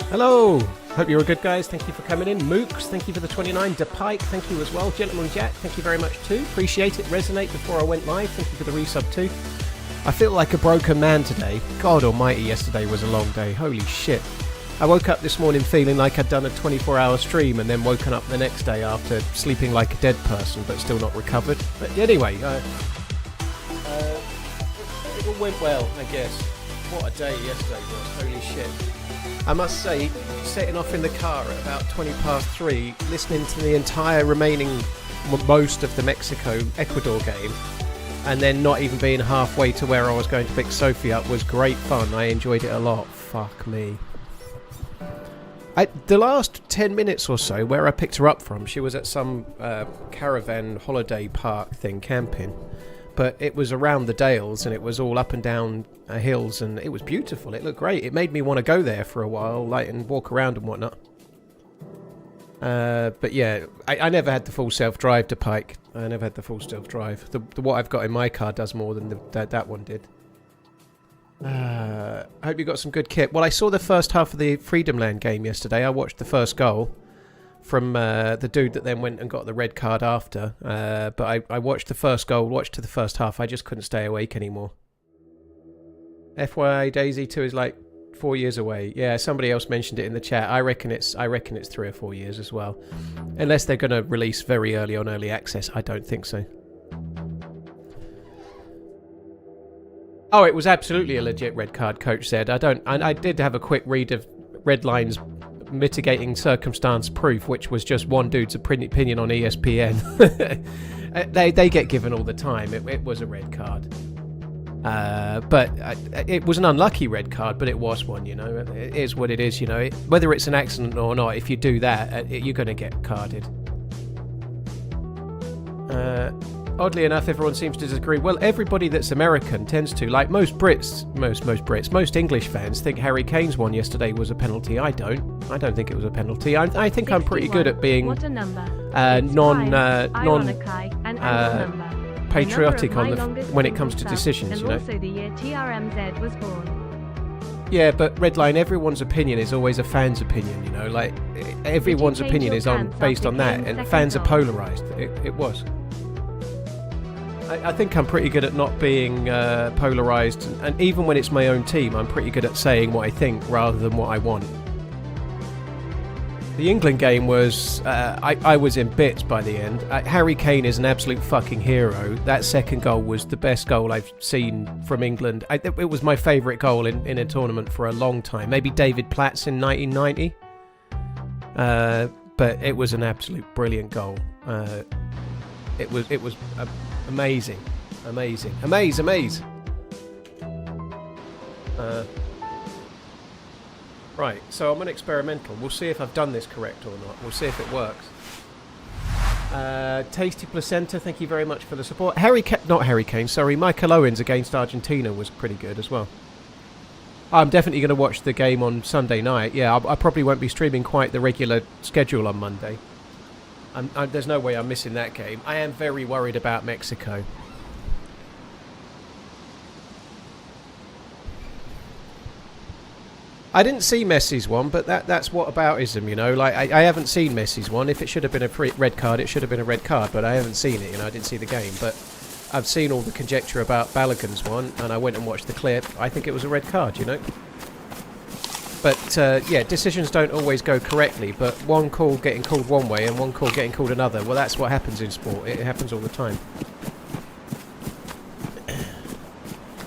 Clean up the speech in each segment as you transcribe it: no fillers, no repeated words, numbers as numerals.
Hello! Hope you're all good, guys. Thank you for coming in. Mooks, thank you for the 29. DePike, thank you as well. Gentleman Jack, thank you very much too. Appreciate it. Resonate before I went live. Thank you for the resub too. I feel like a broken man today. God almighty, yesterday was a long day. Holy shit. I woke up this morning feeling like I'd done a 24-hour stream and then woken up the next day after sleeping like a dead person but still not recovered. But anyway, it all went well, I guess. What a day yesterday was. Holy shit. I must say, setting off in the car at about 20 past 3, listening to the entire remaining most of the Mexico-Ecuador game, and then not even being halfway to where I was going to pick Sophie up was great fun. I enjoyed it a lot. Fuck me. The last 10 minutes or so, where I picked her up from, she was at some caravan holiday park thing, camping. But it was around the Dales, and it was all up and down hills, and it was beautiful. It looked great. It made me want to go there for a while, like, and walk around and whatnot. But yeah, I never had the full self-drive to Pike. I never had the full self-drive. The what I've got in my car does more than that one did. I hope you got some good kit. Well, I saw the first half of the Freedom Land game yesterday. I watched the first goal from the dude that then went and got the red card after. But I watched the first goal, watched to the first half. I just couldn't stay awake anymore. FYI, DayZ 2 is like 4 years away. Yeah, somebody else mentioned it in the chat. I reckon it's 3 or 4 years as well. Unless they're going to release very early on early access. I don't think so. Oh, it was absolutely a legit red card, Coach said. I did have a quick read of Redline's mitigating circumstance proof, which was just one dude's opinion on ESPN. they get given all the time. It was a red card. But it was an unlucky red card, but it was one, you know. It is what it is, you know. Whether it's an accident or not, if you do that, you're going to get carded. Oddly enough, everyone seems to disagree. Well, everybody that's American tends to. Like most Brits, most English fans think Harry Kane's one yesterday was a penalty. I don't think it was a penalty. I think I'm pretty good at being patriotic when it comes to decisions, you know. Also the year TRMZ was born. Yeah, but Redline, everyone's opinion is always a fan's opinion, you know. Like everyone's opinion is based on that, and fans are polarized. It was. I think I'm pretty good at not being polarised, and even when it's my own team, I'm pretty good at saying what I think rather than what I want. The England game was... I was in bits by the end. Harry Kane is an absolute fucking hero. That second goal was the best goal I've seen from England. It was my favourite goal in a tournament for a long time. Maybe David Platt's in 1990. But it was an absolute brilliant goal. It was amazing. Amaze. Right, so I'm an experimental. We'll see if I've done this correct or not. We'll see if it works. Tasty Placenta, thank you very much for the support. Not Harry Kane, sorry. Michael Owens against Argentina was pretty good as well. I'm definitely going to watch the game on Sunday night. Yeah, I probably won't be streaming quite the regular schedule on Monday. There's no way I'm missing that game. I am very worried about Mexico. I didn't see Messi's one, but that's what aboutism, you know. Like I haven't seen Messi's one. If it should have been a red card, it should have been a red card. But I haven't seen it, you know. I didn't see the game, but I've seen all the conjecture about Balogun's one, and I went and watched the clip. I think it was a red card, you know. But, yeah, decisions don't always go correctly, but one call getting called one way and one call getting called another, well, that's what happens in sport. It happens all the time.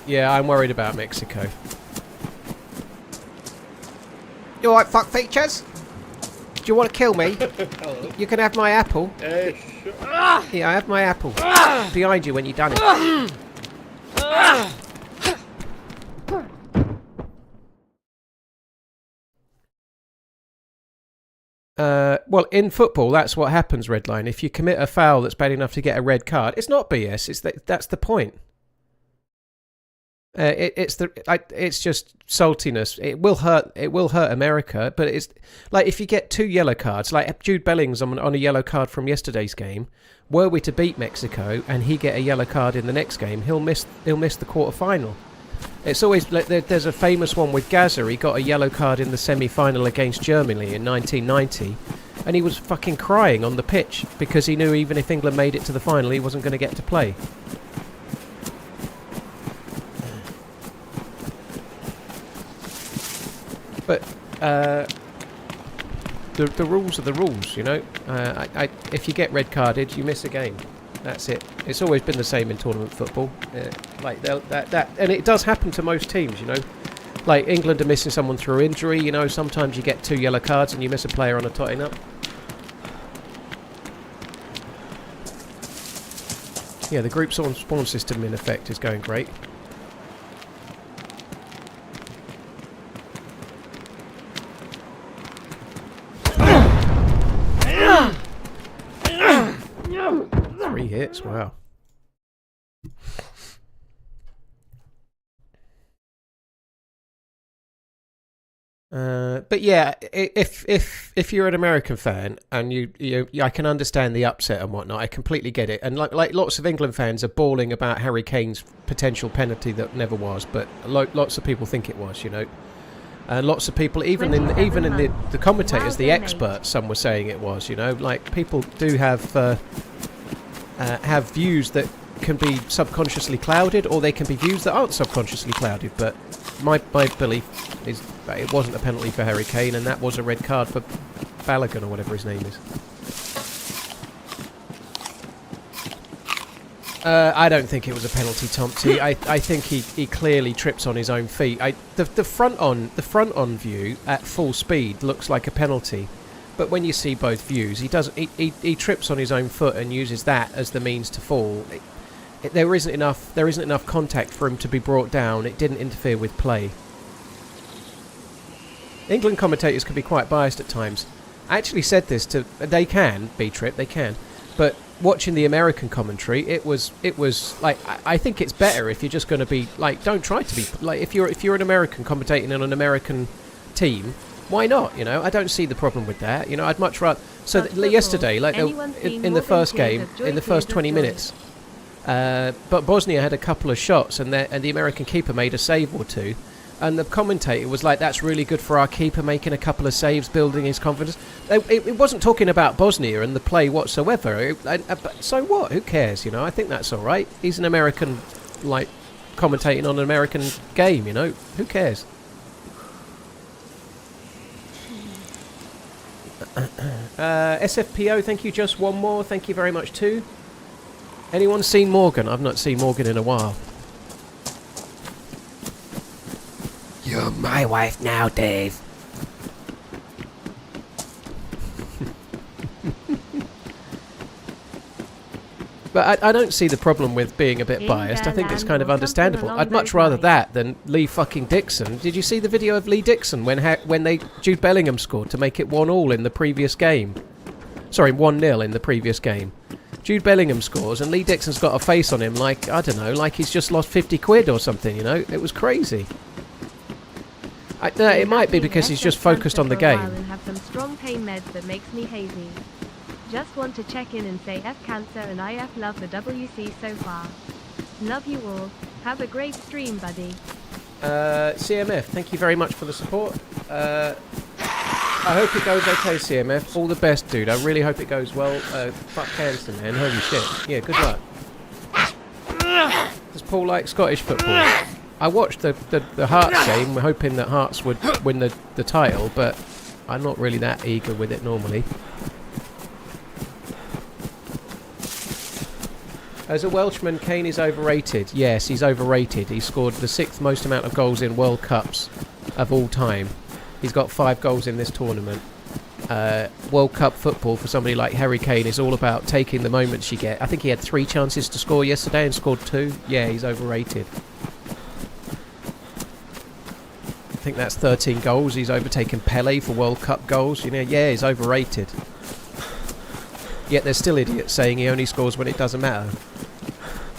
Yeah, I'm worried about Mexico. You alright, fuck features? Do you want to kill me? You can have my apple. Yeah, I have my apple. Behind you when you've done it. Well, in football, that's what happens, Redline. If you commit a foul that's bad enough to get a red card, it's not BS. That's the point. It's just saltiness. It will hurt America, but it's like if you get 2 yellow cards, like Jude Belling's on a yellow card from yesterday's game. Were we to beat Mexico and he get a yellow card in the next game, he'll miss the quarter final. It's always like there's a famous one with Gaza. He got a yellow card in the semi-final against Germany in 1990, and he was fucking crying on the pitch because he knew even if England made it to the final, he wasn't going to get to play. But the rules are the rules, you know. If you get red carded, you miss a game. That's it. It's always been the same in tournament football. And it does happen to most teams, you know. Like England are missing someone through injury, you know. Sometimes you get 2 yellow cards and you miss a player on a totting up. Yeah, the group spawn system in effect is going great. Hits, wow. But yeah, if you're an American fan and you I can understand the upset and whatnot. I completely get it. And like lots of England fans are bawling about Harry Kane's potential penalty that never was, but lots of people think it was, you know. And lots of people, even in the commentators, the experts, some were saying it was, you know. Like people do have views that can be subconsciously clouded, or they can be views that aren't subconsciously clouded. But my belief is that it wasn't a penalty for Harry Kane, and that was a red card for Balogun, or whatever his name is. I don't think it was a penalty, Tomty. I think he clearly trips on his own feet. The front on view at full speed looks like a penalty. But when you see both views, he trips on his own foot and uses that as the means to fall. There isn't enough contact for him to be brought down. It didn't interfere with play. England commentators can be quite biased at times. I actually said this to they can be tripped, they can, but watching the American commentary, it was like I think it's better if you're just going to be like, don't try to be like, if you're an American commentating on an American team. Why not? You know, I don't see the problem with that. You know, I'd much rather. So yesterday, like in the first game, in the first 20 minutes, but Bosnia had a couple of shots, and the American keeper made a save or two, and the commentator was like, "That's really good for our keeper, making a couple of saves, building his confidence." It wasn't talking about Bosnia and the play whatsoever. So what? Who cares? You know, I think that's all right. He's an American, like commentating on an American game. You know, who cares? SFPO, thank you. Just one more, thank you very much too. Anyone seen Morgan? I've not seen Morgan in a while. You're my wife now, Dave. But I don't see the problem with being a bit biased. I think it's kind of understandable. I'd much rather that than Lee fucking Dixon. Did you see the video of Lee Dixon when Jude Bellingham scored to make it 1-1 in the previous game? Sorry, 1-0 in the previous game. Jude Bellingham scores and Lee Dixon's got a face on him like, I don't know, like he's just lost 50 quid or something, you know? It was crazy. It might be because he's just focused on the game. And have some strong pain meds that makes me hazy. Just want to check in and say F cancer and IF love the WC so far. Love you all. Have a great stream, buddy. CMF, thank you very much for the support. I hope it goes okay, CMF. All the best, dude. I really hope it goes well. Fuck cancer, man. Holy shit. Yeah, good luck. Does Paul like Scottish football? I watched the Hearts game, hoping that Hearts would win the title, but I'm not really that eager with it normally. As a Welshman, Kane is overrated. Yes, he's overrated. He scored the 6th most amount of goals in World Cups of all time. He's got 5 goals in this tournament. World Cup football for somebody like Harry Kane is all about taking the moments you get. I think he had 3 chances to score yesterday and scored 2. Yeah, he's overrated. I think that's 13 goals. He's overtaken Pele for World Cup goals. You know, yeah, he's overrated. Yet there's still idiots saying he only scores when it doesn't matter.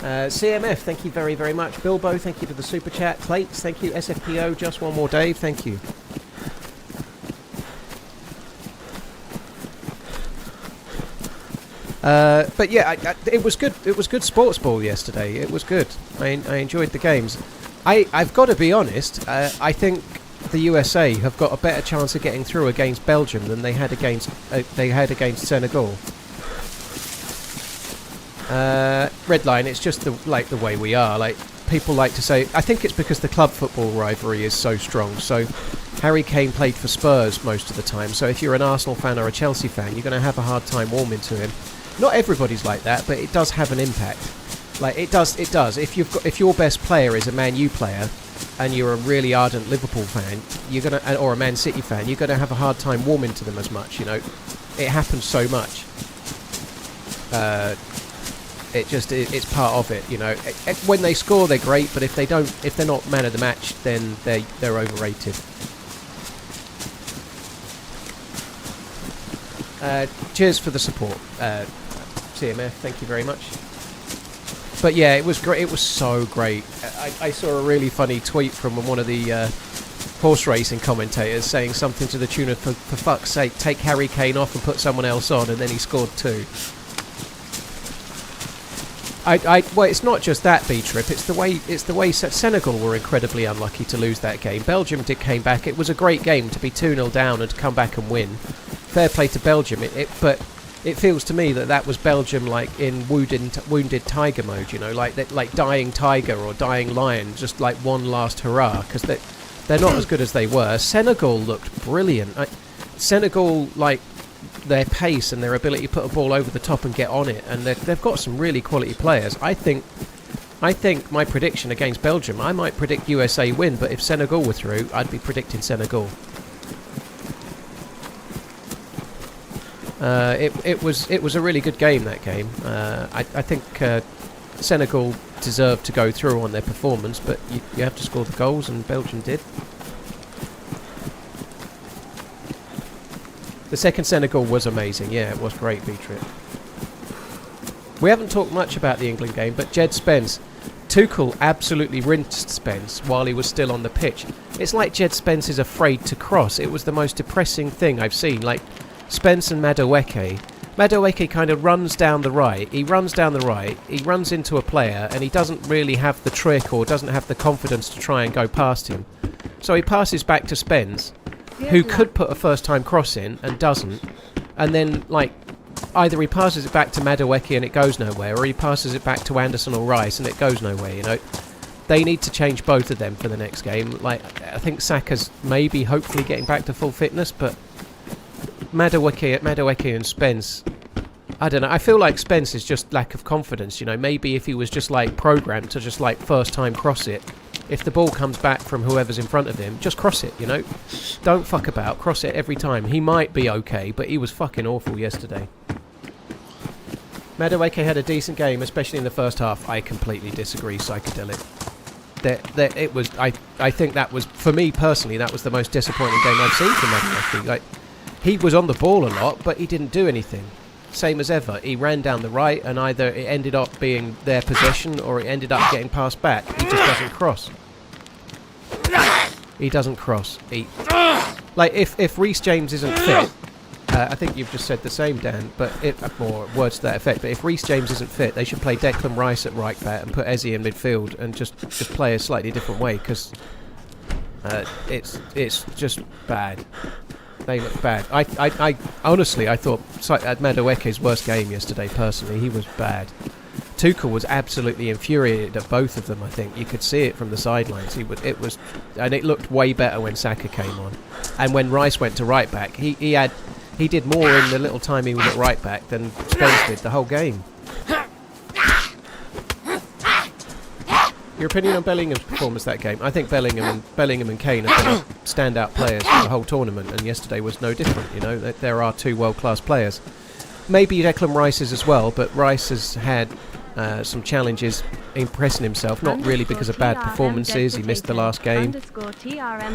CMF, thank you very, very much. Bilbo, thank you for the super chat. Clates, thank you. SFPO, just one more Dave, thank you. But yeah, it was good. It was good sports ball yesterday. It was good. I enjoyed the games. I've got to be honest. I think the USA have got a better chance of getting through against Belgium than they had against Senegal. Redline, it's just the way we are. Like, people like to say, I think it's because the club football rivalry is so strong. So Harry Kane played for Spurs most of the time. So if you're an Arsenal fan or a Chelsea fan, you're going to have a hard time warming to him. Not everybody's like that, but it does have an impact. Like, it does. If your best player is a Man U player, and you're a really ardent Liverpool fan, or a Man City fan, you're going to have a hard time warming to them as much. You know, it happens so much. It's part of it. You know, when they score, they're great, but if they're not man of the match, then they're overrated. Cheers for the support, CMF. Thank you very much. But yeah, it was great. It was so great. I saw a really funny tweet from one of the horse racing commentators saying something to the tune of, for fuck's sake, take Harry Kane off and put someone else on, and then he scored 2. Well, it's not just that, B-Trip. It's the way Senegal were incredibly unlucky to lose that game. Belgium came back. It was a great game to be 2-0 down and to come back and win. Fair play to Belgium. But it feels to me that was Belgium, like, in wounded tiger mode, you know, like dying tiger or dying lion, just like one last hurrah, because they're not as good as they were. Senegal looked brilliant. Senegal, like, their pace and their ability to put a ball over the top and get on it, and they've got some really quality players. I think my prediction against Belgium, I might predict USA win, but if Senegal were through, I'd be predicting Senegal. It was a really good game, that game. I think Senegal deserved to go through on their performance, but you have to score the goals, and Belgium did. The second Senegal was amazing. Yeah, it was great, B-Trip. We haven't talked much about the England game, but Jed Spence, Tuchel absolutely rinsed Spence while he was still on the pitch. It's like Jed Spence is afraid to cross. It was the most depressing thing I've seen. Like, Spence and Madueke kind of runs down the right. He runs into a player, and he doesn't really have the trick or doesn't have the confidence to try and go past him. So he passes back to Spence, who could put a first-time cross in and doesn't. And then, like, either he passes it back to Madueke and it goes nowhere, or he passes it back to Anderson or Rice and it goes nowhere, you know. They need to change both of them for the next game. Like, I think Saka's maybe, hopefully, getting back to full fitness, but Madueke and Spence, I don't know. I feel like Spence is just lack of confidence, you know. Maybe if he was just, like, programmed to just, like, first-time cross it, if the ball comes back from whoever's in front of him, just cross it, you know. Don't fuck about. Cross it every time. He might be okay, but he was fucking awful yesterday. Madueke had a decent game, especially in the first half. I completely disagree, Psychedelic. I think that was, for me personally, that was the most disappointing game I've seen from Madueke. Like, he was on the ball a lot, but he didn't do anything. Same as ever. He ran down the right, and either it ended up being their possession or it ended up getting passed back. He just doesn't cross. He doesn't cross. Like, if Reece James isn't fit, I think you've just said the same, Dan, but more words to that effect. But if Reece James isn't fit, they should play Declan Rice at right back and put Eze in midfield and just play a slightly different way, because it's just bad. They look bad. I honestly, I thought Madueke's worst game yesterday, personally. He was bad. Tuchel was absolutely infuriated at both of them, I think. You could see it from the sidelines. And it looked way better when Saka came on. And when Rice went to right back, he did more in the little time he was at right back than Spence did the whole game. Your opinion on Bellingham's performance that game? I think Bellingham and Kane have been standout players for the whole tournament, and yesterday was no different. You know, there are two world-class players. Maybe Declan Rice's as well, but Rice has had some challenges impressing himself, not really because of bad performances. He missed the last game.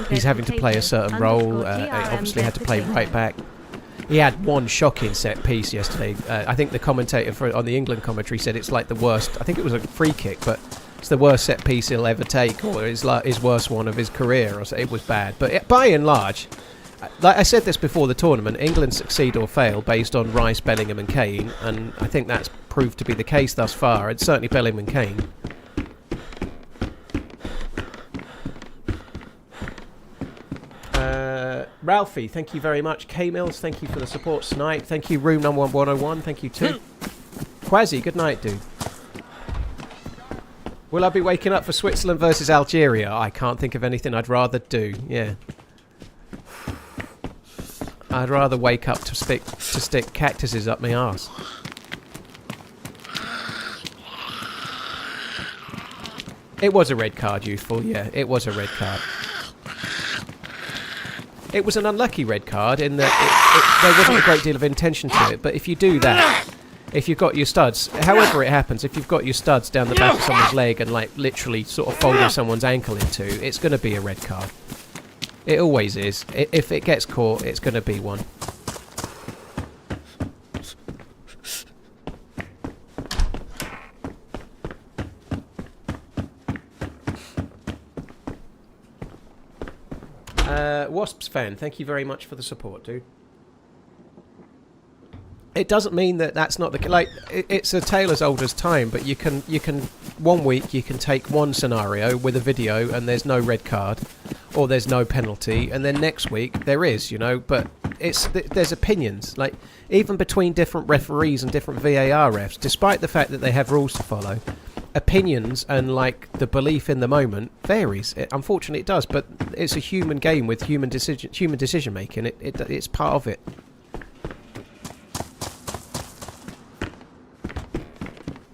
He's having to play a certain role. He obviously had to play right back. He had one shocking set piece yesterday. I think the commentator on the England commentary said it's like the worst. I think it was a free kick, but it's the worst set piece he'll ever take, or his worst one of his career. It was bad. But by and large, like I said this before the tournament, England succeed or fail based on Rice, Bellingham and Kane, and I think that's proved to be the case thus far. It's certainly Bellingham and Kane. Ralphie, thank you very much. K-Mills, thank you for the support. Snipe, thank you. Room number 101, thank you too. Quasi, good night, dude. Will I be waking up for Switzerland versus Algeria? I can't think of anything I'd rather do. Yeah. I'd rather wake up to stick cactuses up my arse. It was a red card, Youthful. Yeah, it was a red card. It was an unlucky red card in that there wasn't a great deal of intention to it, but if you do that, if you've got your studs, however it happens, if you've got your studs down the back of someone's leg and like literally sort of folding someone's ankle in two, it's going to be a red card. It always is. If it gets caught, it's going to be one. Wasps fan, thank you very much for the support, dude. It doesn't mean that that's not the like. It's a tale as old as time, but you can 1 week you can take one scenario with a video and there's no red card, or there's no penalty, and then next week there is, you know. But there's opinions, like even between different referees and different VAR refs, despite the fact that they have rules to follow. Opinions and like the belief in the moment varies. Unfortunately, it does, but it's a human game with human decision making. It's part of it.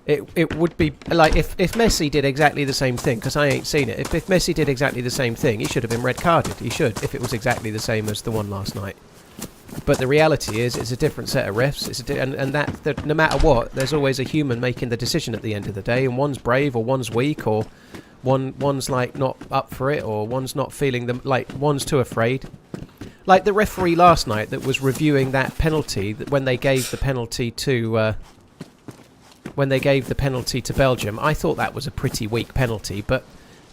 It would be like if Messi did exactly the same thing, because I ain't seen it. If Messi did exactly the same thing, he should have been red carded. He should, if it was exactly the same as the one last night. But the reality is, it's a different set of refs. That no matter what, there's always a human making the decision at the end of the day, and one's brave or one's weak, or one's like not up for it, or one's not feeling them, like one's too afraid. Like the referee last night that was reviewing that penalty when they gave the penalty to Belgium. I thought that was a pretty weak penalty, but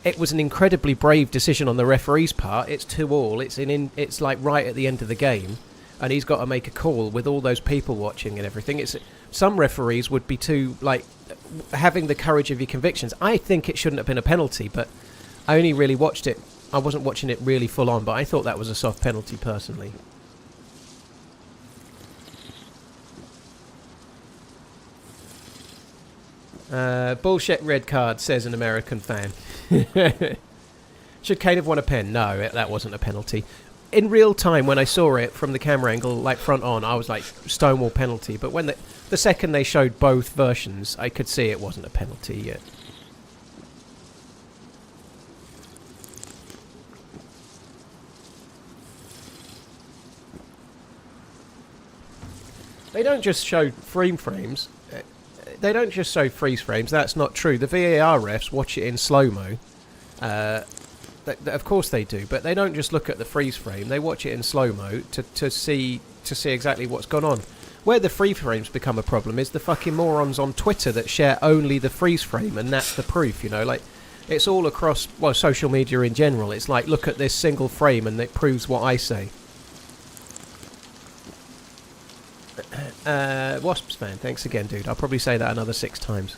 it was an incredibly brave decision on the referee's part. It's 2-2. It's like right at the end of the game. And he's got to make a call with all those people watching and everything. Some referees would be too, like, having the courage of your convictions. I think it shouldn't have been a penalty, but I only really watched it. I wasn't watching it really full on, but I thought that was a soft penalty personally. Bullshit red card, says an American fan. Should Kane have won a pen? No, that wasn't a penalty. In real time, when I saw it from the camera angle, like front on, I was like, stonewall penalty. But when the second they showed both versions, I could see it wasn't a penalty yet. They don't just show frames. They don't just show freeze frames. That's not true. The VAR refs watch it in slow-mo. Of course they do, but they don't just look at the freeze frame. They watch it in slow-mo to see exactly what's gone on. Where the freeze frames become a problem is the fucking morons on Twitter that share only the freeze frame, and that's the proof, you know. Like, it's all across, well, social media in general. It's like, look at this single frame and it proves what I say. Wasps fan, thanks again, dude. I'll probably say that another 6 times.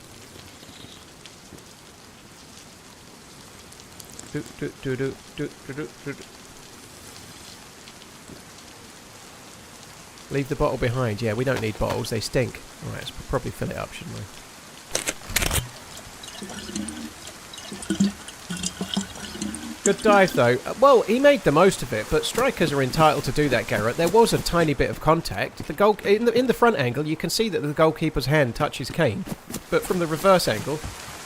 Leave the bottle behind. Yeah, we don't need bottles. They stink. Alright, let's probably fill it up, shouldn't we? Good dive, though. Well, he made the most of it, but strikers are entitled to do that, Garrett. There was a tiny bit of contact. The goal in the front angle, you can see that the goalkeeper's hand touches Kane, but from the reverse angle,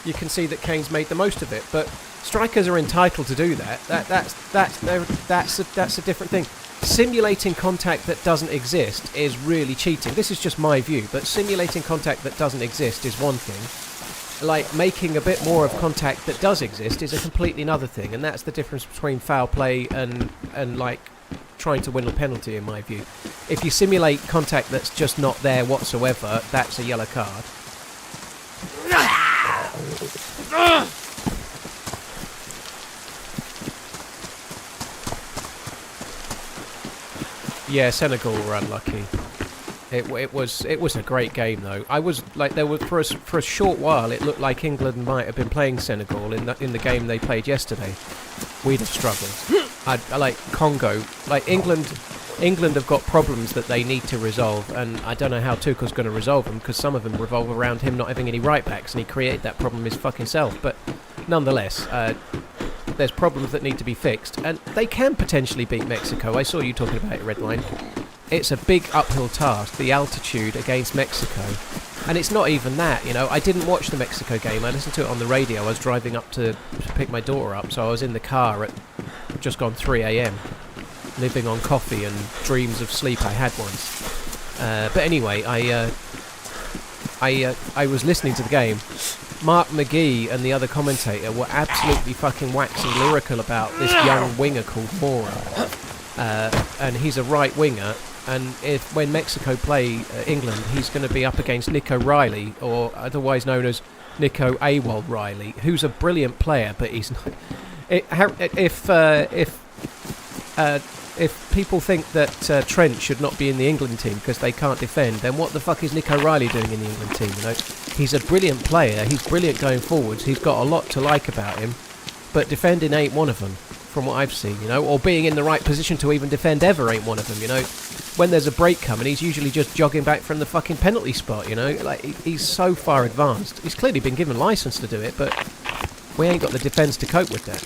you can see that Kane's made the most of it. But strikers are entitled to do that. That's a different thing. Simulating contact that doesn't exist is really cheating. This is just my view, but simulating contact that doesn't exist is one thing. Like, making a bit more of contact that does exist is a completely another thing, and that's the difference between foul play and like trying to win a penalty, in my view. If you simulate contact that's just not there whatsoever, that's a yellow card. Yeah, Senegal were unlucky. It was a great game, though. I was like, there was for a short while it looked like England might have been playing Senegal in the game they played yesterday. We'd have struggled. I like Congo, like England have got problems that they need to resolve, and I don't know how Tuchel's going to resolve them, because some of them revolve around him not having any right backs, and he created that problem his fucking self. But nonetheless, there's problems that need to be fixed, and they can potentially beat Mexico. I saw you talking about it, Redline. It's a big uphill task, the altitude against Mexico. And it's not even that, you know. I didn't watch the Mexico game. I listened to it on the radio. I was driving up to pick my daughter up, so I was in the car at just gone 3 a.m, living on coffee and dreams of sleep I had once. But anyway, I was listening to the game. Mark McGee and the other commentator were absolutely fucking waxing lyrical about this young winger called Mora. And he's a right winger. And when Mexico play England, he's going to be up against Nico Riley, or otherwise known as Nico AWOL Riley, who's a brilliant player, but he's not. If people think that Trent should not be in the England team because they can't defend, then what the fuck is Nico Riley doing in the England team? You know, he's a brilliant player. He's brilliant going forwards. He's got a lot to like about him, but defending ain't one of them, from what I've seen. You know, or being in the right position to even defend ever ain't one of them. You know. When there's a break coming, he's usually just jogging back from the fucking penalty spot, you know? Like, he's so far advanced. He's clearly been given license to do it, but we ain't got the defence to cope with that.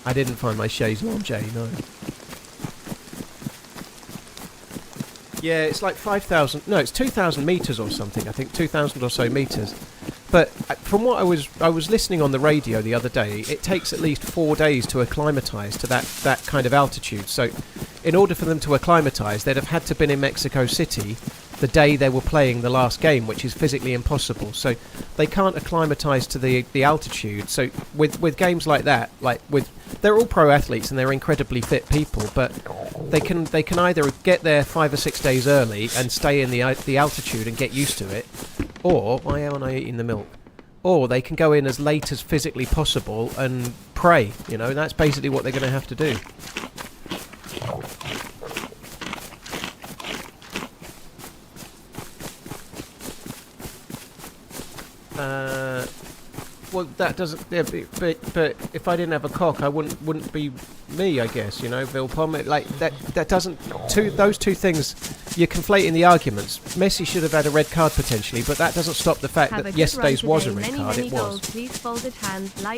I didn't find my chaise lounge, no. Yeah, it's like 5,000... No, it's 2,000 metres or something, I think. 2,000 or so metres. But from what I was listening on the radio the other day, it takes at least 4 days to acclimatise to that kind of altitude. So in order for them to acclimatise, they'd have had to been in Mexico City the day they were playing the last game, which is physically impossible. So they can't acclimatise to the altitude. So with games like that, they're all pro athletes and they're incredibly fit people, but they can either get there 5 or 6 days early and stay in the altitude and get used to it, or why am I eating the milk? Or they can go in as late as physically possible and pray. You know, that's basically what they're going to have to do. Well, that doesn't. Yeah, but if I didn't have a cock, I wouldn't be me, I guess. You know, Vilpom. Like that doesn't. Those two things, you're conflating the arguments. Messi should have had a red card potentially, but that doesn't stop the fact that yesterday's was a red card. It was.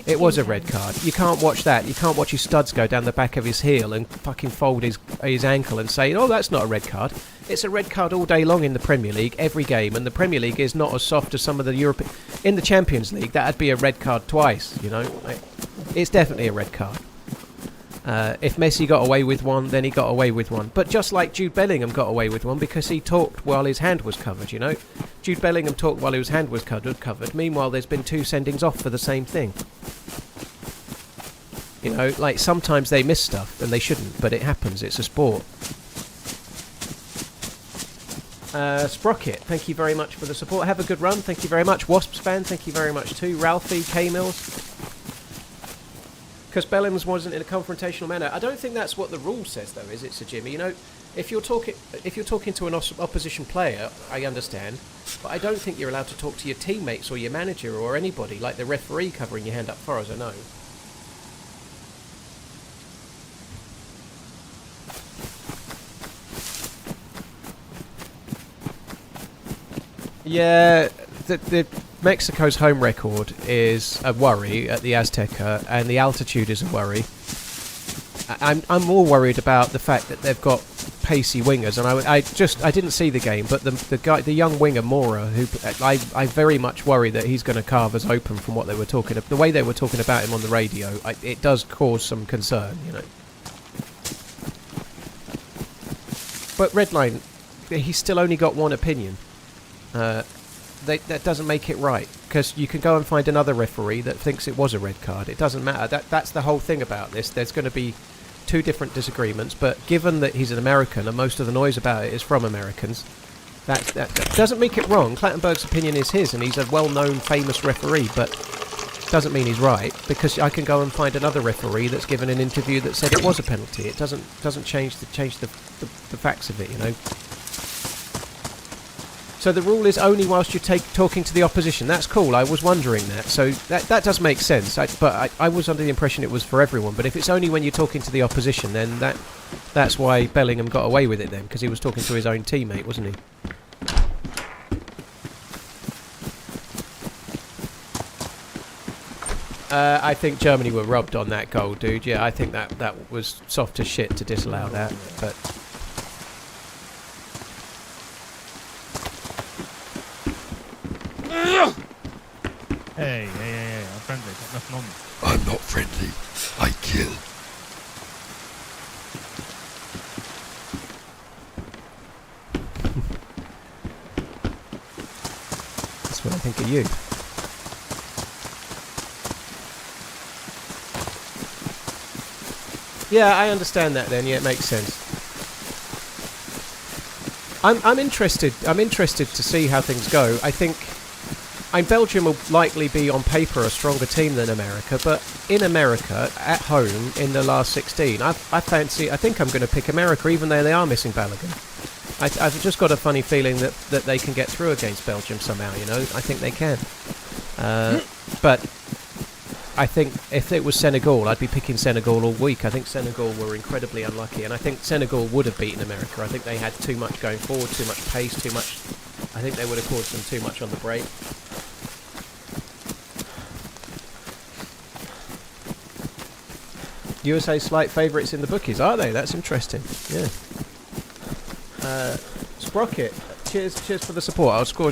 It was a red card. You can't watch that. You can't watch his studs go down the back of his heel and fucking fold his ankle and say, "Oh, that's not a red card." It's a red card all day long in the Premier League, every game, and the Premier League is not as soft as some of the European. In the Champions League, that'd be a red card twice, you know. It's definitely a red card. If Messi got away with one, then he got away with one. But just like Jude Bellingham got away with one because he talked while his hand was covered, you know. Jude Bellingham talked while his hand was covered. Meanwhile, there's been 2 sendings off for the same thing. You know, like sometimes they miss stuff and they shouldn't, but it happens. It's a sport. Sprocket, thank you very much for the support. Have a good run, thank you very much. Wasps fan, thank you very much too. Ralphie, K-Mills. Because Bellingham's wasn't in a confrontational manner. I don't think that's what the rule says, though, is it, Sir Jimmy? You know, if you're talking to an opposition player, I understand, but I don't think you're allowed to talk to your teammates or your manager or anybody, like the referee covering your hand up, far as I know. Yeah, the Mexico's home record is a worry at the Azteca, and the altitude is a worry. I'm more worried about the fact that they've got pacey wingers, and I didn't see the game, but the young winger Mora, who I very much worry that he's going to carve us open from what they were talking about. The way they were talking about him on the radio, it does cause some concern, you know. But Redline, he's still only got one opinion. That doesn't make it right, because you can go and find another referee that thinks it was a red card. It doesn't matter. That's the whole thing about this. There's going to be 2 different disagreements, but given that he's an American and most of the noise about it is from Americans, that doesn't make it wrong. Clattenburg's opinion is his, and he's a well-known, famous referee, but doesn't mean he's right, because I can go and find another referee that's given an interview that said it was a penalty. It doesn't change the facts of it, you know. So the rule is only whilst you're talking to the opposition. That's cool. I was wondering that. So that does make sense. But I was under the impression it was for everyone. But if it's only when you're talking to the opposition, then that's why Bellingham got away with it then, because he was talking to his own teammate, wasn't he? I think Germany were robbed on that goal, dude. Yeah, I think that was soft as shit to disallow that. But Hey, I'm friendly. Got nothing on me. I'm not friendly. I kill. that's what I think of you. Yeah, I understand that then. Yeah, it makes sense. I'm interested to see how things go. I think Belgium will likely be on paper a stronger team than America, but in America, at home, in the last 16, I think I'm going to pick America, even though they are missing Balogun. I've just got a funny feeling that they can get through against Belgium somehow, you know. I think they can. But I think if it was Senegal, I'd be picking Senegal all week. I think Senegal were incredibly unlucky, and I think Senegal would have beaten America. I think they had too much going forward, too much pace, too much... I think they would have caused them too much on the break. USA slight favourites in the bookies, are they? That's interesting. Yeah. Sprocket, cheers for the support. I'll score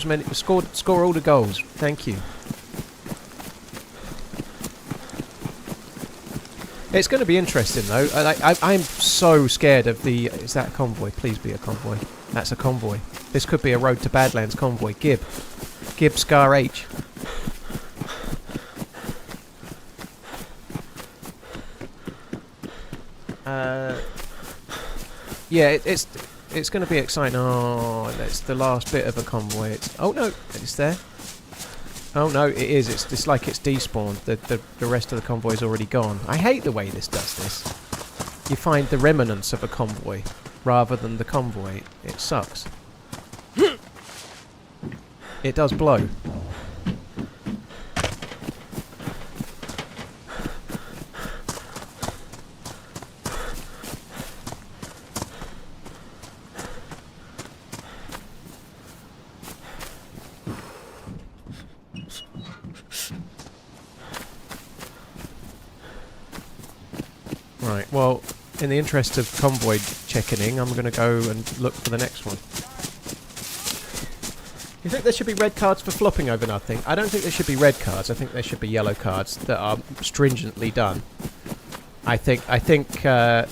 all the goals. Thank you. It's going to be interesting though. I'm so scared of the... Is that a convoy? Please be a convoy. That's a convoy. This could be a road to Badlands convoy. Gib Scar H. Yeah, it's going to be exciting. Oh, that's the last bit of a convoy. Oh no, it's there. Oh no, it is. It's like it's despawned. The rest of the convoy's already gone. I hate the way this does this. You find the remnants of a convoy rather than the convoy. It sucks. It does blow. Right, well, in the interest of convoy checking, I'm going to go and look for the next one. You think there should be red cards for flopping over nothing? I don't think there should be red cards. I think there should be yellow cards that are stringently done. I think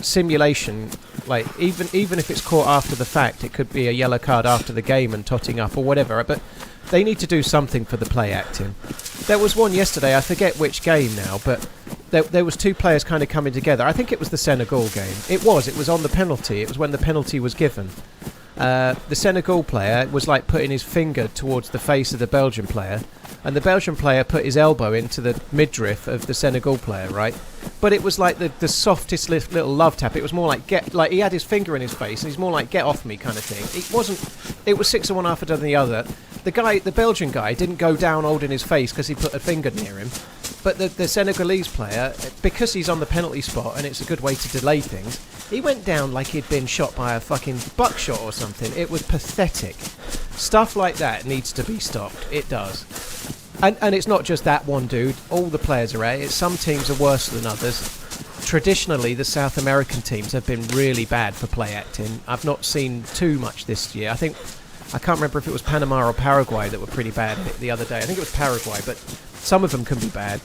simulation, like even if it's caught after the fact, it could be a yellow card after the game and totting up or whatever. But they need to do something for the play acting. There was one yesterday. I forget which game now, but there was two players kind of coming together. I think it was the Senegal game. It was on the penalty. It was when the penalty was given. The Senegal player was like putting his finger towards the face of the Belgian player, and the Belgian player put his elbow into the midriff of the Senegal player, right? But it was like the softest little love tap. It was more like he had his finger in his face, and he's more like get off me kind of thing. It was 6 of one, half a dozen the other. The Belgian guy didn't go down holding his face because he put a finger near him. But the Senegalese player, because he's on the penalty spot and it's a good way to delay things, he went down like he'd been shot by a fucking buckshot or something. It was pathetic. Stuff like that needs to be stopped. It does. And it's not just that one dude. All the players are at it. Some teams are worse than others. Traditionally, the South American teams have been really bad for play acting. I've not seen too much this year. I can't remember if it was Panama or Paraguay that were pretty bad the other day. I think it was Paraguay, but some of them can be bad.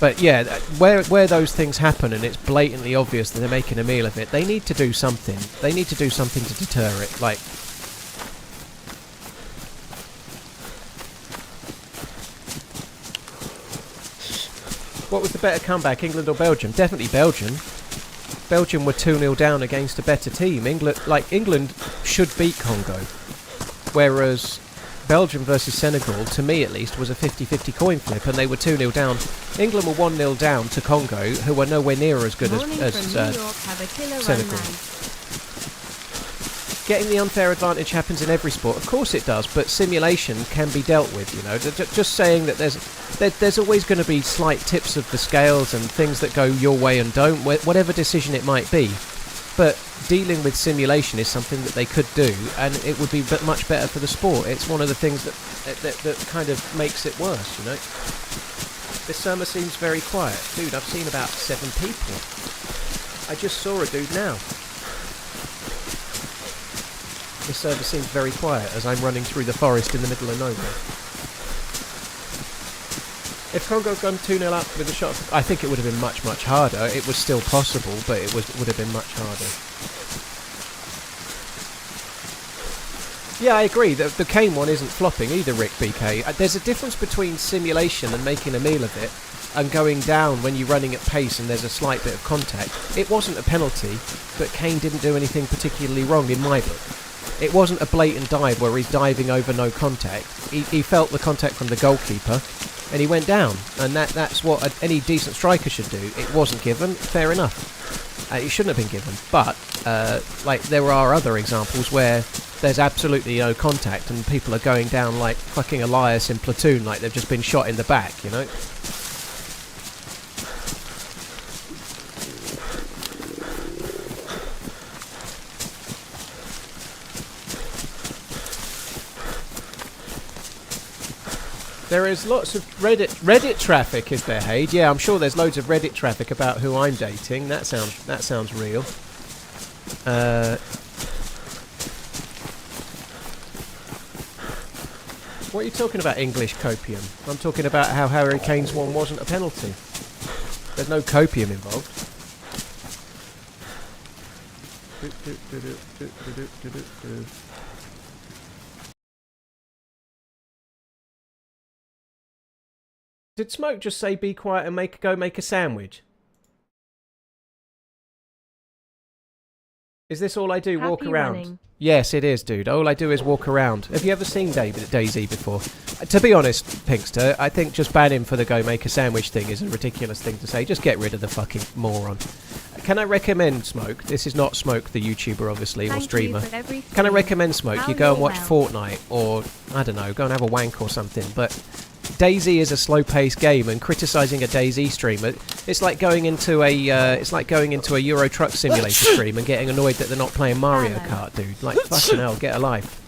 But yeah, where those things happen and it's blatantly obvious that they're making a meal of it, they need to do something. They need to do something to deter it. What was the better comeback, England or Belgium? Definitely Belgium. Belgium were 2-0 down against a better team. England should beat Congo, whereas Belgium versus Senegal, to me at least, was a 50-50 coin flip, and they were 2-0 down. England were 1-0 down to Congo, who were nowhere near as good as Senegal. getting the unfair advantage happens in every sport. Of course it does, but simulation can be dealt with, you know. Just saying that there's always going to be slight tips of the scales and things that go your way and don't, whatever decision it might be. But dealing with simulation is something that they could do, and it would be much better for the sport. It's one of the things that kind of makes it worse, you know. This summer seems very quiet. Dude, I've seen about 7 people. I just saw a dude now. This server seems very quiet as I'm running through the forest in the middle of nowhere. If Congo had gone 2-0 up with a shot, I think it would have been much, much harder. It was still possible, but it would have been much harder. Yeah, I agree. The Kane one isn't flopping either, Rick BK. There's a difference between simulation and making a meal of it and going down when you're running at pace and there's a slight bit of contact. It wasn't a penalty, but Kane didn't do anything particularly wrong in my book. It wasn't a blatant dive where he's diving over no contact. He felt the contact from the goalkeeper and he went down, and that's what any decent striker should do. It wasn't given, fair enough. It shouldn't have been given, but like there are other examples where there's absolutely no contact and people are going down like fucking Elias in Platoon, like they've just been shot in the back, you know. There is lots of Reddit traffic, is there, Haid? Yeah, I'm sure there's loads of Reddit traffic about who I'm dating. That sounds real. What are you talking about, English copium? I'm talking about how Harry Kane's one wasn't a penalty. There's no copium involved. Did Smoke just say be quiet and go make a sandwich? Is this all I do, walk around? Running. Yes, it is, dude. All I do is walk around. Have you ever seen DayZ before? To be honest, Pinkster, I think just ban him for the go make a sandwich thing is a ridiculous thing to say. Just get rid of the fucking moron. Can I recommend Smoke? This is not Smoke, the YouTuber, obviously, or streamer. Can I recommend Smoke? You go and watch Fortnite, or, I don't know, go and have a wank or something, but DayZ is a slow-paced game, and criticising a DayZ streamer, it's like going into a Euro Truck Simulator stream and getting annoyed that they're not playing Mario Kart, dude. Like, fucking hell, get a life.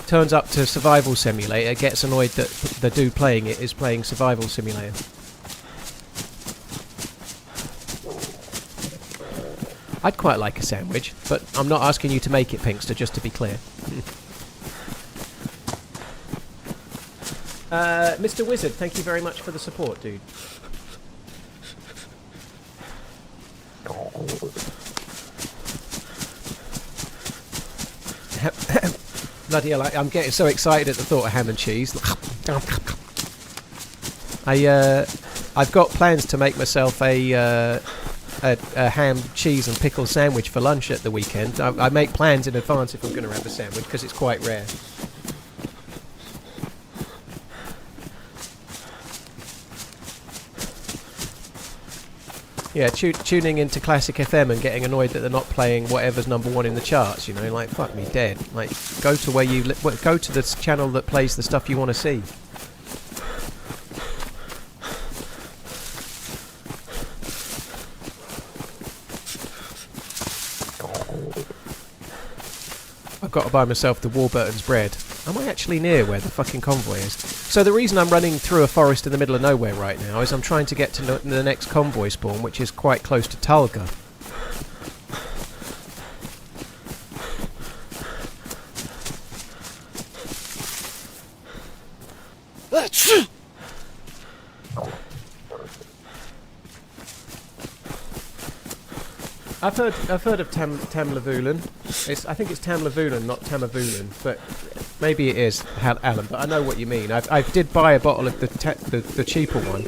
Turns up to Survival Simulator, gets annoyed that the dude playing it is playing Survival Simulator. I'd quite like a sandwich, but I'm not asking you to make it, Pinkster, just to be clear. Mr. Wizard, thank you very much for the support, dude. Bloody hell, I'm getting so excited at the thought of ham and cheese. I've got plans to make myself a ham, cheese and pickle sandwich for lunch at the weekend. I make plans in advance if I'm going to have a sandwich because it's quite rare. Yeah, tuning into Classic FM and getting annoyed that they're not playing whatever's #1 in the charts, you know, like, fuck me dead. Like, go to where you go to the channel that plays the stuff you want to see. I've got to buy myself the Warburton's bread. Am I actually near where the fucking convoy is? So the reason I'm running through a forest in the middle of nowhere right now is I'm trying to get to the next convoy spawn, which is quite close to Talga. I've heard of Tamlavulan. I think it's Tamlavulan, not Tamavulan, but maybe it is Alan. But I know what you mean. I did buy a bottle of the cheaper one.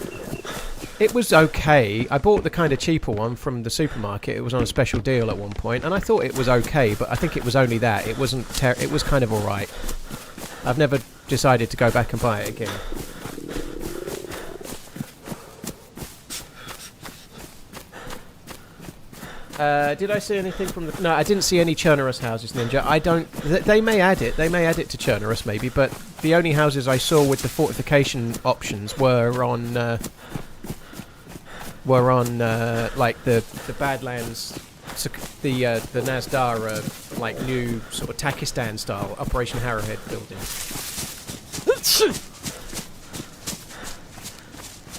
It was okay. I bought the kind of cheaper one from the supermarket. It was on a special deal at one point, and I thought it was okay. But I think it was only that. It wasn't. It was kind of all right. I've never decided to go back and buy it again. Did I see anything from the... No, I didn't see any Chernarus houses, Ninja. I don't... They may add it. They may add it to Chernarus, maybe, but the only houses I saw with the fortification options were on like the Badlands, the Nazdara, like new sort of Takistan style Operation Harrowhead building.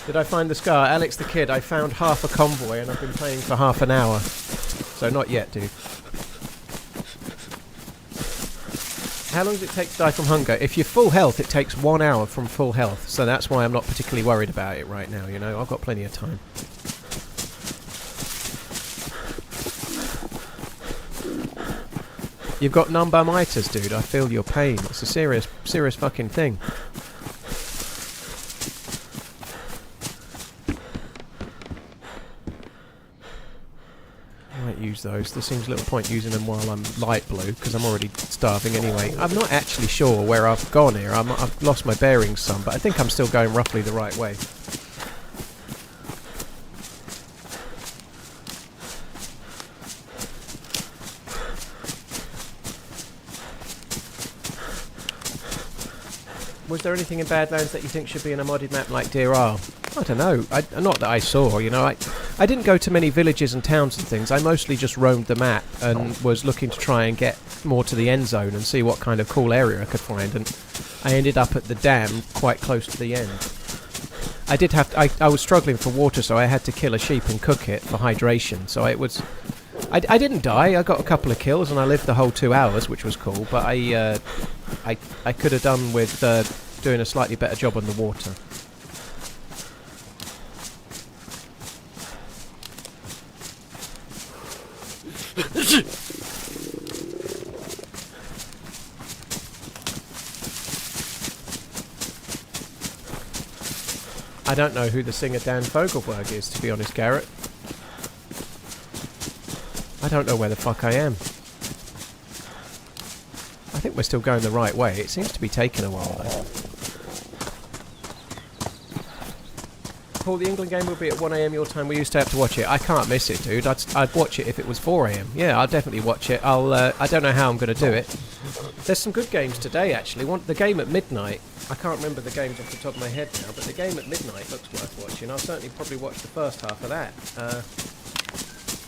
Did I find the scar? Alex the Kid, I found half a convoy and I've been playing for half an hour. So not yet, dude. How long does it take to die from hunger? If you're full health, it takes 1 hour from full health. So that's why I'm not particularly worried about it right now, you know. I've got plenty of time. You've got numbar miters, dude. I feel your pain. It's a serious fucking thing. I might use those. There seems little point using them while I'm light blue, because I'm already starving anyway. I'm not actually sure where I've gone here. I've lost my bearings some, but I think I'm still going roughly the right way. Was there anything in Badlands that you think should be in a modded map like Dear R? I don't know. Not that I saw, you know. I didn't go to many villages and towns and things. I mostly just roamed the map and was looking to try and get more to the end zone and see what kind of cool area I could find. And I ended up at the dam quite close to the end. I did have to, I was struggling for water, so I had to kill a sheep and cook it for hydration. So it was... I didn't die. I got a couple of kills and I lived the whole 2 hours, which was cool. But I could have done with doing a slightly better job on the water. I don't know who the singer Dan Fogelberg is, to be honest, Garrett. I don't know where the fuck I am. I think we're still going the right way. It seems to be taking a while, though. Paul, the England game will be at 1 AM your time. We used to have to watch it. I can't miss it, dude. I'd watch it if it was 4 AM. Yeah, I'll definitely watch it. I don't know how I'm going to do it. There's some good games today, actually. The game at midnight. I can't remember the games off the top of my head now, but the game at midnight looks worth watching. I'll certainly probably watch the first half of that.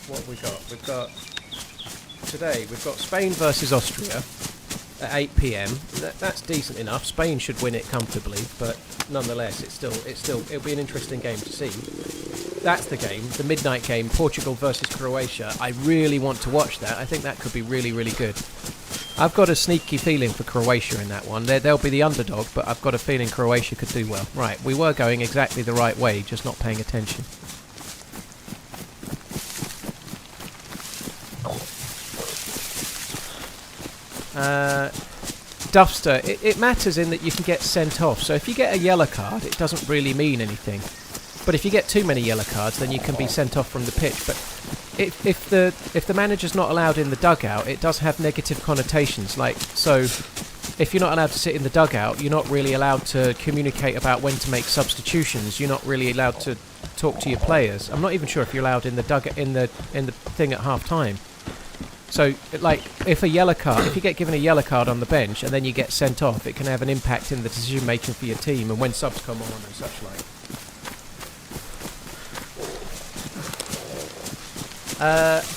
What have we got? We've got Spain versus Austria at 8 PM. That's decent enough. Spain should win it comfortably, but nonetheless, it'll be an interesting game to see. That's the game, the midnight game, Portugal versus Croatia. I really want to watch that. I think that could be really, really good. I've got a sneaky feeling for Croatia in that one. They'll be the underdog, but I've got a feeling Croatia could do well. Right, we were going exactly the right way, just not paying attention. Duffster, it matters in that you can get sent off. So if you get a yellow card, it doesn't really mean anything. But if you get too many yellow cards, then you can be sent off from the pitch. But if the manager's not allowed in the dugout, it does have negative connotations. Like, so if you're not allowed to sit in the dugout, you're not really allowed to communicate about when to make substitutions. You're not really allowed to talk to your players. I'm not even sure if you're allowed in the dugout in the thing at half time. So, like, if you get given a yellow card on the bench and then you get sent off, it can have an impact in the decision making for your team and when subs come on and such like.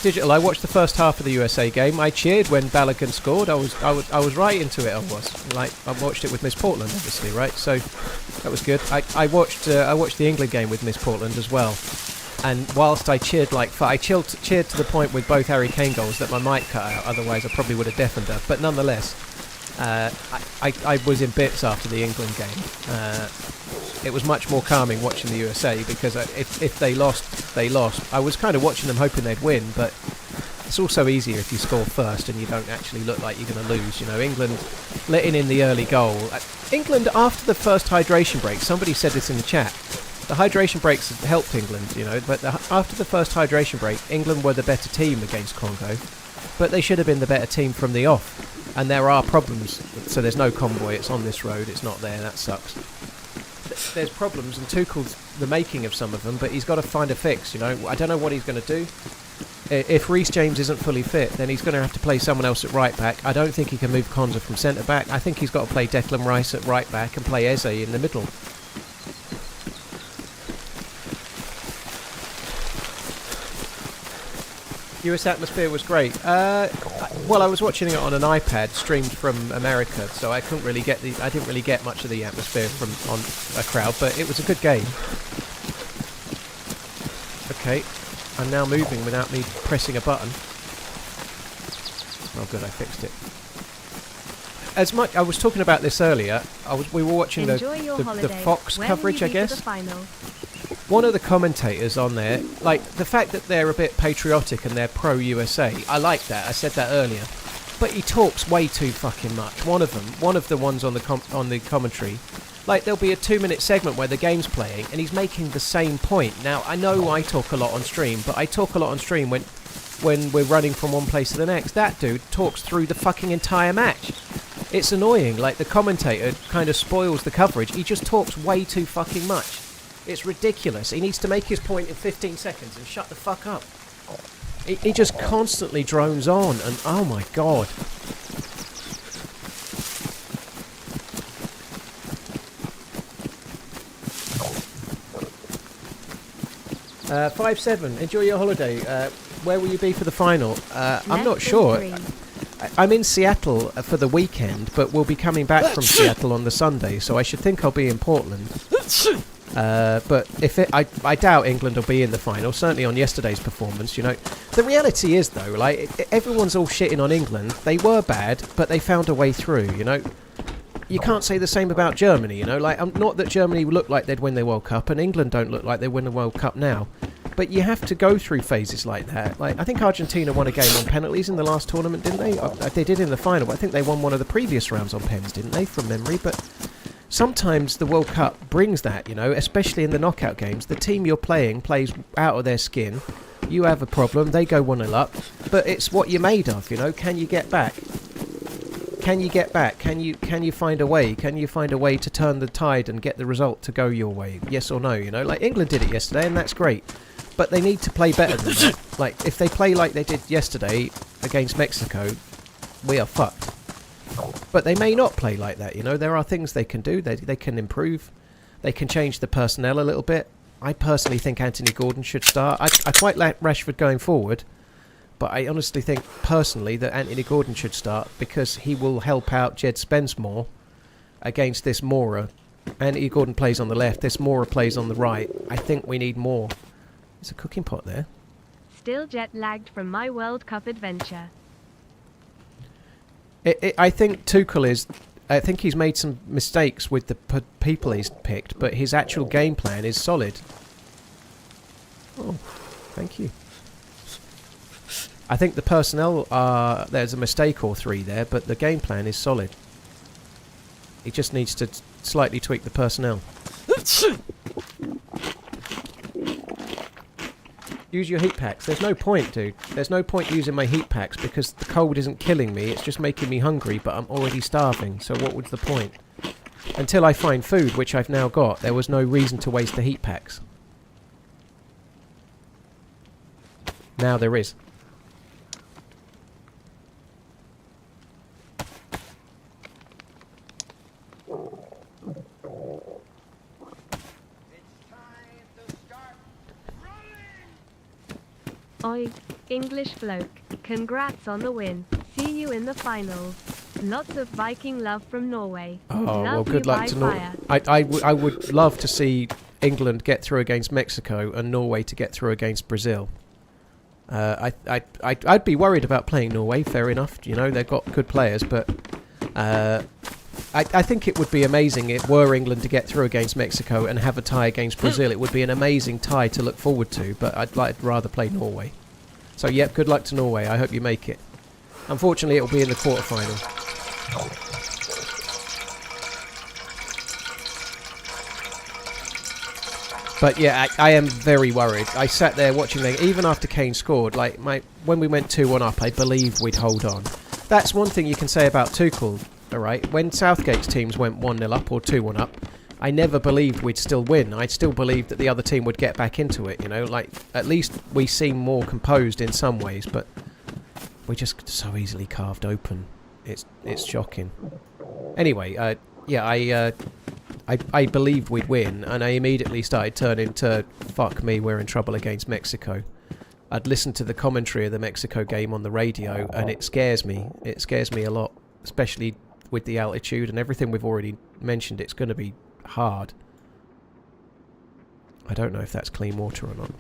Digital, I watched the first half of the USA game. I cheered when Balogun scored. I was right into it. I watched it with Miss Portland, obviously, right? So that was good. I watched the England game with Miss Portland as well. And whilst I cheered I cheered to the point with both Harry Kane goals that my mic cut out. Otherwise, I probably would have deafened her. But nonetheless, I was in bits after the England game. It was much more calming watching the USA because if they lost, they lost. I was kind of watching them hoping they'd win, but it's also easier if you score first and you don't actually look like you're going to lose. You know, England letting in the early goal. England, after the first hydration break, somebody said this in the chat, the hydration breaks helped England, you know, but after the first hydration break, England were the better team against Congo, but they should have been the better team from the off. And there are problems. So there's no convoy, it's on this road, it's not there, that sucks. There's problems, and Tuchel's the making of some of them, but he's got to find a fix, you know. I don't know what he's going to do. If Reece James isn't fully fit, then he's going to have to play someone else at right back. I don't think he can move Konza from centre back. I think he's got to play Declan Rice at right back and play Eze in the middle. US atmosphere was great. Well, I was watching it on an iPad streamed from America, so I didn't really get much of the atmosphere from on a crowd, but it was a good game. Okay, I'm now moving without me pressing a button. Oh, good, I fixed it. I was talking about this earlier. We were watching the Fox coverage, I guess. One of the commentators on there, like, the fact that they're a bit patriotic and they're pro-USA, I like that. I said that earlier. But he talks way too fucking much. One of the ones on the commentary, like, there'll be a 2-minute segment where the game's playing and he's making the same point. Now, I know I talk a lot on stream, but I talk a lot on stream when we're running from one place to the next. That dude talks through the fucking entire match. It's annoying. Like, the commentator kind of spoils the coverage. He just talks way too fucking much. It's ridiculous. He needs to make his point in 15 seconds and shut the fuck up. He just constantly drones on, and oh my god. 5-7, enjoy your holiday. Where will you be for the final? I'm not sure. I'm in Seattle for the weekend, but we'll be coming back from Seattle on the Sunday, so I should think I'll be in Portland. But I doubt England will be in the final, certainly on yesterday's performance, you know. The reality is, though, like, everyone's all shitting on England. They were bad, but they found a way through, you know. You can't say the same about Germany, you know. Like, not that Germany looked like they'd win the World Cup, and England don't look like they win the World Cup now. But you have to go through phases like that. Like, I think Argentina won a game on penalties in the last tournament, didn't they? They did in the final, but I think they won one of the previous rounds on pens, didn't they, from memory? But sometimes the World Cup brings that, you know, especially in the knockout games. The team you're playing plays out of their skin. You have a problem, they go 1-0 up. But it's what you're made of, you know. Can you get back? Can you get back? Can you find a way? Can you find a way to turn the tide and get the result to go your way? Yes or no, you know? Like, England did it yesterday, and that's great. But they need to play better than that. Like, if they play like they did yesterday against Mexico, we are fucked. But they may not play like that, you know. There are things they can do. They can improve. They can change the personnel a little bit. I personally think Anthony Gordon should start. I quite like Rashford going forward, but I honestly think, personally, that Anthony Gordon should start because he will help out Jed Spence more against this Mora. Anthony Gordon plays on the left. This Mora plays on the right. I think we need more. There's a cooking pot there. Still jet lagged from my World Cup adventure. I think Tuchel is... I think he's made some mistakes with the people he's picked, but his actual game plan is solid. Oh, thank you. I think the personnel are... There's a mistake or three there, but the game plan is solid. He just needs to slightly tweak the personnel. Use your heat packs. There's no point, dude. There's no point using my heat packs because the cold isn't killing me. It's just making me hungry, but I'm already starving. So what was the point? Until I find food, which I've now got, there was no reason to waste the heat packs. Now there is. Oi, English bloke, congrats on the win. See you in the finals. Lots of Viking love from Norway. Oh, love well, good luck to Norway. I would love to see England get through against Mexico and Norway to get through against Brazil. I'd be worried about playing Norway, fair enough. You know, they've got good players, but I think it would be amazing if were England to get through against Mexico and have a tie against Brazil. It would be an amazing tie to look forward to, but I'd rather play Norway. So, yep, good luck to Norway. I hope you make it. Unfortunately, it'll be in the quarterfinal. But yeah, I am very worried. I sat there watching them, even after Kane scored. Like, when we went 2-1 up, I believed we'd hold on. That's one thing you can say about Tuchel. Alright, when Southgate's teams went 1-0 up or 2-1 up, I never believed we'd still win. I still believed that the other team would get back into it, you know, like, at least we seem more composed in some ways, but we're just so easily carved open. It's shocking. Anyway, yeah, I believed we'd win, and I immediately started turning to, fuck me, we're in trouble against Mexico. I'd listened to the commentary of the Mexico game on the radio, and it scares me. It scares me a lot, especially with the altitude and everything we've already mentioned. It's going to be hard. I don't know if that's clean water or not.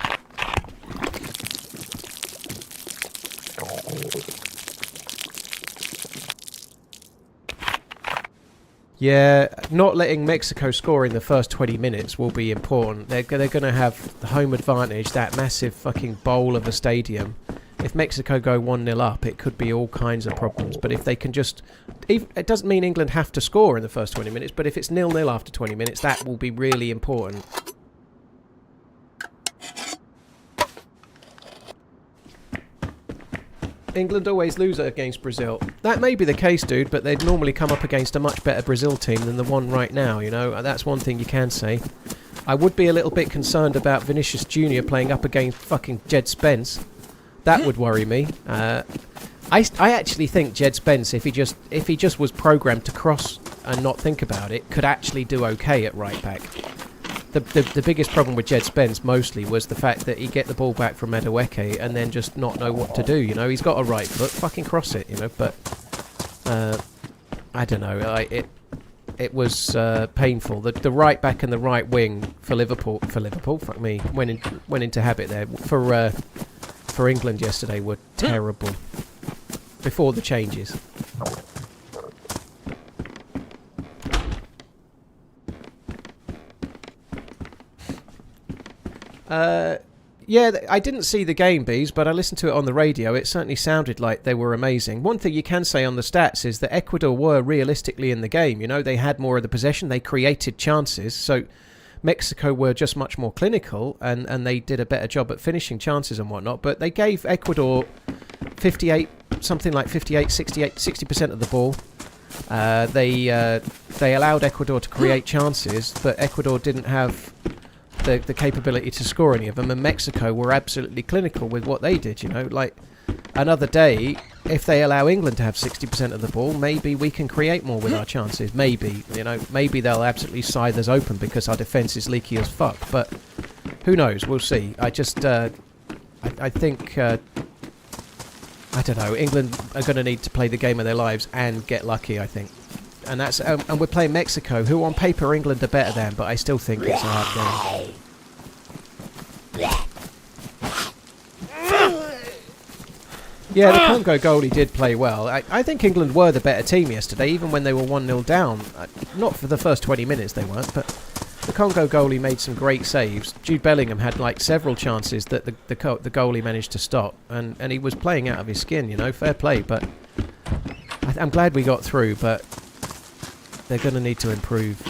Yeah, not letting Mexico score in the first 20 minutes will be important. They're going to have the home advantage, that massive fucking bowl of a stadium. If Mexico go 1-0 up, it could be all kinds of problems. But if they can just... It doesn't mean England have to score in the first 20 minutes, but if it's 0-0 after 20 minutes, that will be really important. England always lose against Brazil. That may be the case, dude, but they'd normally come up against a much better Brazil team than the one right now, you know? That's one thing you can say. I would be a little bit concerned about Vinicius Jr. playing up against fucking Jed Spence. That would worry me. I actually think Jed Spence, if he just was programmed to cross and not think about it, could actually do okay at right back. The biggest problem with Jed Spence mostly was the fact that he'd get the ball back from Madueke and then just not know what to do, you know. He's got a right foot, fucking cross it, you know, but I don't know, it was painful. The right back and the right wing for Liverpool, fuck me, went into habit there. For England yesterday were terrible before the changes. Yeah, I didn't see the game, Bees, but I listened to it on the radio. It certainly sounded like they were amazing. One thing you can say on the stats is that Ecuador were realistically in the game. You know, they had more of the possession. They created chances. So Mexico were just much more clinical, and they did a better job at finishing chances and whatnot. But they gave Ecuador 60% of the ball. They allowed Ecuador to create chances, but Ecuador didn't have the capability to score any of them, and Mexico were absolutely clinical with what they did, you know. Like, another day, if they allow England to have 60% of the ball, maybe we can create more with our chances. Maybe, you know, maybe they'll absolutely scythe us open because our defence is leaky as fuck, but who knows, we'll see. I just I think I don't know, England are going to need to play the game of their lives and get lucky, I think. And that's and we're playing Mexico, who on paper England are better than, but I still think it's a hard game. Yeah, the Congo goalie did play well. I think England were the better team yesterday, even when they were 1-0 down. Not for the first 20 minutes they weren't, but the Congo goalie made some great saves. Jude Bellingham had like several chances that the goalie managed to stop, and he was playing out of his skin, you know, fair play. But I'm glad we got through, but they're going to need to improve.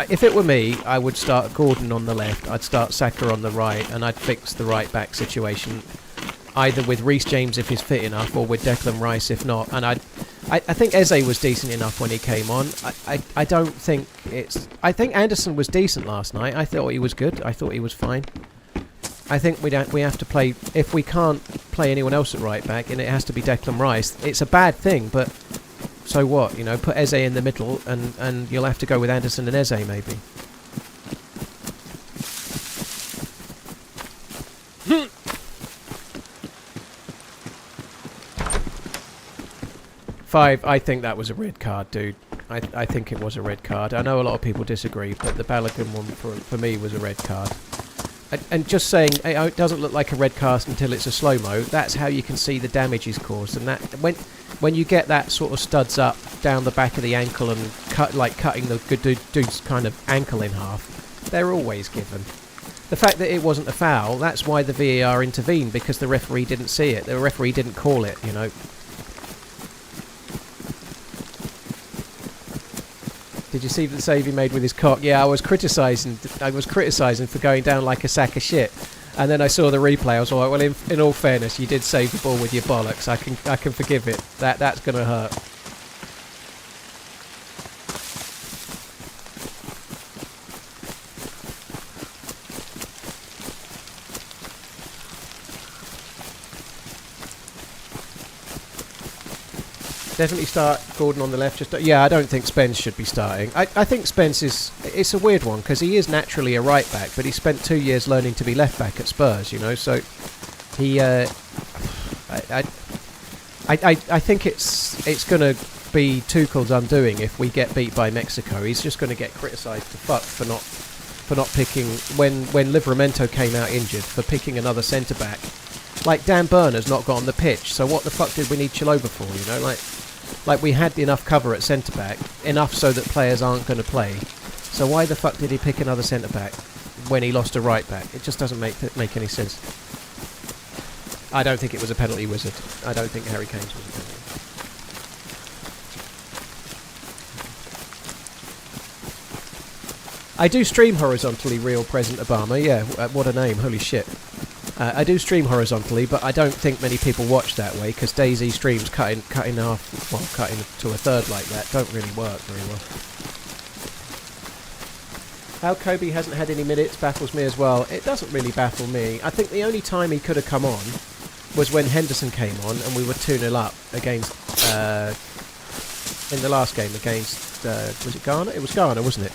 If it were me, I would start Gordon on the left, I'd start Saka on the right, and I'd fix the right back situation, either with Reece James if he's fit enough, or with Declan Rice if not. And I think Eze was decent enough when he came on. I don't think it's... I think Anderson was decent last night. I thought he was good. I thought he was fine. I think we have to play... If we can't play anyone else at right back, and it has to be Declan Rice, it's a bad thing, but... So what, you know, put Eze in the middle and you'll have to go with Anderson and Eze maybe. Five, I think that was a red card, dude. I think it was a red card. I know a lot of people disagree, but the Balogun one for me was a red card. And just saying, it doesn't look like a red card until it's a slow-mo, that's how you can see the damage is caused. And that when you get that sort of studs up down the back of the ankle and cutting the good dude's kind of ankle in half, they're always given. The fact that it wasn't a foul, that's why the VAR intervened, because the referee didn't see it. The referee didn't call it, you know. Did you see the save he made with his cock? Yeah, I was criticising for going down like a sack of shit. And then I saw the replay. I was like, well, in all fairness, you did save the ball with your bollocks. I can forgive it. That's going to hurt. Definitely start Gordon on the left. Yeah, I don't think Spence should be starting. I think Spence is... It's a weird one, because he is naturally a right back, but he spent 2 years learning to be left back at Spurs, you know, so... He... I think it's going to be Tuchel's undoing if we get beat by Mexico. He's just going to get criticised to fuck for not picking... When Livramento came out injured, for picking another centre-back. Like, Dan Burner's not got on the pitch, so what the fuck did we need Chalobah for, you know? Like we had enough cover at centre-back, enough so that players aren't going to play. So why the fuck did he pick another centre-back when he lost a right-back? It just doesn't make any sense. I don't think it was a penalty, Wizard. I don't think Harry Kane's was a penalty. I do stream horizontally, Real Present Obama. Yeah, what a name, holy shit. I do stream horizontally, but I don't think many people watch that way, because DayZ streams cut in half, well, cut into a third like that don't really work very well. How Kobe hasn't had any minutes baffles me as well. It doesn't really baffle me. I think the only time he could have come on was when Henderson came on and we were 2-0 up against, in the last game against, was it Ghana? It was Ghana, wasn't it?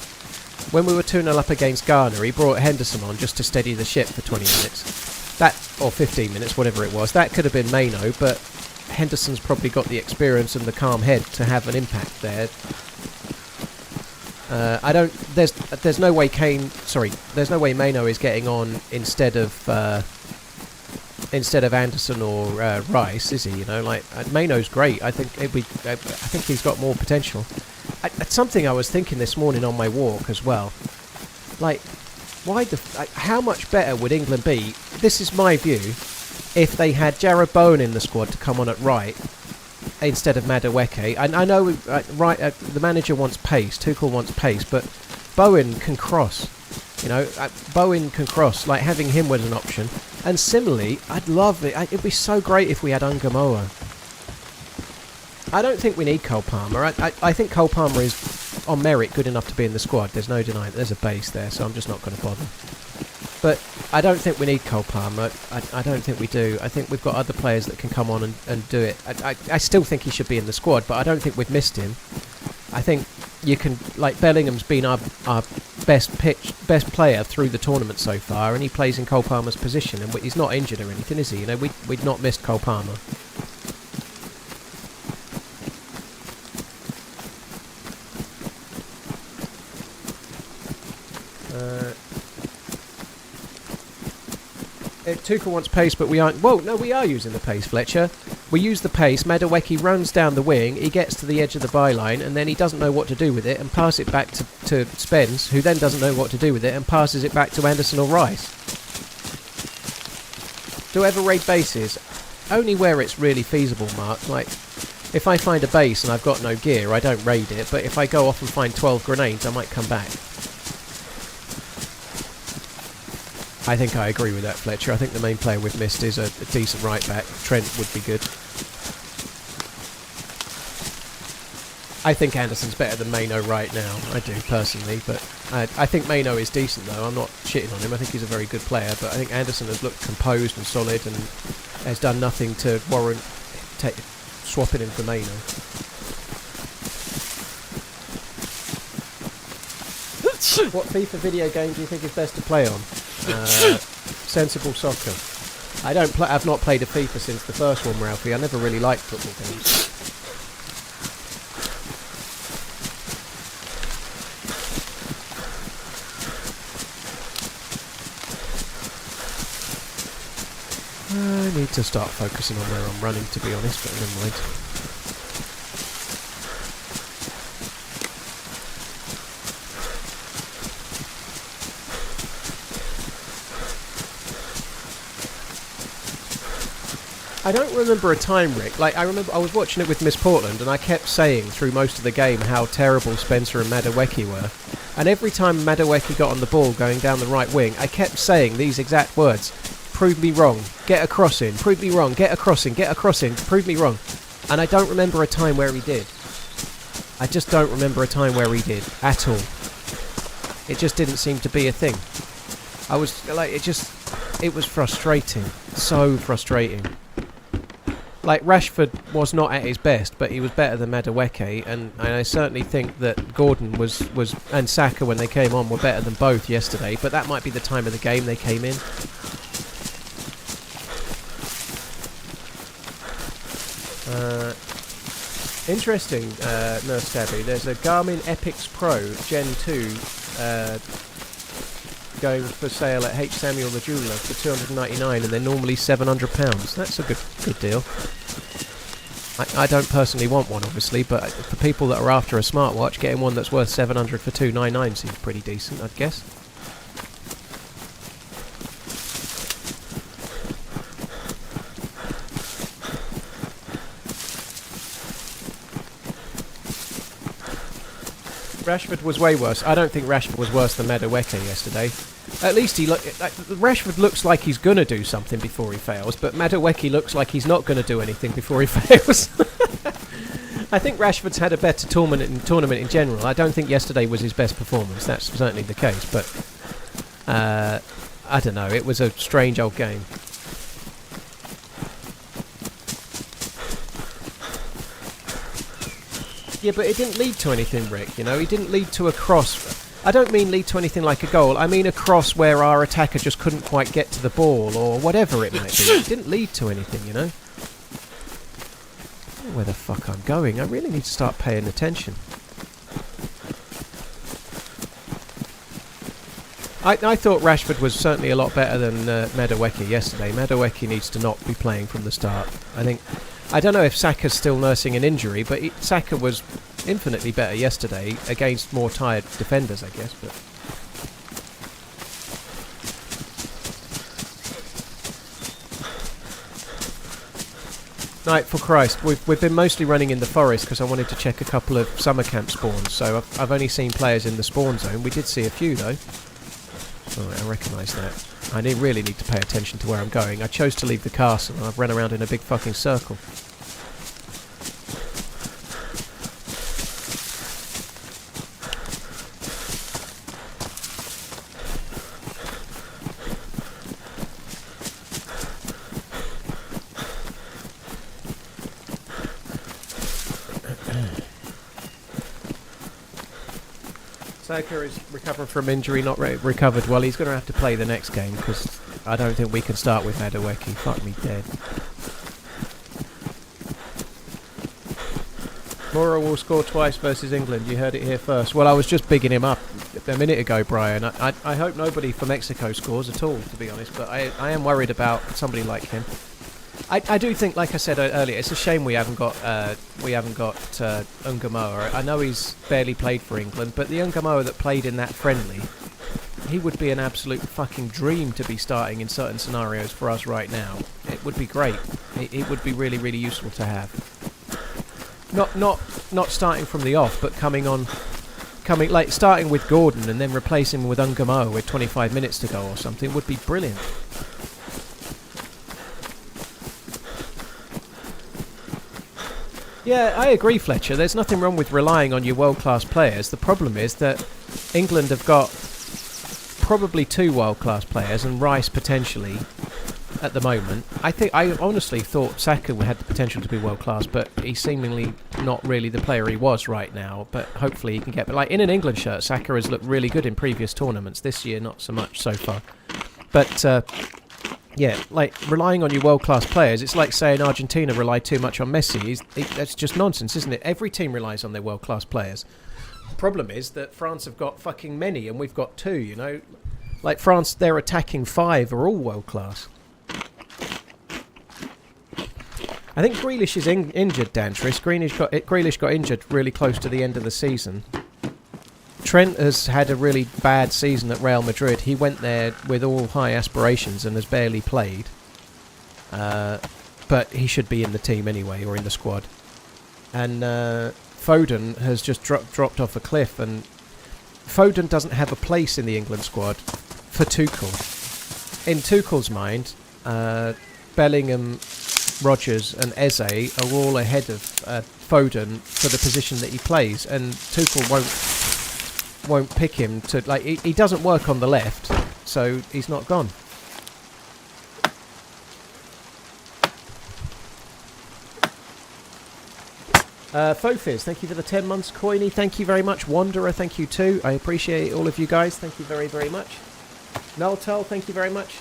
When we were 2-0 up against Ghana, he brought Henderson on just to steady the ship for 20 minutes. That, or 15 minutes, whatever it was. That could have been Maino, but Henderson's probably got the experience and the calm head to have an impact there. There's no way there's no way Maino is getting on instead of Anderson or Rice, is he? You know, like Maino's great. I think he's got more potential. It's something I was thinking this morning on my walk as well. Like, how much better would England be? This is my view. If they had Jarrod Bowen in the squad to come on at right instead of Madueke. I know the manager wants pace, Tuchel wants pace, but Bowen can cross. You know, Bowen can cross. Like, having him was an option. And similarly, I'd love it. It'd be so great if we had Ungamoa. I don't think we need Cole Palmer. I think Cole Palmer is, on merit, good enough to be in the squad. There's no denying. There's a base there, so I'm just not going to bother. But I don't think we need Cole Palmer. I don't think we do. I think we've got other players that can come on and do it. I still think he should be in the squad, but I don't think we've missed him. I think you can... Like, Bellingham's been our best player through the tournament so far, and he plays in Cole Palmer's position, and he's not injured or anything, is he? You know, we'd not missed Cole Palmer. Tuchel wants pace, but we aren't... Whoa, no, we are using the pace, Fletcher. We use the pace, Madueke runs down the wing, he gets to the edge of the byline, and then he doesn't know what to do with it, and pass it back to Spence, who then doesn't know what to do with it, and passes it back to Anderson or Rice. Do I ever raid bases? Only where it's really feasible, Mark. Like, if I find a base and I've got no gear, I don't raid it, but if I go off and find 12 grenades, I might come back. I think I agree with that, Fletcher. I think the main player we've missed is a decent right back. Trent would be good. I think Anderson's better than Maino right now. I do, personally. But I think Maino is decent, though. I'm not shitting on him. I think he's a very good player. But I think Anderson has looked composed and solid and has done nothing to warrant swapping him for Maino. What FIFA video game do you think is best to play on? Sensible Soccer. I've not played a FIFA since the first one, Ralphie. I never really liked football games. I need to start focusing on where I'm running, to be honest, but never mind. I don't remember a time, Rick. Like, I remember I was watching it with Miss Portland, and I kept saying through most of the game how terrible Spencer and Madueke were. And every time Madueke got on the ball going down the right wing, I kept saying these exact words. Prove me wrong. Get a cross in. Prove me wrong. Get a cross in. Get a cross in. Prove me wrong. And I don't remember a time where he did. I just don't remember a time where he did. At all. It just didn't seem to be a thing. I was, like, it was frustrating. So frustrating. like Rashford was not at his best, but he was better than Madueke, and I certainly think that Gordon was and Saka when they came on were better than both yesterday. But that might be the time of the game they came in. Interesting, Nurse Stabby. There's a Garmin Epix Pro Gen 2 going for sale at H. Samuel the Jeweller for $299, and they're normally £700. That's a good deal. I don't personally want one, obviously, but for people that are after a smartwatch, getting one that's worth $700 for $299 seems pretty decent, I'd guess. Rashford was way worse. I don't think Rashford was worse than Madueke yesterday. At least he Rashford looks like he's gonna do something before he fails, but Madueke looks like he's not gonna do anything before he fails. I think Rashford's had a better tournament in general. I don't think yesterday was his best performance. That's certainly the case, but I don't know. It was a strange old game. Yeah, but it didn't lead to anything, Rick, you know? He didn't lead to a cross. I don't mean lead to anything like a goal. I mean a cross where our attacker just couldn't quite get to the ball or whatever it might be. It didn't lead to anything, you know? I don't know where the fuck I'm going. I really need to start paying attention. I thought Rashford was certainly a lot better than Madueke yesterday. Madueke needs to not be playing from the start. I don't know if Saka's still nursing an injury, but Saka was infinitely better yesterday against more tired defenders, I guess. But Night for Christ, we've been mostly running in the forest because I wanted to check a couple of summer camp spawns. So I've only seen players in the spawn zone. We did see a few though. Alright, I recognise that. I really need to pay attention to where I'm going. I chose to leave the castle and I've run around in a big fucking circle. Saka is recovering from injury, not recovered well. He's going to have to play the next game because I don't think we can start with Madueke. Fuck me dead. Mora will score twice versus England. You heard it here first. Well, I was just bigging him up a minute ago, Brian. I hope nobody for Mexico scores at all, to be honest, but I am worried about somebody like him. I do think, like I said earlier, it's a shame we haven't got Ungamoa. I know he's barely played for England, but the Ungamoa that played in that friendly, he would be an absolute fucking dream to be starting in certain scenarios for us right now. It would be great. It would be really, really useful to have. Not starting from the off, but starting with Gordon and then replacing him with Ungamoa with 25 minutes to go or something would be brilliant. Yeah, I agree, Fletcher. There's nothing wrong with relying on your world-class players. The problem is that England have got probably 2 world-class players and Rice potentially at the moment. I honestly thought Saka had the potential to be world-class, but he's seemingly not really the player he was right now. But hopefully he can get... But like in an England shirt, Saka has looked really good in previous tournaments. This year, not so much so far. But... yeah, like relying on your world-class players, it's like saying Argentina rely too much on Messi. That's just nonsense, isn't it? Every team relies on their world-class players. The problem is that France have got fucking many and we've got 2, you know? Like France, their attacking 5 are all world-class. I think Grealish is injured, Dantris. Grealish got injured really close to the end of the season. Trent has had a really bad season at Real Madrid. He went there with all high aspirations and has barely played. But he should be in the team anyway, or in the squad. And Foden has just dropped off a cliff, and Foden doesn't have a place in the England squad for Tuchel. In Tuchel's mind, Bellingham, Rodgers and Eze are all ahead of Foden for the position that he plays, and Tuchel won't pick him to, like, he doesn't work on the left, so he's not gone. Fofiz, thank you for the 10 months. Coiny, thank you very much. Wanderer, thank you too. I appreciate all of you guys. Thank you very, very much. Nultel, thank you very much.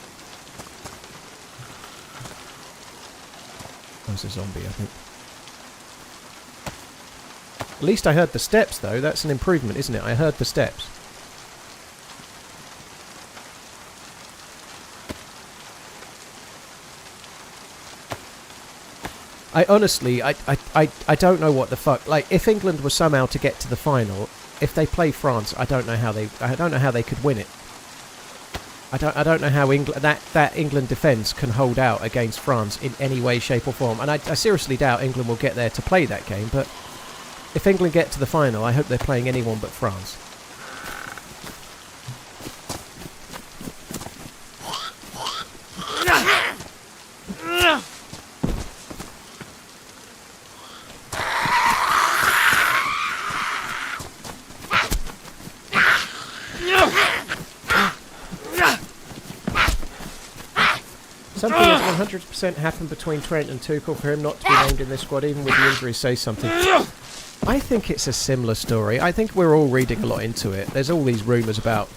That was a zombie, I think. At least I heard the steps, though. That's an improvement, isn't it? I heard the steps. I honestly, I don't know what the fuck. Like, if England was somehow to get to the final, if they play France, I don't know how they could win it. I don't know how that England defence can hold out against France in any way, shape or form. And I seriously doubt England will get there to play that game. But if England get to the final, I hope they're playing anyone but France. Something has 100% happened between Trent and Tuchel for him not to be named in this squad, even with the injuries, say something. I think it's a similar story. I think we're all reading a lot into it. There's all these rumours about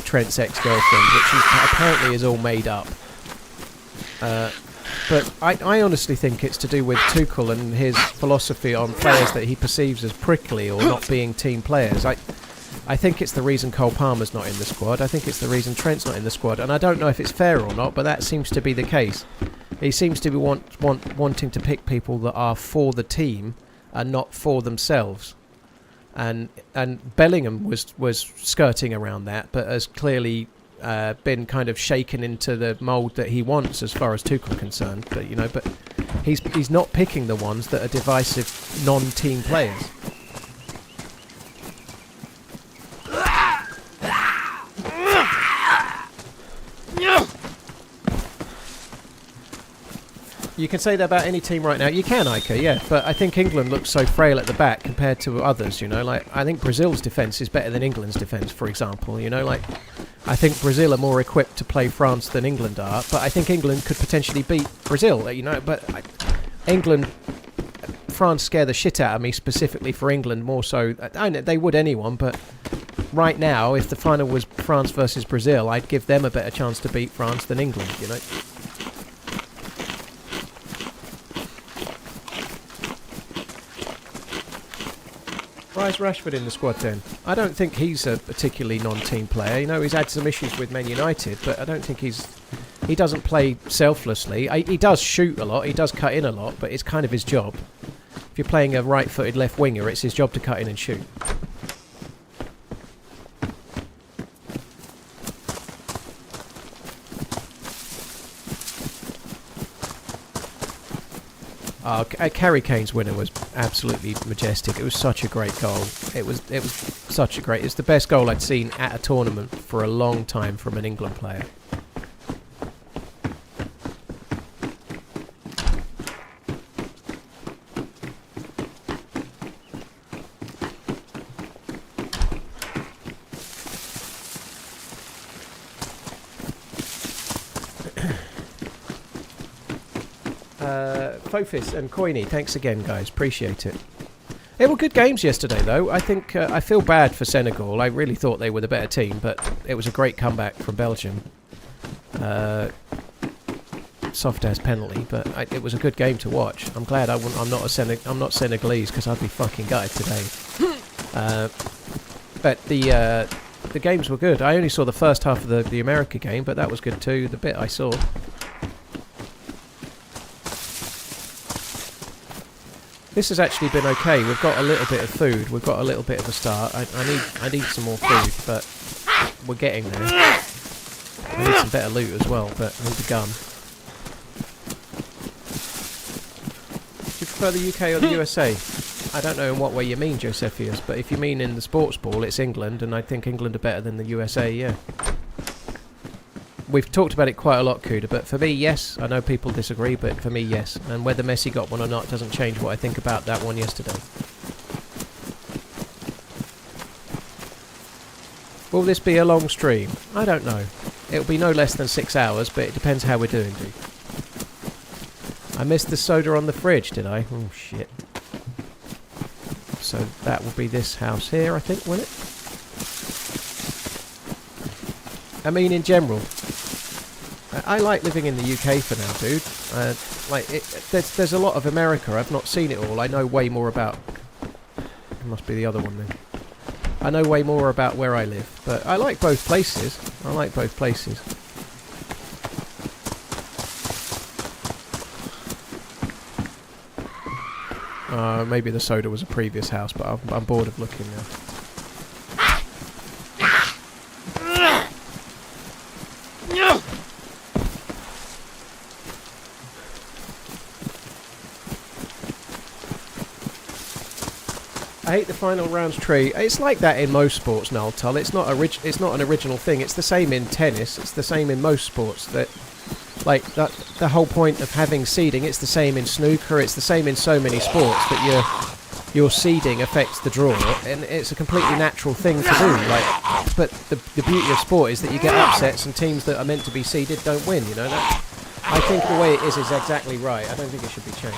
Trent's ex-girlfriend, which apparently is all made up. But I honestly think it's to do with Tuchel and his philosophy on players that he perceives as prickly or not being team players. I think it's the reason Cole Palmer's not in the squad. I think it's the reason Trent's not in the squad. And I don't know if it's fair or not, but that seems to be the case. He seems to be wanting to pick people that are for the team and not for themselves. And Bellingham was skirting around that, but has clearly been kind of shaken into the mould that he wants as far as Tuchel concerned. But he's not picking the ones that are divisive non-team players. You can say that about any team right now. You can, Iker, yeah. But I think England looks so frail at the back compared to others, Like, I think Brazil's defence is better than England's defence, for example, Like, I think Brazil are more equipped to play France than England are. But I think England could potentially beat Brazil, But France scare the shit out of me specifically for England more so. I know they would anyone, but right now, if the final was France versus Brazil, I'd give them a better chance to beat France than England, Why is Rashford in the squad then? I don't think he's a particularly non-team player. He's had some issues with Man United, but I don't think he doesn't play selflessly. He does shoot a lot, he does cut in a lot, but it's kind of his job. If you're playing a right-footed left winger, it's his job to cut in and shoot. Harry Kane's winner was absolutely majestic. It was such a great goal. It was such a great... It's the best goal I'd seen at a tournament for a long time from an England player. Fofis and Coiny, thanks again, guys. Appreciate it. They were good games yesterday, though. I think I feel bad for Senegal. I really thought they were the better team, but it was a great comeback from Belgium. Soft-ass penalty, but it was a good game to watch. I'm glad I'm not Senegalese, because I'd be fucking gutted today. But the games were good. I only saw the first half of the America game, but that was good too. The bit I saw. This has actually been okay. We've got a little bit of food. We've got a little bit of a start. I need some more food, but we're getting there. I need some better loot as well, but I need the gun. Do you prefer the UK or the USA? I don't know in what way you mean, Josephius, but if you mean in the sports ball, it's England, and I think England are better than the USA, yeah. We've talked about it quite a lot, Kuda, but for me, yes. I know people disagree, but for me, yes. And whether Messi got one or not doesn't change what I think about that one yesterday. Will this be a long stream? I don't know. It'll be no less than 6 hours, but it depends how we're doing, dude. I missed the soda on the fridge, did I? Oh, shit. So that will be this house here, I think, won't it? I mean, in general, I like living in the UK for now, dude. There's a lot of America. I've not seen it all. I know way more about... It must be the other one then. I know way more about where I live, but I like both places. I like both places. Maybe the soda was a previous house, but I'm bored of looking now. I hate the final rounds tree. It's like that in most sports, Null Tull. It's not an original thing. It's the same in tennis. It's the same in most sports. The whole point of having seeding. It's the same in snooker. It's the same in so many sports that your seeding affects the draw, and it's a completely natural thing to do. But the beauty of sport is that you get upsets, and teams that are meant to be seeded don't win. You know that. I think the way it is exactly right. I don't think it should be changed.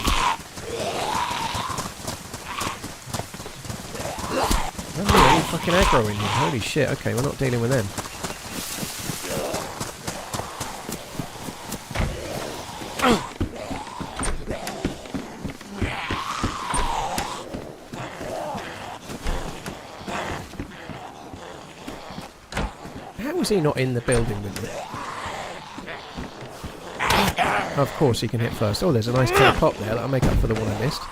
Oh, you fucking aggro in here. Holy shit. Okay, we're not dealing with them. How was he not in the building with me? Of course he can hit first. Oh, there's a nice clear pop there. That'll make up for the one I missed.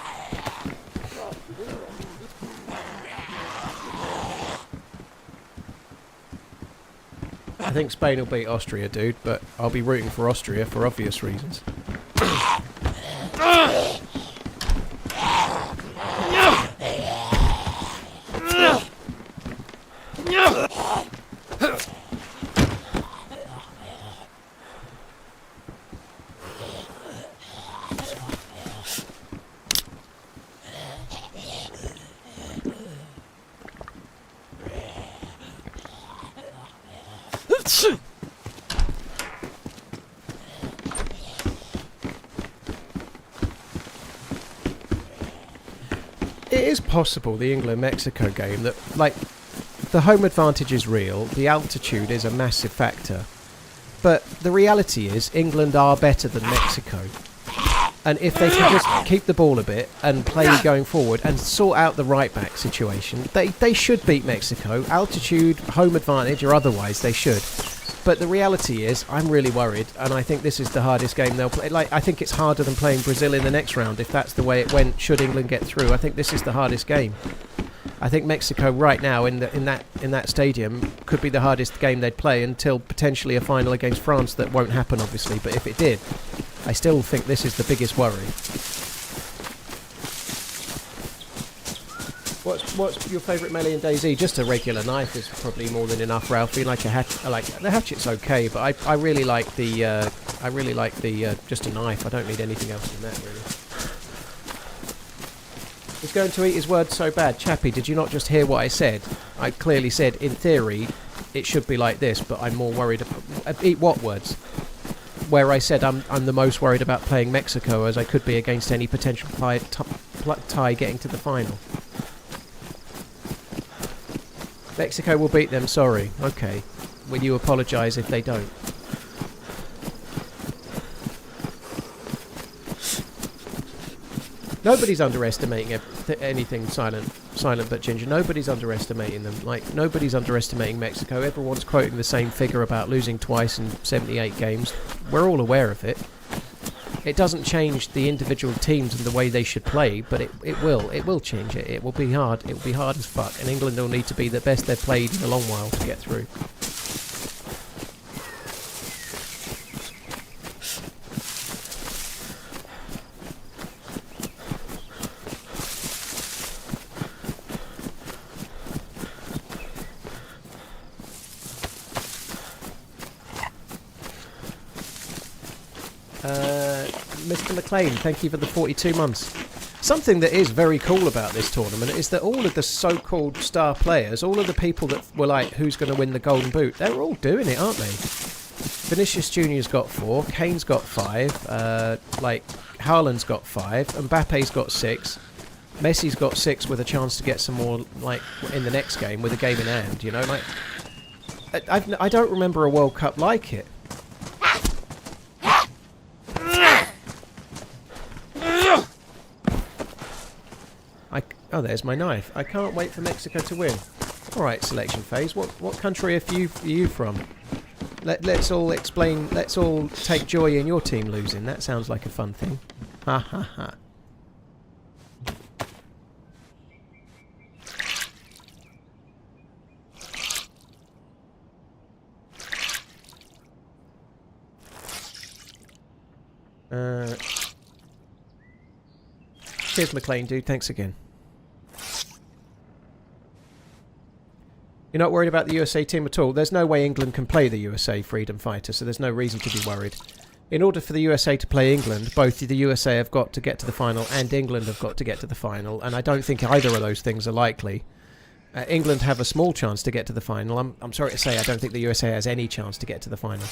I think Spain will beat Austria, dude, but I'll be rooting for Austria for obvious reasons. It is possible, the England-Mexico game, that, like, the home advantage is real, the altitude is a massive factor, but the reality is England are better than Mexico. And if they can just keep the ball a bit and play going forward and sort out the right-back situation, they should beat Mexico. Altitude, home advantage, or otherwise, they should. But the reality is, I'm really worried, and I think this is the hardest game they'll play. Like, I think it's harder than playing Brazil in the next round, if that's the way it went, should England get through. I think this is the hardest game. I think Mexico right now in that stadium could be the hardest game they'd play until potentially a final against France that won't happen, obviously. But if it did, I still think this is the biggest worry. What's your favourite melee in DayZ? Just a regular knife is probably more than enough, Ralphie. Like the hatchet's okay, but I really like the just a knife. I don't need anything else than that, really. He's going to eat his words so bad. Chappie, did you not just hear what I said? I clearly said, in theory, it should be like this, but I'm more worried about... Eat what words? Where I said I'm the most worried about playing Mexico as I could be against any potential tie getting to the final. Mexico will beat them, sorry. Okay. Will you apologise if they don't? Nobody's underestimating anything silent but Ginger. Nobody's underestimating them. Like, nobody's underestimating Mexico. Everyone's quoting the same figure about losing twice in 78 games. We're all aware of it. It doesn't change the individual teams and the way they should play, but it will change it. It will be hard. It will be hard as fuck. And England will need to be the best they've played in a long while to get through. Mr. McLean, thank you for the 42 months. Something that is very cool about this tournament is that all of the so-called star players, all of the people that were like, who's going to win the Golden Boot, they're all doing it, aren't they? Vinicius Jr.'s got 4, Kane's got 5, Haaland's got 5, Mbappe's got 6. Messi's got 6 with a chance to get some more, like, in the next game with a game in hand, you know? Like, I don't remember a World Cup like it. Oh, there's my knife. I can't wait for Mexico to win. Alright, selection phase. What country are you from? Let's all explain. Let's all take joy in your team losing. That sounds like a fun thing. Ha ha ha. Cheers, McLean, dude. Thanks again. You're not worried about the USA team at all? There's no way England can play the USA freedom fighter, so there's no reason to be worried. In order for the USA to play England, both the USA have got to get to the final and England have got to get to the final, and I don't think either of those things are likely. England have a small chance to get to the final. I'm sorry to say I don't think the USA has any chance to get to the final.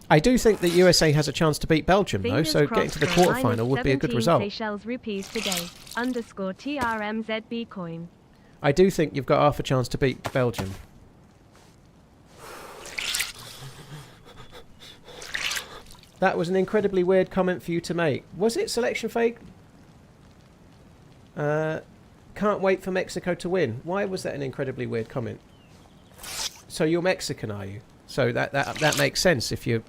I do think the USA has a chance to beat Belgium, though, so getting to the quarterfinal would be a good result. Seychelles rupees today. _TRMZ Bitcoin. I do think you've got half a chance to beat Belgium. That was an incredibly weird comment for you to make. Was it, Selection Fake? Can't wait for Mexico to win. Why was that an incredibly weird comment? So you're Mexican, are you? So that makes sense. If you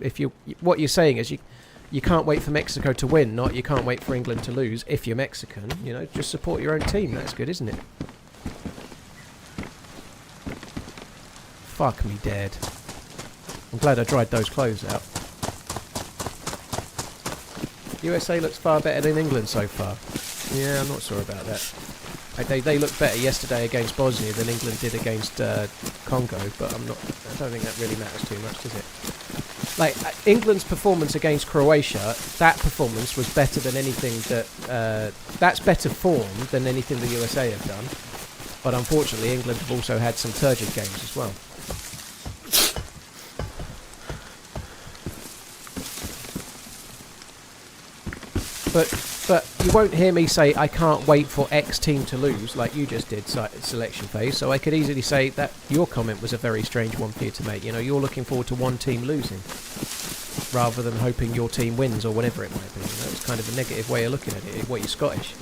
what you're saying is you can't wait for Mexico to win, not you can't wait for England to lose. If you're Mexican, you know, just support your own team. That's good, isn't it? Fuck me dead. I'm glad I dried those clothes out. USA looks far better than England so far. Yeah, I'm not sure about that. They looked better yesterday against Bosnia than England did against Congo, but I don't think that really matters too much, does it? Like, England's performance against Croatia, that performance was better than anything that... that's better form than anything the USA have done. But unfortunately, England have also had some turgid games as well. But you won't hear me say I can't wait for X team to lose like you just did, selection phase. So I could easily say that your comment was a very strange one for you to make. You know, you're looking forward to one team losing rather than hoping your team wins or whatever it might be. You know, it's kind of a negative way of looking at it. What, you're Scottish?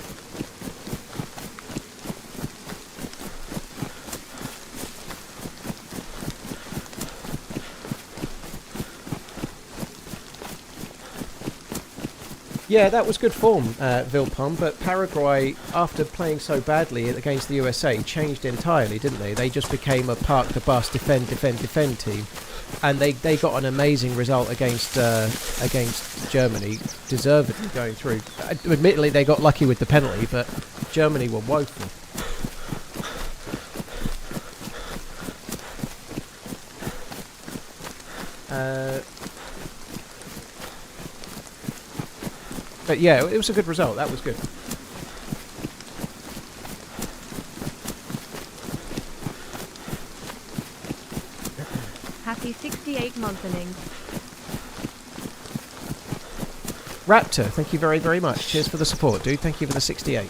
Yeah, that was good form, Vilpom, but Paraguay, after playing so badly against the USA, changed entirely, didn't they? They just became a park the bus, defend team, and they got an amazing result against Germany, deservedly going through. Admittedly, they got lucky with the penalty, but Germany were woeful. But yeah, it was a good result. That was good. Happy 68 monthing. Raptor, thank you very, very much. Cheers for the support, dude. Thank you for the 68.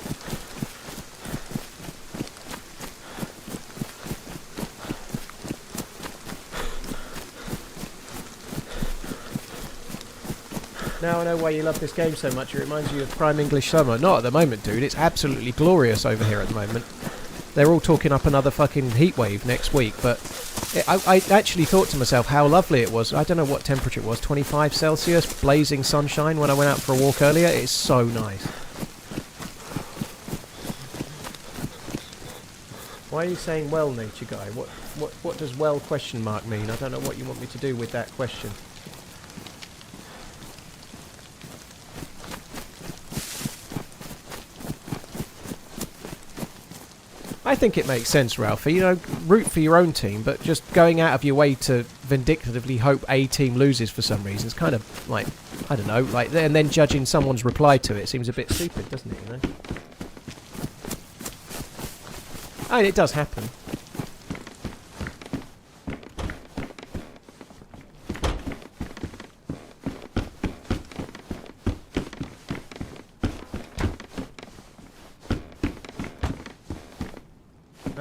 Now I know why you love this game so much. It reminds you of Prime English Summer. Not at the moment, dude. It's absolutely glorious over here at the moment. They're all talking up another fucking heatwave next week, but I actually thought to myself how lovely it was. I don't know what temperature it was, 25 Celsius, blazing sunshine when I went out for a walk earlier. It's so nice. Why are you saying well, nature guy? What does well question mark mean? I don't know what you want me to do with that question. I think it makes sense, Ralphie. You know, root for your own team, but just going out of your way to vindictively hope a team loses for some reason is kind of like, I don't know, like, and then judging someone's reply to it seems a bit stupid, doesn't it, you know? I mean, it does happen.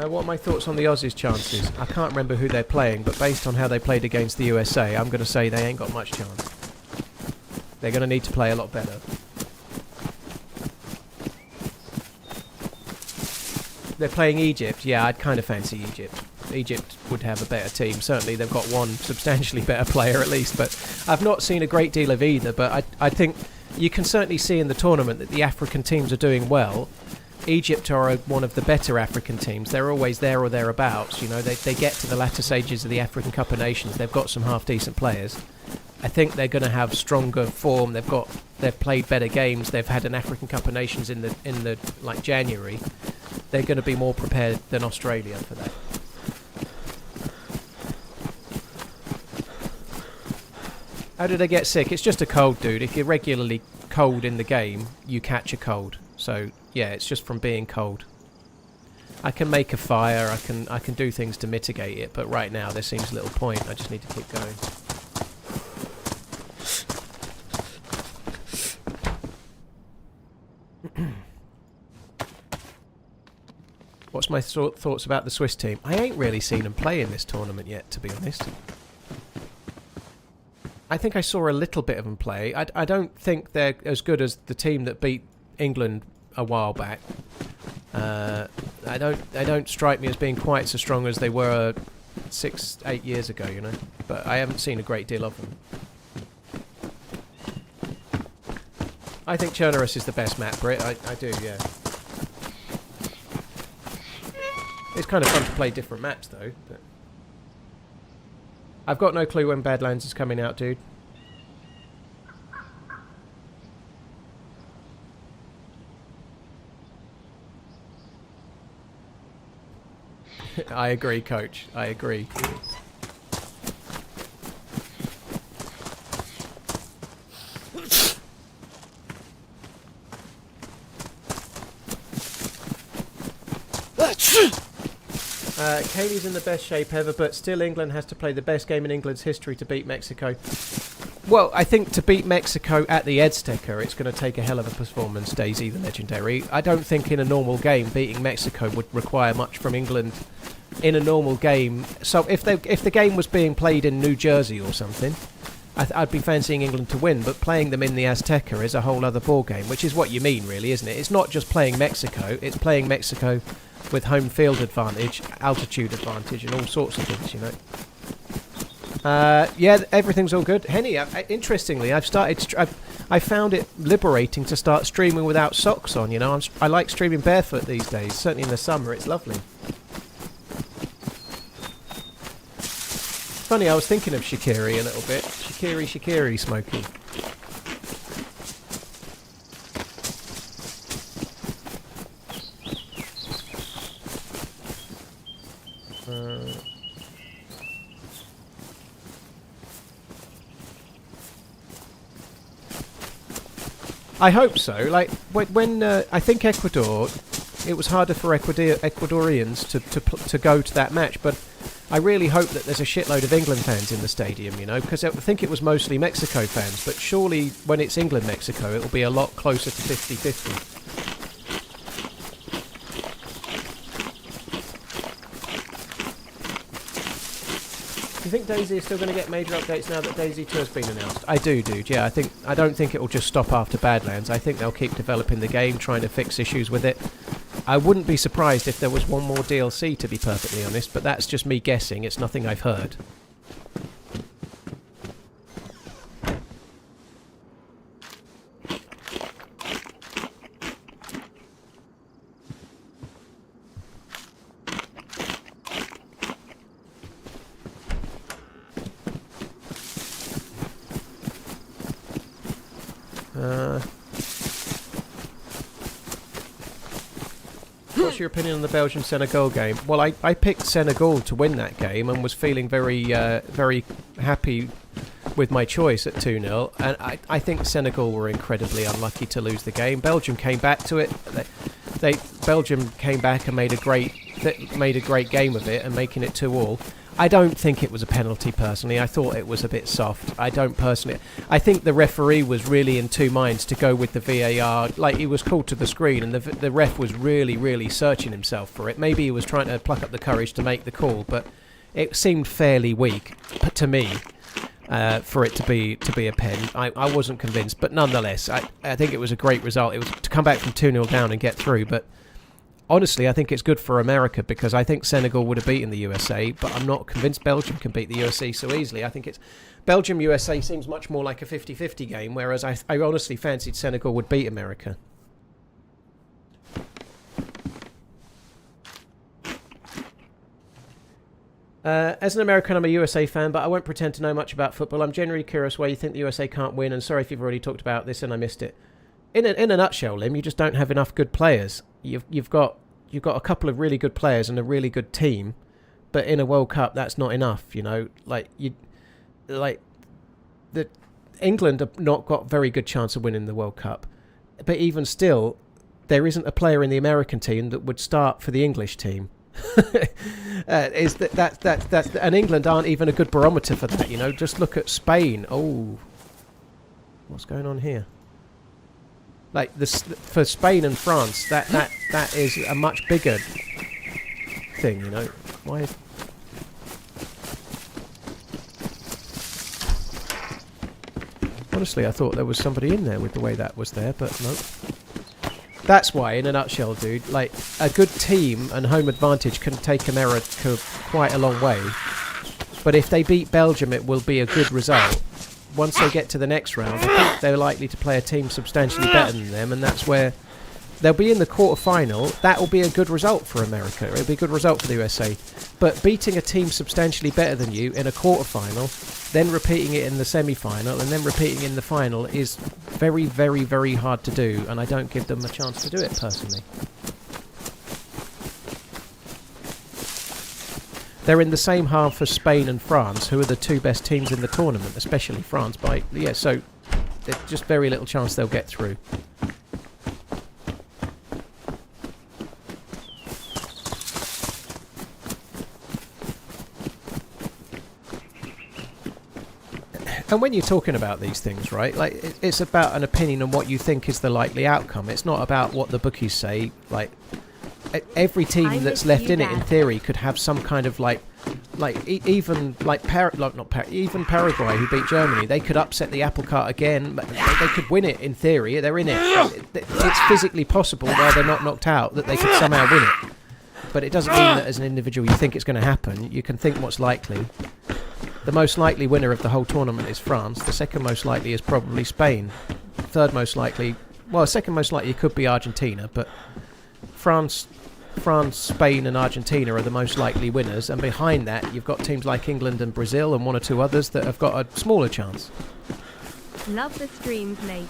What are my thoughts on the Aussies' chances? I can't remember who they're playing, but based on how they played against the USA, I'm going to say they ain't got much chance. They're going to need to play a lot better. They're playing Egypt. Yeah, I'd kind of fancy Egypt. Egypt would have a better team. Certainly they've got one substantially better player at least, but I've not seen a great deal of either. But I think you can certainly see in the tournament that the African teams are doing well. Egypt are one of the better African teams. They're always there or thereabouts. You know, they get to the latter stages of the African Cup of Nations. They've got some half-decent players. I think they're going to have stronger form. They've played better games. They've had an African Cup of Nations in the like January. They're going to be more prepared than Australia for that. How did they get sick? It's just a cold, dude. If you're regularly cold in the game, you catch a cold. So yeah, it's just from being cold. I can make a fire. I can do things to mitigate it, but right now there seems little point. I just need to keep going. What's my thoughts about the Swiss team? I ain't really seen them play in this tournament yet, to be honest. I think I saw a little bit of them play. I don't think they're as good as the team that beat England a while back. They don't strike me as being quite so strong as they were 6-8 years ago, you know. But I haven't seen a great deal of them. I think Chernarus is the best map, Brit. I do, yeah. It's kind of fun to play different maps, though. But I've got no clue when Badlands is coming out, dude. I agree, Coach. I agree. Kaylee's in the best shape ever, but still England has to play the best game in England's history to beat Mexico. Well, I think to beat Mexico at the Azteca, it's going to take a hell of a performance, DayZ the Legendary. I don't think in a normal game beating Mexico would require much from England in a normal game. So if the game was being played in New Jersey or something, I'd be fancying England to win, but playing them in the Azteca is a whole other ball game, which is what you mean, really, isn't it? It's not just playing Mexico, it's playing Mexico with home field advantage, altitude advantage, and all sorts of things, you know. Yeah, everything's all good. Henny, interestingly, I found it liberating to start streaming without socks on, you know. I like streaming barefoot these days, certainly in the summer, it's lovely. Funny, I was thinking of Shikiri a little bit. Shikiri, Smokey. I hope so. Like when I think Ecuador, it was harder for Ecuadorians to go to that match, but I really hope that there's a shitload of England fans in the stadium, you know, because I think it was mostly Mexico fans, but surely when it's England-Mexico, it'll be a lot closer to 50-50. Do you think DayZ is still going to get major updates now that DayZ 2 has been announced? I do, dude, yeah. I don't think it will just stop after Badlands. I think they'll keep developing the game, trying to fix issues with it. I wouldn't be surprised if there was one more DLC, to be perfectly honest, but that's just me guessing. It's nothing I've heard. What's your opinion on the Belgium-Senegal game? Well, I picked Senegal to win that game and was feeling very happy with my choice at 2-0. And I think Senegal were incredibly unlucky to lose the game. Belgium came back to it. Belgium came back and made a great game of it and making it 2-2. I don't think it was a penalty, personally. I thought it was a bit soft. I don't personally. I think the referee was really in two minds to go with the VAR. Like, he was called to the screen, and the ref was really, really searching himself for it. Maybe he was trying to pluck up the courage to make the call, but it seemed fairly weak to me for it to be a pen. I wasn't convinced, but nonetheless, I think it was a great result. It was to come back from 2-0 down and get through, but honestly, I think it's good for America because I think Senegal would have beaten the USA, but I'm not convinced Belgium can beat the USA so easily. I think it's Belgium-USA seems much more like a 50-50 game, whereas I honestly fancied Senegal would beat America. As an American, I'm a USA fan, but I won't pretend to know much about football. I'm generally curious why you think the USA can't win, and sorry if you've already talked about this and I missed it. In a nutshell, Lim, you just don't have enough good players. You've got a couple of really good players and a really good team, but in a World Cup that's not enough. You know, England have not got very good chance of winning the World Cup, but even still, there isn't a player in the American team that would start for the English team. And England aren't even a good barometer for that. You know, just look at Spain. Oh, what's going on here? Like this for Spain and France, that is a much bigger thing, you know. Why? Honestly, I thought there was somebody in there with the way that was there, but no. That's why, in a nutshell, dude, like a good team and home advantage can take America quite a long way. But if they beat Belgium, it will be a good result. Once they get to the next round, I think they're likely to play a team substantially better than them, and that's where they'll be in the quarter-final. That will be a good result for America. It'll be a good result for the USA. But beating a team substantially better than you in a quarter-final, then repeating it in the semi-final, and then repeating in the final is very, very, very hard to do, and I don't give them a chance to do it, personally. They're in the same half as Spain and France, who are the two best teams in the tournament, especially France. So there's just very little chance they'll get through. And when you're talking about these things, right, like it's about an opinion on what you think is the likely outcome. It's not about what the bookies say. Like every team that's left in it, in theory, could have some kind of even Paraguay, who beat Germany, they could upset the apple cart again. They could win it in theory. They're in it. It's physically possible while they're not knocked out that they could somehow win it. But it doesn't mean that as an individual you think it's going to happen. You can think what's likely. The most likely winner of the whole tournament is France. The second most likely is probably Spain. Third most likely, well, second most likely could be Argentina, but France, Spain and Argentina are the most likely winners, and behind that you've got teams like England and Brazil and one or two others that have got a smaller chance. Love the streams, mate.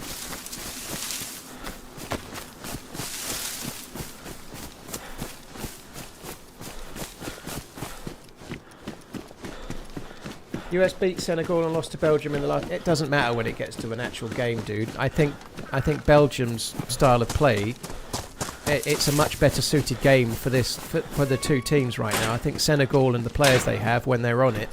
US beat Senegal and lost to Belgium in the last. It doesn't matter when it gets to an actual game, dude. I think Belgium's style of play, it's a much better suited game for the two teams right now. I think Senegal and the players they have when they're on it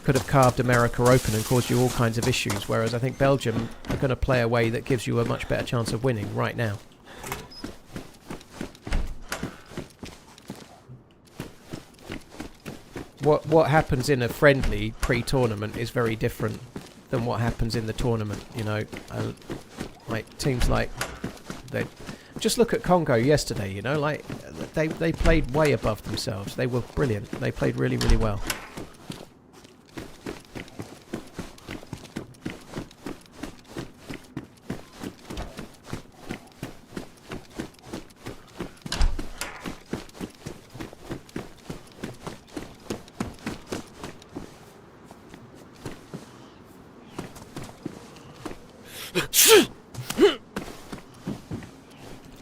could have carved America open and caused you all kinds of issues, whereas I think Belgium are going to play a way that gives you a much better chance of winning right now. What happens in a friendly pre-tournament is very different than what happens in the tournament, you know. Like teams like they just look at Congo yesterday, you know, like they played way above themselves. They were brilliant. They played really, really well.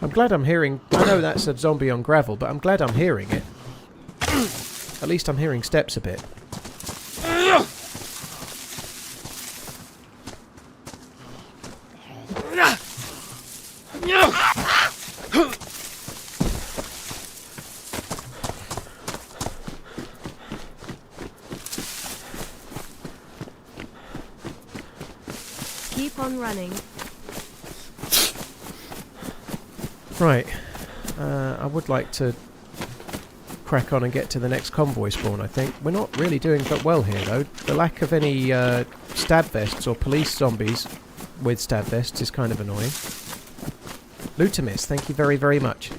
I'm glad I'm hearing. I know that's a zombie on gravel, but I'm glad I'm hearing it. At least I'm hearing steps a bit. Keep on running. Right. I would like to crack on and get to the next convoy spawn, I think. We're not really doing that well here, though. The lack of any stab vests or police zombies with stab vests is kind of annoying. Lutamis, thank you very, very much.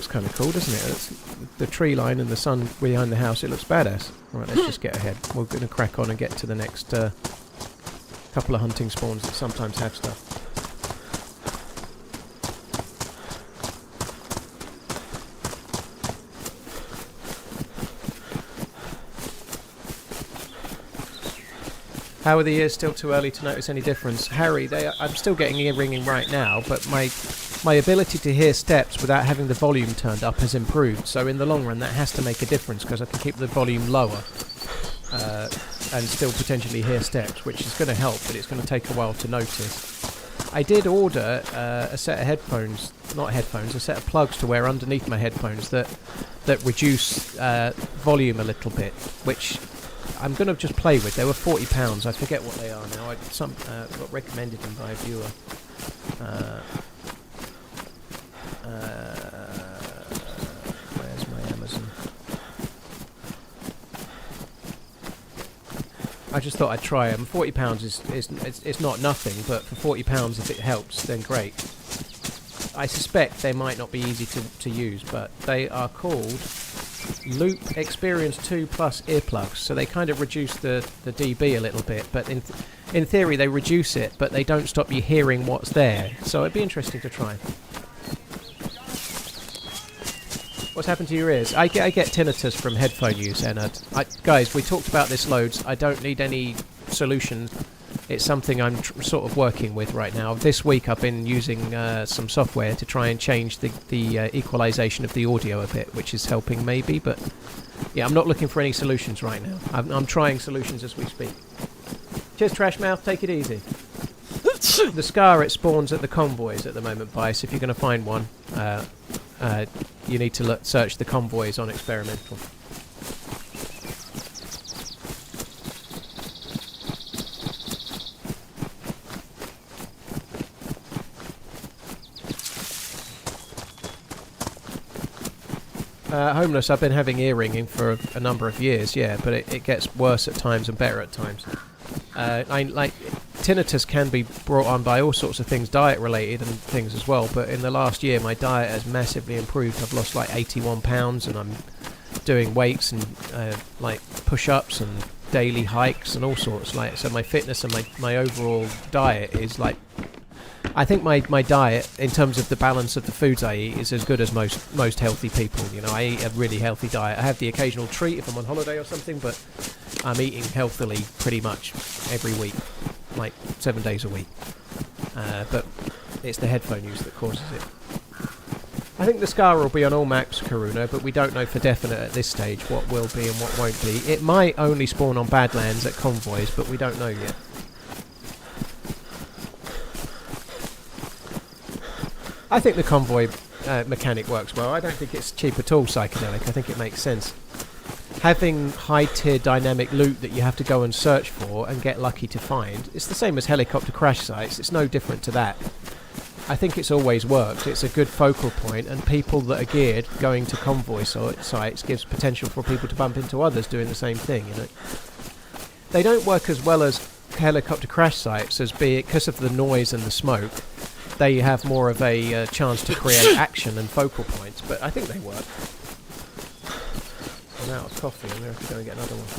Kind of cool, doesn't it? It's the tree line and the sun behind the house. It looks badass. Right, let's just get ahead. We're going to crack on and get to the next couple of hunting spawns that sometimes have stuff. How are the ears? Still too early to notice any difference? Harry, I'm still getting ear ringing right now, but my ability to hear steps without having the volume turned up has improved, so in the long run that has to make a difference because I can keep the volume lower and still potentially hear steps, which is going to help, but it's going to take a while to notice. I did order a set of headphones, not headphones, a set of plugs to wear underneath my headphones that reduce volume a little bit, which I'm going to just play with. They were £40, I forget what they are now. Got recommended them by a viewer. Where's my Amazon? I just thought I'd try them. £40 is not nothing, but for £40 if it helps, then great. I suspect they might not be easy to use, but they are called Loop Experience 2 Plus earplugs, so they kind of reduce the dB a little bit, but in theory they reduce it, but they don't stop you hearing what's there, so it'd be interesting to try. What's happened to your ears? I get tinnitus from headphone use, and guys, we talked about this loads. I don't need any solution. It's something I'm sort of working with right now. This week I've been using some software to try and change the equalization of the audio a bit, which is helping maybe, but yeah, I'm not looking for any solutions right now. I'm trying solutions as we speak. Cheers, Trashmouth. Take it easy. The Scar, it spawns at the convoys at the moment, Bice. If you're going to find one, you need to search the convoys on experimental. Homeless, I've been having ear ringing for a number of years, yeah, but it gets worse at times and better at times. Tinnitus can be brought on by all sorts of things, diet related and things as well, but in the last year my diet has massively improved. I've lost like 81 pounds and I'm doing weights and like push-ups and daily hikes and all sorts, so my fitness and my overall diet is like, I think my diet in terms of the balance of the foods I eat is as good as most healthy people. You know, I eat a really healthy diet. I have the occasional treat if I'm on holiday or something, but I'm eating healthily pretty much every week, like 7 days a week. But it's the headphone use that causes it. I think the Scar will be on all maps, Karuna, but we don't know for definite at this stage what will be and what won't be. It might only spawn on Badlands at convoys, but we don't know yet. I think the convoy mechanic works well. I don't think it's cheap at all, Psychedelic. I think it makes sense. Having high-tier dynamic loot that you have to go and search for and get lucky to find, it's the same as helicopter crash sites. It's no different to that. I think it's always worked. It's a good focal point, and people that are geared going to convoy sites gives potential for people to bump into others doing the same thing. You know, they don't work as well as helicopter crash sites, as because of the noise and the smoke. They have more of a chance to create action and focal points, but I think they work. I'm out of coffee. I'm going to have to go and get another one.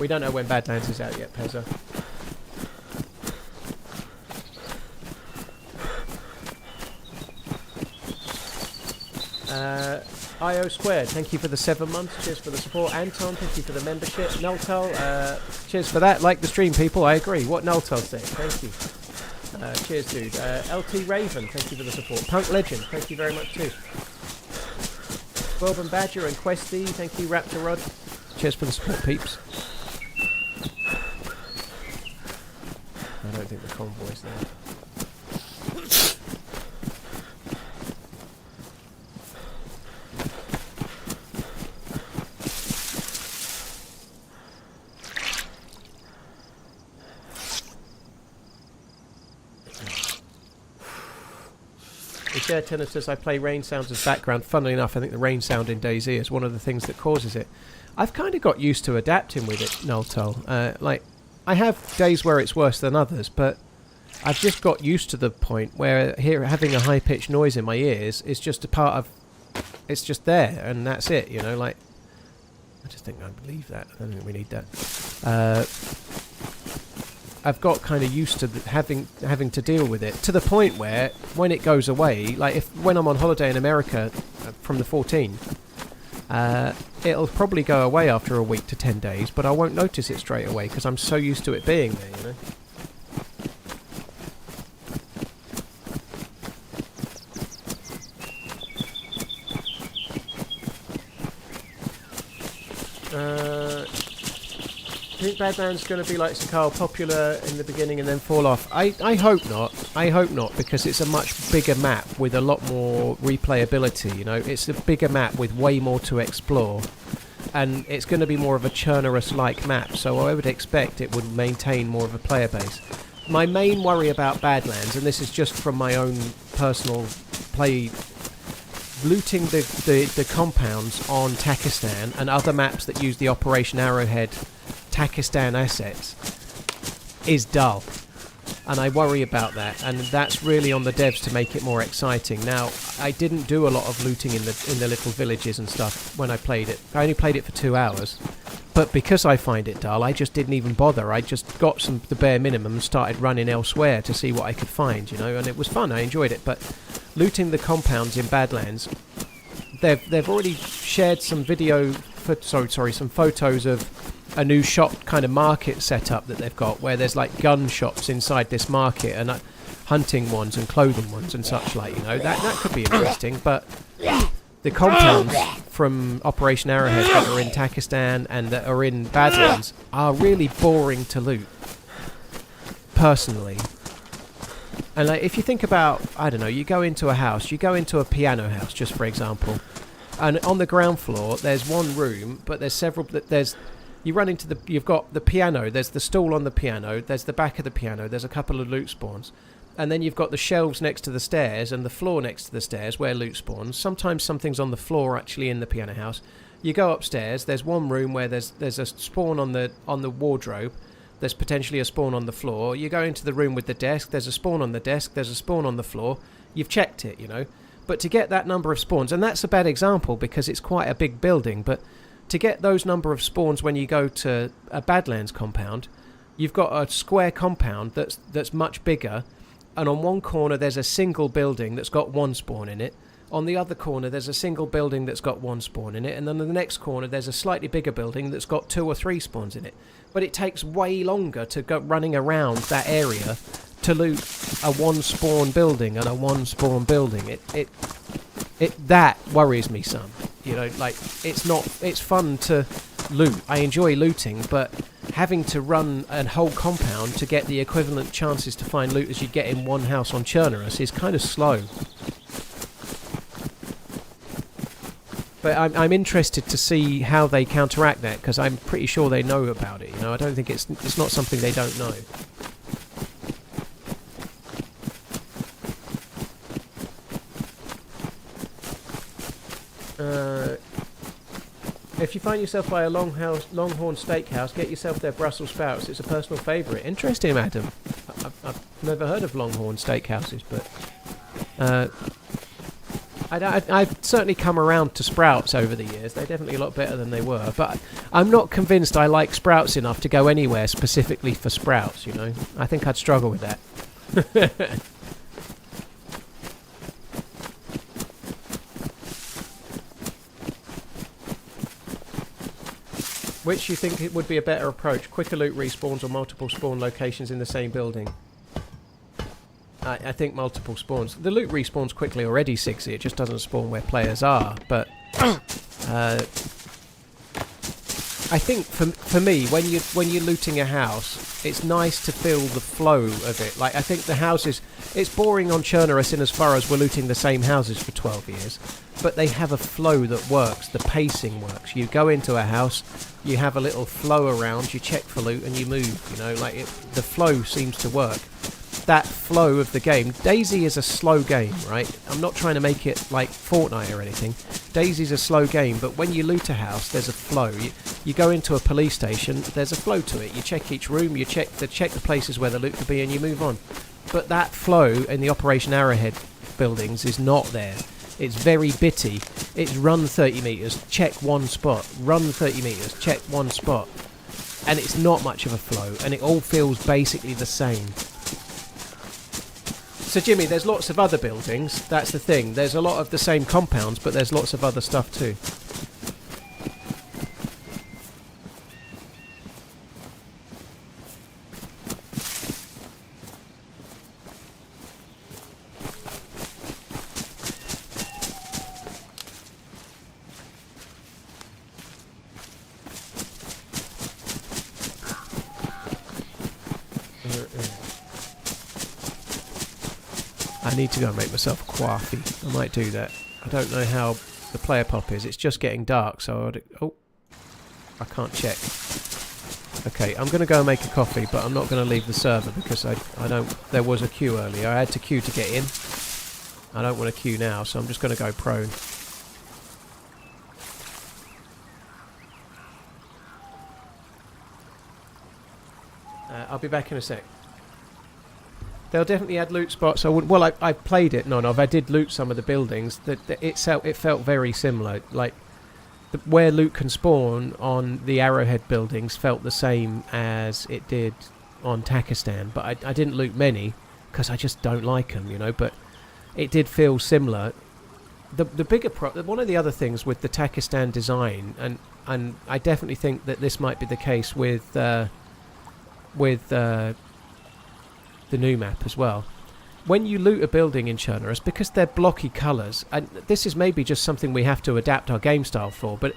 We don't know when Badlands is out yet, Pezzo. IO Squared, thank you for the 7 months. Cheers for the support. Anton, thank you for the membership. Nultal, cheers for that. Like the stream, people. I agree. What Nultal said. Thank you. Cheers, dude. LT Raven, thank you for the support. Punk Legend, thank you very much too. Bob and Badger and Questy, thank you. Raptor Rod, cheers for the support, peeps. I don't think the convoy's there. Yeah, tinnitus, I play rain sounds as background. Funnily enough, I think the rain sound in DayZ is one of the things that causes it. I've kind of got used to adapting with it, Noltol. Like, I have days where it's worse than others, but I've just got used to the point where having a high-pitched noise in my ears is just a part of... It's just there, and that's it, you know, like... I just think I believe that. I don't think we need that. I've got kind of used to having to deal with it, to the point where when it goes away, like when I'm on holiday in America from the 14, it'll probably go away after a week to 10 days, but I won't notice it straight away because I'm so used to it being there, you know. I think Badlands is going to be like Sakal, popular in the beginning and then fall off. I hope not. I hope not, because it's a much bigger map with a lot more replayability, you know. It's a bigger map with way more to explore. And it's going to be more of a Chernarus-like map, so I would expect it would maintain more of a player base. My main worry about Badlands, and this is just from my own personal play, looting the compounds on Takistan and other maps that use the Operation Arrowhead Takistan assets is dull, and I worry about that, and that's really on the devs to make it more exciting. Now, I didn't do a lot of looting in the little villages and stuff when I played it. I only played it for 2 hours, but because I find it dull, I just didn't even bother. I just got the bare minimum and started running elsewhere to see what I could find, you know, and it was fun. I enjoyed it, but looting the compounds in Badlands, they've already shared some some photos of a new shop kind of market setup that they've got, where there's like gun shops inside this market and hunting ones and clothing ones and such like, you know. That could be interesting, but the compounds from Operation Arrowhead that are in Takistan and that are in Badlands are really boring to loot, personally. And like, if you think about, I don't know, you go into a house, you go into a piano house, just for example, and on the ground floor there's one room, but there's several. You run into you've got the piano, there's the stool on the piano, there's the back of the piano, there's a couple of loot spawns, and then you've got the shelves next to the stairs and the floor next to the stairs where loot spawns. Sometimes something's on the floor actually in the piano house. You go upstairs, there's one room where there's a spawn on the wardrobe, there's potentially a spawn on the floor. You go into the room with the desk, there's a spawn on the desk, there's a spawn on the floor. You've checked it, you know. But to get that number of spawns, and that's a bad example because it's quite a big building, but to get those number of spawns when you go to a Badlands compound, you've got a square compound that's much bigger, and on one corner there's a single building that's got one spawn in it. On the other corner there's a single building that's got one spawn in it, and then on the next corner there's a slightly bigger building that's got 2 or 3 spawns in it. But it takes way longer to go running around that area to loot a 1 spawn building and a 1 spawn building. That worries me some. You know, like, it's fun to loot. I enjoy looting, but having to run a whole compound to get the equivalent chances to find loot as you get in one house on Chernarus is kind of slow. But I'm interested to see how they counteract that, because I'm pretty sure they know about it. You know, I don't think it's not something they don't know. If you find yourself by a Longhorn Steakhouse, get yourself their Brussels sprouts. It's a personal favourite. Interesting, Adam. I've never heard of Longhorn Steakhouses, but I've certainly come around to sprouts over the years. They're definitely a lot better than they were, but I'm not convinced I like sprouts enough to go anywhere specifically for sprouts, you know. I think I'd struggle with that. Which you think it would be a better approach? Quicker loot respawns or multiple spawn locations in the same building? I think multiple spawns. The loot respawns quickly already, Sigsy. It just doesn't spawn where players are. But I think for me, when you're looting a house, it's nice to feel the flow of it. Like, I think the houses, it's boring on Chernarus in as far as we're looting the same houses for 12 years, but they have a flow that works. The pacing works. You go into a house, you have a little flow around, you check for loot, and you move. You know, like the flow seems to work. That flow of the game. DayZ is a slow game, right? I'm not trying to make it like Fortnite or anything. DayZ's a slow game, but when you loot a house, there's a flow. You go into a police station, there's a flow to it. You check each room, you check the places where the loot could be, and you move on. But that flow in the Operation Arrowhead buildings is not there. It's very bitty. It's run 30 metres, check one spot. Run 30 metres, check one spot. And it's not much of a flow, and it all feels basically the same. So Jimmy, there's lots of other buildings, that's the thing. There's a lot of the same compounds, but there's lots of other stuff too. I need to go and make myself a coffee. I might do that. I don't know how the player pop is. It's just getting dark, so I can't check. Okay, I'm going to go and make a coffee, but I'm not going to leave the server because I don't. There was a queue earlier. I had to queue to get in. I don't want to queue now, so I'm just going to go prone. I'll be back in a sec. They'll definitely add loot spots. I played it, I did loot some of the buildings. It felt very similar. Like, where loot can spawn on the Arrowhead buildings felt the same as it did on Takistan. But I didn't loot many, because I just don't like them, you know. But it did feel similar. The bigger one of the other things with the Takistan design, and I definitely think that this might be the case with the new map as well. When you loot a building in Chernarus, because they're blocky colours, and this is maybe just something we have to adapt our game style for, but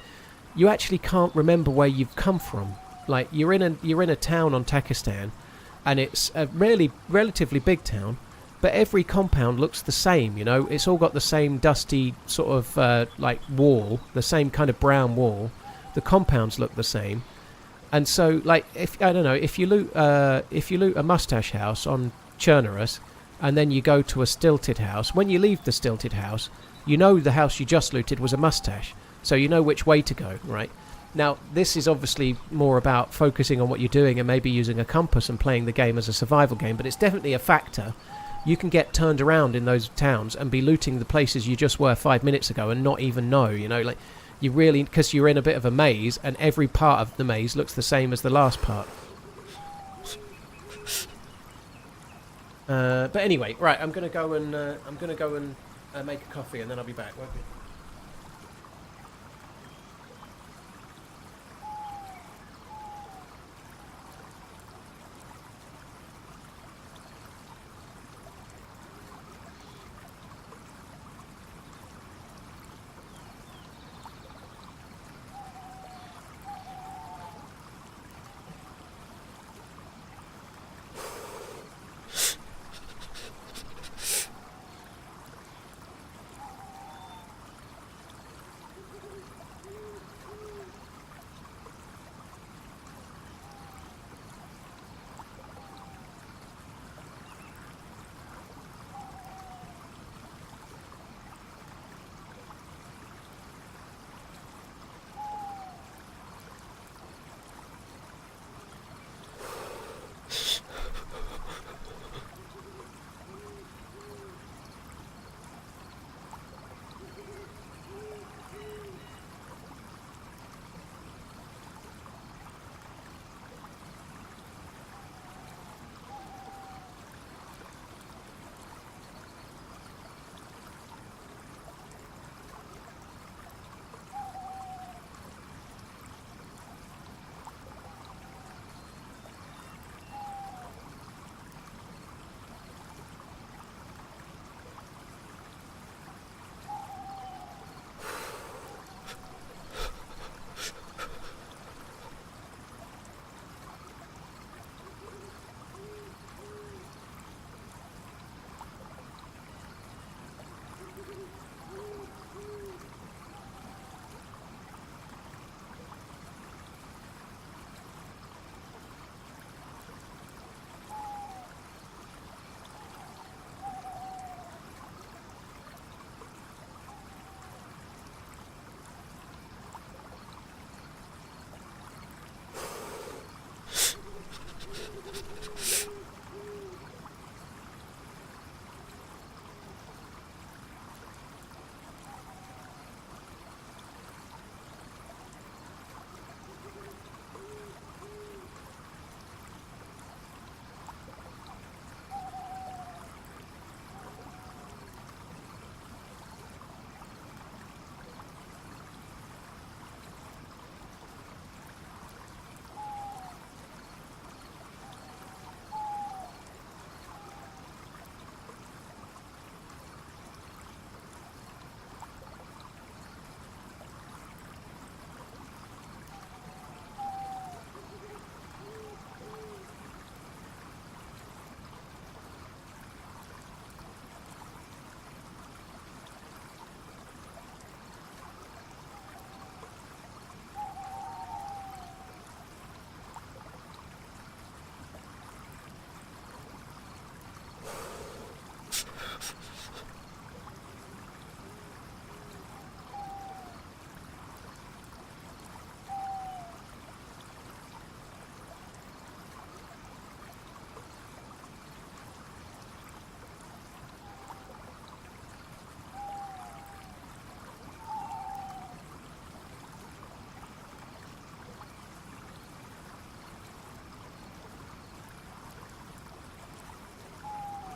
you actually can't remember where you've come from. Like, you're in a town on Takistan, and it's a relatively big town, but every compound looks the same, you know. It's all got the same dusty sort of like wall, the same kind of brown wall. The compounds look the same. And so, like, if you loot a mustache house on Chernarus, and then you go to a stilted house, when you leave the stilted house, you know the house you just looted was a mustache, so you know which way to go, right? Now, this is obviously more about focusing on what you're doing and maybe using a compass and playing the game as a survival game, but it's definitely a factor. You can get turned around in those towns and be looting the places you just were 5 minutes ago and not even know, you know, like. You really, because you're in a bit of a maze, and every part of the maze looks the same as the last part. But anyway, right, I'm gonna go and make a coffee, and then I'll be back. Won't be?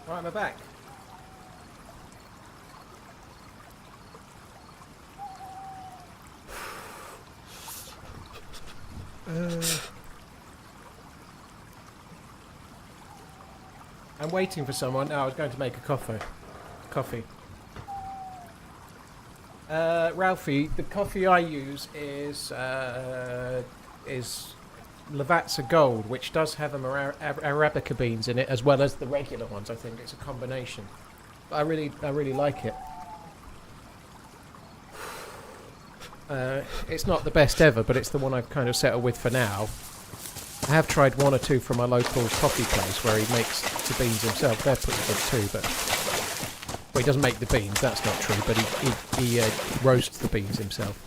Right, I'm back. I'm waiting for someone. No, I was going to make a coffee. Ralphie, the coffee I use is Lavazza Gold, which does have Arabica beans in it, as well as the regular ones. I think it's a combination. But I really like it. It's not the best ever, but it's the one I've kind of settled with for now. I have tried one or two from my local coffee place where he makes the beans himself. They're pretty good too, but well, he doesn't make the beans. That's not true. But he roasts the beans himself.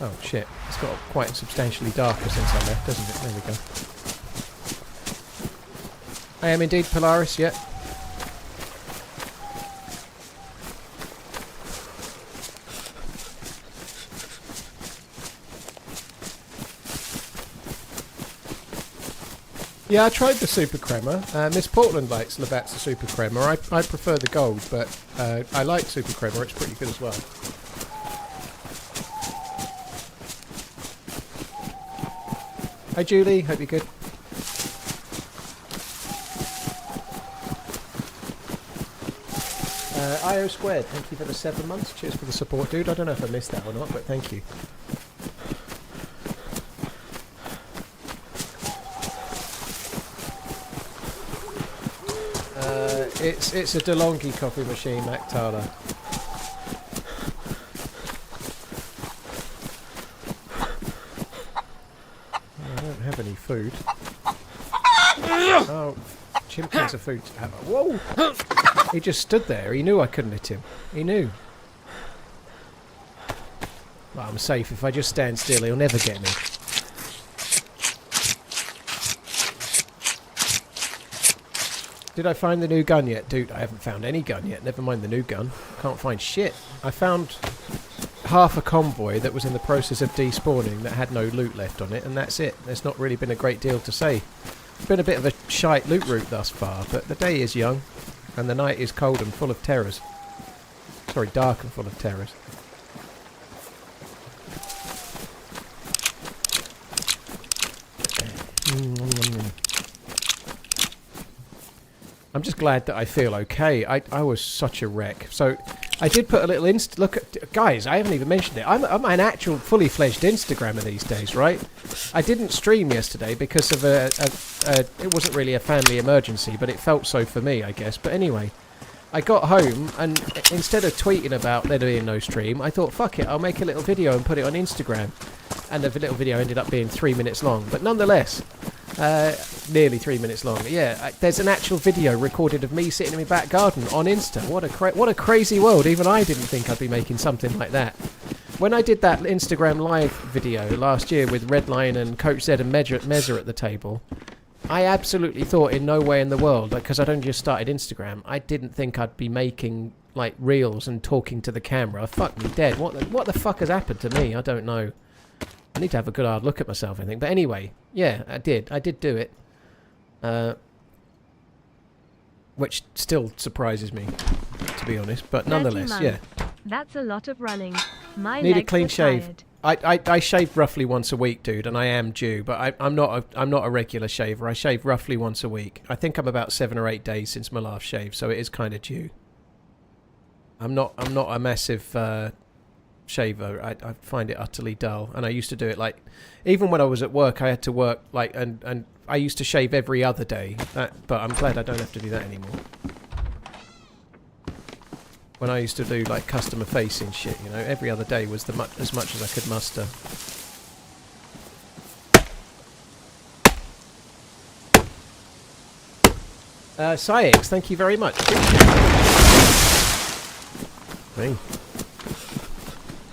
Oh shit! It's got quite substantially darker since I left, doesn't it? There we go. I am indeed Polaris. Yet. Yeah, I tried the Super Crema. Miss Portland likes Lavazza Super Crema. I prefer the gold, but I like Super Crema. It's pretty good as well. Hi Julie, hope you're good. IO Squared, thank you for the 7 months. Cheers for the support, dude. I don't know if I missed that or not, but thank you. It's a DeLonghi coffee machine, Mac Tala. I don't have any food. Oh, Chimkins are food. Whoa! He just stood there. He knew I couldn't hit him. He knew. Well, I'm safe. If I just stand still, he'll never get me. Did I find the new gun yet? Dude, I haven't found any gun yet. Never mind the new gun. Can't find shit. I found half a convoy that was in the process of despawning that had no loot left on it, and that's it. There's not really been a great deal to say. It's been a bit of a shite loot route thus far, but the day is young, and the night is cold and full of terrors. Sorry, dark and full of terrors. I'm just glad that I feel okay. I was such a wreck. So I did put a little look at guys. I haven't even mentioned it. I'm an actual fully fledged Instagrammer these days, right? I didn't stream yesterday because of it wasn't really a family emergency, but it felt so for me, I guess. But anyway, I got home and instead of tweeting about there being no stream, I thought, fuck it, I'll make a little video and put it on Instagram. And the little video ended up being 3 minutes long, but nonetheless. Nearly 3 minutes long. Yeah, there's an actual video recorded of me sitting in my back garden on Insta. What a crazy world. Even I didn't think I'd be making something like that. When I did that Instagram live video last year with Redline and Coach Z and Mezza at the table, I absolutely thought in no way in the world, because I'd only just started Instagram, I didn't think I'd be making like reels and talking to the camera. Fuck me dead. What the fuck has happened to me? I don't know. I need to have a good hard look at myself, I think. But anyway, yeah, I did do it. Which still surprises me, to be honest. But nonetheless, yeah. That's a lot of running. My Need a legs clean are shave. tired. I shave roughly once a week, dude, and I am due. But I'm not a regular shaver. I shave roughly once a week. I think I'm about 7 or 8 days since my last shave, so it is kind of due. I'm not a massive shaver. I find it utterly dull, and I used to do it like even when I was at work. I had to work like and I used to shave every other day, but I'm glad I don't have to do that anymore. When I used to do like customer facing shit, you know, every other day was as much as I could muster. Syx, thank you very much. Hey.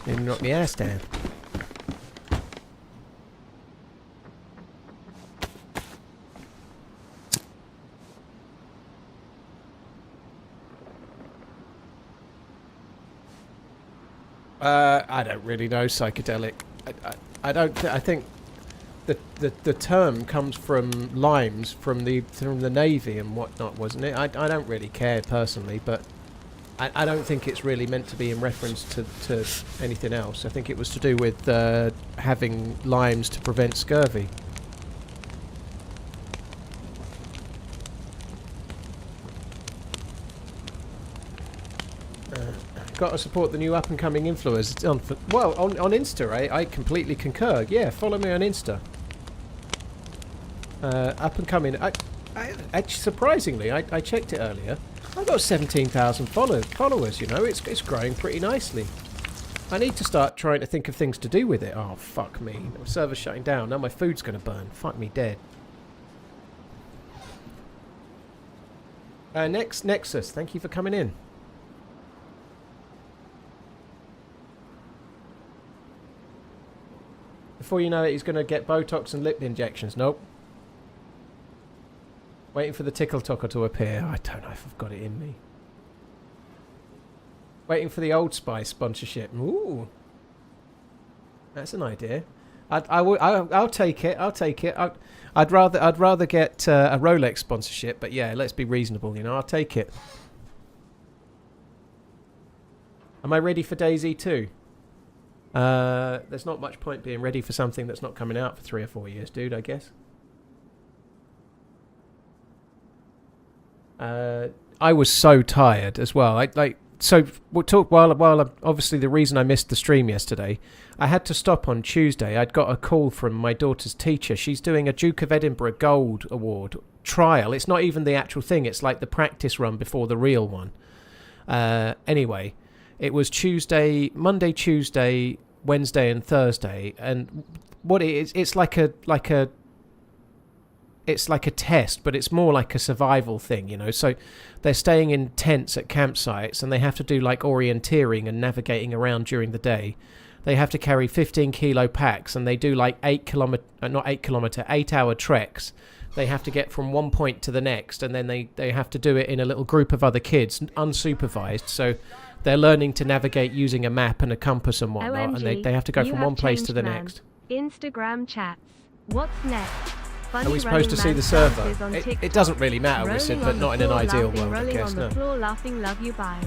Didn't knock my ass down. I don't really know psychedelic. I think the term comes from limes from the Navy and whatnot, wasn't it? I don't really care personally, but I don't think it's really meant to be in reference to anything else. I think it was to do with having limes to prevent scurvy. Got to support the new up-and-coming influencers. On Insta, I completely concur. Yeah, follow me on Insta. Up-and-coming. Actually, surprisingly, I checked it earlier. I've got 17,000 followers, you know. It's growing pretty nicely. I need to start trying to think of things to do with it. Oh, fuck me. The server's shutting down. Now my food's going to burn. Fuck me dead. Nexus, thank you for coming in. Before you know it, he's going to get Botox and lip injections. Nope. Waiting for the tickle tocker to appear. I don't know if I've got it in me. Waiting for the Old Spice sponsorship. Ooh. That's an idea. I'll take it. I'll take it. I'd rather get a Rolex sponsorship, but yeah, let's be reasonable, you know. I'll take it. Am I ready for DayZ 2? There's not much point being ready for something that's not coming out for 3 or 4 years, dude, I guess. I was so tired as well. We'll talk while obviously the reason I missed the stream yesterday, I had to stop on Tuesday. I'd got a call from my daughter's teacher. She's doing a Duke of Edinburgh Gold Award trial. It's not even the actual thing. It's like the practice run before the real one. Anyway, it was Monday, Tuesday, Wednesday and Thursday, and what it is, it's like a test, but it's more like a survival thing, you know. So they're staying in tents at campsites, and they have to do like orienteering and navigating around during the day. They have to carry 15-kilo packs, and they do like 8-hour treks. They have to get from one point to the next, and then they have to do it in a little group of other kids, unsupervised. So they're learning to navigate using a map and a compass and whatnot, OMG, and they have to go from one place to the man. next. Instagram chats. What's next? Are we supposed to see the server? It doesn't really matter, Wizard, but not in an ideal world, I guess. No. Laughing, love you, bye.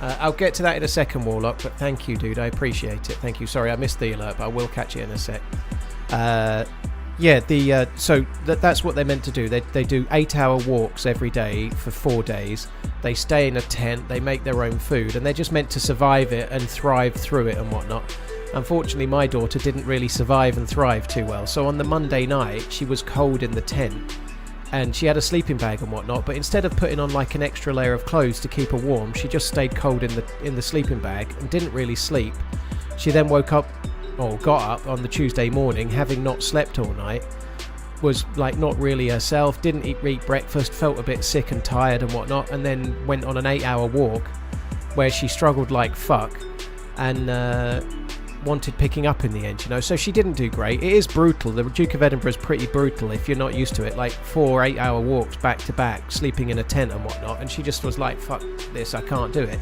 I'll get to that in a second, Warlock, but thank you, dude. I appreciate it. Thank you. Sorry, I missed the alert, but I will catch it in a sec. So that's what they're meant to do. They do 8-hour walks every day for 4 days. They stay in a tent. They make their own food, and they're just meant to survive it and thrive through it and whatnot. Unfortunately, my daughter didn't really survive and thrive too well. So on the Monday night, she was cold in the tent, and she had a sleeping bag and whatnot. But instead of putting on like an extra layer of clothes to keep her warm, she just stayed cold in the sleeping bag and didn't really sleep. She then got up on the Tuesday morning, having not slept all night, was like not really herself, didn't eat breakfast, felt a bit sick and tired and whatnot, and then went on an 8-hour walk where she struggled like fuck and wanted picking up in the end, you know. So she didn't do great. It is brutal. The Duke of Edinburgh is pretty brutal if you're not used to it, like 4 8-hour walks back to back, sleeping in a tent and whatnot, and she just was like, fuck this, I can't do it.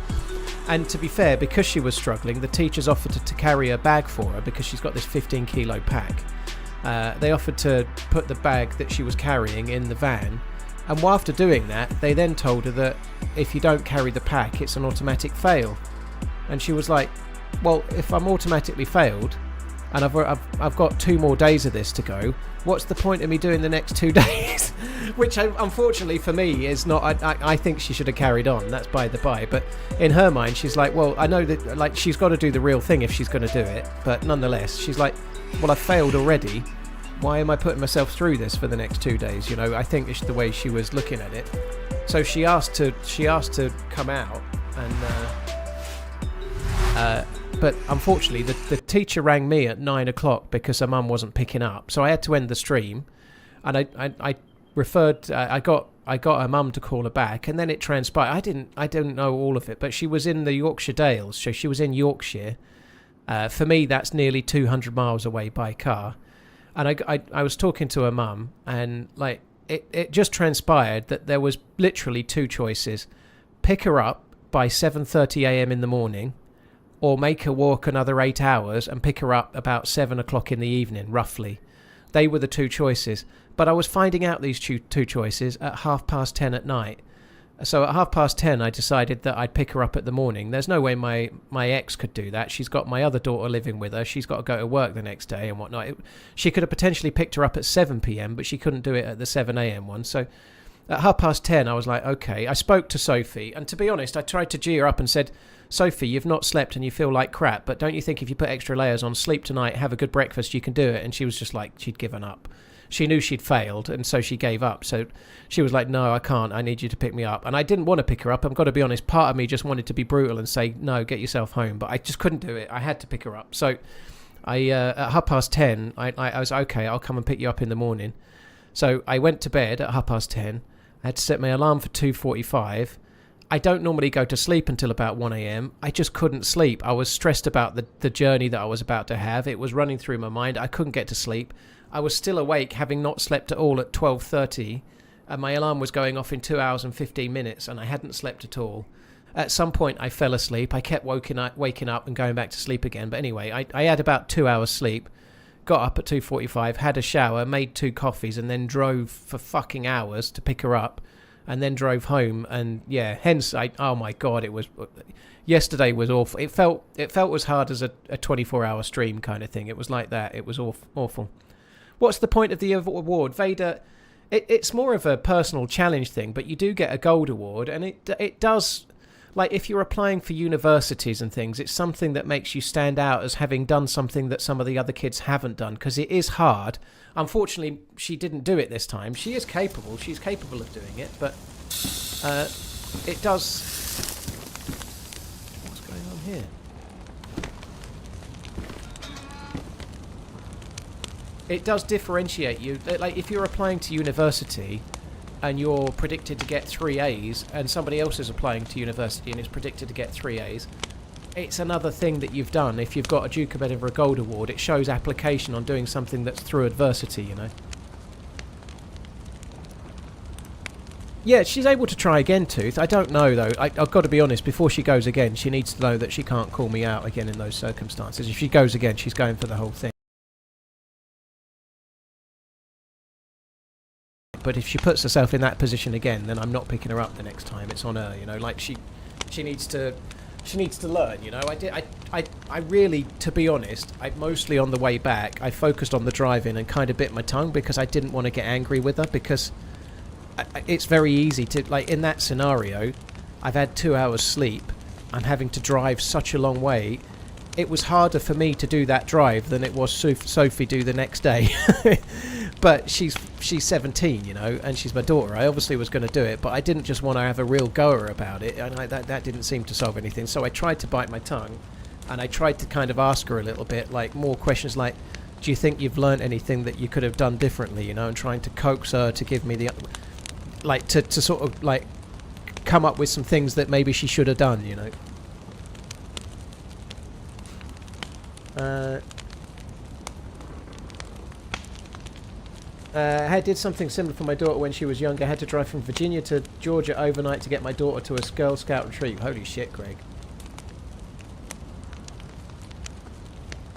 And to be fair, because she was struggling, the teachers offered to carry a bag for her because she's got this 15-kilo pack. They offered to put the bag that she was carrying in the van, and after doing that, they then told her that if you don't carry the pack, it's an automatic fail. And she was like, well, if I'm automatically failed, and I've got 2 more days of this to go, what's the point of me doing the next 2 days? Which, unfortunately for me, is not... I think she should have carried on, that's by the by. But in her mind, she's like, well, I know that like she's got to do the real thing if she's going to do it. But nonetheless, she's like, well, I failed already. Why am I putting myself through this for the next 2 days? You know, I think it's the way she was looking at it. So she asked to come out, and but unfortunately the teacher rang me at 9 o'clock because her mum wasn't picking up. So I had to end the stream, and I referred. I got her mum to call her back, and then it transpired. I didn't know all of it, but she was in the Yorkshire Dales, so she was in Yorkshire. For me, that's nearly 200 miles away by car. And I was talking to her mum, and like it just transpired that there was literally two choices: pick her up by 7:30 a.m. in the morning, or make her walk another 8 hours and pick her up about 7 o'clock in the evening, roughly. They were the two choices. But I was finding out these two choices at 10:30 at night. So at 10:30, I decided that I'd pick her up at the morning. There's no way my ex could do that. She's got my other daughter living with her. She's got to go to work the next day and whatnot. She could have potentially picked her up at 7 p.m, but she couldn't do it at the 7 a.m. one. So at 10:30, I was like, okay. I spoke to Sophie, and to be honest, I tried to gee her up and said, Sophie, you've not slept and you feel like crap, but don't you think if you put extra layers on, sleep tonight, have a good breakfast, you can do it? And she was just like, she'd given up. She knew she'd failed, and so she gave up. So she was like, no, I can't. I need you to pick me up. And I didn't want to pick her up. I've got to be honest. Part of me just wanted to be brutal and say, no, get yourself home. But I just couldn't do it. I had to pick her up. So I at 10:30, I was, okay, I'll come and pick you up in the morning. So I went to bed at 10:30. I had to set my alarm for 2:45. I don't normally go to sleep until about 1 a.m. I just couldn't sleep. I was stressed about the journey that I was about to have. It was running through my mind. I couldn't get to sleep. I was still awake, having not slept at all at 12:30, and my alarm was going off in 2 hours and 15 minutes, and I hadn't slept at all. At some point, I fell asleep. I kept waking up and going back to sleep again. But anyway, I had about 2 hours sleep, got up at 2:45, had a shower, made 2 coffees, and then drove for fucking hours to pick her up, and then drove home. And yeah, hence, oh my God, yesterday was awful. It felt as hard as a 24-hour stream kind of thing. It was like that. It was awful. What's the point of the award? Vader, it's more of a personal challenge thing, but you do get a gold award, and it does, like if you're applying for universities and things, it's something that makes you stand out as having done something that some of the other kids haven't done, because it is hard. Unfortunately, she didn't do it this time. She is capable. She's capable of doing it, but it does... What's going on here? It does differentiate you. Like if you're applying to university and you're predicted to get 3 A's, and somebody else is applying to university and is predicted to get 3 A's, it's another thing that you've done. If you've got a Duke of Edinburgh Gold Award, it shows application on doing something that's through adversity, you know. Yeah, she's able to try again, Tooth. I don't know, though. I've got to be honest, before she goes again, she needs to know that she can't call me out again in those circumstances. If she goes again, she's going for the whole thing. But if she puts herself in that position again, then I'm not picking her up the next time. It's on her, you know. Like she needs to learn, you know. I really, to be honest, mostly on the way back, I focused on the driving and kind of bit my tongue because I didn't want to get angry with her, because it's very easy to, like in that scenario, I've had 2 hours sleep. I'm having to drive such a long way. It was harder for me to do that drive than it was Sophie do the next day. But she's 17, you know, and she's my daughter. I obviously was going to do it, but I didn't just want to have a real goer about it, and that didn't seem to solve anything. So I tried to bite my tongue, and I tried to kind of ask her a little bit, like more questions like, do you think you've learned anything that you could have done differently, you know, and trying to coax her to give me the, like, to sort of, like, come up with some things that maybe she should have done, you know. I did something similar for my daughter when she was younger. I had to drive from Virginia to Georgia overnight to get my daughter to a Girl Scout retreat. Holy shit, Greg.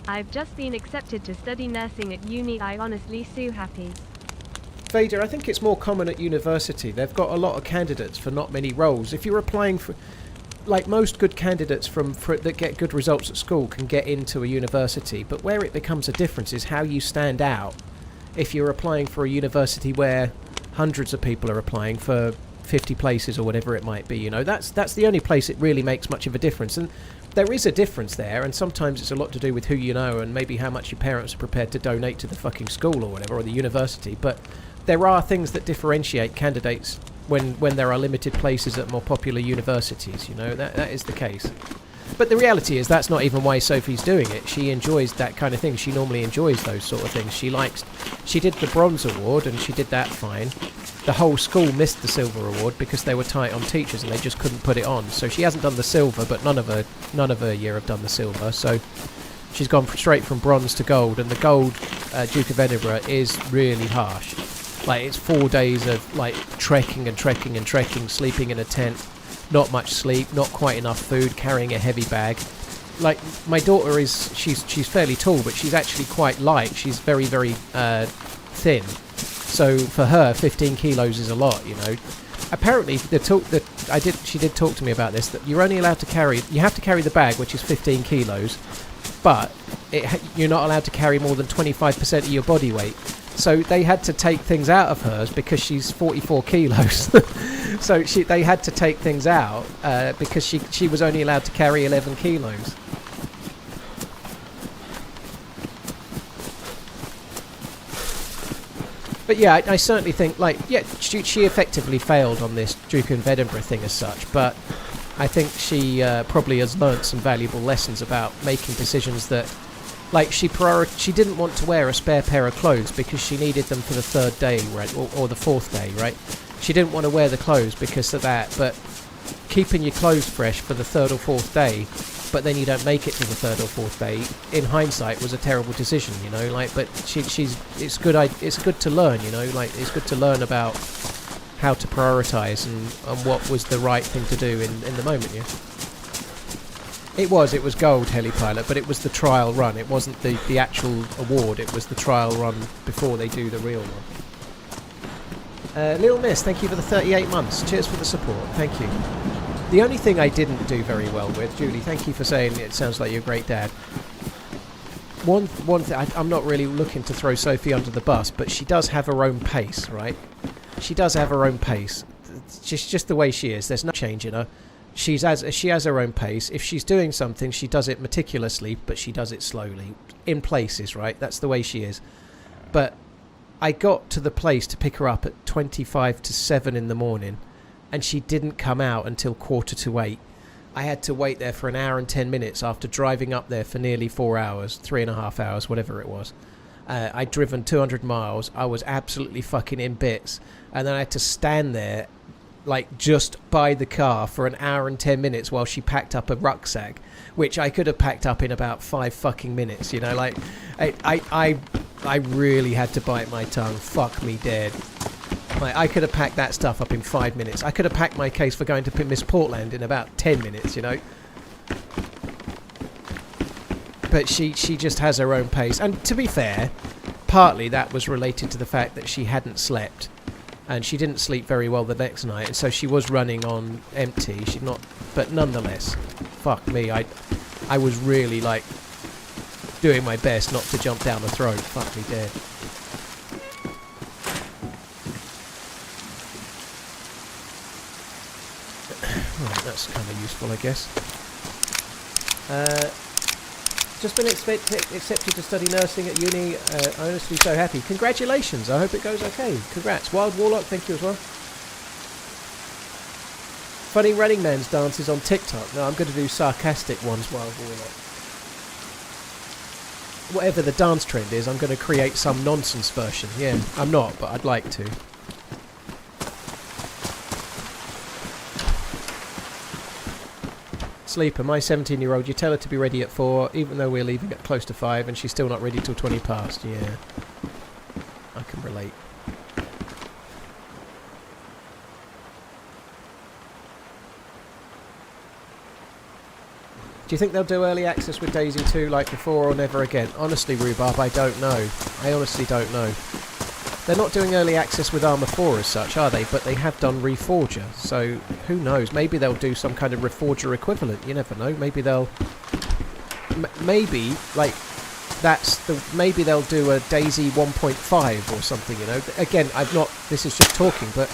I've just been accepted to study nursing at uni. I honestly so happy. Vader, I think it's more common at university. They've got a lot of candidates for not many roles. If you're applying for... Like most good candidates that get good results at school can get into a university, but where it becomes a difference is how you stand out. If you're applying for a university where hundreds of people are applying for 50 places or whatever it might be, you know, that's the only place it really makes much of a difference. And there is a difference there, and sometimes it's a lot to do with who you know and maybe how much your parents are prepared to donate to the fucking school or whatever, or the university. But there are things that differentiate candidates when there are limited places at more popular universities, you know, that is the case. But the reality is that's not even why Sophie's doing it. She enjoys that kind of thing. She normally enjoys those sort of things. She did the Bronze Award and she did that fine. the whole school missed the silver award because they were tight on teachers and they just couldn't put it on. So she hasn't done the silver, but none of her year have done the silver. So she's gone straight from bronze to gold, and the gold Duke of Edinburgh is really harsh. Like, it's 4 days of like trekking and trekking and trekking, sleeping in a tent, not much sleep, not quite enough food, carrying a heavy bag. Like, my daughter she's fairly tall, but she's actually quite light. She's very, very thin. So for her, 15 kilos is a lot, you know. Apparently, she did talk to me about this, that you're only allowed to carry, you have to carry the bag, which is 15 kilos, but you're not allowed to carry more than 25% of your body weight. So they had to take things out of hers because she's 44 kilos. So they had to take things out because she was only allowed to carry 11 kilos. But yeah, I certainly think, like, yeah, she effectively failed on this Duke of Edinburgh thing as such, but I think she probably has learnt some valuable lessons about making decisions that, like, she didn't want to wear a spare pair of clothes because she needed them for the 3rd day, right, or the 4th day, right? She didn't want to wear the clothes because of that, but keeping your clothes fresh for the 3rd or 4th day, but then you don't make it to the 3rd or 4th day, in hindsight was a terrible decision, you know, like, but it's good to learn, you know, like, it's good to learn about how to prioritise and what was the right thing to do in the moment, yeah. It was gold, Helipilot, but it was the trial run. It wasn't the actual award, it was the trial run before they do the real one. Little Miss, thank you for the 38 months. Cheers for the support, thank you. The only thing I didn't do very well with, Julie, thank you for saying it sounds like you're a great dad. One thing, I'm not really looking to throw Sophie under the bus, but she does have her own pace, right? She does have her own pace. It's just the way she is. There's no change in her. She has her own pace. If she's doing something, she does it meticulously, but she does it slowly. In places, right? That's the way she is. But I got to the place to pick her up at 25 to 7 in the morning, and she didn't come out until 7:45. I had to wait there for 1 hour and 10 minutes after driving up there for nearly 4 hours, 3.5 hours, whatever it was. I'd driven 200 miles. I was absolutely fucking in bits. And then I had to stand there, like, just by the car for 1 hour and 10 minutes while she packed up a rucksack, which I could have packed up in about 5 fucking minutes, you know, like, I really had to bite my tongue. Fuck me dead. Like, I could have packed that stuff up in 5 minutes. I could have packed my case for going to Miss Portland in about 10 minutes, you know. But she just has her own pace. And to be fair, partly that was related to the fact that she hadn't slept. And she didn't sleep very well the next night. And so she was running on empty. But nonetheless, fuck me. I was really, like, doing my best not to jump down the throat. Fuck me dead. Right, that's kind of useful, I guess. Just been accepted to study nursing at uni. I'm honestly so happy. Congratulations. I hope it goes okay. Congrats. Wild Warlock, thank you as well. Funny RunningManZ dances on TikTok. No, I'm going to do sarcastic ones, Wild Warlock. Whatever the dance trend is, I'm going to create some nonsense version. Yeah, I'm not, but I'd like to. Sleeper, my 17-year-old, you tell her to be ready at 4, even though we're leaving at close to 5, and she's still not ready till 20 past. Yeah, I can relate. Do you think they'll do early access with DayZ 2 like before or never again? Honestly, Rhubarb, I don't know. I honestly don't know. They're not doing early access with Armour 4 as such, are they? But they have done Reforger, so who knows? Maybe they'll do some kind of Reforger equivalent. You never know. Maybe they'll... maybe, like, maybe they'll do a DayZ 1.5 or something, you know? Again, this is just talking, but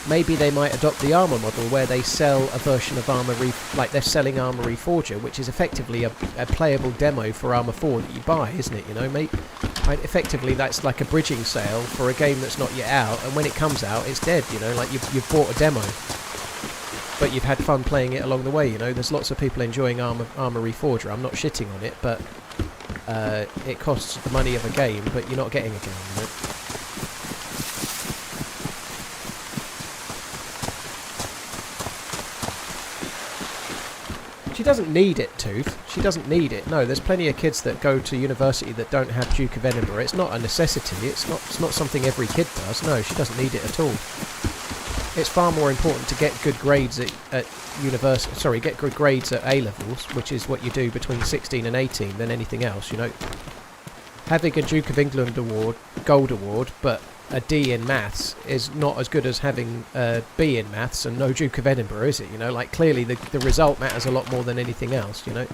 maybe they might adopt the Armour model where they sell a version of Armour, like they're selling Armour Reforger, which is effectively a playable demo for Armour 4 that you buy, isn't it? You know, effectively that's like a bridging sale for a game that's not yet out, and when it comes out, it's dead. You know, like you've bought a demo, but you've had fun playing it along the way. You know, there's lots of people enjoying Armour Reforger. I'm not shitting on it, but it costs the money of a game, but you're not getting a game. You know? She doesn't need it, Tooth. She doesn't need it. No, there's plenty of kids that go to university that don't have Duke of Edinburgh. It's not a necessity. It's not something every kid does. No, she doesn't need it at all. It's far more important to get good grades at university. Sorry, get good grades at A levels, which is what you do between 16 and 18, than anything else. You know, having a Duke of England award, gold award, but a D in maths is not as good as having a B in maths and no Duke of Edinburgh, is it? You know, like clearly the result matters a lot more than anything else, you know.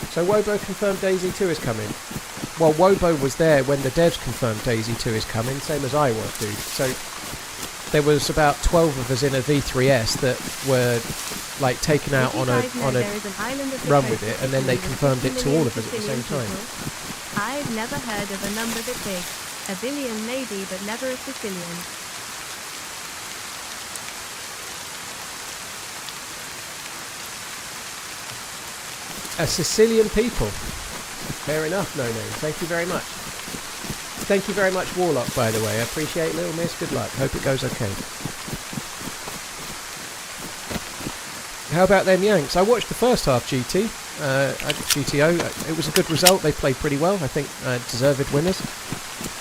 So Wobo confirmed DayZ 2 is coming. Well, Wobo was there when the devs confirmed DayZ 2 is coming, same as I was, dude. So there was about 12 of us in a V3S that were like taken out on a run with it, and then they confirmed it to all of us at the same time. I've never heard of a number that big. A billion maybe, but never a Sicilian. A Sicilian people. Fair enough, No Name. Thank you very much. Thank you very much, Warlock, by the way. I appreciate it, Little Miss. Good luck. Hope it goes okay. How about them Yanks? I watched the first half GTO. It was a good result. They played pretty well. I think deserved winners.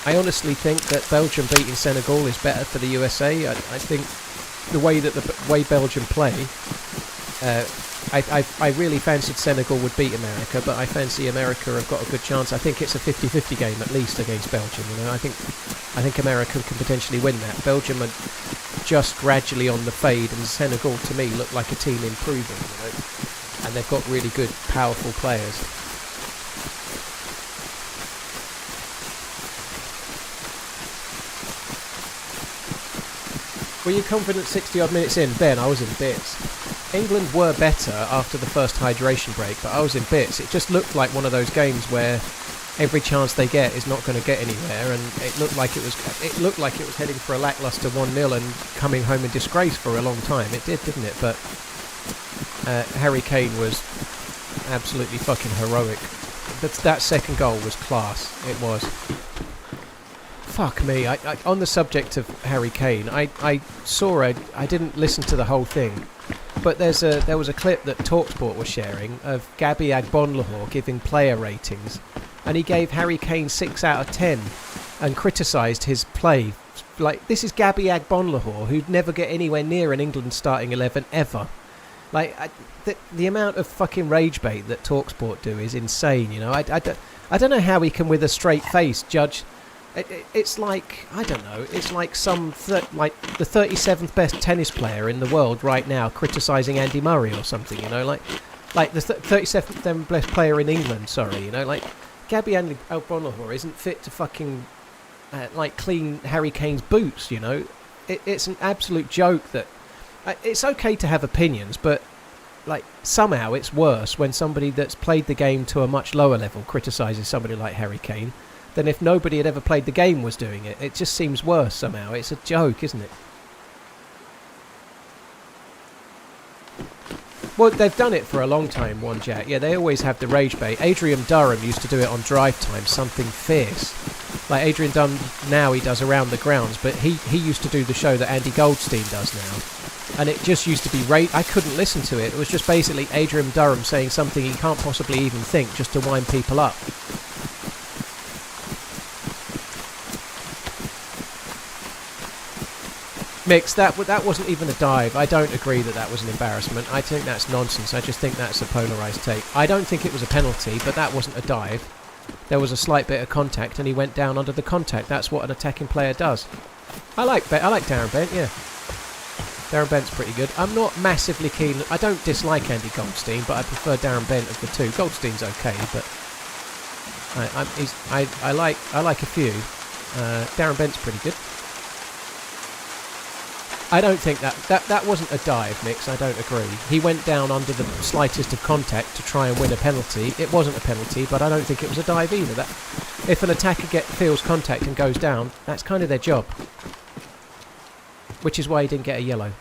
I honestly think that Belgium beating Senegal is better for the USA. I think the way Belgium play, I really fancied Senegal would beat America, but I fancy America have got a good chance. I think it's a 50-50 game at least against Belgium. You know, I think America can potentially win that. Belgium are just gradually on the fade, and Senegal to me look like a team improving. You know, and they've got really good, powerful players. Were you confident 60 odd minutes in? Ben, I was in bits. England were better after the first hydration break, but I was in bits. It just looked like one of those games where every chance they get is not going to get anywhere, and it looked like it was heading for a lacklustre 1-0 and coming home in disgrace for a long time. It did, didn't it? But Harry Kane was absolutely fucking heroic. That second goal was class. It was. Fuck me. I on the subject of Harry Kane, I didn't listen to the whole thing, but there was a clip that TalkSport was sharing of Gabby Agbonlahor giving player ratings, and he gave Harry Kane 6 out of 10 and criticised his play. Like, this is Gabby Agbonlahor, who'd never get anywhere near an England starting 11 ever. Like, the amount of fucking rage bait that TalkSport do is insane, you know. I don't know how he can with a straight face judge. It's like, I don't know, it's like like the 37th best tennis player in the world right now criticising Andy Murray or something, you know, like the 37th best player in England, sorry, you know, like Gabby Agbonlahor isn't fit to fucking like clean Harry Kane's boots, you know. It's an absolute joke that it's okay to have opinions, but like somehow it's worse when somebody that's played the game to a much lower level criticises somebody like Harry Kane than if nobody had ever played the game was doing it. It just seems worse somehow. It's a joke, isn't it? Well, they've done it for a long time, One Jack. Yeah, they always have the rage bait. Adrian Durham used to do it on Drive Time, something fierce. Like Adrian Durham, now he does Around the Grounds, but he used to do the show that Andy Goldstein does now. And it just used to be I couldn't listen to it. It was just basically Adrian Durham saying something he can't possibly even think just to wind people up. Mix, that wasn't even a dive. I don't agree that was an embarrassment. I think that's nonsense. I just think that's a polarised take. I don't think it was a penalty, but that wasn't a dive. There was a slight bit of contact, and he went down under the contact. That's what an attacking player does. I like Darren Bent, yeah. Darren Bent's pretty good. I'm not massively keen. I don't dislike Andy Goldstein, but I prefer Darren Bent of the two. Goldstein's okay, but I like a few. Darren Bent's pretty good. I don't think that wasn't a dive, Mix. I don't agree. He went down under the slightest of contact to try and win a penalty. It wasn't a penalty, but I don't think it was a dive either. If an attacker feels contact and goes down, that's kind of their job. Which is why he didn't get a yellow.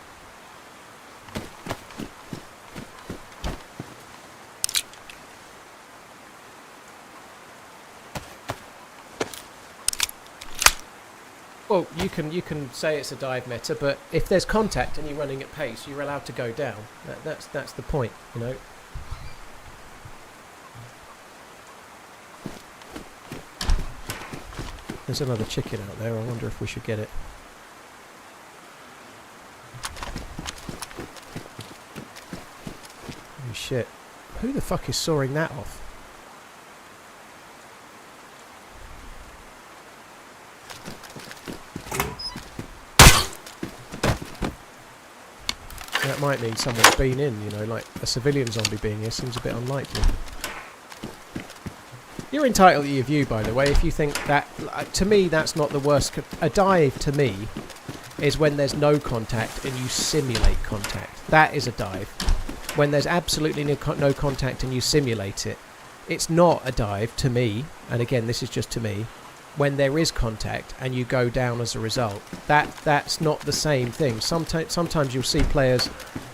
Well, you can say it's a dive meta, but if there's contact and you're running at pace, you're allowed to go down. That's the point, you know. There's another chicken out there. I wonder if we should get it. Oh shit! Who the fuck is sawing that off? That might mean someone's been in, you know, like a civilian zombie being here seems a bit unlikely. You're entitled to your view, by the way, if you think that... to me, that's not the worst... a dive, to me, is when there's no contact and you simulate contact. That is a dive. When there's absolutely no contact and you simulate it. It's not a dive, to me, and again, this is just to me, when there is contact and you go down as a result. That's not the same thing. Sometimes you'll see players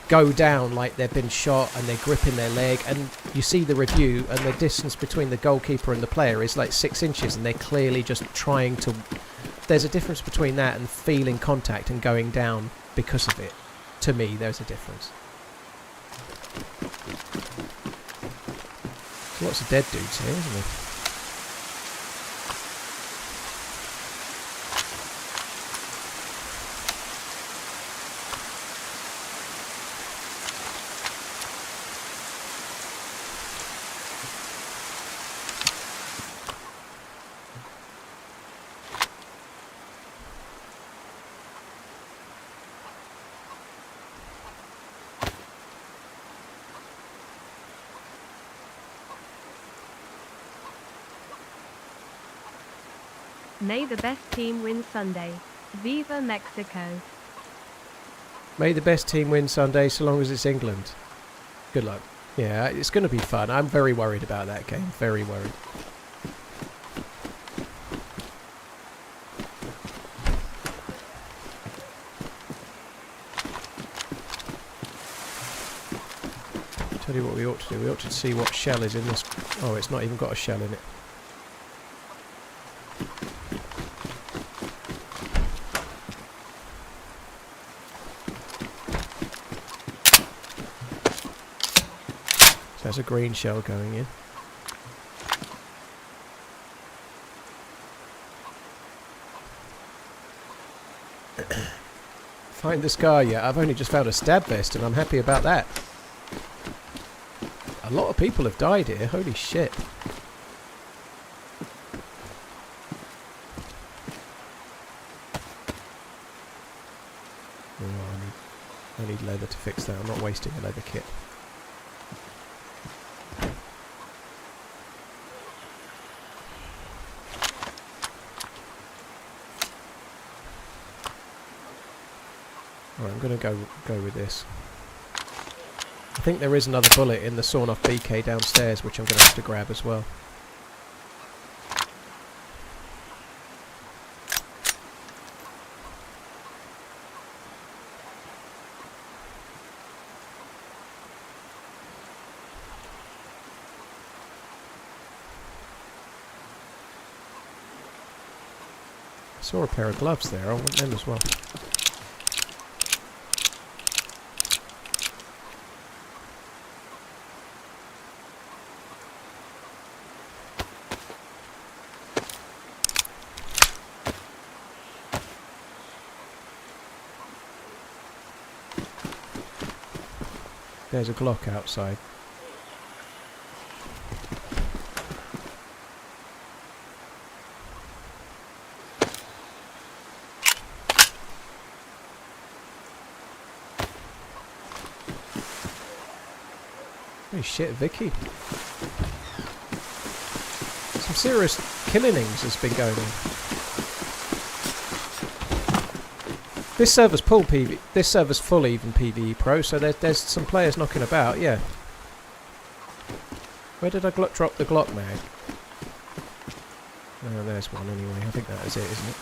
go down like they've been shot and they're gripping their leg, and you see the review and the distance between the goalkeeper and the player is like 6 inches and they're clearly just trying to... There's a difference between that and feeling contact and going down because of it. To me, there's a difference. There's lots of dead dudes here, isn't there? May the best team win Sunday. Viva Mexico. May the best team win Sunday, so long as it's England. Good luck. Yeah, it's going to be fun. I'm very worried about that game. Very worried. Tell you what we ought to do. We ought to see what shell is in this. Oh, it's not even got a shell in it. There's a green shell going in. Find the scar yet? I've only just found a stab vest and I'm happy about that. A lot of people have died here, holy shit. Oh, I need leather to fix that. I'm not wasting a leather kit. Alright, I'm going to go with this. I think there is another bullet in the sawn-off BK downstairs, which I'm going to have to grab as well. I saw a pair of gloves there, I want them as well. There's a Glock outside. Holy shit, Vicky. Some serious killings has been going on. This server's full PV. This server's full even PvE Pro, so there's some players knocking about. Yeah. Where did I drop the Glock mag? Oh, there's one anyway. I think that is it, isn't it?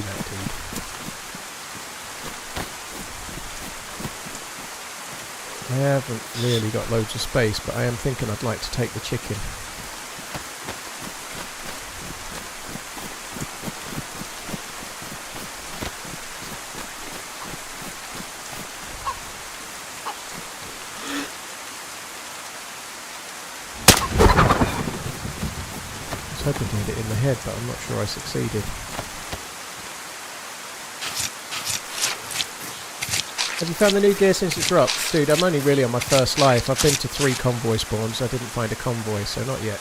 that, dude. I haven't really got loads of space, but I am thinking I'd like to take the chicken. I was hoping to hit it in the head, but I'm not sure I succeeded. Have you found the new gear since it dropped? Dude, I'm only really on my first life. I've been to 3 convoy spawns. I didn't find a convoy, so not yet.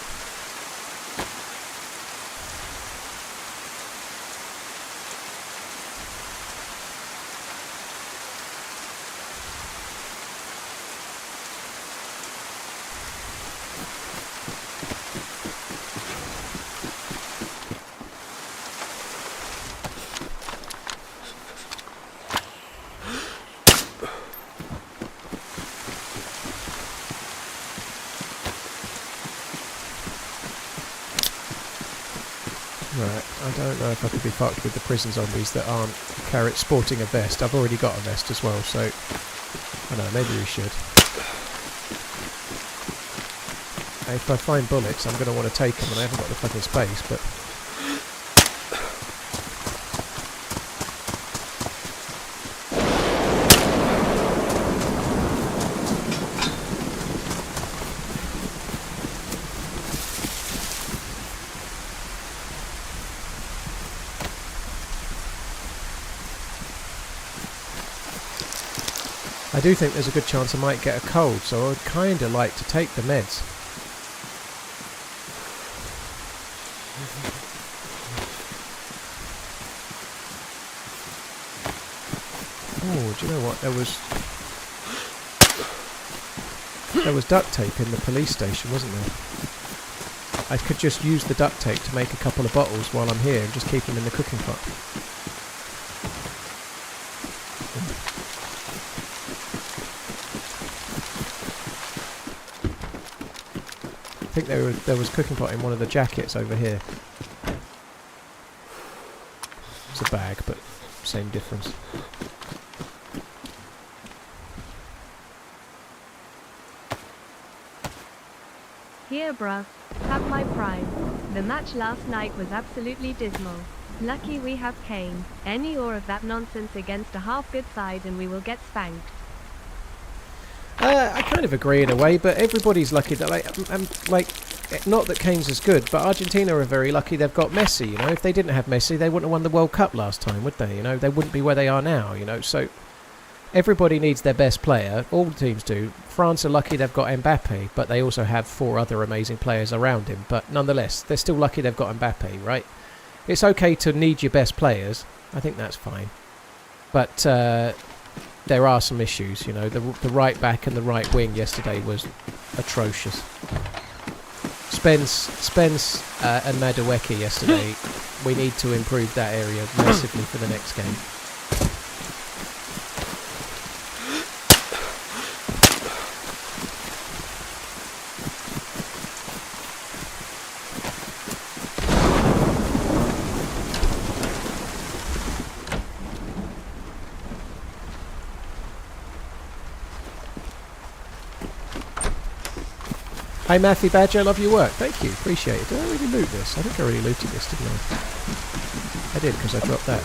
Right, I don't know if I could be fucked with the prison zombies that aren't sporting a vest. I've already got a vest as well, so I don't know, maybe we should. If I find bullets, I'm going to want to take them, and I haven't got the fucking space, but... I do think there's a good chance I might get a cold, so I would kind of like to take the meds. Oh, do you know what? There was duct tape in the police station, wasn't there? I could just use the duct tape to make a couple of bottles while I'm here and just keep them in the cooking pot. I think there was cooking pot in one of the jackets over here. It's a bag, but same difference. Here bruv, have my prize. The match last night was absolutely dismal. Lucky we have Kane. Any more of that nonsense against a half good side and we will get spanked. I kind of agree in a way, but everybody's lucky that, not that Kane's as good, but Argentina are very lucky they've got Messi, you know. If they didn't have Messi, they wouldn't have won the World Cup last time, would they? You know, they wouldn't be where they are now, you know. So everybody needs their best player. All the teams do. France are lucky they've got Mbappe, but they also have 4 other amazing players around him. But nonetheless, they're still lucky they've got Mbappe, right? It's okay to need your best players. I think that's fine. But there are some issues, you know. The right back and the right wing yesterday was atrocious. Spence and Madueke yesterday, we need to improve that area massively for the next game. Hey Matthew Badger, I love your work. Thank you, appreciate it. Did I really loot this? I think I already looted this, didn't I? I did, because I dropped that.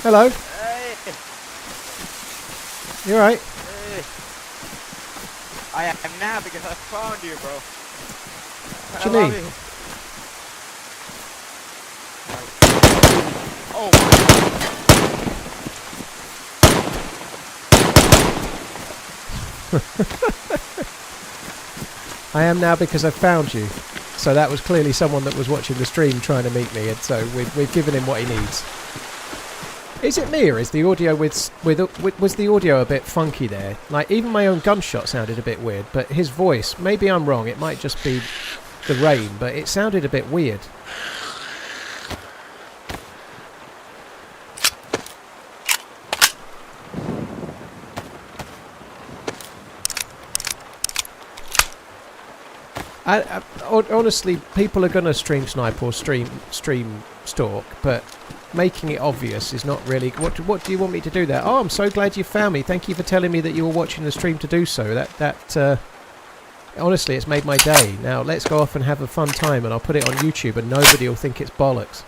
Hello? Hey. You alright? Hey. I am now because I found you, bro. What do you mean? Oh my God. I am now because I found you. So that was clearly someone that was watching the stream trying to meet me, and so we've given him what he needs. Is it me, or is the audio was the audio a bit funky there? Like, even my own gunshot sounded a bit weird, but his voice, maybe I'm wrong, it might just be the rain, but it sounded a bit weird. Honestly, people are going to stream snipe or stream stalk, but making it obvious is not really... What do you want me to do there? Oh, I'm so glad you found me. Thank you for telling me that you were watching the stream to do so. Honestly, it's made my day. Now, let's go off and have a fun time, and I'll put it on YouTube, and nobody will think it's bollocks.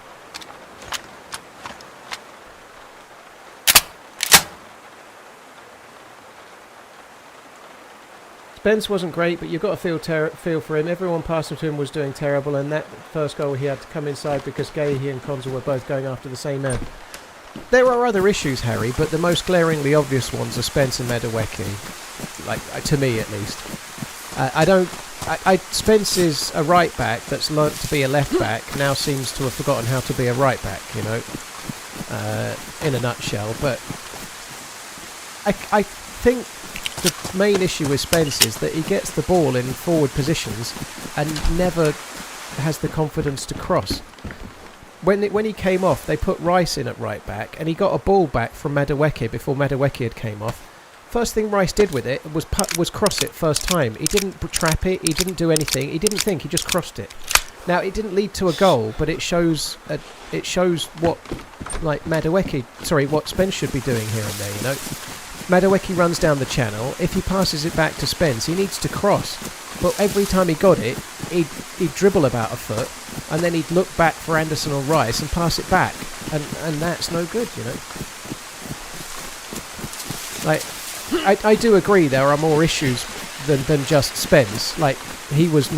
Spence wasn't great, but you've got to feel for him. Everyone passing to him was doing terrible, and that first goal he had to come inside because Gahey and Konza were both going after the same man. There are other issues, Harry, but the most glaringly obvious ones are Spence and Madueke. Like, to me at least. Spence is a right back that's learnt to be a left back, now seems to have forgotten how to be a right back, you know, in a nutshell. But I think the main issue with Spence is that he gets the ball in forward positions and never has the confidence to cross. When he came off, they put Rice in at right back, and he got a ball back from Madueke before Madueke had came off. First thing Rice did with it was cross it first time. He didn't trap it, he didn't do anything, he didn't think, he just crossed it. Now, it didn't lead to a goal, but it shows what what Spence should be doing here and there, you know. Madueke runs down the channel. If he passes it back to Spence, he needs to cross. But every time he got it, he'd dribble about a foot, and then he'd look back for Anderson or Rice and pass it back. And that's no good, you know. Like, I do agree there are more issues than just Spence. Like, he was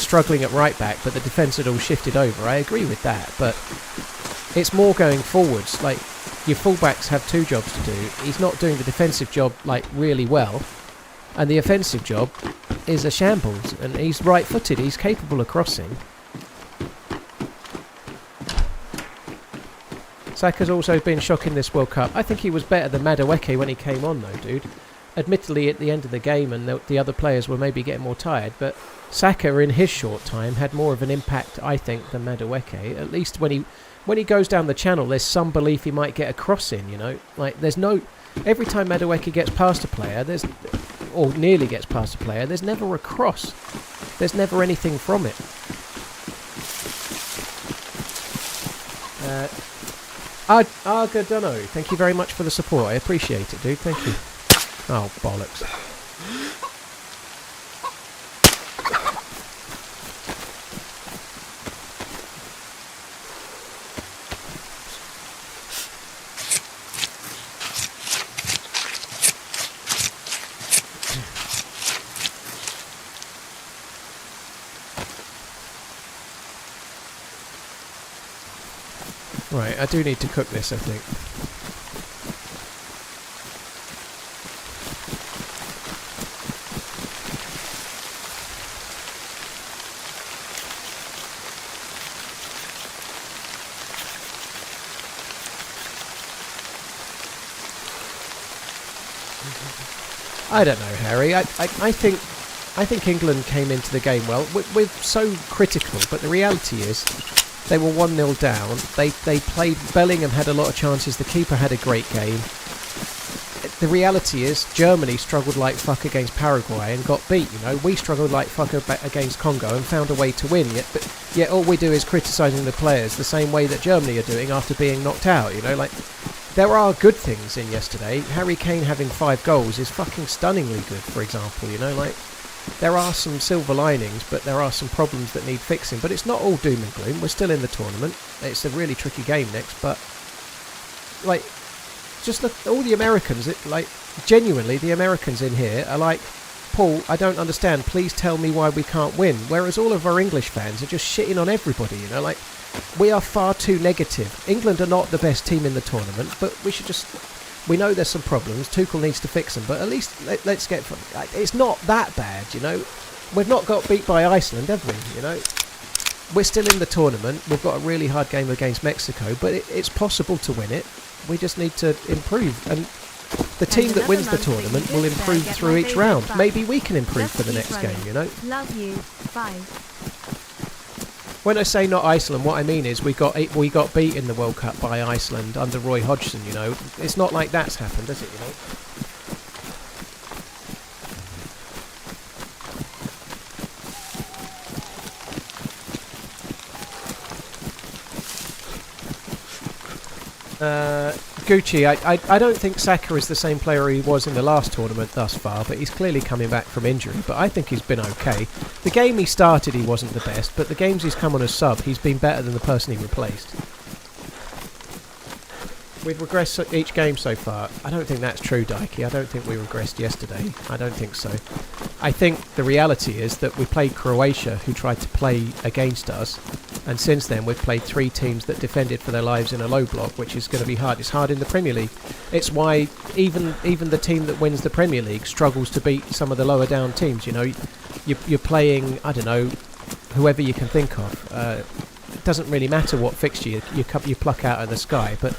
struggling at right back, but the defence had all shifted over. I agree with that, but it's more going forwards. Like, your fullbacks have two jobs to do. He's not doing the defensive job, like, really well, and the offensive job is a shambles, and he's right-footed, he's capable of crossing. Saka's also been shocking this World Cup. I think he was better than Madueke when he came on, though, dude. Admittedly, at the end of the game, and the other players were maybe getting more tired, but Saka, in his short time, had more of an impact, I think, than Madueke. At least when he goes down the channel, there's some belief he might get a cross in, you know. Like, there's no... Every time Madueke gets past a player, or nearly gets past a player, there's never a cross. There's never anything from it. Argodono, thank you very much for the support. I appreciate it, dude. Thank you. Oh, bollocks. Right, I do need to cook this, I think. I don't know, Harry. I think England came into the game well. We're so critical, but the reality is they were 1-0 down. They played... Bellingham had a lot of chances. The keeper had a great game. The reality is Germany struggled like fuck against Paraguay and got beat, you know. We struggled like fuck against Congo and found a way to win. Yet all we do is criticising the players the same way that Germany are doing after being knocked out, you know. Like, there are good things in yesterday. Harry Kane having 5 goals is fucking stunningly good, for example, you know. Like, there are some silver linings, but there are some problems that need fixing. But it's not all doom and gloom. We're still in the tournament. It's a really tricky game next, but, like, just look, all the Americans, genuinely, the Americans in here are like, Paul, I don't understand, please tell me why we can't win. Whereas all of our English fans are just shitting on everybody, you know, like, we are far too negative. England are not the best team in the tournament, but we should just... We know there's some problems. Tuchel needs to fix them, but at least let's get... It's not that bad, you know. We've not got beat by Iceland, have we, you know? We're still in the tournament. We've got a really hard game against Mexico, but it's possible to win it. We just need to improve. And the team that wins the tournament will improve through each round. Maybe we can improve for the next game, you know? Love you. Bye. When I say not Iceland, what I mean is we got beat in the World Cup by Iceland under Roy Hodgson, you know. It's not like that's happened, has it, you know? Gucci, I don't think Saka is the same player he was in the last tournament thus far, but he's clearly coming back from injury. But I think he's been okay. The game he started, he wasn't the best, but the games he's come on as sub, he's been better than the person he replaced. We've regressed each game so far. I don't think that's true, Dikey. I don't think we regressed yesterday. I don't think so. I think the reality is that we played Croatia, who tried to play against us, and since then we've played 3 teams that defended for their lives in a low block, which is going to be hard. It's hard in the Premier League. It's why even the team that wins the Premier League struggles to beat some of the lower down teams. You know, you're playing, I don't know, whoever you can think of. It doesn't really matter what fixture you pluck out of the sky, but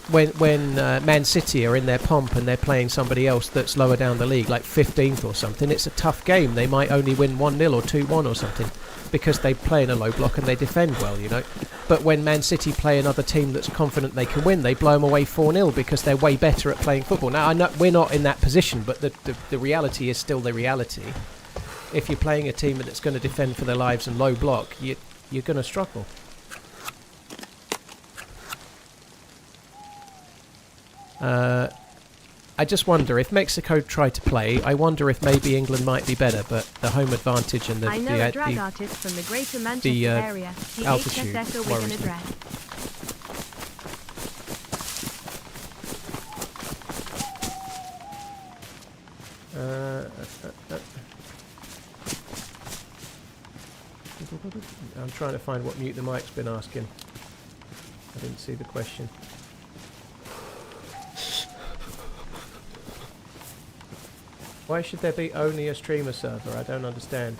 when Man City are in their pomp and they're playing somebody else that's lower down the league, like 15th or something, it's a tough game. They might only win 1-0 or 2-1 or something because they play in a low block and they defend well, you know. But when Man City play another team that's confident they can win, they blow them away 4-0 because they're way better at playing football. Now, I know we're not in that position, but the reality is still the reality. If you're playing a team that's going to defend for their lives and low block, you're going to struggle. I just wonder if Mexico tried to play. I wonder if maybe England might be better, but the home advantage and I know a drag artist from the Greater Manchester area. The altitude HSS are worries Wigan me. address. I'm trying to find what Mute the Mic's been asking. I didn't see the question. Why should there be only a streamer server? I don't understand.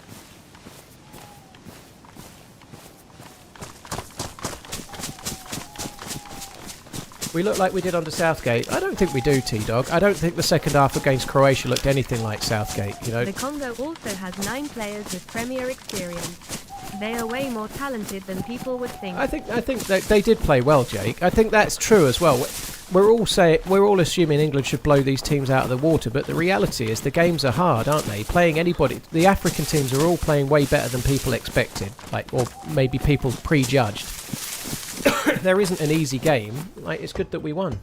We look like we did under Southgate. I don't think we do, T-Dog. I don't think the second half against Croatia looked anything like Southgate, you know. The Congo also has 9 players with Premier experience. They are way more talented than people would think. I think that they did play well, Jake. I think that's true as well. We're all assuming England should blow these teams out of the water, but the reality is the games are hard, aren't they? Playing anybody, the African teams are all playing way better than people expected, like, or maybe people prejudged. There isn't an easy game. Like, it's good that we won.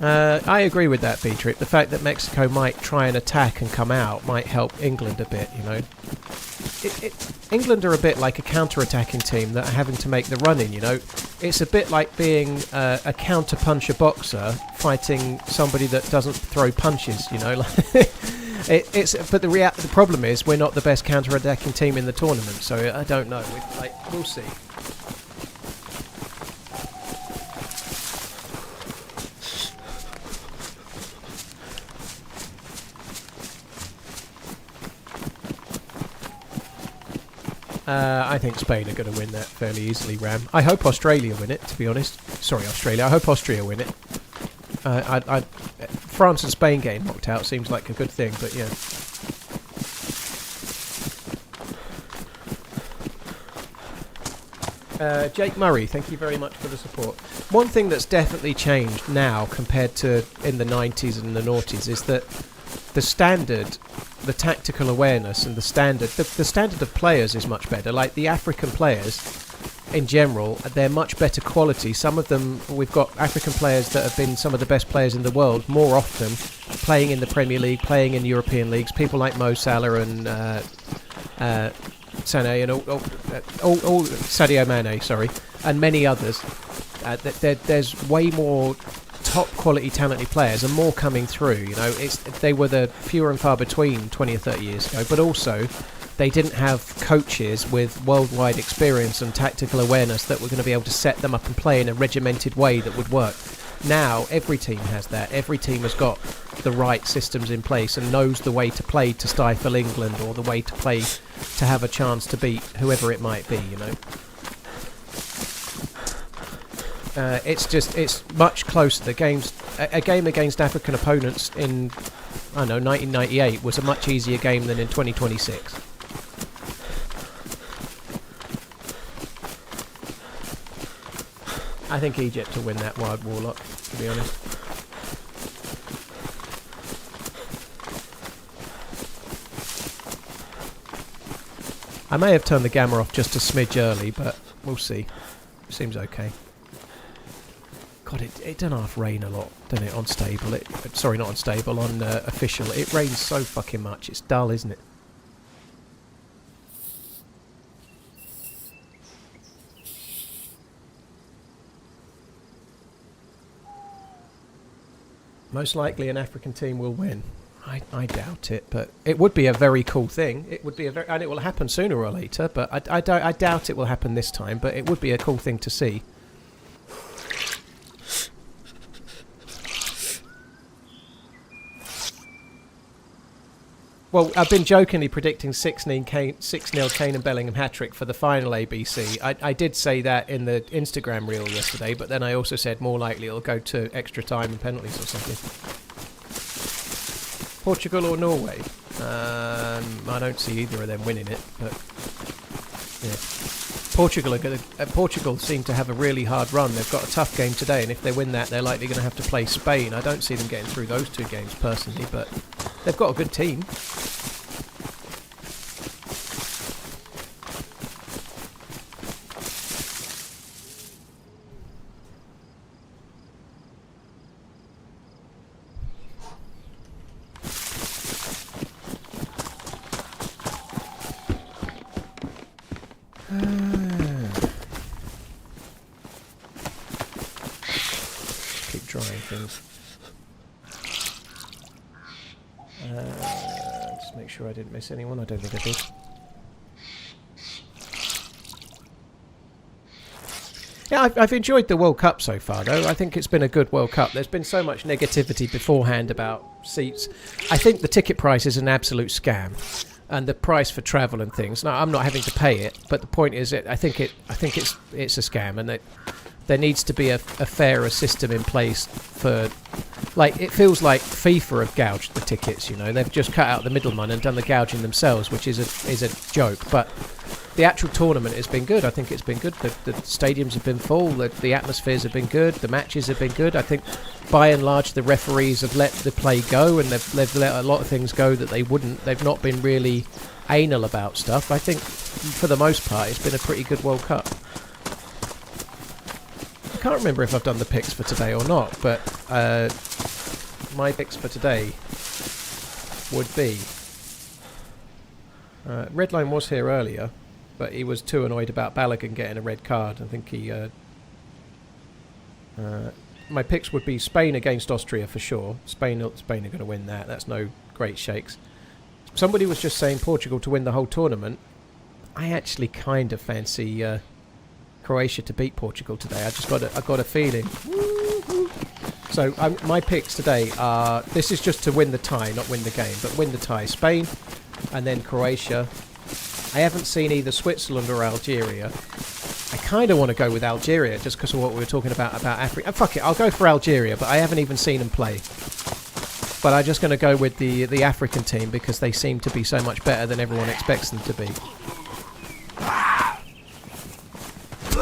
I agree with that, Beatrix. The fact that Mexico might try and attack and come out might help England a bit, you know. England are a bit like a counter-attacking team that are having to make the run-in, you know. It's a bit like being a counter-puncher boxer fighting somebody that doesn't throw punches, you know. But the problem is we're not the best counter-attacking team in the tournament, so I don't know. We'll see. I think Spain are going to win that fairly easily, Ram. I hope Australia win it, to be honest. Sorry, Australia. I hope Austria win it. France and Spain getting knocked out seems like a good thing, but yeah. Jake Murray, thank you very much for the support. One thing that's definitely changed now compared to in the 90s and the noughties is that the standard, the tactical awareness and the standard of players is much better. Like the African players in general, they're much better quality. Some of them, we've got African players that have been some of the best players in the world more often, playing in the Premier League, playing in European leagues. People like Mo Salah and Sané and all Sadio Mane, sorry, and many others. There's way more top quality talented players and more coming through, you know. They were the fewer and far between 20 or 30 years ago, but also they didn't have coaches with worldwide experience and tactical awareness that were going to be able to set them up and play in a regimented way that would work. Now every team has that. Every team has got the right systems in place and knows the way to play to stifle England or the way to play to have a chance to beat whoever it might be, you know. It's much closer. A game against African opponents in, I don't know, 1998 was a much easier game than in 2026. I think Egypt will win that Wild Warlock, to be honest. I may have turned the gamma off just a smidge early, but we'll see. Seems okay. God, it don't half rain a lot, doesn't it, on stable? Sorry, not on stable, on official. It rains so fucking much. It's dull, isn't it? Most likely an African team will win. I doubt it, but it would be a very cool thing. It would be and it will happen sooner or later, but I doubt it will happen this time, but it would be a cool thing to see. Well, I've been jokingly predicting 6-0 Kane and Bellingham hat-trick for the final ABC. I did say that in the Instagram reel yesterday, but then I also said more likely it'll go to extra time and penalties or something. Portugal or Norway? I don't see either of them winning it, but yeah. Portugal seem to have a really hard run. They've got a tough game today, and if they win that, they're likely going to have to play Spain. I don't see them getting through those two games personally, but they've got a good team. Keep drying things. Just make sure I didn't miss anyone. I don't think I did. Yeah, I've enjoyed the World Cup so far, though. I think it's been a good World Cup. There's been so much negativity beforehand about seats. I think the ticket price is an absolute scam, and the price for travel and things. Now, I'm not having to pay it, but the point is, I think it's a scam, and that there needs to be a fairer system in place for. Like, it feels like FIFA have gouged the tickets, you know. They've just cut out the middleman and done the gouging themselves, which is a joke. But the actual tournament has been good. I think it's been good. The stadiums have been full. The atmospheres have been good. The matches have been good. I think, by and large, the referees have let the play go, and they've let a lot of things go that they wouldn't. They've not been really anal about stuff. I think, for the most part, it's been a pretty good World Cup. I can't remember if I've done the picks for today or not, but my picks for today would be... Redline was here earlier, but he was too annoyed about Balogun getting a red card. I think he... my picks would be Spain against Austria for sure. Spain are going to win that. That's no great shakes. Somebody was just saying Portugal to win the whole tournament. I actually kind of fancy... Croatia to beat Portugal today. I got a feeling. So my picks today are, this is just to win the tie, not win the game, but win the tie. Spain and then Croatia. I haven't seen either Switzerland or Algeria. I kind of want to go with Algeria just because of what we were talking about Africa. Fuck it, I'll go for Algeria, but I haven't even seen them play. But I'm just going to go with the African team because they seem to be so much better than everyone expects them to be.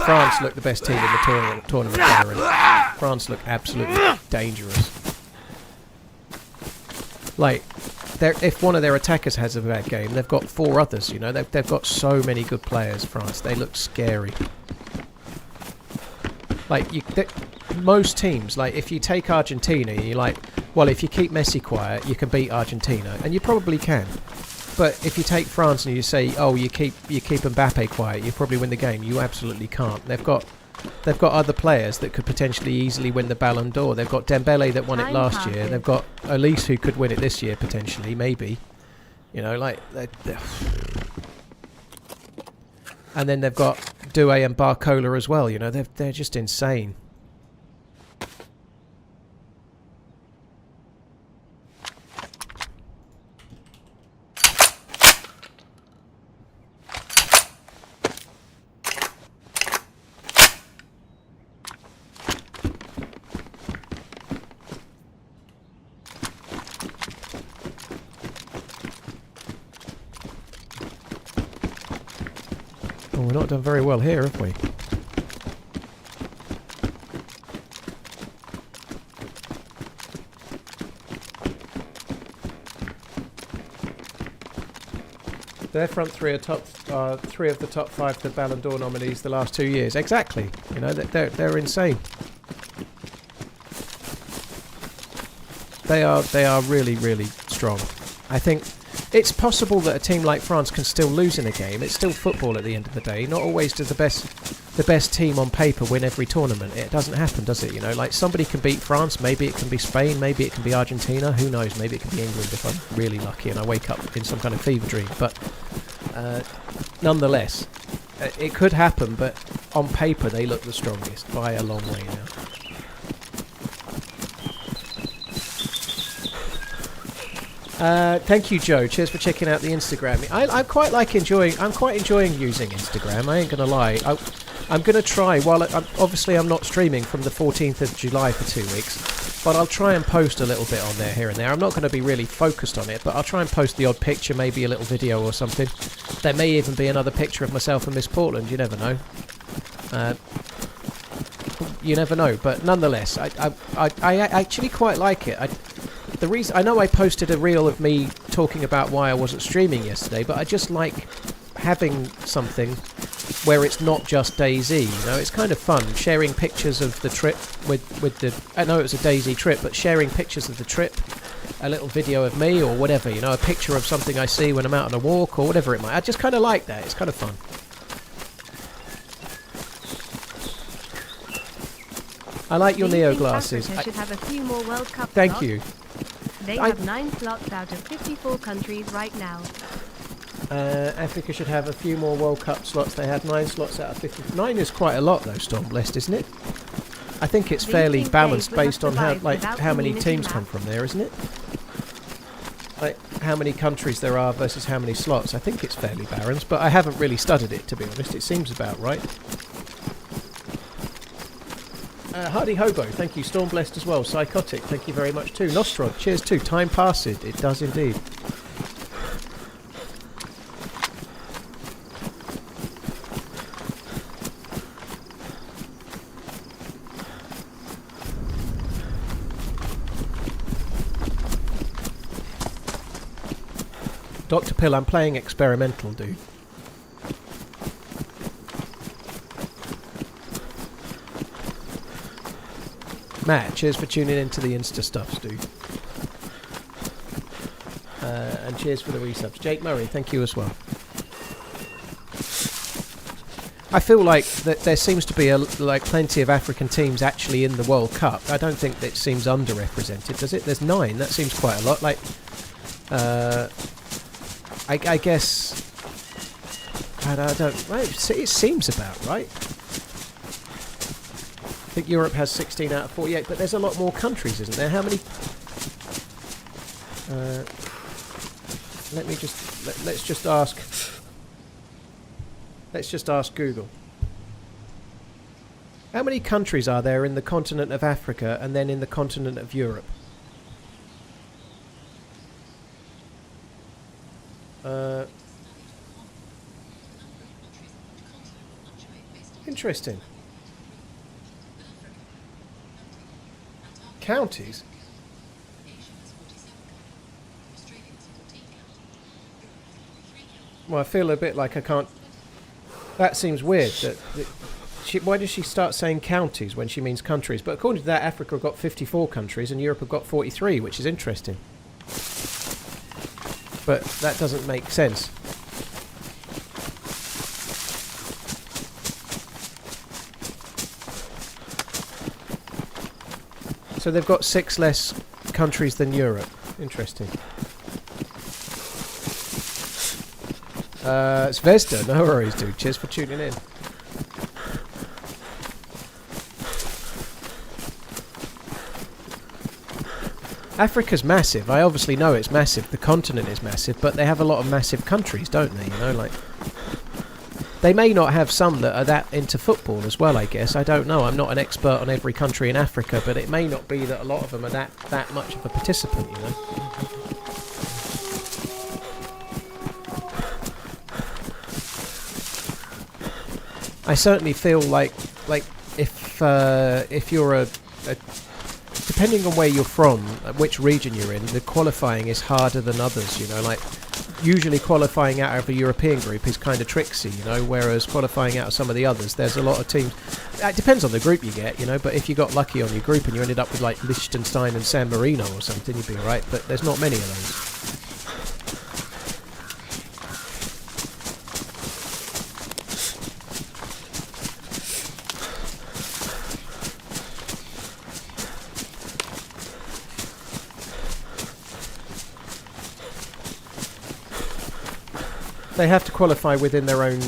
France look the best team in the tournament there. France look absolutely dangerous. Like, if one of their attackers has a bad game, they've got 4 others, you know. They've got so many good players, France. They look scary. Like, most teams, like, if you take Argentina, you're like, well, if you keep Messi quiet, you can beat Argentina. And you probably can. But if you take France and you say, oh, you keep Mbappe quiet, you probably win the game. You absolutely can't. They've got other players that could potentially easily win the Ballon d'Or. They've got Dembele that won it last year. They've got Elise who could win it this year potentially, maybe. You know, like and then they've got Doué and Barcola as well. You know, they're just insane. We're not done very well here, have we? Their front three are three of the top 5 for Ballon d'Or nominees the last 2 years. Exactly. You know, they're insane. They are really, really strong. I think it's possible that a team like France can still lose in a game. It's still football at the end of the day. Not always does the best team on paper win every tournament. It doesn't happen, does it? You know, like somebody can beat France, maybe it can be Spain, maybe it can be Argentina, who knows, maybe it can be England if I'm really lucky and I wake up in some kind of fever dream. But nonetheless, it could happen, but on paper they look the strongest by a long way now. Thank you, Joe. Cheers for checking out the Instagram. I'm quite enjoying using Instagram. I ain't gonna lie. I'm gonna try. I'm not streaming from the 14th of July for 2 weeks, but I'll try and post a little bit on there here and there. I'm not going to be really focused on it, but I'll try and post the odd picture, maybe a little video or something. There may even be another picture of myself and Miss Portland. You never know. You never know. But nonetheless, I actually quite like it. The reason I know I posted a reel of me talking about why I wasn't streaming yesterday, but I just like having something where it's not just DayZ. You know, it's kind of fun sharing pictures of the trip with the. I know it was a DayZ trip, but sharing pictures of the trip, a little video of me or whatever. You know, a picture of something I see when I'm out on a walk or whatever it might. I just kind of like that. It's kind of fun. I like your Neo glasses. Africa should have a few more World Cup Thank slots. you. They have 9 slots out of 54 countries right now. Africa should have a few more World Cup slots. They had 9 slots out of 50. 9 is quite a lot, though, Stormblessed, isn't it? I think it's fairly balanced based on how many teams come from there, isn't it? Like how many countries there are versus how many slots. I think it's fairly balanced, but I haven't really studied it, to be honest. It seems about right. Hardy Hobo, thank you. Stormblessed as well. Psychotic, thank you very much too. Nostrod, cheers too. Time passes, it does indeed. Dr. Pill, I'm playing experimental, dude. Matt, cheers for tuning into the Insta stuffs, dude. And cheers for the resubs. Jake Murray, thank you as well. I feel like that there seems to be plenty of African teams actually in the World Cup. I don't think that seems underrepresented, does it? There's 9. That seems quite a lot. Like, I guess I don't. Well, it seems about right. I think Europe has 16 out of 48, but there's a lot more countries, isn't there? How many? Let's just ask Google. How many countries are there in the continent of Africa and then in the continent of Europe? Interesting. Counties? Well, I feel a bit like I can't... That seems weird. Why does she start saying counties when she means countries? But according to that, Africa have got 54 countries and Europe have got 43, which is interesting. But that doesn't make sense. So they've got 6 less countries than Europe. Interesting. It's Vesta. No worries, dude. Cheers for tuning in. Africa's massive. I obviously know it's massive. The continent is massive, but they have a lot of massive countries, don't they? You know, like... They may not have some that are that into football as well, I guess. I don't know. I'm not an expert on every country in Africa, but it may not be that a lot of them are that much of a participant, you know. I certainly feel like if you're depending on where you're from, which region you're in, the qualifying is harder than others, you know, like usually qualifying out of a European group is kind of tricksy, you know, whereas qualifying out of some of the others, there's a lot of teams. It depends on the group you get, you know, but if you got lucky on your group and you ended up with like Liechtenstein and San Marino or something, you'd be alright, but there's not many of those. They have to qualify within their own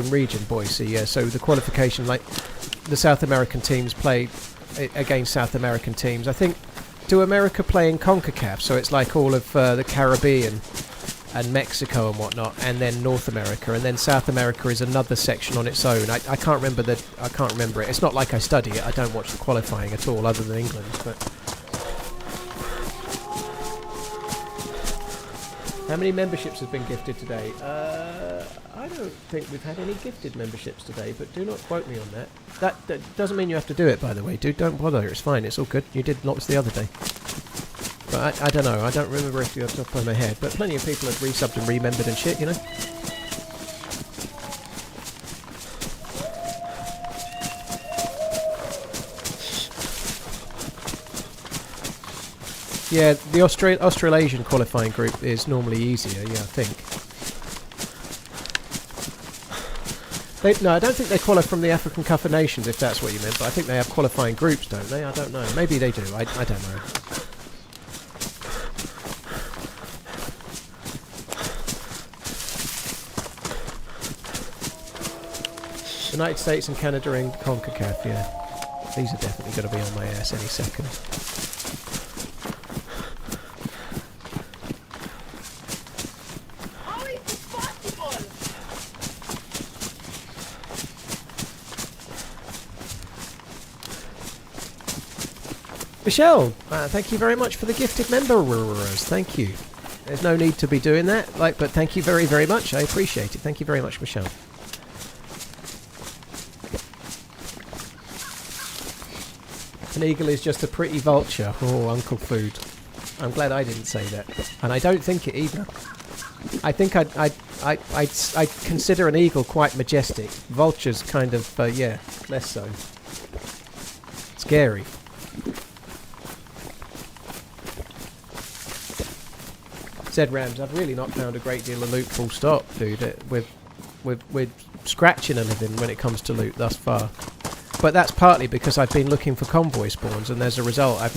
region, Boise. Yeah. So the qualification, like the South American teams play against South American teams. I think, do America play in CONCACAF? So it's like all of the Caribbean and Mexico and whatnot, and then North America, and then South America is another section on its own. I can't remember I can't remember it. It's not like I study it. I don't watch the qualifying at all, other than England. But how many memberships have been gifted today? I don't think we've had any gifted memberships today, but do not quote me on that. That doesn't mean you have to do it, by the way, dude. Don't bother. It's fine. It's all good. You did lots the other day. But I don't know. I don't remember if you're off the top of my head. But plenty of people have resubbed and remembered and shit, you know? Yeah, the Australasian qualifying group is normally easier, yeah, I think. No, I don't think they qualify from the African Cup of Nations, if that's what you meant, but I think they have qualifying groups, don't they? I don't know. Maybe they do. I don't know. United States and Canada in CONCACAF, yeah. These are definitely going to be on my ass any second. Michelle, thank you very much for the gifted members. Thank you. There's no need to be doing that, but thank you very, very much. I appreciate it. Thank you very much, Michelle. An eagle is just a pretty vulture. Oh, Uncle Food. I'm glad I didn't say that, and I don't think it either. I think I'd consider an eagle quite majestic. Vultures kind of, yeah, less so. Scary. Said Rams, I've really not found a great deal of loot, full stop, dude. We're scratching a living when it comes to loot thus far. But that's partly because I've been looking for convoy spawns, and as a result I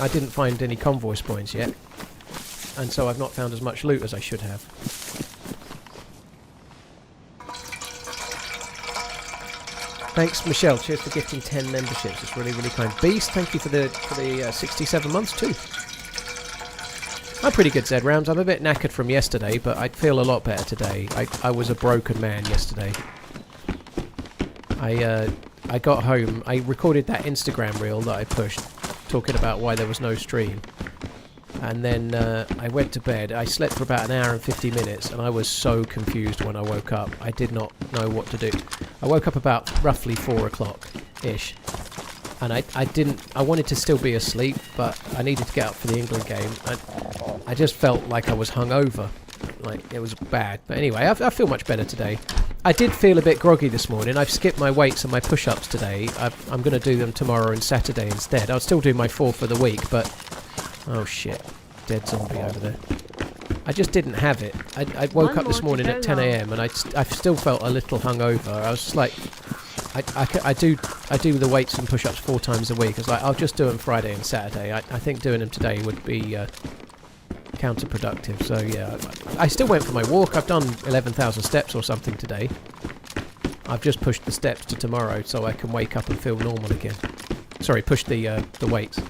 didn't find any convoy spawns yet. And so I've not found as much loot as I should have. Thanks, Michelle. Cheers for gifting 10 memberships. It's really, really kind. Beast, thank you for the 67 months too. I'm pretty good, Zed Rounds. I'm a bit knackered from yesterday, but I feel a lot better today. I was a broken man yesterday. I got home. I recorded that Instagram reel that I pushed, talking about why there was no stream. And then I went to bed. I slept for about an hour and 50 minutes, and I was so confused when I woke up. I did not know what to do. I woke up about roughly 4 o'clock-ish. And I wanted to still be asleep, but I needed to get up for the England game. I just felt like I was hungover. Like, it was bad. But anyway, I feel much better today. I did feel a bit groggy this morning. I've skipped my weights and my push-ups today. I'm going to do them tomorrow and Saturday instead. I'll still do my 4 for the week, but... Oh shit. Dead zombie over there. I just didn't have it. I woke up this morning at 10 AM and I still felt a little hungover. I was just like... I do the weights and push-ups 4 times a week. I was like, I'll just do them Friday and Saturday. I think doing them today would be counterproductive. So yeah, I still went for my walk. I've done 11,000 steps or something today. I've just pushed the steps to tomorrow so I can wake up and feel normal again. Sorry, push the weights.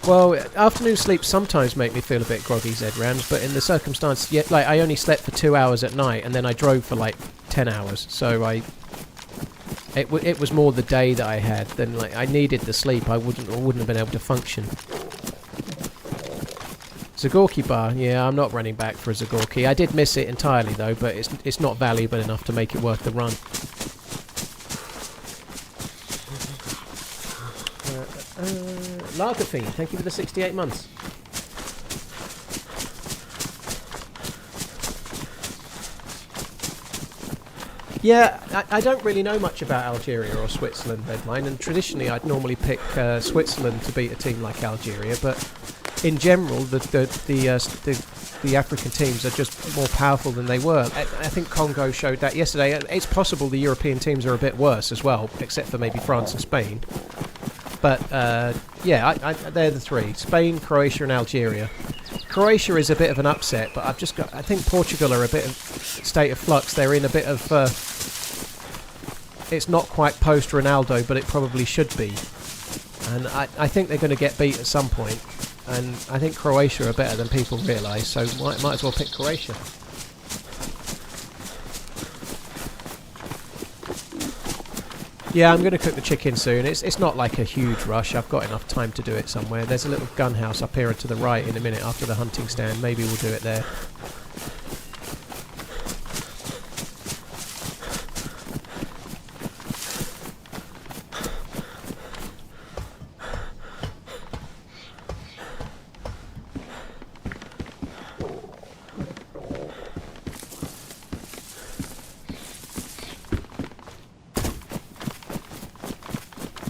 Well, afternoon sleep sometimes make me feel a bit groggy, Zed Rams, but in the circumstance, yeah, like I only slept for 2 hours at night and then I drove for like 10 hours, so it was more the day that I had than like I needed the sleep. I wouldn't have been able to function. Zagorki bar, yeah, I'm not running back for a Zagorki. I did miss it entirely though, but it's not valuable enough to make it worth the run. Lagerfiend, thank you for the 68 months. Yeah, I don't really know much about Algeria or Switzerland, Redline, and traditionally I'd normally pick Switzerland to beat a team like Algeria, but in general the African teams are just more powerful than they were. I think Congo showed that yesterday. It's possible the European teams are a bit worse as well, except for maybe France and Spain. But yeah, they're the three: Spain, Croatia, and Algeria. Croatia is a bit of an upset, but I think Portugal are a bit of state of flux. They're in a bit of it's not quite post Ronaldo, but it probably should be. And I think they're going to get beat at some point. And I think Croatia are better than people realise, so might as well pick Croatia. Yeah, I'm going to cook the chicken soon. It's not like a huge rush. I've got enough time to do it somewhere. There's a little gun house up here to the right in a minute after the hunting stand. Maybe we'll do it there.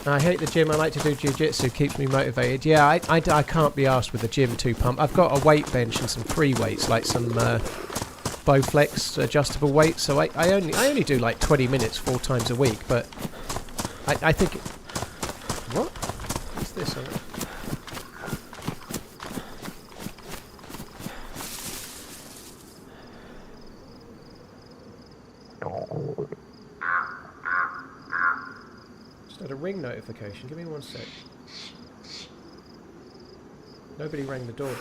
I hate the gym. I like to do jiu-jitsu. Keeps me motivated. Yeah, I can't be arsed with the gym too pump. I've got a weight bench and some free weights, like some Bowflex adjustable weights. So I only do like 20 minutes 4 times a week. But I think what? What's this? Had a ring notification. Give me 1 sec. Nobody rang the doorbell.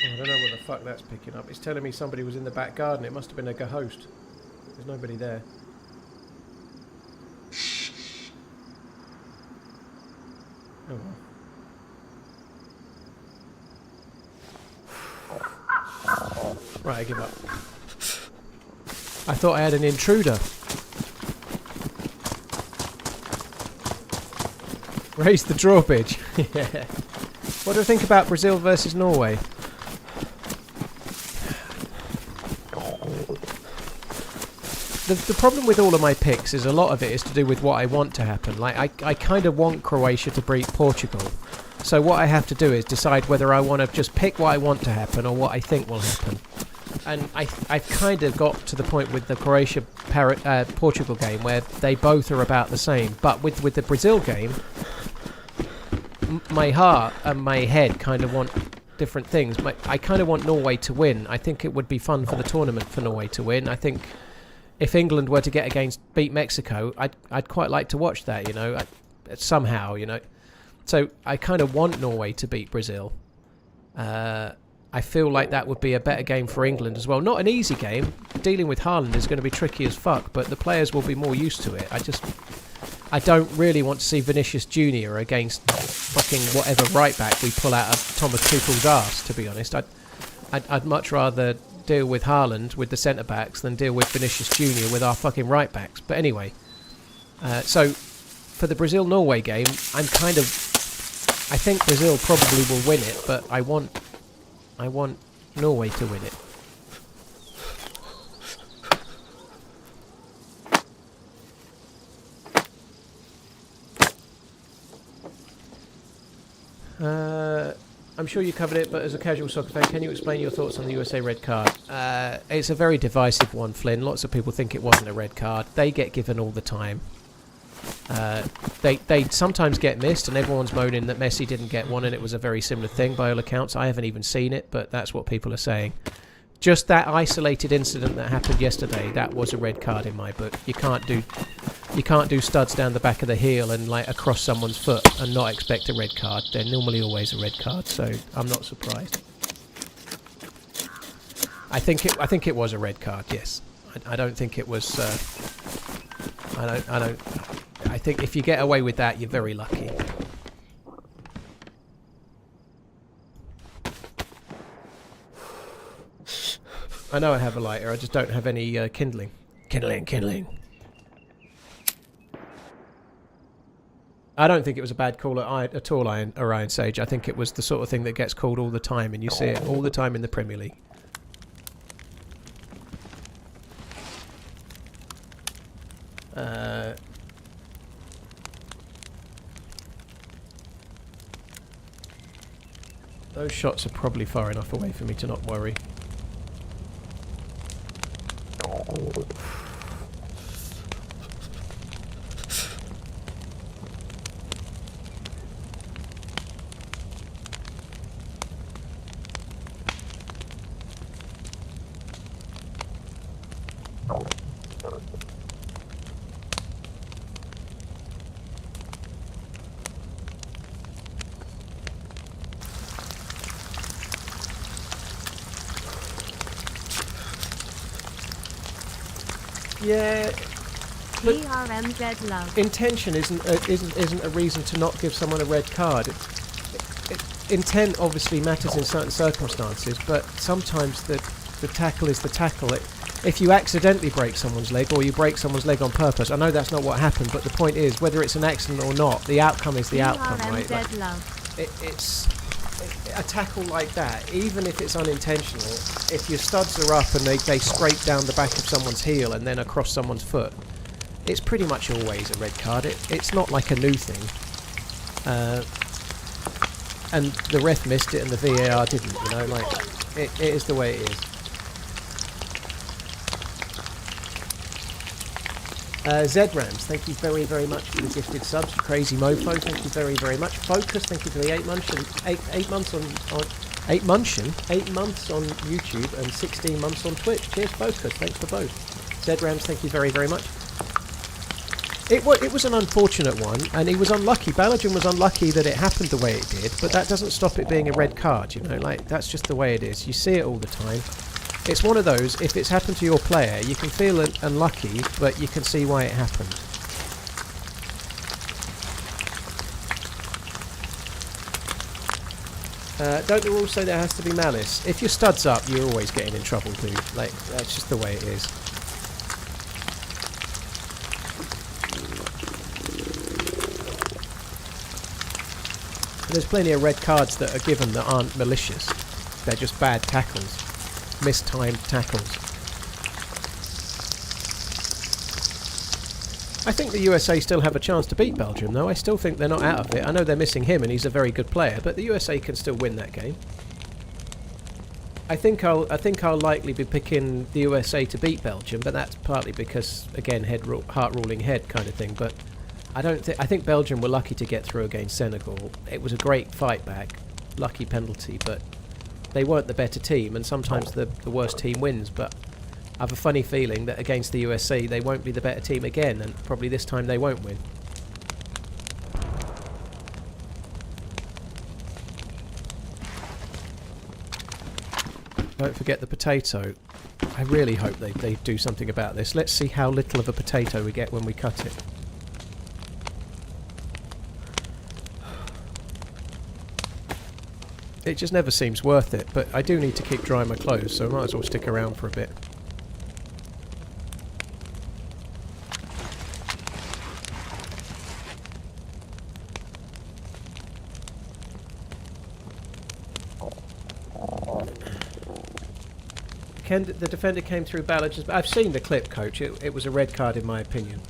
I don't know what the fuck that's picking up. It's telling me somebody was in the back garden. It must have been a ghost. There's nobody there. Oh well. Right, I give up. I thought I had an intruder. Raise the drawbridge. Yeah. What do I think about Brazil versus Norway? The problem with all of my picks is a lot of it is to do with what I want to happen. Like, I kind of want Croatia to beat Portugal. So what I have to do is decide whether I want to just pick what I want to happen or what I think will happen. And I've kind of got to the point with the Croatia-Portugal game where they both are about the same. But with the Brazil game, my heart and my head kind of want different things. I kind of want Norway to win. I think it would be fun for the tournament for Norway to win. I think if England were to beat Mexico, I'd quite like to watch that, you know, somehow, you know. So I kind of want Norway to beat Brazil. I feel like that would be a better game for England as well. Not an easy game. Dealing with Haaland is going to be tricky as fuck, but the players will be more used to it. I don't really want to see Vinicius Jr. against fucking whatever right back we pull out of Thomas Tuchel's arse, to be honest. I'd much rather deal with Haaland with the centre backs than deal with Vinicius Jr. with our fucking right backs. But anyway, so for the Brazil-Norway game, I think Brazil probably will win it, but I want Norway to win it. I'm sure you covered it, but as a casual soccer fan, can you explain your thoughts on the USA red card? It's a very divisive one, Flynn. Lots of people think it wasn't a red card. They get given all the time. They sometimes get missed, and everyone's moaning that Messi didn't get one, and it was a very similar thing by all accounts. I haven't even seen it, but that's what people are saying. Just that isolated incident that happened yesterday, that was a red card in my book. You can't do studs down the back of the heel and like across someone's foot and not expect a red card. They're normally always a red card, so I'm not surprised. I think it was a red card. Yes, I don't think it was. I think if you get away with that, you're very lucky. I know I have a lighter, I just don't have any kindling. Kindling. I don't think it was a bad call at all, Orion Sage. I think it was the sort of thing that gets called all the time, and you see it all the time in the Premier League. Those shots are probably far enough away for me to not worry. Yeah, but TRMZ love. intention isn't a reason to not give someone a red card. Intent obviously matters in certain circumstances, but sometimes the tackle is the tackle. If you accidentally break someone's leg, or you break someone's leg on purpose, I know that's not what happened, but the point is, whether it's an accident or not, the outcome is the outcome, right? TRMZ love. It's a tackle like that, even if it's unintentional, if your studs are up and they scrape down the back of someone's heel and then across someone's foot, it's pretty much always a red card. It's not like a new thing. And the ref missed it and the VAR didn't, you know, like, it is the way it is. Zrams, thank you very, very much for the gifted subs. Crazy Mofo, thank you very, very much. Focus, thank you for the 8 months on YouTube and 16 months on Twitch. Cheers, Focus, thanks for both. Zrams, thank you very, very much. It was an unfortunate one, and he was unlucky. Balogun was unlucky that it happened the way it did, but that doesn't stop it being a red card, you know, like, that's just the way it is. You see it all the time. It's one of those, if it's happened to your player, you can feel unlucky, but you can see why it happened. Don't the rules say there has to be malice? If your stud's up, you're always getting in trouble, dude. Like, that's just the way it is. There's plenty of red cards that are given that aren't malicious. They're just bad tackles. Mistimed tackles. I think the USA still have a chance to beat Belgium, though. I still think they're not out of it. I know they're missing him, and he's a very good player, but the USA can still win that game. I think I'll likely be picking the USA to beat Belgium, but that's partly because, again, heart ruling head kind of thing. But I think Belgium were lucky to get through against Senegal. It was a great fight back, lucky penalty, but they weren't the better team, and sometimes the worst team wins, but I have a funny feeling that against the USA they won't be the better team again, and probably this time they won't win. Don't forget the potato. I really hope they do something about this. Let's see how little of a potato we get when we cut it. It just never seems worth it, but I do need to keep drying my clothes, so I might as well stick around for a bit. The defender came through Badlands. I've seen the clip, Coach. It was a red card in my opinion.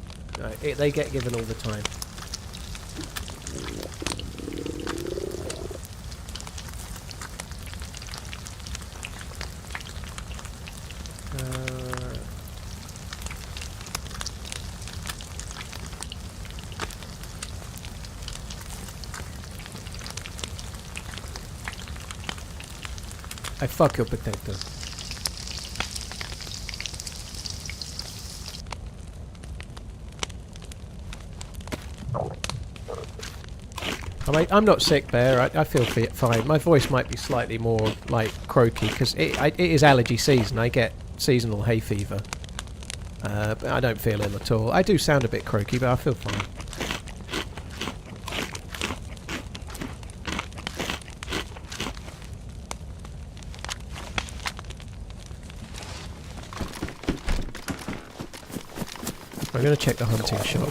They get given all the time. I fuck your potato. I'm not sick, Bear. I feel fine. My voice might be slightly more, like, croaky, because it is allergy season. I get seasonal hay fever. But I don't feel ill at all. I do sound a bit croaky, but I feel fine. I'm going to check the hunting shop.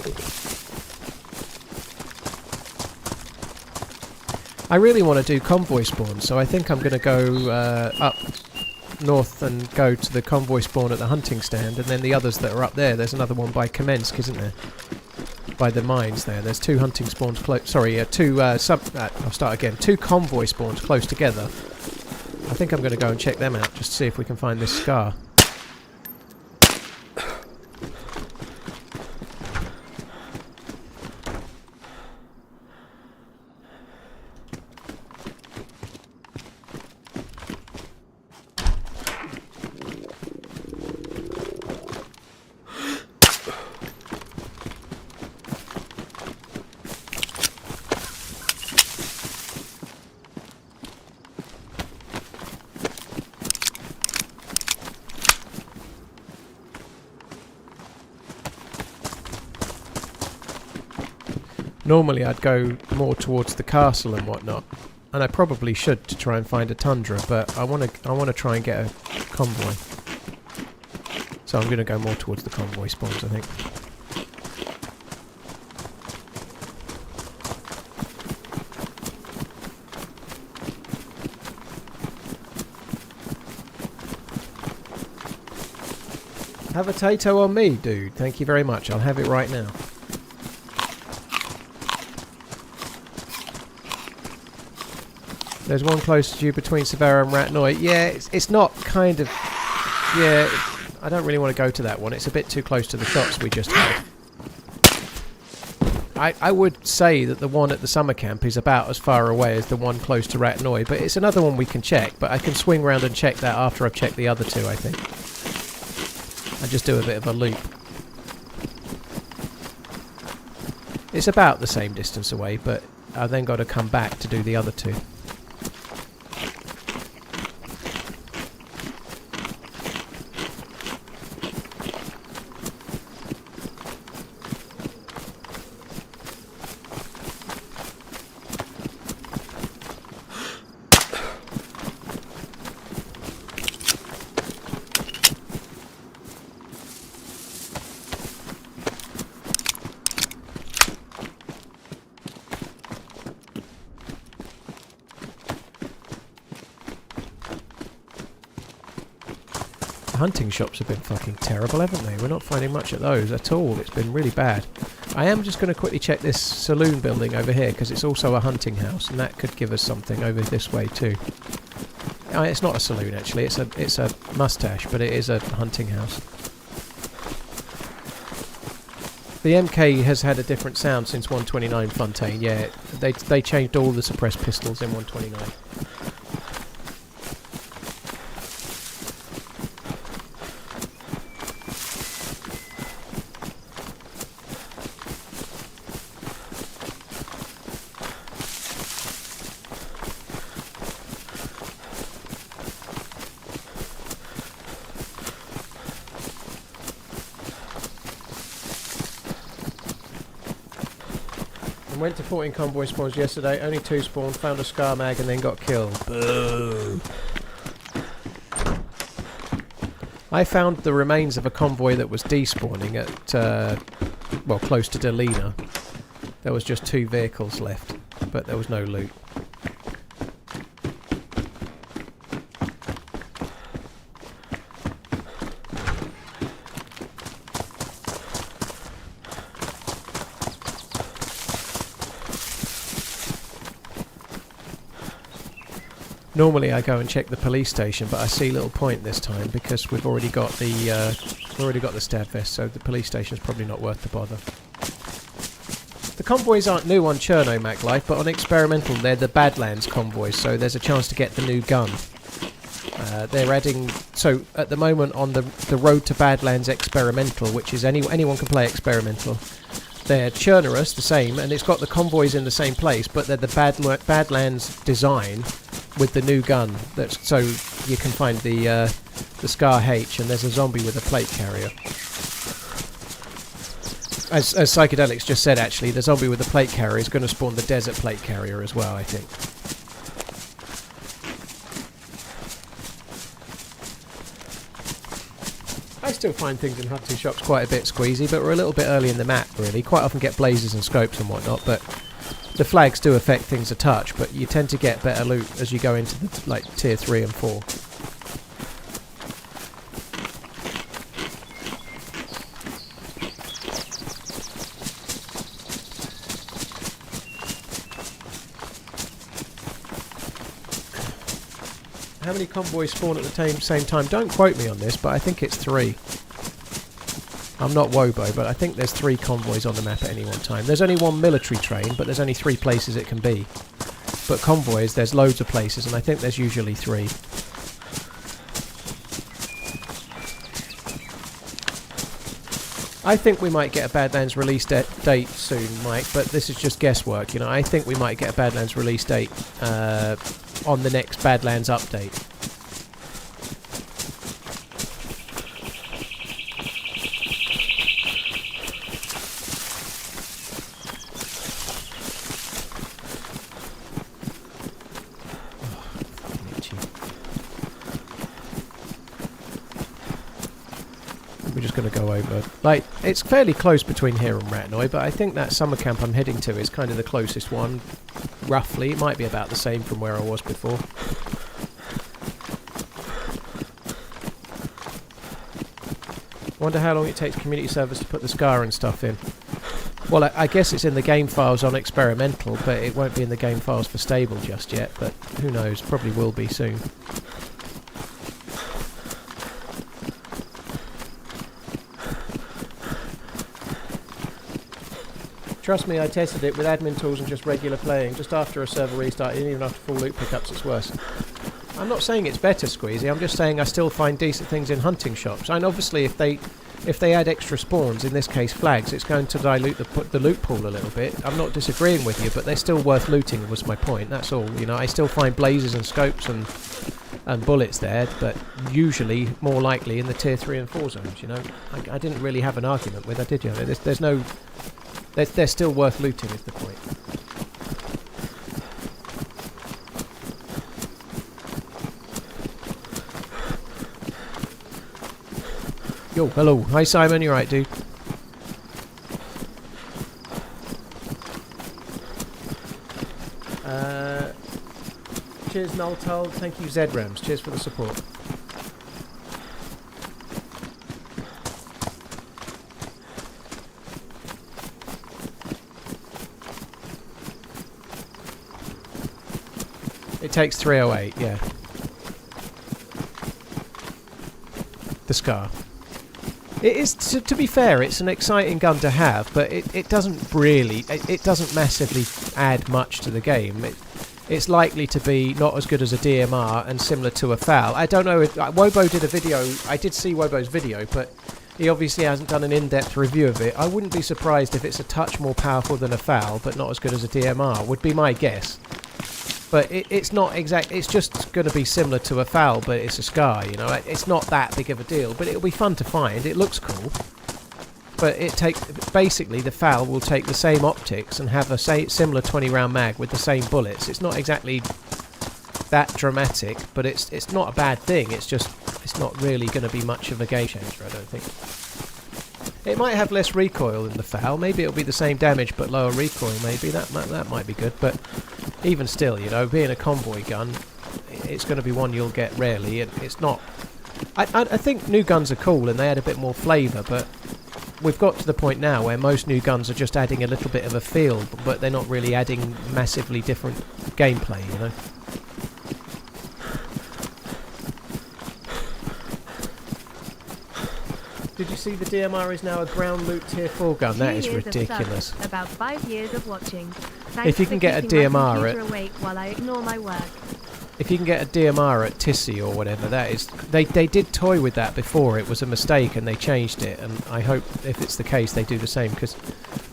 I really want to do convoy spawns, so I think I'm going to go up north and go to the convoy spawn at the hunting stand, and then the others that are up there. There's another one by Kamensk, isn't there? By the mines there. There's 2 hunting spawns close. Sorry, I'll start again. 2 convoy spawns close together. I think I'm going to go and check them out just to see if we can find this scar. Normally I'd go more towards the castle and whatnot, and I probably should to try and find a tundra, but I want to try and get a convoy. So I'm going to go more towards the convoy spawns, I think. Have a tato on me, dude. Thank you very much. I'll have it right now. There's one close to you between Severa and Ratnoy. Yeah, it's not kind of... Yeah, I don't really want to go to that one. It's a bit too close to the shops we just had. I would say that the one at the summer camp is about as far away as the one close to Ratnoy, but it's another one we can check. But I can swing round and check that after I've checked the other 2, I think. I just do a bit of a loop. It's about the same distance away, but I've then got to come back to do the other 2. Hunting shops have been fucking terrible, haven't they? We're not finding much at those at all. It's been really bad. I am just going to quickly check this saloon building over here, because it's also a hunting house, and that could give us something over this way too. It's not a saloon actually, it's a mustache, but it is a hunting house. The MK has had a different sound since 129 Fontaine. Yeah, they changed all the suppressed pistols in 129. Went to 14 convoy spawns yesterday, only 2 spawned, found a scar mag and then got killed. Boo! I found the remains of a convoy that was despawning at, well, close to Delina. There was just 2 vehicles left, but there was no loot. Normally I go and check the police station, but I see little point this time because we've already got the stab vest, so the police station is probably not worth the bother. The convoys aren't new on Cherno Mac Life, but on Experimental they're the Badlands convoys, so there's a chance to get the new gun. They're adding, so at the moment on the road to Badlands Experimental, which is anyone can play Experimental. They're Chernarus, the same, and it's got the convoys in the same place, but they're the Badlands design with the new gun. So you can find the Scar H, and there's a zombie with a plate carrier. As Psychedelics just said, actually, the zombie with the plate carrier is going to spawn the desert plate carrier as well, I think. I still find things in hunting shops quite a bit squeezy, but we're a little bit early in the map, really. Quite often get blazes and scopes and whatnot, but the flags do affect things a touch, but you tend to get better loot as you go into the, like, tier 3 and 4. How many convoys spawn at the same time? Don't quote me on this, but I think it's 3. I'm not Wobo, but I think there's 3 convoys on the map at any one time. There's only 1 military train, but there's only 3 places it can be. But convoys, there's loads of places, and I think there's usually 3. I think we might get a Badlands release date soon, Mike, but this is just guesswork, you know. I think we might get a Badlands release date on the next Badlands update. We're just going to go over. Like, it's fairly close between here and Ratnoy, but I think that summer camp I'm heading to is kind of the closest one. Roughly, it might be about the same from where I was before. Wonder how long it takes community servers to put the SCAR and stuff in. Well, I guess it's in the game files on experimental, but it won't be in the game files for stable just yet, but who knows, probably will be soon. Trust me, I tested it with admin tools and just regular playing. Just after a server restart, even after full loot pickups, it's worse. I'm not saying it's better, Squeezy. I'm just saying I still find decent things in hunting shops. And obviously, if they add extra spawns, in this case flags, it's going to dilute the loot pool a little bit. I'm not disagreeing with you, but they're still worth looting. Was my point. That's all. You know, I still find blazes and scopes and bullets there, but usually more likely in the tier 3 and 4 zones. You know, I didn't really have an argument with. I did, you know. There's no. They're still worth looting, is the point. Yo, hello. Hi, Simon. You right, dude? Cheers, Noltal. Thank you, Zedrams. Cheers for the support. It takes 308, yeah. The SCAR. It is, to be fair, it's an exciting gun to have, but it doesn't really, it doesn't massively add much to the game. It's likely to be not as good as a DMR and similar to a FAL. I don't know if, Wobo did a video, I did see Wobo's video, but he obviously hasn't done an in-depth review of it. I wouldn't be surprised if it's a touch more powerful than a FAL, but not as good as a DMR, would be my guess. But it's not exact. It's just going to be similar to a FAL, but it's a SCAR. You know, it's not that big of a deal. But it'll be fun to find. It looks cool. But basically the FAL will take the same optics and have a similar 20-round mag with the same bullets. It's not exactly that dramatic, but it's not a bad thing. It's just it's not really going to be much of a game changer, I don't think. It might have less recoil than the FAL. Maybe it'll be the same damage but lower recoil. Maybe that might be good. But even still, you know, being a convoy gun, it's going to be one you'll get rarely. It's not. I think new guns are cool and they add a bit more flavour, but we've got to the point now where most new guns are just adding a little bit of a feel, but they're not really adding massively different gameplay, you know. Did you see the DMR is now a ground loot tier 4 gun? That is ridiculous. About 5 years of watching. Thanks if you can get a DMR while I ignore my work. If you can get a DMR at Tissy or whatever, that is... They did toy with that before. It was a mistake and they changed it. And I hope, if it's the case, they do the same. Because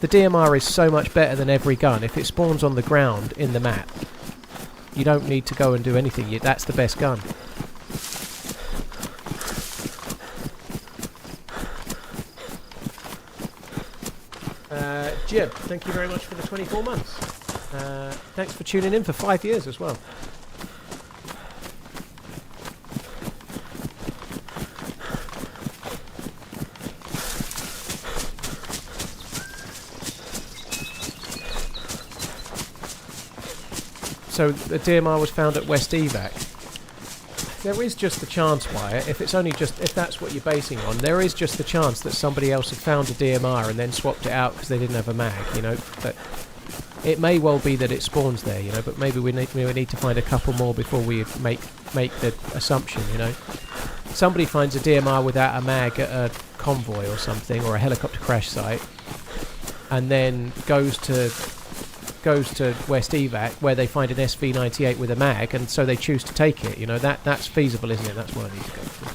the DMR is so much better than every gun. If it spawns on the ground in the map, you don't need to go and do anything. That's the best gun. Jib, thank you very much for the 24 months. Thanks for tuning in for 5 years as well. So the DMR was found at West Evac. There is just the chance, Wyatt, if that's what you're basing on, there is just the chance that somebody else had found a DMR and then swapped it out because they didn't have a mag, you know. But it may well be that it spawns there, you know. But maybe we need to find a couple more before we make the assumption, you know. Somebody finds a DMR without a mag at a convoy or something, or a helicopter crash site, and then goes to West Evac where they find an SV98 with a mag, and so they choose to take it. You know, that's feasible, isn't it? That's what I need to go for.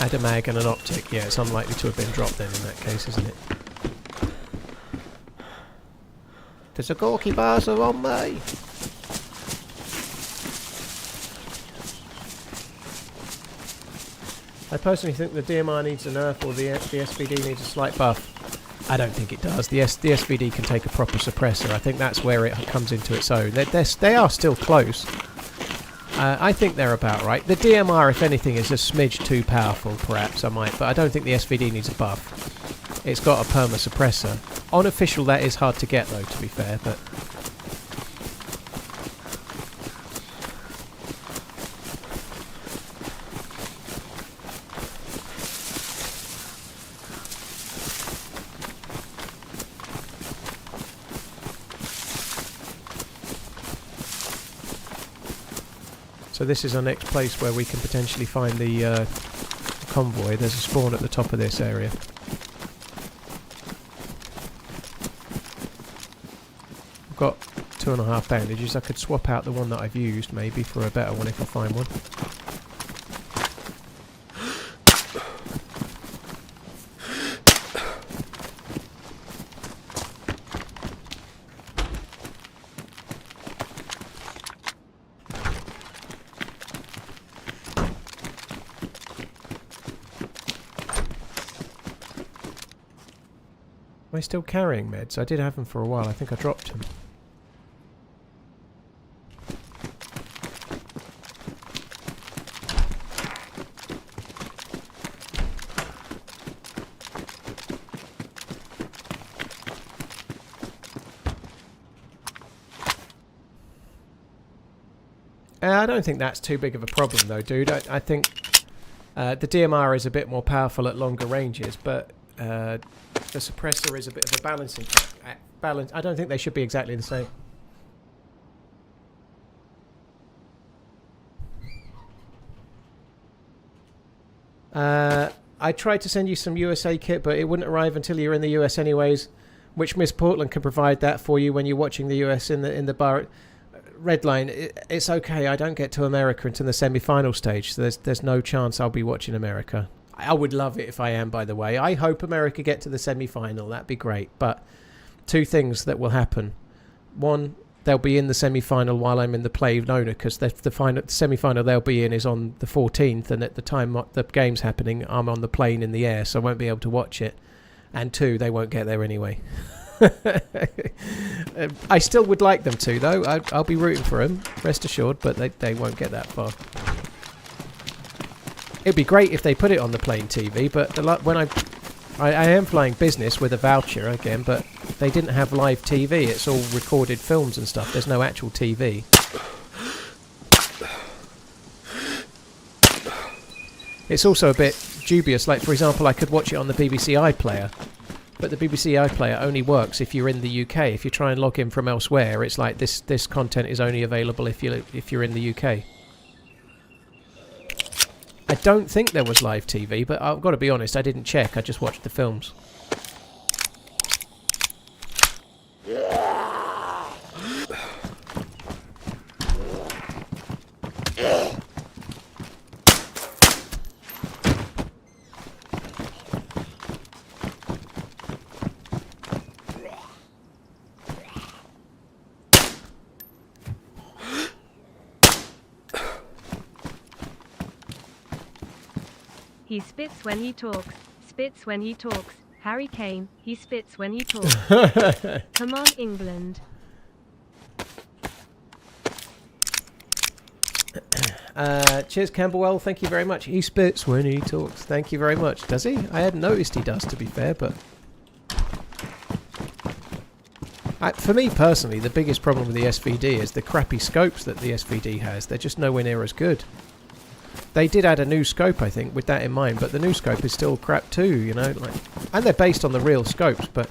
Add a mag and an optic. Yeah, it's unlikely to have been dropped then in that case, isn't it? There's a Gorky Barza on me! I personally think the DMR needs a nerf, or the SVD needs a slight buff. I don't think it does. The SVD can take a proper suppressor. I think that's where it comes into its own. They are still close. I think they're about right. The DMR, if anything, is a smidge too powerful, perhaps, but I don't think the SVD needs a buff. It's got a perma suppressor. On official, that is hard to get, though, to be fair, but... So this is our next place where we can potentially find the convoy. There's a spawn at the top of this area. I've got 2.5 bandages. I could swap out the one that I've used maybe for a better one if I find one. Am I still carrying meds? I did have them for a while. I think I dropped them. I don't think that's too big of a problem though, dude. I think the DMR is a bit more powerful at longer ranges, but the suppressor is a bit of a balancing balance. I don't think they should be exactly the same. I tried to send you some USA kit, but it wouldn't arrive until you're in the US anyways, which Miss Portland can provide that for you when you're watching the US in the bar. Redline, it's okay. I don't get to America until the semi-final stage, so there's no chance I'll be watching America. I would love it if I am, by the way. I hope America get to the semi-final. That'd be great. But two things that will happen. One, they'll be in the semi-final while I'm in the play of Nona, because the semi-final they'll be in is on the 14th, and at the time the game's happening, I'm on the plane in the air, so I won't be able to watch it. And two, they won't get there anyway. I still would like them to, though. I'll be rooting for them, rest assured, but they won't get that far. It'd be great if they put it on the plane TV, but when I am flying business with a voucher again, but they didn't have live TV. It's all recorded films and stuff. There's no actual TV. It's also a bit dubious. Like, for example, I could watch it on the BBC iPlayer, but the BBC iPlayer only works if you're in the UK. If you try and log in from elsewhere, it's like this content is only available if you're in the UK. I don't think there was live TV, but I've got to be honest, I didn't check. I just watched the films. He spits when he talks. Spits when he talks. Harry Kane, he spits when he talks. Come on, England. Cheers, Campbellwell. Thank you very much. He spits when he talks. Thank you very much. Does he? I hadn't noticed he does, to be fair, but... for me personally, the biggest problem with the SVD is the crappy scopes that the SVD has. They're just nowhere near as good. They did add a new scope, I think, with that in mind, but the new scope is still crap too, you know. And they're based on the real scopes, but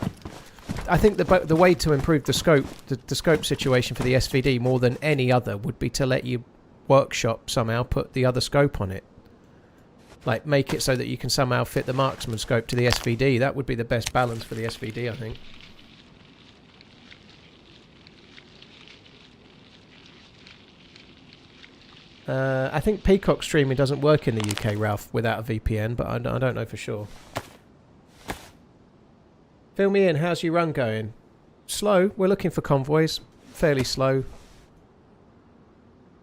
I think the way to improve the scope situation for the SVD more than any other would be to let you workshop somehow put the other scope on it. Like, make it so that you can somehow fit the marksman scope to the SVD. That would be the best balance for the SVD, I think. I think Peacock streaming doesn't work in the UK, Ralph, without a VPN, but I don't know for sure. Fill me in, how's your run going? Slow, we're looking for convoys. Fairly slow.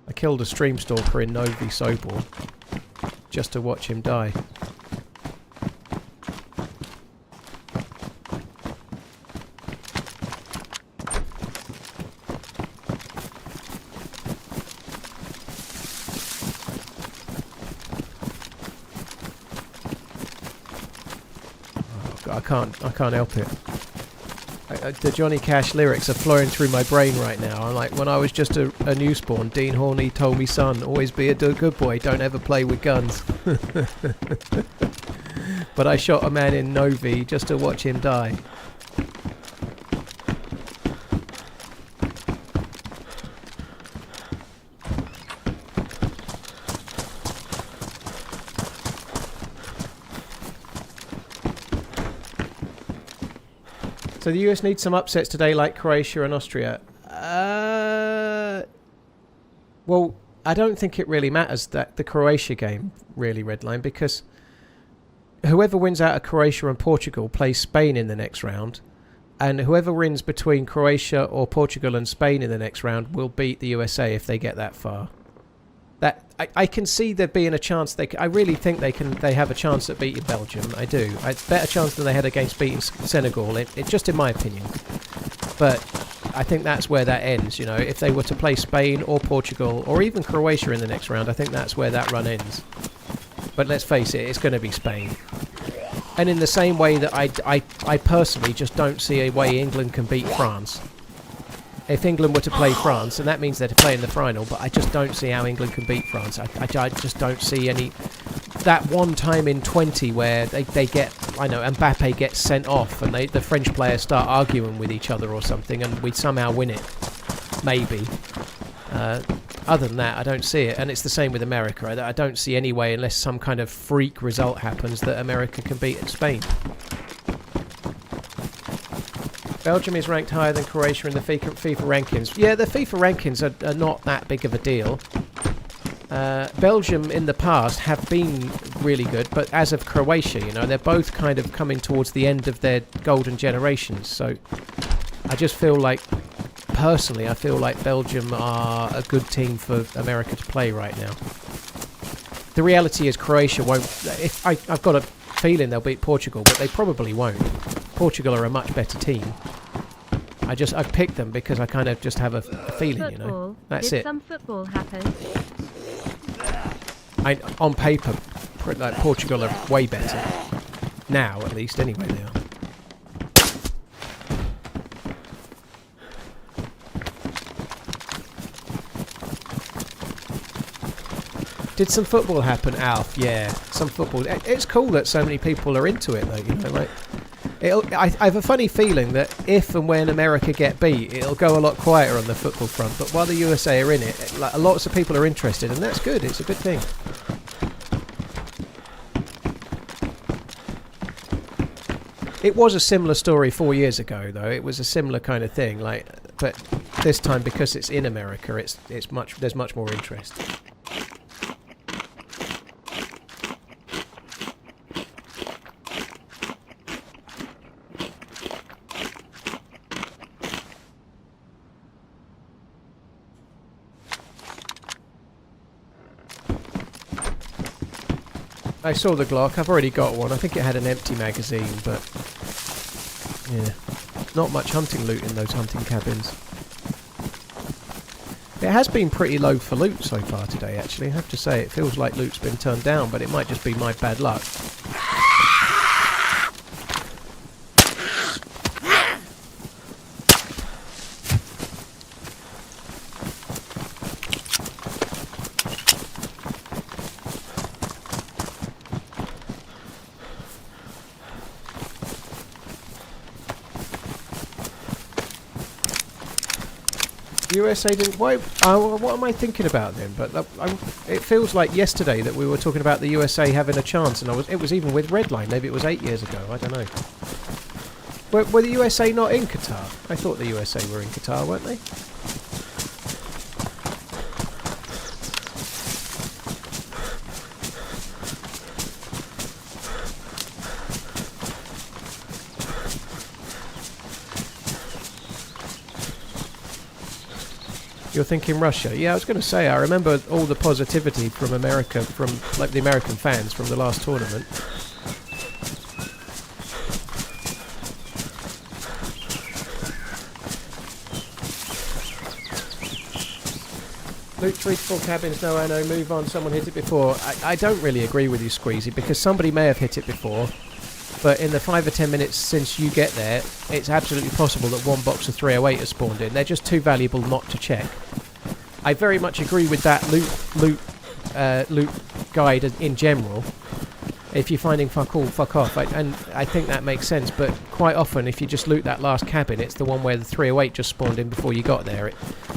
I killed a stream stalker in Novi Sobor just to watch him die. I can't help it. The Johnny Cash lyrics are flowing through my brain right now. I'm like, when I was just a newspawn, Dean Horney told me, son, always be a good boy, don't ever play with guns. But I shot a man in Novi just to watch him die. So the US needs some upsets today like Croatia and Austria. Well, I don't think it really matters that the Croatia game really, Redline, because whoever wins out of Croatia and Portugal plays Spain in the next round, and whoever wins between Croatia or Portugal and Spain in the next round will beat the USA if they get that far. That I can see there being a chance. I really think they have a chance at beating Belgium. I do. A better chance than they had against beating Senegal. It just in my opinion. But I think that's where that ends. You know, if they were to play Spain or Portugal or even Croatia in the next round, I think that's where that run ends. But let's face it, it's going to be Spain. And in the same way that I personally just don't see a way England can beat France. If England were to play France, and that means they're to play in the final, but I just don't see how England can beat France. I just don't see any... That one time in 20 where they get... I know, Mbappe gets sent off and the French players start arguing with each other or something and we somehow win it. Maybe. Other than that, I don't see it. And it's the same with America. I don't see any way, unless some kind of freak result happens, that America can beat Spain. Belgium is ranked higher than Croatia in the FIFA rankings. Yeah, the FIFA rankings are not that big of a deal. Belgium in the past have been really good, but as of Croatia, you know, they're both kind of coming towards the end of their golden generations. So I just feel like, personally, I feel like Belgium are a good team for America to play right now. The reality is Croatia won't... I've got a feeling they'll beat Portugal, but they probably won't. Portugal are a much better team. I've picked them because I kind of just have a feeling, Football. You know. That's Did it. some football happen? On paper, like Portugal are way better. Now, at least, anyway, they are. Did some football happen, Alf? Yeah, some football. It's cool that so many people are into it, though, you know, like... I have a funny feeling that if and when America get beat, it'll go a lot quieter on the football front. But while the USA are in it, like, lots of people are interested, and that's good. It's a good thing. It was a similar story 4 years ago, though. It was a similar kind of thing, like, but this time because it's in America, there's much more interest. I saw the Glock. I've already got one. I think it had an empty magazine, but yeah, not much hunting loot in those hunting cabins. It has been pretty low for loot so far today, actually. I have to say, it feels like loot's been turned down, but it might just be my bad luck. USA didn't. Why? What am I thinking about then? But it feels like yesterday that we were talking about the USA having a chance, and it was even with Redline. Maybe it was 8 years ago. I don't know. Were the USA not in Qatar? I thought the USA were in Qatar, weren't they? You're thinking Russia? Yeah, I was going to say, I remember all the positivity from America, from like the American fans from the last tournament. Loot 3 to 4 cabins, no ammo, move on, someone hit it before. I don't really agree with you, Squeezy, because somebody may have hit it before. But in the 5 or 10 minutes since you get there, it's absolutely possible that one box of 308 has spawned in. They're just too valuable not to check. I very much agree with that loot guide in general. If you're finding fuck all, fuck off. And I think that makes sense. But quite often, if you just loot that last cabin, it's the one where the 308 just spawned in before you got there.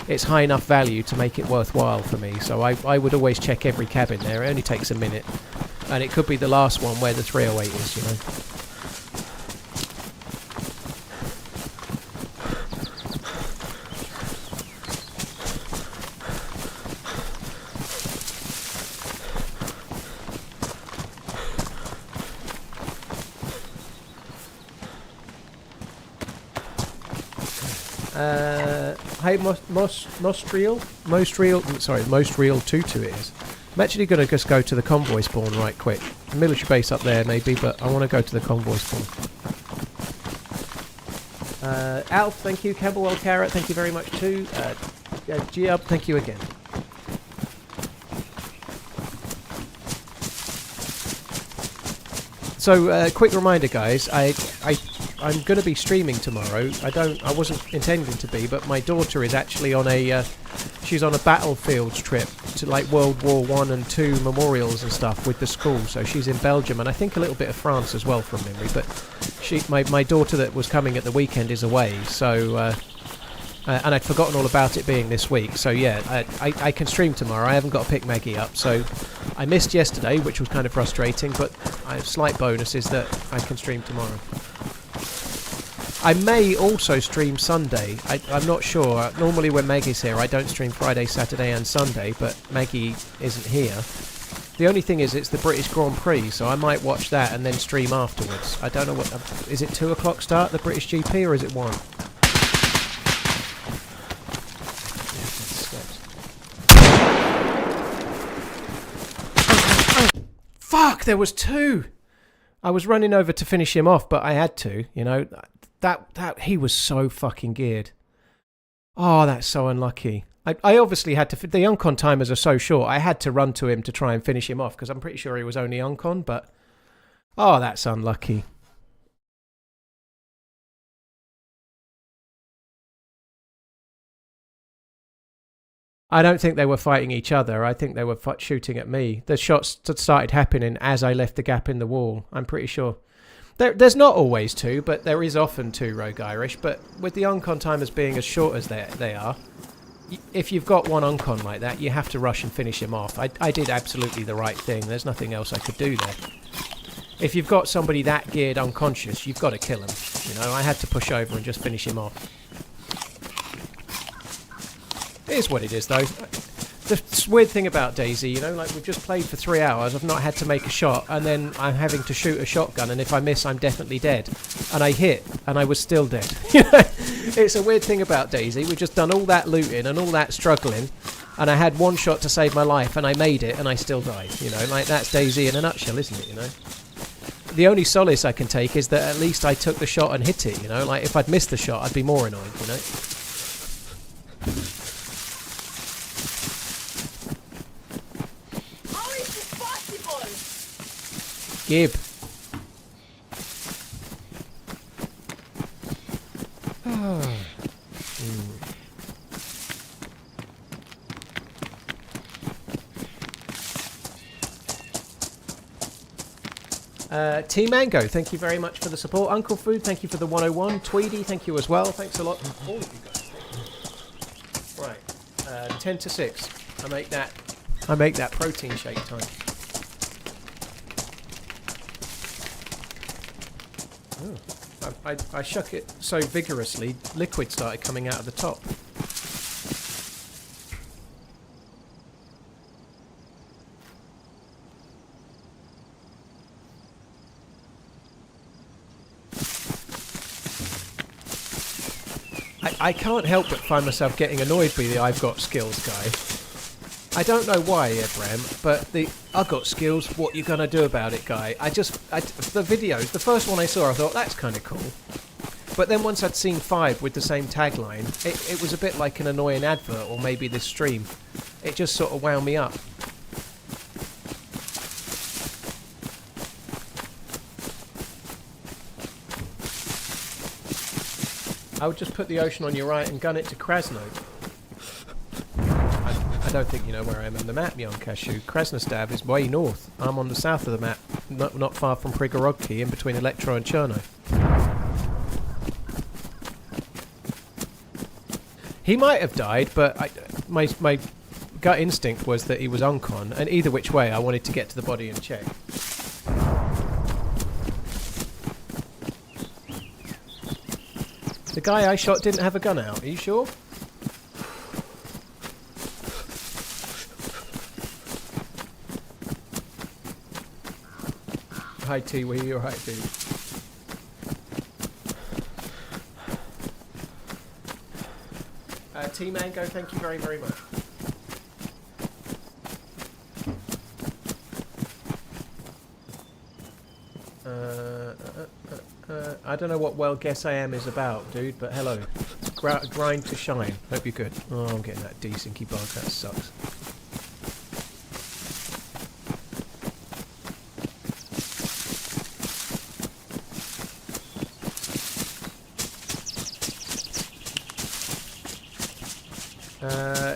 It's high enough value to make it worthwhile for me. So I would always check every cabin there. It only takes a minute. And it could be the last one where the 308 is, you know. Hey, Most Real Tutu it is. I'm actually going to just go to the convoy spawn right quick. Military base up there maybe, but I want to go to the convoy spawn. Alf, thank you. Campbellwell Carrot, thank you very much too. G-Up, thank you again. So, quick reminder, guys. I'm going to be streaming tomorrow. I wasn't intending to be, but my daughter is actually on she's on a battlefields trip to like World War I and II memorials and stuff with the school. So she's in Belgium and I think a little bit of France as well from memory. But my daughter that was coming at the weekend is away. So and I'd forgotten all about it being this week. So yeah, I can stream tomorrow. I haven't got to pick Maggie up. So I missed yesterday, which was kind of frustrating. But a slight bonus is that I can stream tomorrow. I may also stream Sunday. I'm not sure. Normally when Maggie's here, I don't stream Friday, Saturday and Sunday, but Maggie isn't here. The only thing is it's the British Grand Prix, so I might watch that and then stream afterwards. I don't know what... Is it 2 o'clock start, the British GP, or is it 1? Fuck, there was 2! I was running over to finish him off, but I had to, you know... That he was so fucking geared. Oh, that's so unlucky. I obviously had to... The uncon timers are so short. I had to run to him to try and finish him off because I'm pretty sure he was only uncon, but... Oh, that's unlucky. I don't think they were fighting each other. I think they were shooting at me. The shots started happening as I left the gap in the wall. I'm pretty sure. There's not always 2, but there is often 2 Rogue Irish. But with the uncon timers being as short as they are, if you've got one uncon like that, you have to rush and finish him off. I did absolutely the right thing. There's nothing else I could do there. If you've got somebody that geared unconscious, you've got to kill him. You know, I had to push over and just finish him off. It is what it is, though. The weird thing about DayZ, you know, like we've just played for 3 hours, I've not had to make a shot, and then I'm having to shoot a shotgun, and if I miss, I'm definitely dead. And I hit, and I was still dead. It's a weird thing about DayZ. We've just done all that looting and all that struggling, and I had one shot to save my life, and I made it, and I still died. You know, like that's DayZ in a nutshell, isn't it? You know, the only solace I can take is that at least I took the shot and hit it. You know, like if I'd missed the shot, I'd be more annoyed. You know. Gib. T Mango, thank you very much for the support. Uncle Food, thank you for the 101. Tweedy, thank you as well. Thanks a lot to all of you guys. Right, 10 to 6. I make that protein shake time. Oh, I shook it so vigorously, liquid started coming out of the top. I can't help but find myself getting annoyed by the I've got skills guy. I don't know why, Abraham, but the I've got skills, what you gonna do about it guy. The videos, the first one I saw, I thought, that's kind of cool. But then once I'd seen 5 with the same tagline, it was a bit like an annoying advert, or maybe this stream. It just sort of wound me up. I would just put the ocean on your right and gun it to Krasno. I don't think you know where I am on the map, young Cashew. Krasnostav is way north. I'm on the south of the map, not far from Prigorodki, in between Electro and Cherno. He might have died, but my gut instinct was that he was uncon, and either which way I wanted to get to the body and check. The guy I shot didn't have a gun out, are you sure? Hi T-Wee, you're right dude. T-Mango, thank you very, very much. I don't know what well guess I am is about, dude, but hello. Grind to shine. Hope you're good. Oh, I'm getting that desinky bug. That sucks.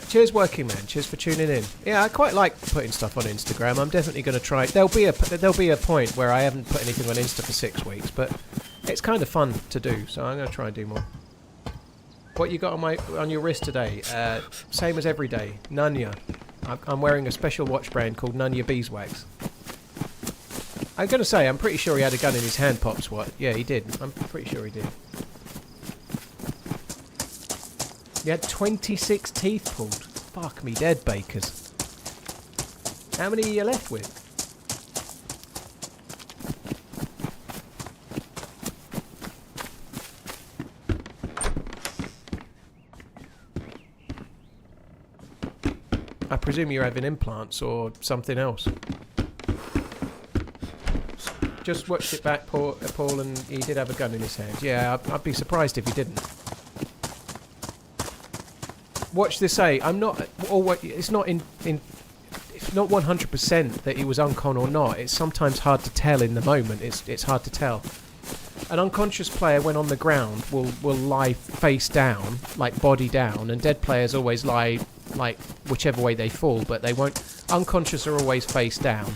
Cheers, working man. Cheers for tuning in. Yeah, I quite like putting stuff on Instagram. I'm definitely going to try. There'll be a point where I haven't put anything on Insta for 6 weeks, but it's kind of fun to do. So I'm going to try and do more. What you got on your wrist today? Same as every day. Nunya. I'm wearing a special watch brand called Nunya Beeswax. I'm going to say I'm pretty sure he had a gun in his hand. Pops what? Yeah, he did. I'm pretty sure he did. He had 26 teeth pulled. Fuck me dead, Bakers. How many are you left with? I presume you're having implants or something else. Just watched it back, Paul, and he did have a gun in his hand. Yeah, I'd be surprised if he didn't. Watch this say, I'm not, or it's not it's not 100% that he was uncon or not. It's sometimes hard to tell in the moment. It's hard to tell. An unconscious player when on the ground will lie face down, like body down, and dead players always lie like whichever way they fall, but they won't. Unconscious are always face down,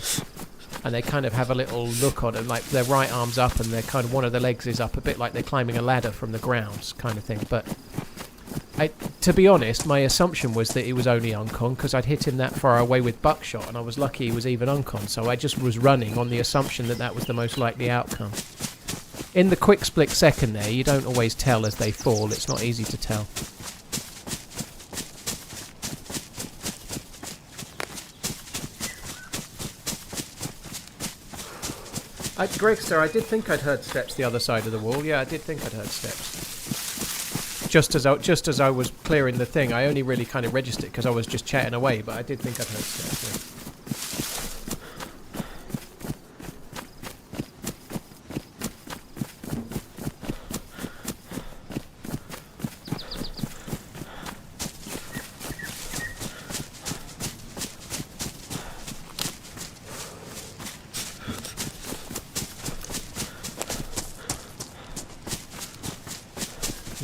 and they kind of have a little look on them, like their right arm's up and they're kind of one of their legs is up, a bit like they're climbing a ladder from the ground, kind of thing. But to be honest, my assumption was that he was only uncon because I'd hit him that far away with buckshot, and I was lucky he was even uncon, so I just was running on the assumption that that was the most likely outcome. In the quick split second there, you don't always tell as they fall. It's not easy to tell. Gregster, I did think I'd heard steps the other side of the wall. Yeah, I did think I'd heard steps. Just as I was clearing the thing, I only really kind of registered because I was just chatting away, but I did think I'd heard steps. Yeah.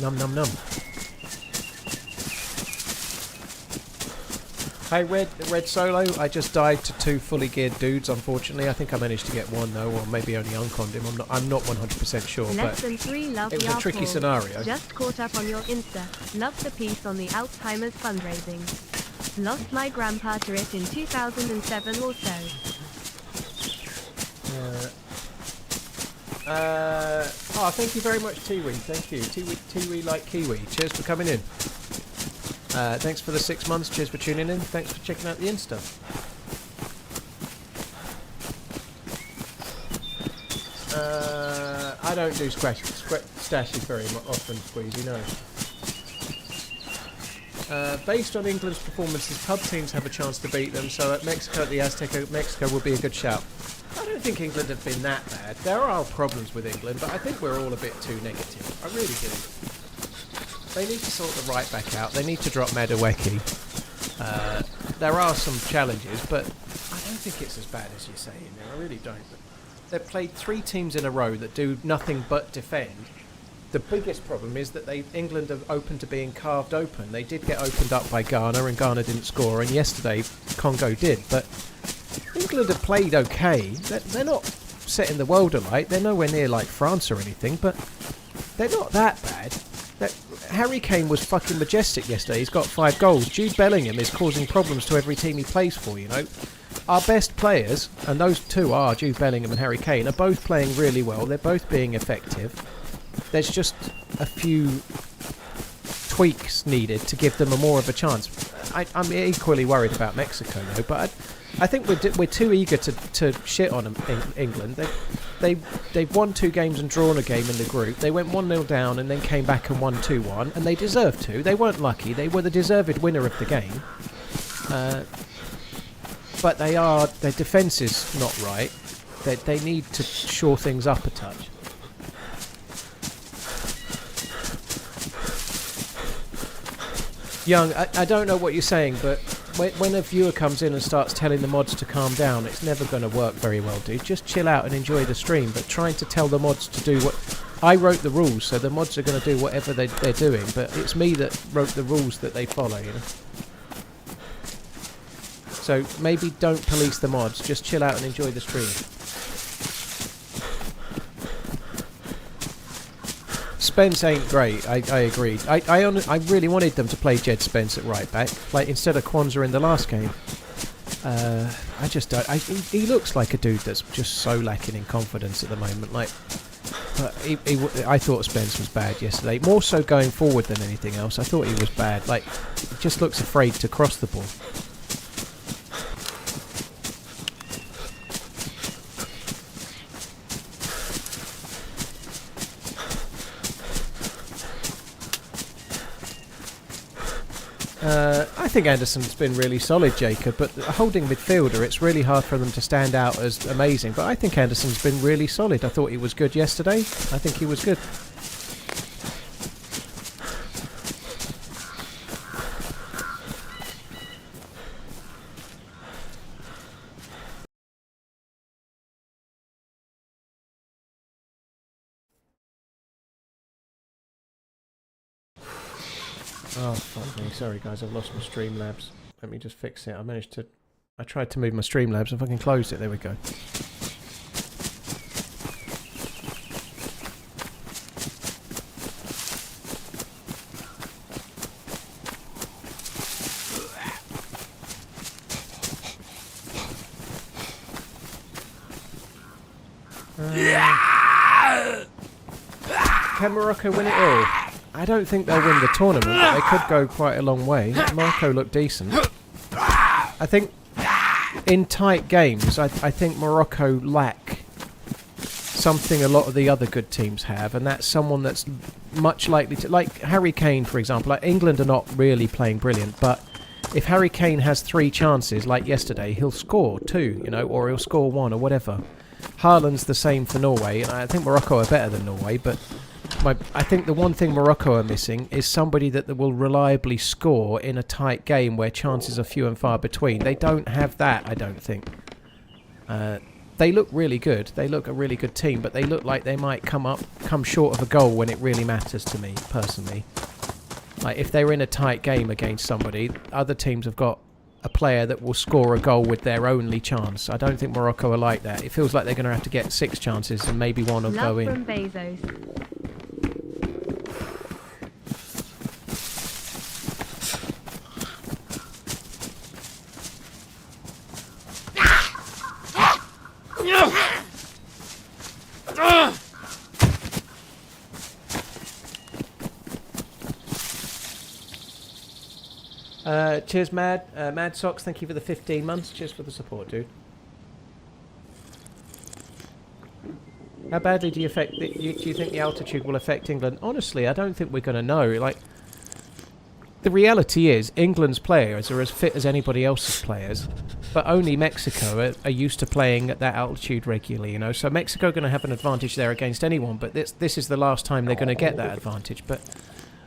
Num num num. Hey, Red Solo, I just died to 2 fully geared dudes, unfortunately. I think I managed to get one, though, or maybe only unconned him. I'm not 100% sure, Less but than 3 love it was a tricky scenario. Just caught up on your Insta. Love the piece on the Alzheimer's fundraising. Lost my grandpa to it in 2007 or so. Thank you very much, Tiwi. Thank you. Tiwi like Kiwi. Cheers for coming in. Thanks for the 6 months. Cheers for tuning in. Thanks for checking out the Insta. I don't do stashes very often, Squeezy, no. Based on England's performances, pub teams have a chance to beat them, so at Mexico, at the Azteca, Mexico will be a good shout. I don't think England have been that bad. There are problems with England, but I think we're all a bit too negative. I really do. They need to sort the right back out. They need to drop Madueke. There are some challenges, but I don't think it's as bad as you say in there. I really don't. They've played 3 teams in a row that do nothing but defend. The biggest problem is that England are open to being carved open. They did get opened up by Ghana, and Ghana didn't score, and yesterday Congo did. But England have played okay. They're not setting the world alight. They're nowhere near like France or anything, but they're not that bad. Harry Kane was fucking majestic yesterday. He's got 5 goals. Jude Bellingham is causing problems to every team he plays for, you know. Our best players, and those 2 are Jude Bellingham and Harry Kane, are both playing really well. They're both being effective. There's just a few tweaks needed to give them more of a chance. I'm equally worried about Mexico, though, but I think we're too eager to shit on them, England. They've won 2 games and drawn a game in the group. They went 1-0 down and then came back and won 2-1, and they deserved to. They weren't lucky. They were the deserved winner of the game. But their defence is not right. They need to shore things up a touch. Young, I don't know what you're saying, but when a viewer comes in and starts telling the mods to calm down, it's never going to work very well, dude. Just chill out and enjoy the stream, but trying to tell the mods to do what... I wrote the rules, so the mods are going to do whatever they're doing, but it's me that wrote the rules that they follow, you know? So maybe don't police the mods, just chill out and enjoy the stream. Spence ain't great, I agreed. I really wanted them to play Jed Spence at right back, like instead of Kwanzaa in the last game. I just don't. He looks like a dude that's just so lacking in confidence at the moment. Like, but I thought Spence was bad yesterday, more so going forward than anything else. I thought he was bad. Like, he just looks afraid to cross the ball. I think Anderson's been really solid, Jacob, but a holding midfielder, it's really hard for them to stand out as amazing. But I think Anderson's been really solid. I thought he was good yesterday. I think he was good. Oh, fuck me. Sorry, guys. I've lost my Streamlabs. Let me just fix it. I tried to move my Streamlabs. I fucking closed it. There we go. Can Morocco win it all? I don't think they'll win the tournament, but they could go quite a long way. Morocco look decent. I think in tight games, I think Morocco lack something a lot of the other good teams have, and that's someone that's much likely to... Like Harry Kane, for example. Like England are not really playing brilliant, but if Harry Kane has 3 chances, like yesterday, he'll score 2, you know, or he'll score 1 or whatever. Haaland's the same for Norway, and I think Morocco are better than Norway, but... I think the one thing Morocco are missing is somebody that will reliably score in a tight game where chances are few and far between. They don't have that, I don't think. they look really good. They look a really good team, but they look like they might come short of a goal when it really matters to me, personally. Like, if they're in a tight game against somebody, other teams have got a player that will score a goal with their only chance. I don't think Morocco are like that. It feels like they're going to have to get 6 chances and maybe one will go in. Love from Bezos. Cheers, Mad Socks. Thank you for the 15 months. Cheers for the support, dude. How badly do you think the altitude will affect England? Honestly, I don't think we're going to know. Like, the reality is, England's players are as fit as anybody else's players, but only Mexico are used to playing at that altitude regularly. You know, so Mexico are going to have an advantage there against anyone. But this is the last time they're going to get that advantage. But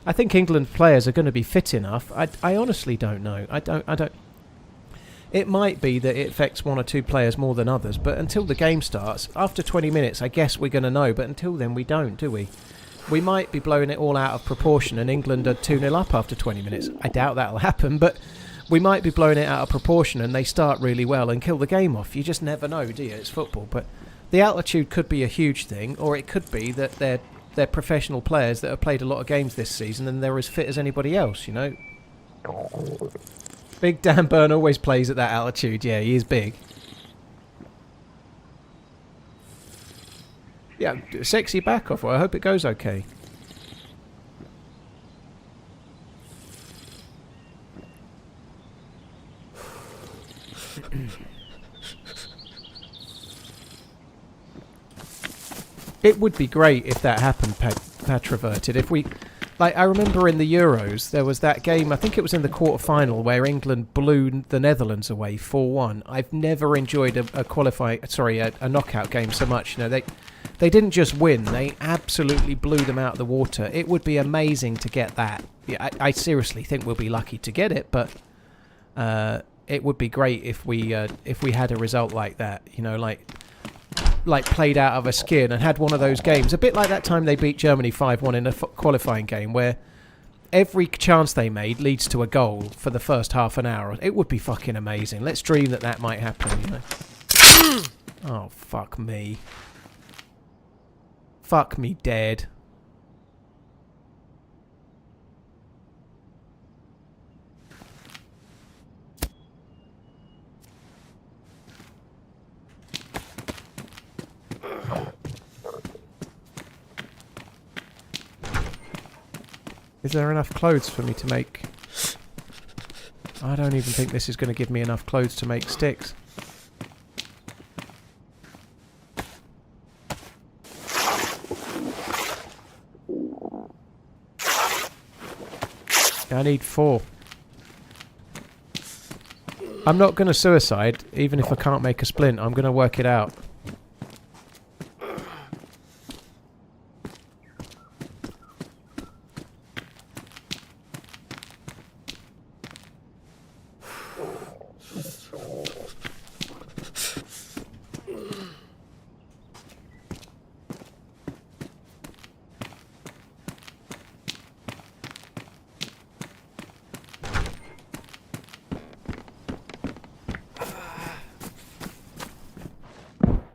I think England players are going to be fit enough. I honestly don't know. I don't. It might be that it affects 1 or 2 players more than others, but until the game starts, after 20 minutes, I guess we're going to know. But until then, we don't, do we? We might be blowing it all out of proportion, and England are 2-0 up after 20 minutes. I doubt that'll happen, but we might be blowing it out of proportion, and they start really well and kill the game off. You just never know, do you? It's football, but the altitude could be a huge thing, or it could be that they're professional players that have played a lot of games this season and they're as fit as anybody else, you know. Big Dan Burn always plays at that altitude. Yeah, he is big. Yeah, sexy back off. Well, I hope it goes okay. It would be great if that happened, Patroverted. If we, like, I remember in the Euros there was that game. I think it was in the quarter-final where England blew the Netherlands away 4-1. I've never enjoyed a knockout game so much. You know, they didn't just win; they absolutely blew them out of the water. It would be amazing to get that. Yeah, I seriously think we'll be lucky to get it, but it would be great if we had a result like that. You know, like played out of a skin and had one of those games, a bit like that time they beat Germany 5-1 in a qualifying game, where every chance they made leads to a goal for the first half an hour. It would be fucking amazing. Let's dream that might happen, you know. Oh, fuck me. Fuck me dead. Is there enough clothes for me to make... I don't even think this is going to give me enough clothes to make sticks. I need 4. I'm not going to suicide, even if I can't make a splint. I'm going to work it out.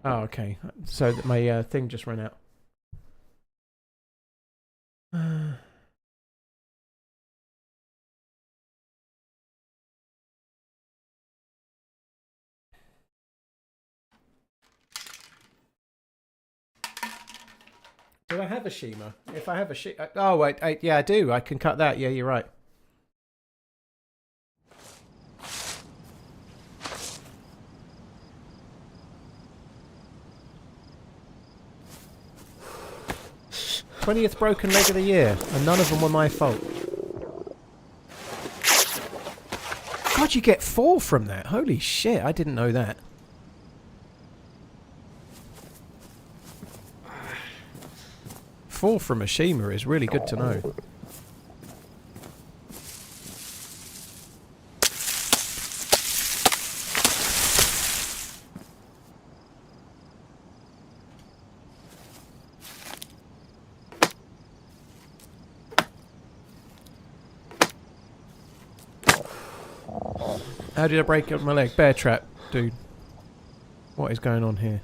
Oh, okay. So that my thing just ran out. Do I have a Shima? If I have a Shima... Oh, wait, yeah, I do. I can cut that. Yeah, you're right. '20th broken leg of the year, and none of them were my fault. God, you get 4 from that. Holy shit, I didn't know that. Four from a Shima is really good to know. How did I break up my leg? Bear trap, dude. What is going on here?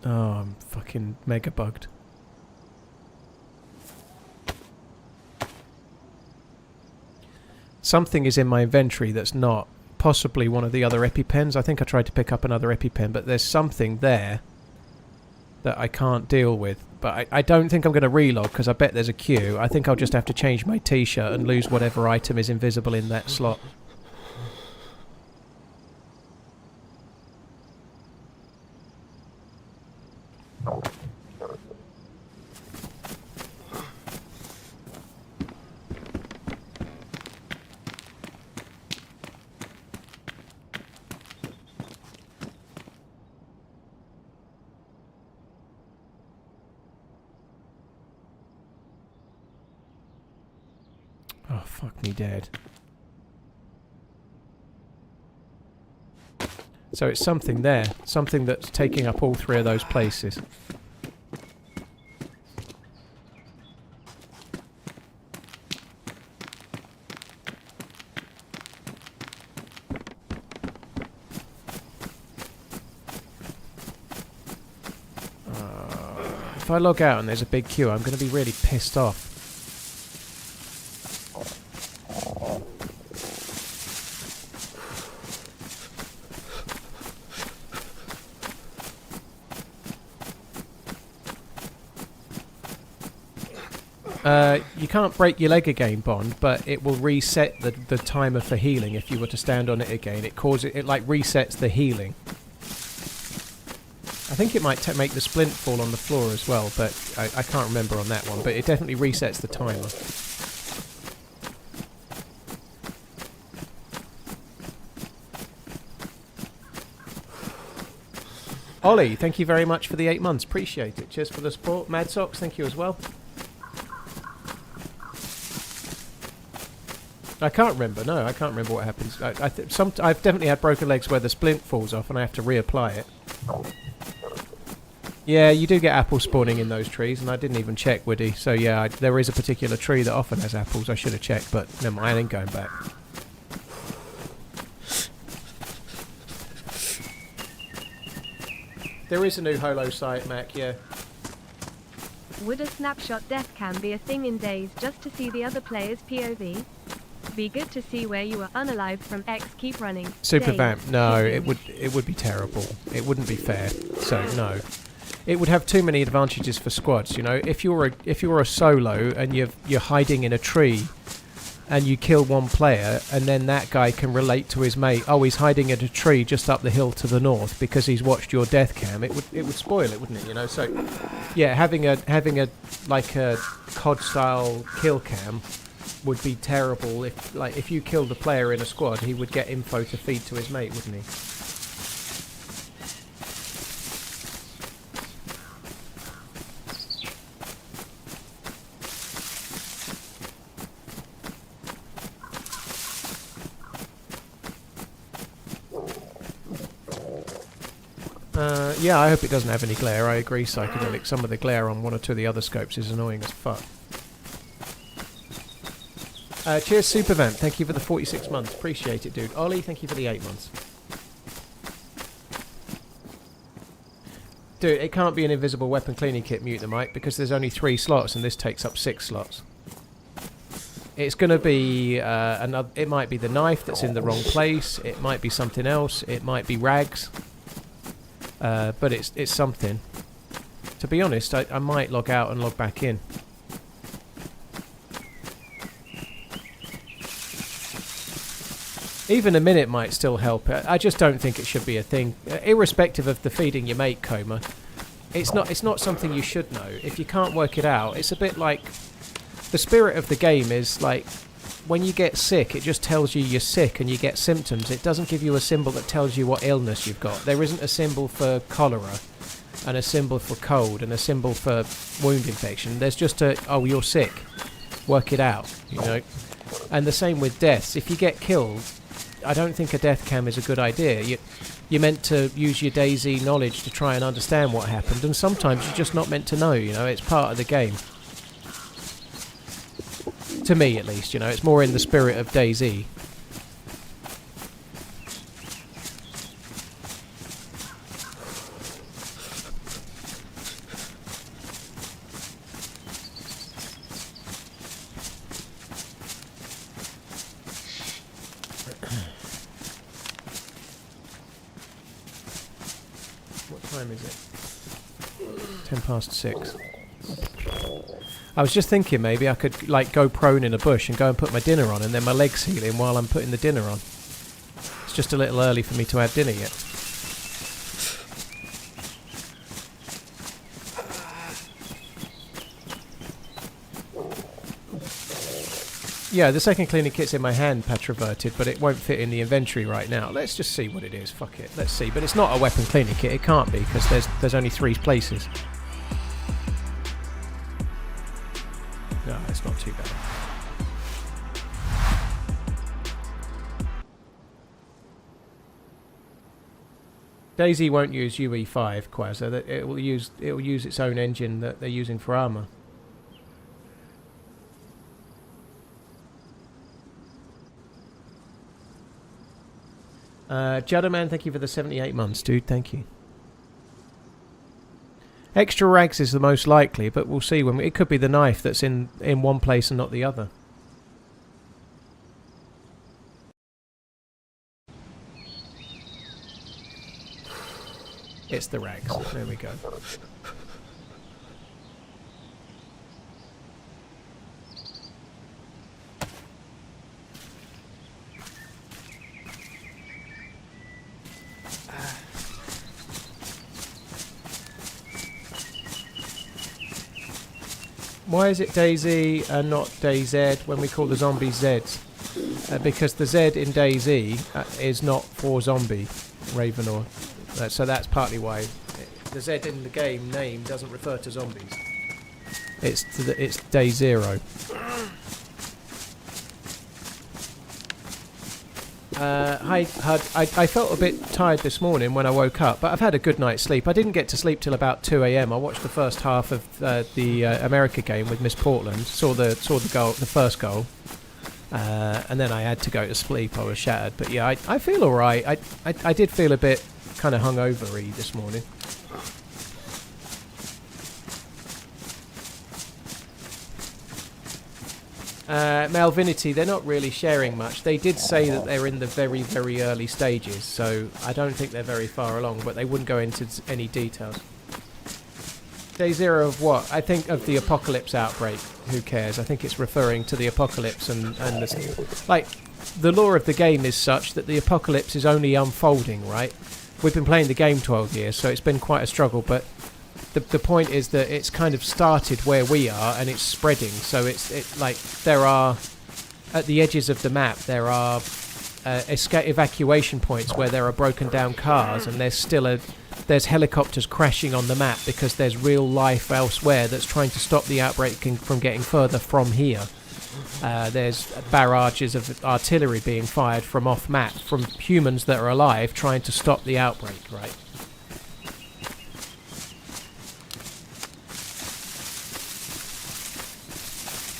Oh, I'm fucking mega bugged. Something is in my inventory that's not. Possibly one of the other EpiPens. I think I tried to pick up another EpiPen, but there's something there that I can't deal with. But I don't think I'm going to relog because I bet there's a queue. I think I'll just have to change my t-shirt and lose whatever item is invisible in that slot. Oh, fuck me dead. So it's something there. Something that's taking up all three of those places. If I log out and there's a big queue, I'm going to be really pissed off. You can't break your leg again, Bond, but it will reset the timer for healing if you were to stand on it again. It like resets the healing. I think it might make the splint fall on the floor as well, but I can't remember on that one. But it definitely resets the timer. Ollie, thank you very much for the 8 months. Appreciate it. Cheers for the support. Mad Socks, thank you as well. I can't remember. No, I can't remember what happens. I've definitely had broken legs where the splint falls off and I have to reapply it. Yeah, you do get apples spawning in those trees, and I didn't even check, Woody. So yeah, there is a particular tree that often has apples. I should have checked, but never mind, I ain't going back. There is a new holo site, Mac, yeah. Would a snapshot death cam be a thing in DayZ just to see the other player's POV? Be good to see where you were unalived from X. Keep running. Super DayZ. vamp. No, it would be terrible. It wouldn't be fair. So no. It would have too many advantages for squads, you know. If you're a solo and you're hiding in a tree and you kill one player and then that guy can relate to his mate, oh, he's hiding in a tree just up the hill to the north because he's watched your death cam, it would spoil it, wouldn't it, you know? So yeah, having a like a COD style kill cam would be terrible. If you killed a player in a squad, he would get info to feed to his mate, wouldn't he? Yeah, I hope it doesn't have any glare. I agree, Psychedelic. Some of the glare on one or two of the other scopes is annoying as fuck. Cheers, Supervamp. Thank you for the 46 months. Appreciate it, dude. Ollie, thank you for the 8 months. Dude, it can't be an invisible weapon cleaning kit, Mute the Mic, because there's only 3 slots and this takes up 6 slots. It's going to be another. It might be the knife that's in the wrong place. It might be something else. It might be rags. But it's something. To be honest, I might log out and log back in. Even a minute might still help. I just don't think it should be a thing. Irrespective of the feeding your mate coma, it's not something you should know. If you can't work it out, it's a bit like the spirit of the game is like when you get sick, it just tells you you're sick and you get symptoms. It doesn't give you a symbol that tells you what illness you've got. There isn't a symbol for cholera and a symbol for cold and a symbol for wound infection. There's just oh, you're sick. Work it out, you know. And the same with deaths. If you get killed, I don't think a death cam is a good idea. You're meant to use your DayZ knowledge to try and understand what happened, and sometimes you're just not meant to know, you know. It's part of the game. To me, at least, you know, it's more in the spirit of DayZ. What time is it? 6:10. I was just thinking maybe I could like go prone in a bush and go and put my dinner on, and then my legs healing while I'm putting the dinner on. It's just a little early for me to have dinner yet. Yeah, the second cleaning kit's in my hand, Patroverted, but it won't fit in the inventory right now. Let's just see what it is. Fuck it. Let's see. But it's not a weapon cleaning kit. It can't be, because there's only 3 places. No, it's not too bad. DayZ won't use UE5, Quasar. That it will use its own engine that they're using for armor. Judderman, thank you for the 78 months, dude. Thank you. Extra rags is the most likely, but we'll see when it could be the knife that's in one place and not the other. It's the rags. There we go. Why is it DayZ and not DayZ when we call the zombies Zs? Because the Z in DayZ is not for zombie, Ravenor. So that's partly why. The Z in the game name doesn't refer to zombies. It's day 0. Hi, Hud. I felt a bit tired this morning when I woke up, but I've had a good night's sleep. I didn't get to sleep till about 2 a.m. I watched the first half of the America game with Miss Portland. Saw the goal, the first goal, and then I had to go to sleep. I was shattered, but yeah, I feel all right. I did feel a bit kind of hungover-y this morning. Malvinity, they're not really sharing much. They did say that they're in the very, very early stages, so I don't think they're very far along, but they wouldn't go into any details. Day 0 of what? I think of the apocalypse outbreak. Who cares? I think it's referring to the apocalypse and like, the lore of the game is such that the apocalypse is only unfolding, right? We've been playing the game 12 years, so it's been quite a struggle, but the point is that it's kind of started where we are and it's spreading. So it's like there are at the edges of the map there are evacuation points where there are broken down cars, and there's helicopters crashing on the map because there's real life elsewhere that's trying to stop the outbreak from getting further from here. There's barrages of artillery being fired from off map from humans that are alive trying to stop the outbreak, right?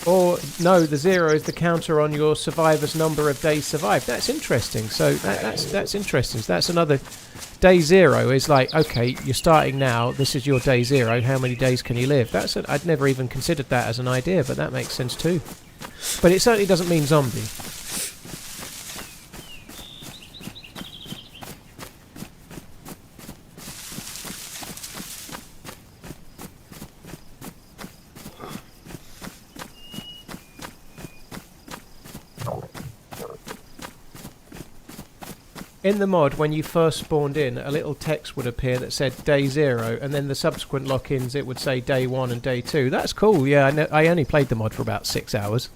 Or, no, the 0 is the counter on your survivor's number of days survived. That's interesting. So that's interesting. So that's another... Day 0 is like, okay, you're starting now. This is your day 0. How many days can you live? I'd never even considered that as an idea, but that makes sense too. But it certainly doesn't mean zombie. In the mod, when you first spawned in, a little text would appear that said day 0, and then the subsequent lock-ins it would say day 1 and day 2. That's cool, yeah, I only played the mod for about 6 hours.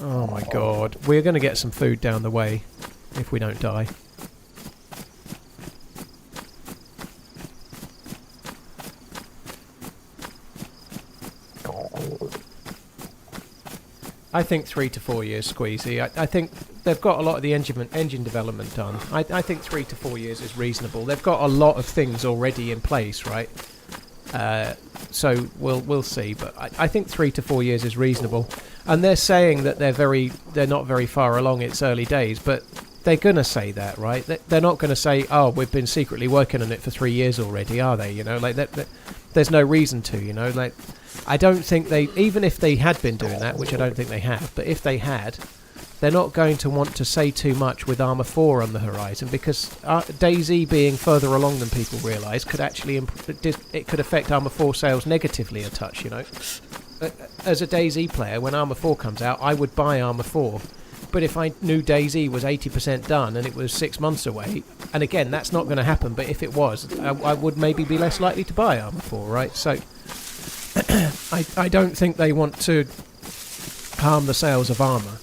Oh my god, we're going to get some food down the way, if we don't die. I think 3 to 4 years, Squeezy. I think they've got a lot of the engine development done. I think 3 to 4 years is reasonable. They've got a lot of things already in place, right? So we'll see. But I think 3 to 4 years is reasonable. And they're saying that they're not very far along. It's early days, but they're gonna say that, right? They're not gonna say, "Oh, we've been secretly working on it for 3 years already," are they? You know, like that. There's no reason to, you know, like. I don't think even if they had been doing that, which I don't think they have, but if they had, they're not going to want to say too much with Armour 4 on the horizon, because DayZ being further along than people realise could actually it could affect Armour 4 sales negatively a touch, you know. As a DayZ player, when Armour 4 comes out, I would buy Armour 4, but if I knew DayZ was 80% done and it was 6 months away, and again, that's not going to happen, but if it was, I would maybe be less likely to buy Armour 4, right? So I don't think they want to harm the sales of armour.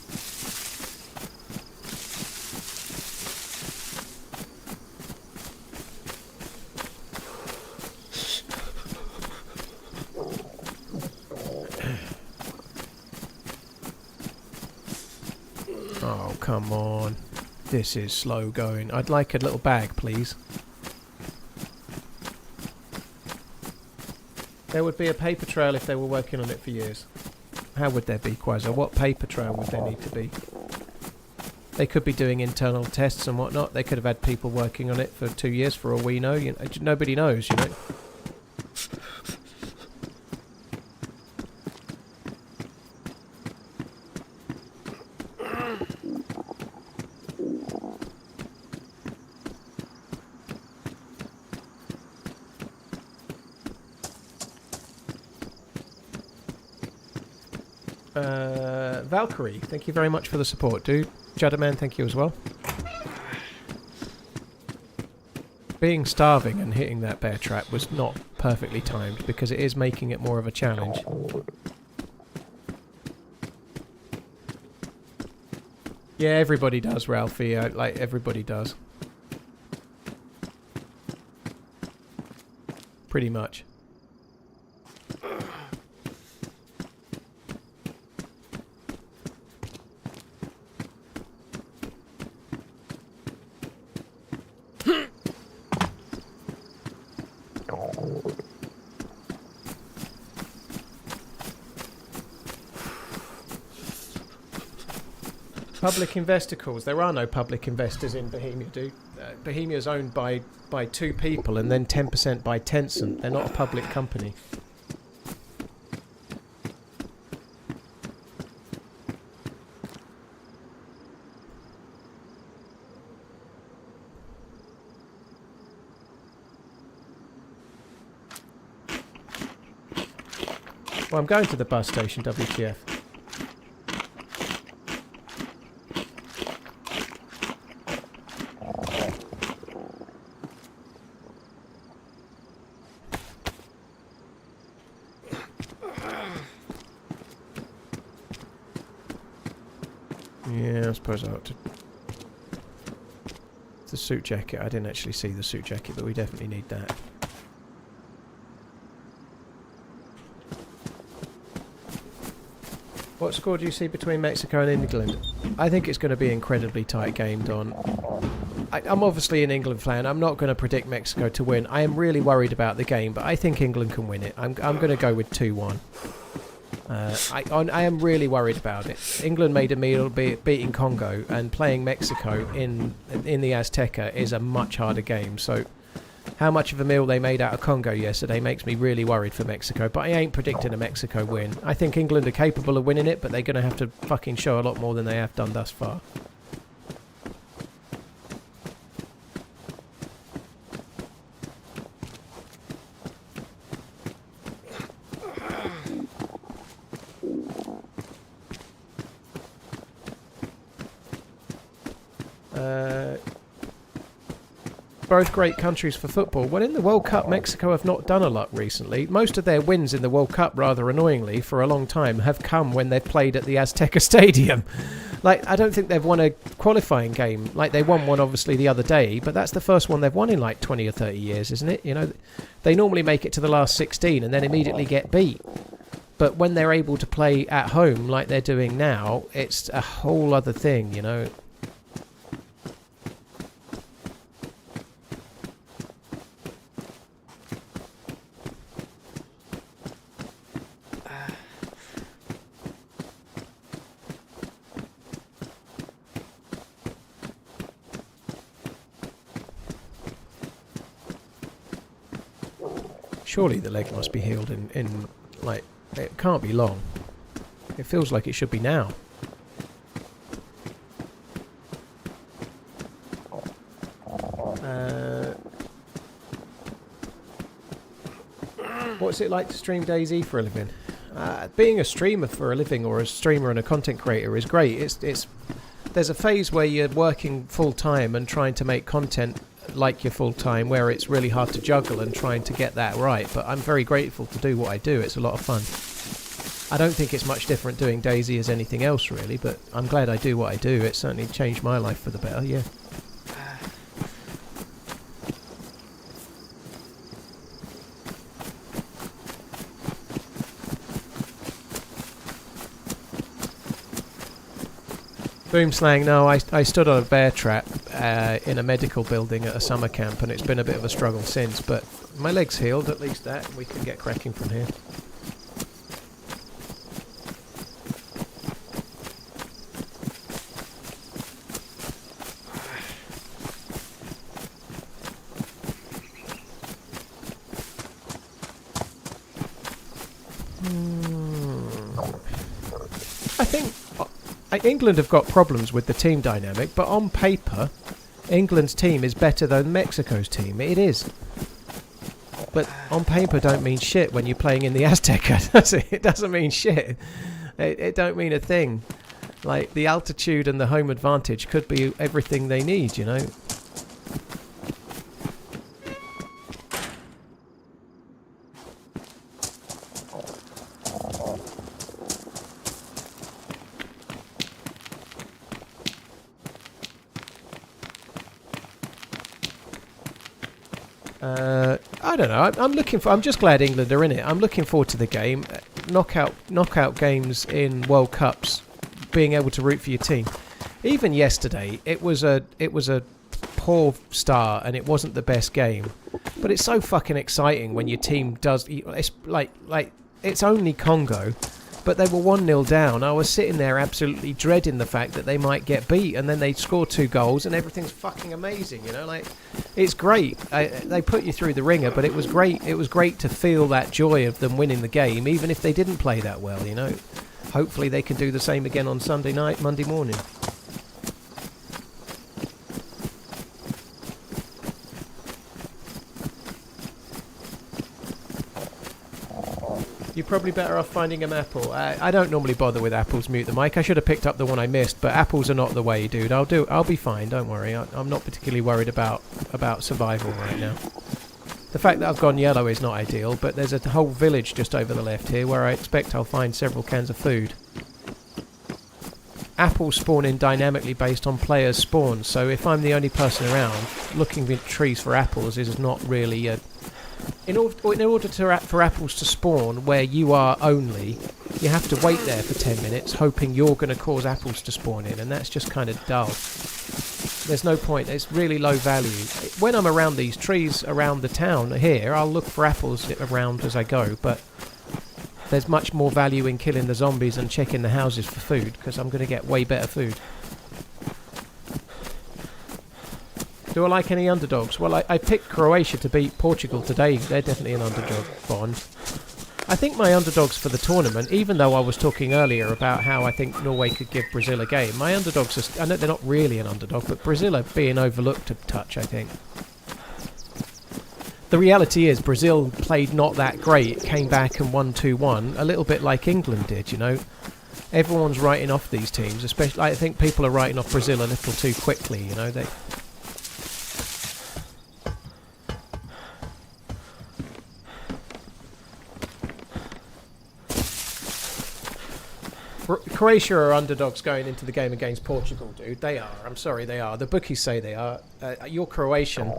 Oh, come on. This is slow going. I'd like a little bag, please. There would be a paper trail if they were working on it for years. How would there be, Quasar? What paper trail would there need to be? They could be doing internal tests and whatnot. They could have had people working on it for 2 years for all we know. You know, nobody knows, you know. Valkyrie, thank you very much for the support, dude. Judderman, thank you as well. Being starving and hitting that bear trap was not perfectly timed, because it is making it more of a challenge. Yeah, everybody does, Ralphie. Like, everybody does. Pretty much. Public investor calls. There are no public investors in Bohemia, dude. Bohemia is owned by 2 people and then 10% by Tencent. They're not a public company. Well, I'm going to the bus station, WTF. Yeah, I suppose I ought to... It's the suit jacket. I didn't actually see the suit jacket, but we definitely need that. What score do you see between Mexico and England? I think it's going to be incredibly tight gamed on. I'm obviously an England fan. I'm not going to predict Mexico to win. I am really worried about the game, but I think England can win it. I'm going to go with 2-1. I am really worried about it. England made a meal beating Congo, and playing Mexico in the Azteca is a much harder game. So how much of a meal they made out of Congo yesterday makes me really worried for Mexico. But I ain't predicting a Mexico win. I think England are capable of winning it, but they're going to have to fucking show a lot more than they have done thus far. Both great countries for football. Well, in the World Cup, Mexico have not done a lot recently. Most of their wins in the World Cup, rather annoyingly, for a long time, have come when they've played at the Azteca Stadium. Like, I don't think they've won a qualifying game. Like, they won one, obviously, the other day, but that's the first one they've won in, like, 20 or 30 years, isn't it? You know, they normally make it to the last 16 and then immediately get beat. But when they're able to play at home like they're doing now, it's a whole other thing, you know. Surely the leg must be healed in like, it can't be long. It feels like it should be now. What's it like to stream DayZ for a living? Being a streamer for a living, or a streamer and a content creator, is great. It's there's a phase where you're working full time and trying to make content like your full time, where it's really hard to juggle and trying to get that right. But I'm very grateful to do what I do. It's a lot of fun. I don't think it's much different doing DayZ as anything else really, but I'm glad I do what I do. It's certainly changed my life for the better, yeah. Boomslang, no, I stood on a bear trap in a medical building at a summer camp, and it's been a bit of a struggle since, but my leg's healed, at least that, and we can get cracking from here. I think England have got problems with the team dynamic, but on paper, England's team is better than Mexico's team. It is. But on paper don't mean shit when you're playing in the Azteca, does it? It doesn't mean shit. It don't mean a thing. Like, the altitude and the home advantage could be everything they need, you know? I don't know. I'm just glad England are in it. I'm looking forward to the game. Knockout games in World Cups. Being able to root for your team. Even yesterday, it was a poor start and it wasn't the best game. But it's so fucking exciting when your team does. It's like it's only Congo, but they were 1-0 down. I was sitting there absolutely dreading the fact that they might get beat, and then they score 2 goals and everything's fucking amazing, you know, like, it's great. They put you through the ringer, but it was great. It was great to feel that joy of them winning the game, even if they didn't play that well, you know. Hopefully they can do the same again on Sunday night, Monday morning. You're probably better off finding an apple. I don't normally bother with apples. Mute the mic. I should have picked up the one I missed, but apples are not the way, dude. I'll be fine. Don't worry. I'm not particularly worried about survival right now. The fact that I've gone yellow is not ideal, but there's a whole village just over the left here where I expect I'll find several cans of food. Apples spawn in dynamically based on players' spawns, so if I'm the only person around, looking at trees for apples is not really a... In order for apples to spawn where you are only, you have to wait there for 10 minutes hoping you're going to cause apples to spawn in, and that's just kind of dull. There's no point. It's really low value. When I'm around these trees around the town here, I'll look for apples around as I go, but there's much more value in killing the zombies and checking the houses for food, because I'm going to get way better food. Do I like any underdogs? Well, I picked Croatia to beat Portugal today. They're definitely an underdog, Bond. I think my underdogs for the tournament, even though I was talking earlier about how I think Norway could give Brazil a game, my underdogs are... I know they're not really an underdog, but Brazil are being overlooked a touch, I think. The reality is Brazil played not that great, came back and won 2-1, a little bit like England did, you know. Everyone's writing off these teams, especially... I think people are writing off Brazil a little too quickly, you know. Croatia are underdogs going into the game against Portugal, dude. They are. I'm sorry, they are. The bookies say they are. You're Croatian,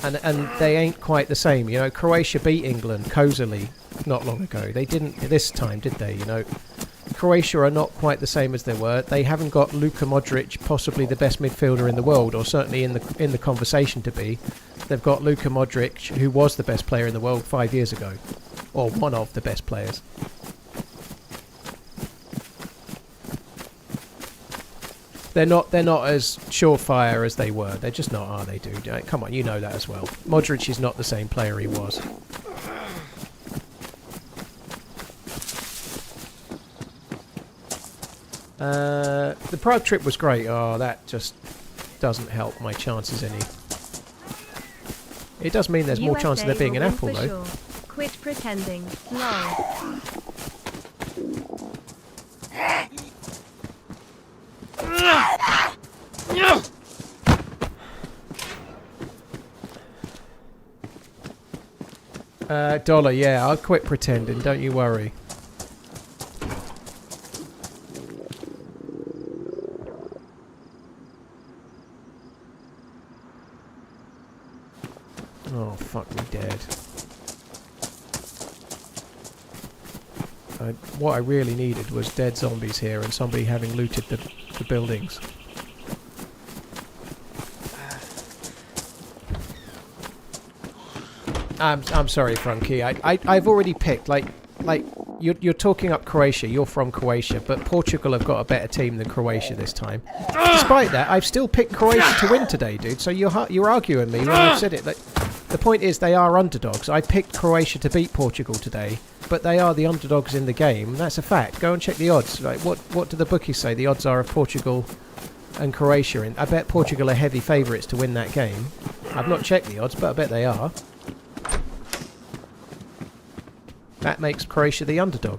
and they ain't quite the same. You know, Croatia beat England cosily not long ago. They didn't this time, did they? You know, Croatia are not quite the same as they were. They haven't got Luka Modric, possibly the best midfielder in the world, or certainly in the conversation to be. They've got Luka Modric, who was the best player in the world 5 years ago, or one of the best players. They're not as surefire as they were. They're just not, are they, dude? Come on, you know that as well. Modric is not the same player he was. The Prague trip was great. Oh, that just doesn't help my chances any. It does mean there's more chance of there being an apple, though. Sure. Quit pretending. Lol. Dollar, yeah, I'll quit pretending, don't you worry. Oh, fuck me dead. What I really needed was dead zombies here and somebody having looted the buildings. I'm sorry, Frankie. I've already picked, like you're talking up Croatia. You're from Croatia, but Portugal have got a better team than Croatia this time. Despite that, I've still picked Croatia to win today, dude. So you're arguing me when I've said it. Like, the point is, they are underdogs. I picked Croatia to beat Portugal today, but they are the underdogs in the game. That's a fact. Go and check the odds. Like, what do the bookies say the odds are of Portugal and Croatia? And I bet Portugal are heavy favourites to win that game. I've not checked the odds, but I bet they are. That makes Croatia the underdog.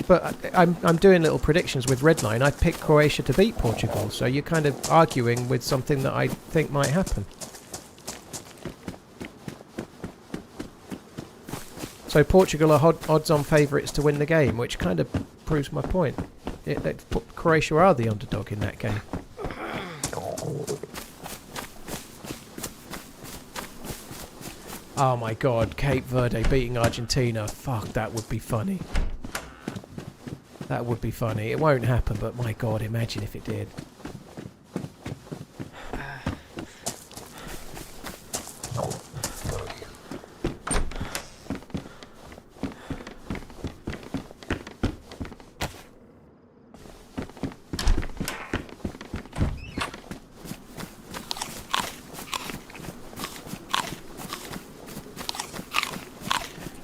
But I'm doing little predictions with Redline. I picked Croatia to beat Portugal, so you're kind of arguing with something that I think might happen. So Portugal are odds-on favourites to win the game, which kind of proves my point. Croatia are the underdog in that game. Oh my god, Cape Verde beating Argentina. Fuck, that would be funny. That would be funny. It won't happen, but my god, imagine if it did.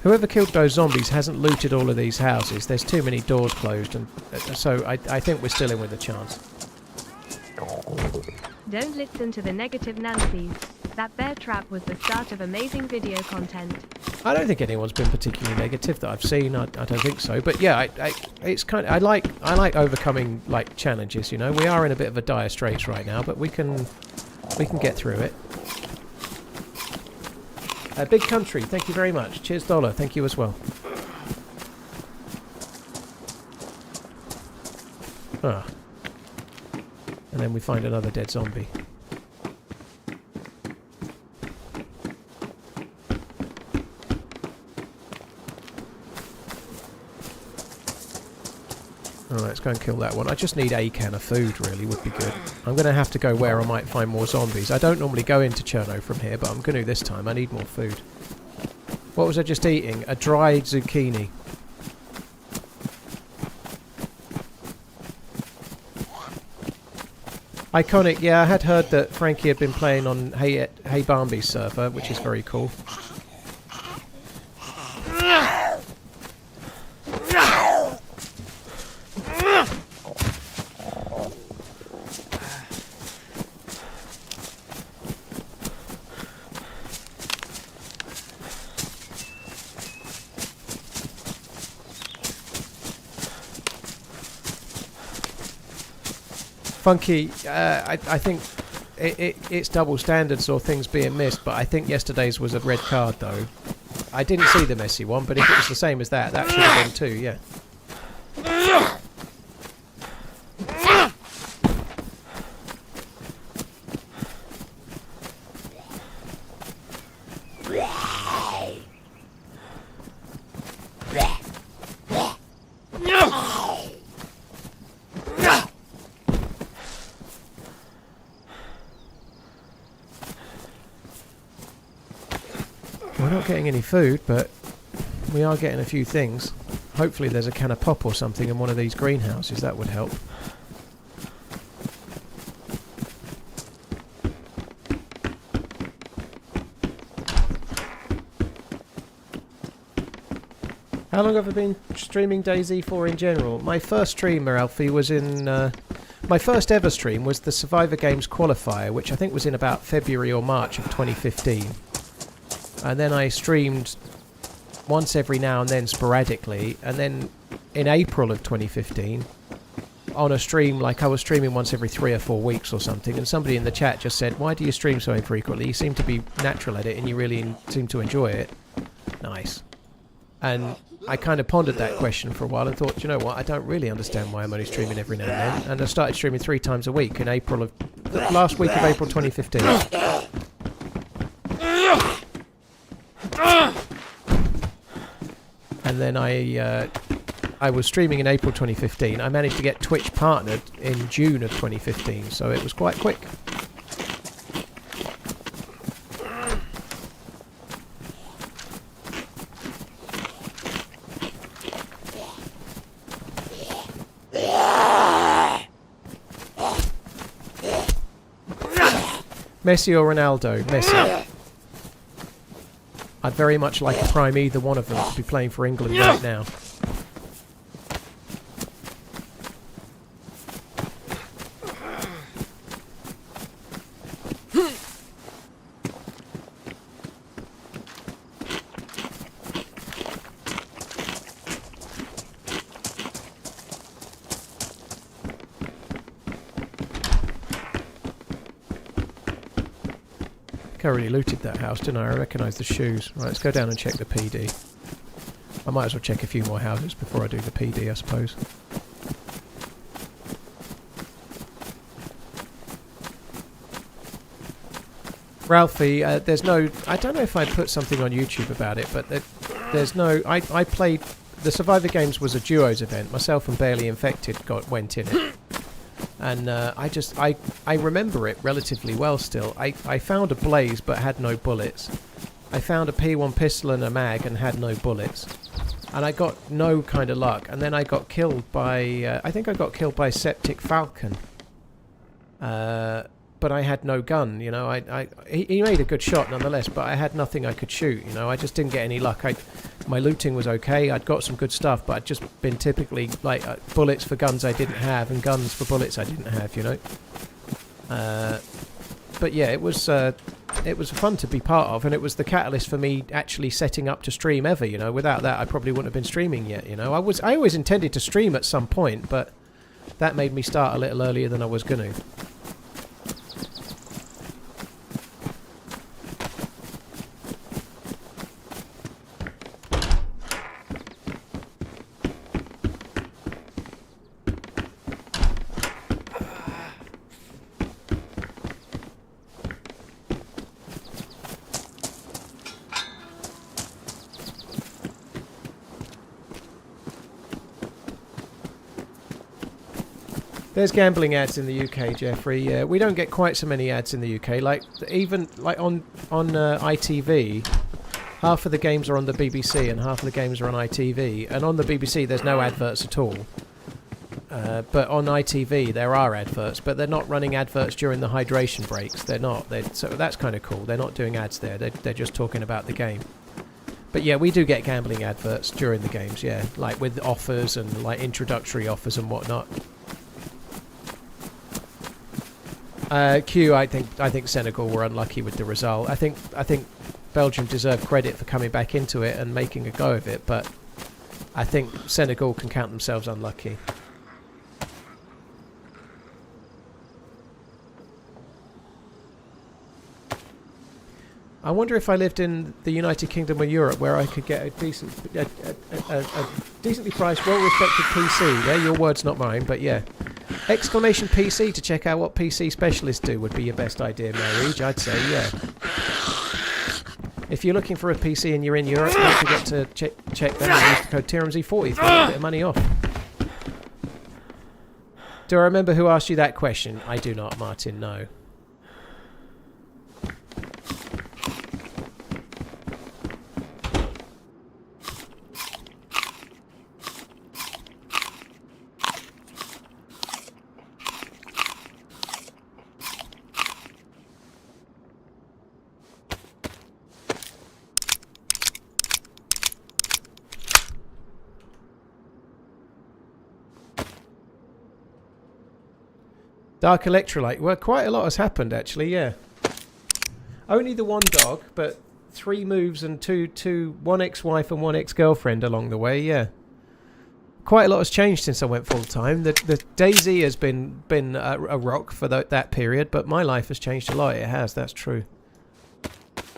Whoever killed those zombies hasn't looted all of these houses. There's too many doors closed, and so I think we're still in with a chance. Don't listen to the negative Nancy's. That bear trap was the start of amazing video content. I don't think anyone's been particularly negative that I've seen. I don't think so. But yeah, it's kind of, I like overcoming like challenges. You know, we are in a bit of a dire straits right now, but we can get through it. Big Country, thank you very much. Cheers, Dollar, thank you as well. Ah. And then we find another dead zombie. Alright, let's go and kill that one. I just need a can of food, really, would be good. I'm going to have to go where I might find more zombies. I don't normally go into Cherno from here, but I'm going to this time. I need more food. What was I just eating? A dried zucchini. Iconic, yeah, I had heard that Frankie had been playing on Hey Barmby's server, which is very cool. Funky, I think it's double standards or things being missed, but I think yesterday's was a red card though. I didn't see the messy one, but if it was the same as that, that should have been too, yeah. not getting any food, but we are getting a few things. Hopefully there's a can of pop or something in one of these greenhouses. That would help. How long have I been streaming DayZ for in general? My first stream, Alfie, was in... my first ever stream was the Survivor Games qualifier, which I think was in about February or March of 2015. And then I streamed once every now and then sporadically, and then in April of 2015 on a stream, like I was streaming once every 3 or 4 weeks or something, and somebody in the chat just said, why do you stream so infrequently? You seem to be natural at it and you really seem to enjoy it. Nice. And I kind of pondered that question for a while and thought, you know what, I don't really understand why I'm only streaming every now and then. And I started streaming 3 times a week in April of... the last week of April 2015. And then I was streaming in April 2015. I managed to get Twitch partnered in June of 2015, so it was quite quick. Messi or Ronaldo? Messi. I'd very much like to prime either one of them to be playing for England right now. I already looted that house, didn't I? I recognise the shoes. Right, let's go down and check the PD. I might as well check a few more houses before I do the PD, I suppose. Ralphie, there's no... I don't know if I put something on YouTube about it, but there's no... I played... The Survivor Games was a duos event. Myself and Barely Infected went in it. And I remember it relatively well still. I found a blaze but had no bullets. I found a P1 pistol and a mag and had no bullets. And I got no kind of luck. And then I got killed by... I think I got killed by Septic Falcon. But I had no gun, you know. He made a good shot nonetheless, but I had nothing I could shoot, you know. I just didn't get any luck. My looting was okay. I'd got some good stuff, but I'd just been typically like bullets for guns I didn't have and guns for bullets I didn't have, you know. But yeah, it was fun to be part of, and it was the catalyst for me actually setting up to stream ever, you know. Without that, I probably wouldn't have been streaming yet, you know. I always intended to stream at some point, but that made me start a little earlier than I was going to. There's gambling ads in the UK, Jeffrey. We don't get quite so many ads in the UK. Like even like on ITV, half of the games are on the BBC and half of the games are on ITV. And on the BBC, there's no adverts at all. But on ITV, there are adverts, but they're not running adverts during the hydration breaks. They're not. So that's kind of cool. They're not doing ads there. They're just talking about the game. But yeah, we do get gambling adverts during the games. Yeah, like with offers and like introductory offers and whatnot. Q, I think Senegal were unlucky with the result. I think Belgium deserve credit for coming back into it and making a go of it, but I think Senegal can count themselves unlucky. I wonder if I lived in the United Kingdom or Europe where I could get a decently priced, well-respected PC. They're your words, not mine, but yeah. Exclamation PC to check out what PC specialists do would be your best idea, Marriage, I'd say, yeah. If you're looking for a PC and you're in Europe, don't forget to check them and use the code TRMZ40 for a little bit of money off. Do I remember who asked you that question? I do not, Martin, no. Dark Electrolyte. Well, quite a lot has happened, actually, yeah. Only the one dog, but 3 moves and one ex-wife and one ex-girlfriend along the way, yeah. Quite a lot has changed since I went full-time. The DayZ has been a rock for that period, but my life has changed a lot. It has, that's true.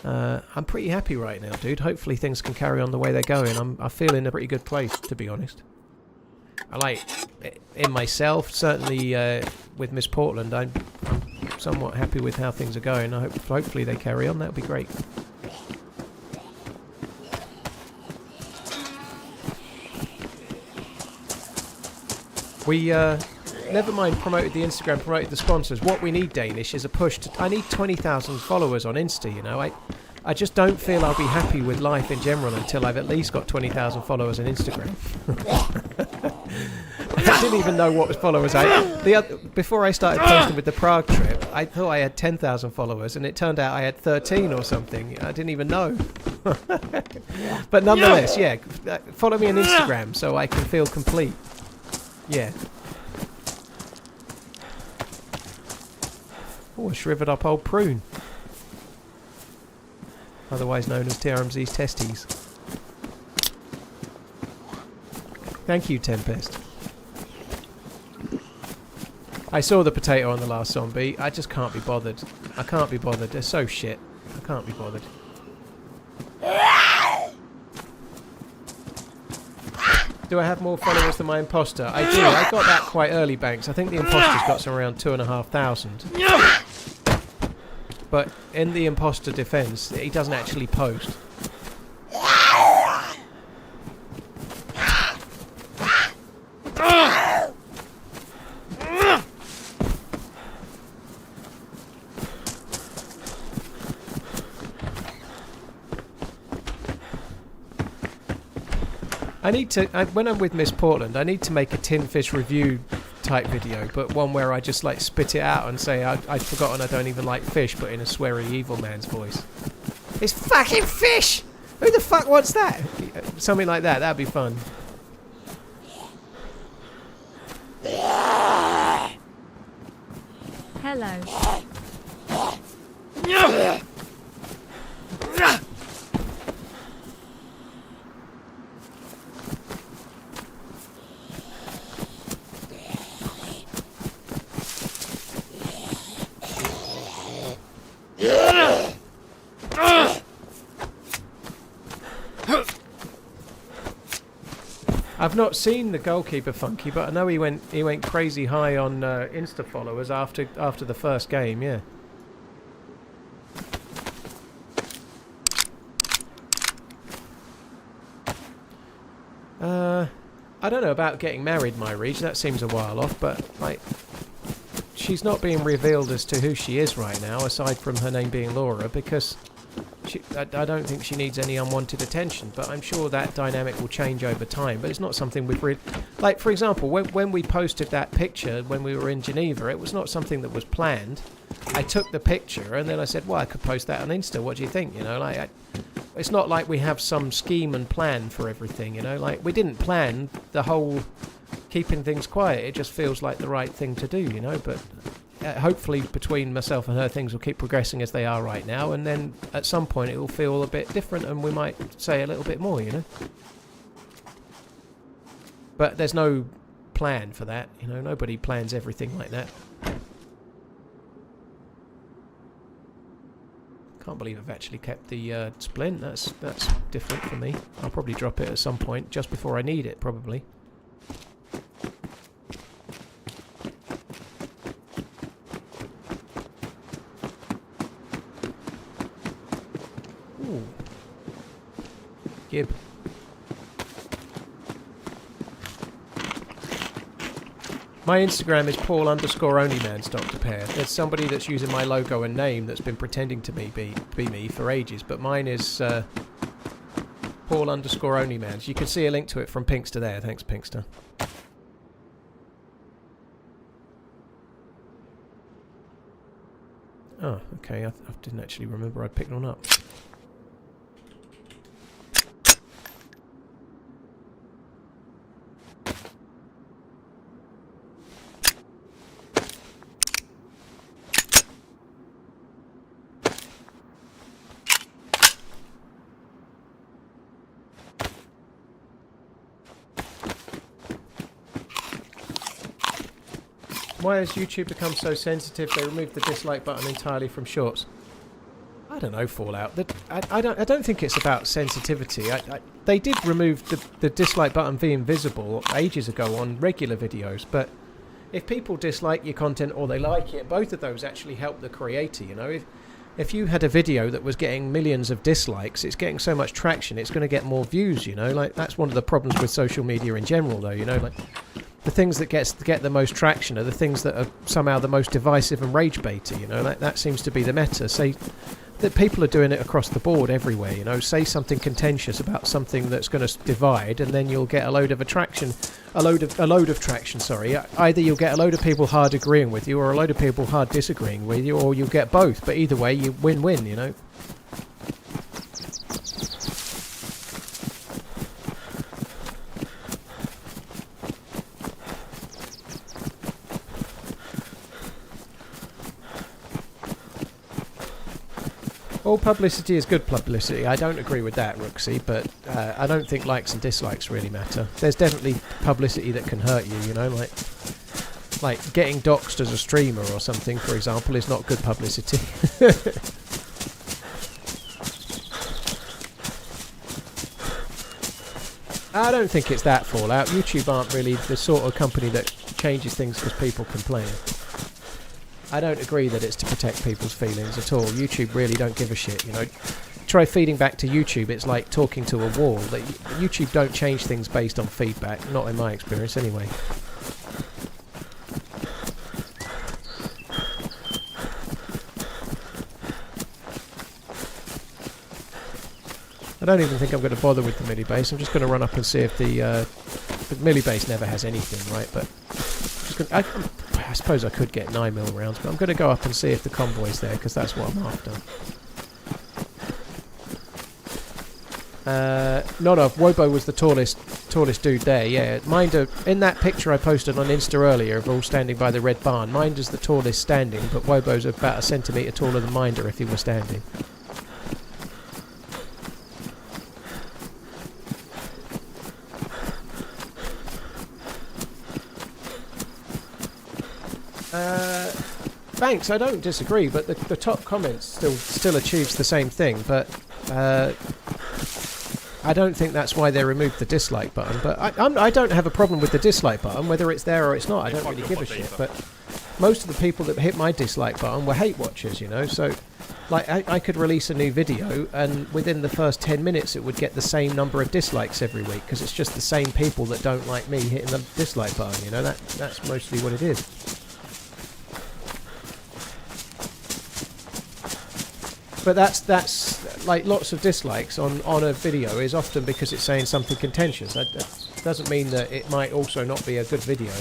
I'm pretty happy right now, dude. Hopefully things can carry on the way they're going. I feel in a pretty good place, to be honest. I like, in myself, certainly with Miss Portland, I'm somewhat happy with how things are going. Hopefully they carry on. That would be great. We, never mind promoted the Instagram, promoted the sponsors. What we need, Danish, is a push to... I need 20,000 followers on Insta, you know. I just don't feel I'll be happy with life in general until I've at least got 20,000 followers on Instagram. I didn't even know what was followers. Before I started posting with the Prague trip, I thought I had 10,000 followers, and it turned out I had 13 or something. I didn't even know. But nonetheless, yeah, follow me on Instagram so I can feel complete. Yeah. Oh, a shriveled up old prune. Otherwise known as TRMZ's testes. Thank you, Tempest. I saw the potato on the last zombie. I just can't be bothered. I can't be bothered. They're so shit. I can't be bothered. Do I have more followers than my imposter? I do. I got that quite early, Banks. I think the imposter's got some around 2,500. But in the imposter defense, he doesn't actually post. I need to, when I'm with Miss Portland, I need to make a tin fish review type video, but one where I just like spit it out and say I've forgotten I don't even like fish, but in a sweary evil man's voice. It's fucking fish! Who the fuck wants that? Something like that, that'd be fun. Hello. I've not seen the goalkeeper Funky, but I know he went crazy high on Insta followers after the first game. Yeah. I don't know about getting married, my Reach. That seems a while off, but like, she's not being revealed as to who she is right now, aside from her name being Laura, because I don't think she needs any unwanted attention, but I'm sure that dynamic will change over time. But it's not something we've really... Like, for example, when we posted that picture when we were in Geneva, it was not something that was planned. I took the picture and then I said, well, I could post that on Insta. What do you think? You know, like, it's not like we have some scheme and plan for everything, you know? Like, we didn't plan the whole keeping things quiet. It just feels like the right thing to do, you know? But... hopefully between myself and her things will keep progressing as they are right now, and then at some point it will feel a bit different and we might say a little bit more, you know. But there's no plan for that, you know. Nobody plans everything like that. Can't believe I've actually kept the splint. That's different for me. I'll probably drop it at some point just before I need it, probably. Gib. My Instagram is Paul_OnlyManZ, Dr. Pear. There's somebody that's using my logo and name that's been pretending to be me for ages, but mine is Paul_OnlyManZ. You can see a link to it from Pinkster there. Thanks, Pinkster. Oh, okay. I didn't actually remember I'd picked one up. Why has YouTube become so sensitive? They removed the dislike button entirely from shorts. I don't know, Fallout. I don't think it's about sensitivity. They did remove the dislike button being visible ages ago on regular videos, but if people dislike your content or they like it, both of those actually help the creator, you know. If you had a video that was getting millions of dislikes, it's getting so much traction, it's going to get more views, you know. Like, that's one of the problems with social media in general, though, you know. Like, the things that get the most traction are the things that are somehow the most divisive and rage baity, you know. That seems to be the meta. Say that people are doing it across the board everywhere, you know. Say something contentious about something that's going to divide, and then you'll get a load of traction. Sorry. Either you'll get a load of people hard agreeing with you, or a load of people hard disagreeing with you, or you'll get both. But either way, you win-win, you know. All publicity is good publicity. I don't agree with that, Rooksy, but I don't think likes and dislikes really matter. There's definitely publicity that can hurt you, you know, like getting doxed as a streamer or something, for example, is not good publicity. I don't think it's that, Fallout. YouTube aren't really the sort of company that changes things because people complain. I don't agree that it's to protect people's feelings at all. YouTube really don't give a shit, you know. Try feeding back to YouTube, it's like talking to a wall. YouTube don't change things based on feedback, not in my experience anyway. I don't even think I'm going to bother with the milli base. I'm just going to run up and see if the milli base never has anything, right? But I suppose I could get 9mm rounds, but I'm going to go up and see if the convoy's there, because that's what I'm after. Wobo was the tallest dude there, yeah. Minder, in that picture I posted on Insta earlier of all standing by the red barn, Minder's the tallest standing, but Wobo's about a centimetre taller than Minder if he were standing. Thanks, I don't disagree, but the top comments still achieves the same thing, but I don't think that's why they removed the dislike button. But I don't have a problem with the dislike button, whether it's there or it's not. I don't really give a shit. But most of the people that hit my dislike button were hate watchers, you know. So, like, I could release a new video, and within the first 10 minutes, it would get the same number of dislikes every week, because it's just the same people that don't like me hitting the dislike button. You know, that's mostly what it is. But that's like lots of dislikes on a video is often because it's saying something contentious. That doesn't mean that it might also not be a good video.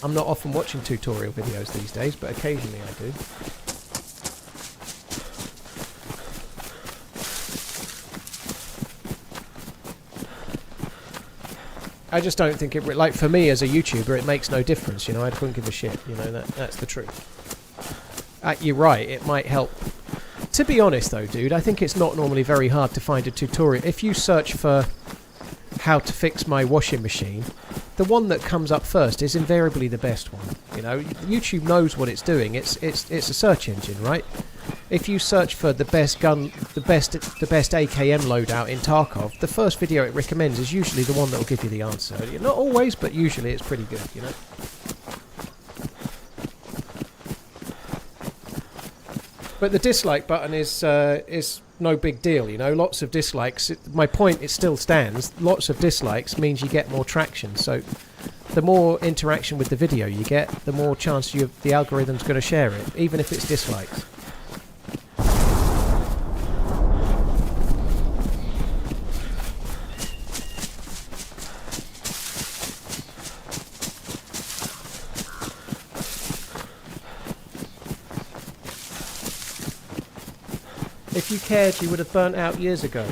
I'm not often watching tutorial videos these days, but occasionally I do. I just don't think it, like, for me as a YouTuber, it makes no difference, you know. I couldn't give a shit, you know. That's the truth. You're right, it might help. To be honest though, dude, I think it's not normally very hard to find a tutorial. If you search for how to fix my washing machine, the one that comes up first is invariably the best one. You know, YouTube knows what it's doing. It's a search engine, right? If you search for the best gun, the best AKM loadout in Tarkov, the first video it recommends is usually the one that will give you the answer. Not always, but usually it's pretty good, you know. But the dislike button is no big deal, you know. Lots of dislikes. My point, it still stands. Lots of dislikes means you get more traction. So the more interaction with the video you get, the more chance the algorithm's going to share it, even if it's dislikes. If you cared, you would have burnt out years ago.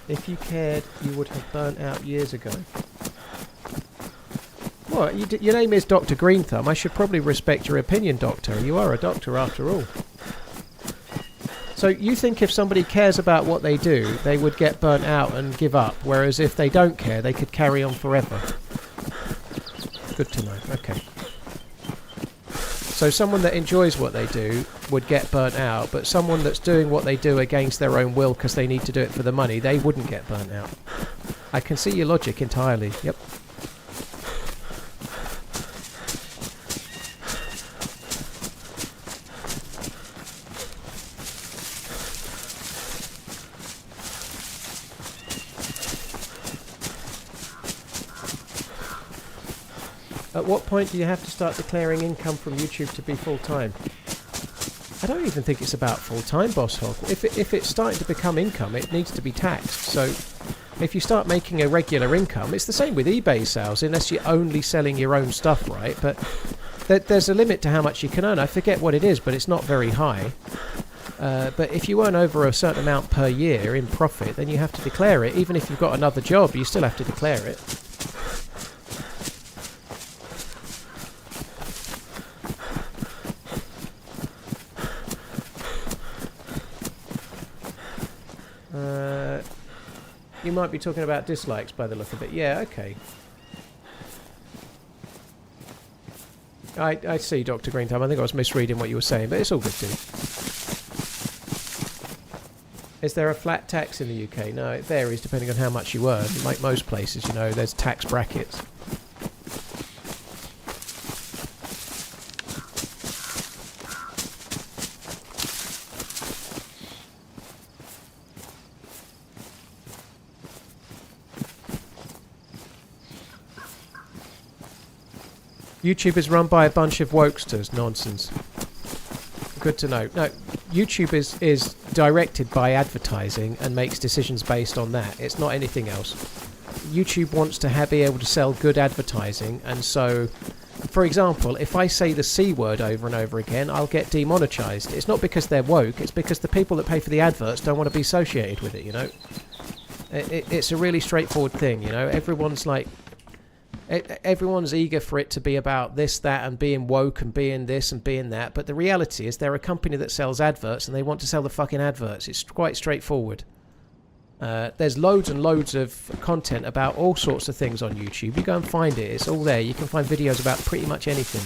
If you cared, you would have burnt out years ago. What? Your name is Dr. Greenthumb. I should probably respect your opinion, Doctor. You are a doctor after all. So you think if somebody cares about what they do, they would get burnt out and give up, whereas if they don't care, they could carry on forever. Good to know. Okay. So someone that enjoys what they do would get burnt out, but someone that's doing what they do against their own will because they need to do it for the money, they wouldn't get burnt out. I can see your logic entirely. Yep. At what point do you have to start declaring income from YouTube to be full-time? I don't even think it's about full-time, Boss Hog. If it's starting to become income, it needs to be taxed. So if you start making a regular income, it's the same with eBay sales, unless you're only selling your own stuff, right? But there's a limit to how much you can earn. I forget what it is, but it's not very high. But if you earn over a certain amount per year in profit, then you have to declare it. Even if you've got another job, you still have to declare it. You might be talking about dislikes by the look of it. Yeah, okay. I see, Dr. Greentime. I think I was misreading what you were saying, but it's all good too. Is there a flat tax in the UK? No, it varies depending on how much you earn. Like most places, you know, there's tax brackets. YouTube is run by a bunch of wokesters. Nonsense. Good to know. No, YouTube is directed by advertising and makes decisions based on that. It's not anything else. YouTube wants to be able to sell good advertising, and so, for example, if I say the C word over and over again, I'll get demonetized. It's not because they're woke, it's because the people that pay for the adverts don't want to be associated with it, you know? It's a really straightforward thing, you know? Everyone's like... Everyone's eager for it to be about this, that, and being woke and being this and being that. But the reality is they're a company that sells adverts and they want to sell the fucking adverts. It's quite straightforward. There's loads and loads of content about all sorts of things on YouTube. You go and find it. It's all there. You can find videos about pretty much anything.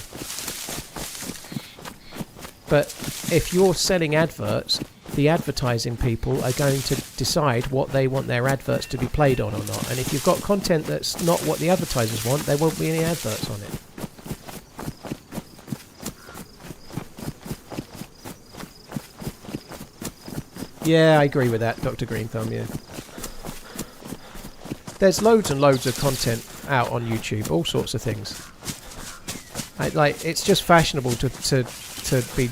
But if you're selling adverts, the advertising people are going to decide what they want their adverts to be played on or not. And if you've got content that's not what the advertisers want, there won't be any adverts on it. Yeah, I agree with that, Dr. Greenthumb, yeah. There's loads and loads of content out on YouTube, all sorts of things. Like, it's just fashionable to be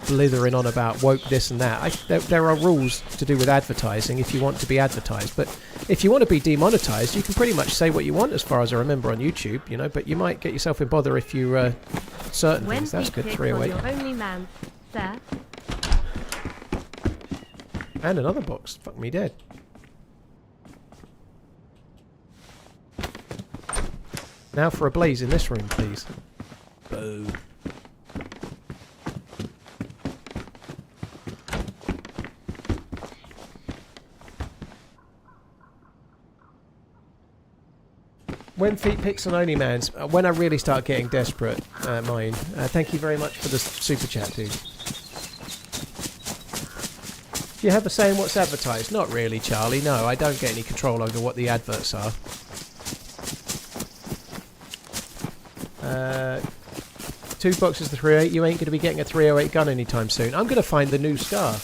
blithering on about woke this and that. There are rules to do with advertising if you want to be advertised, but if you want to be demonetized, you can pretty much say what you want as far as I remember on YouTube, you know, but you might get yourself in bother if you certain things. That's good. 308. Your only man, sir. And another box. Fuck me dead. Now for a blaze in this room, please. Boo. When feet pics on OnlyManZ, when I really start getting desperate, mine. Thank you very much for the super chat, dude. Do you have a say in what's advertised? Not really, Charlie. No, I don't get any control over what the adverts are. 2 boxes of 308. You ain't going to be getting a 308 gun anytime soon. I'm going to find the new Scar.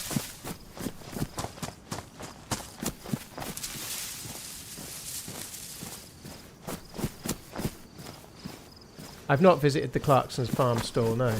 I've not visited the Clarkson's farm store, no.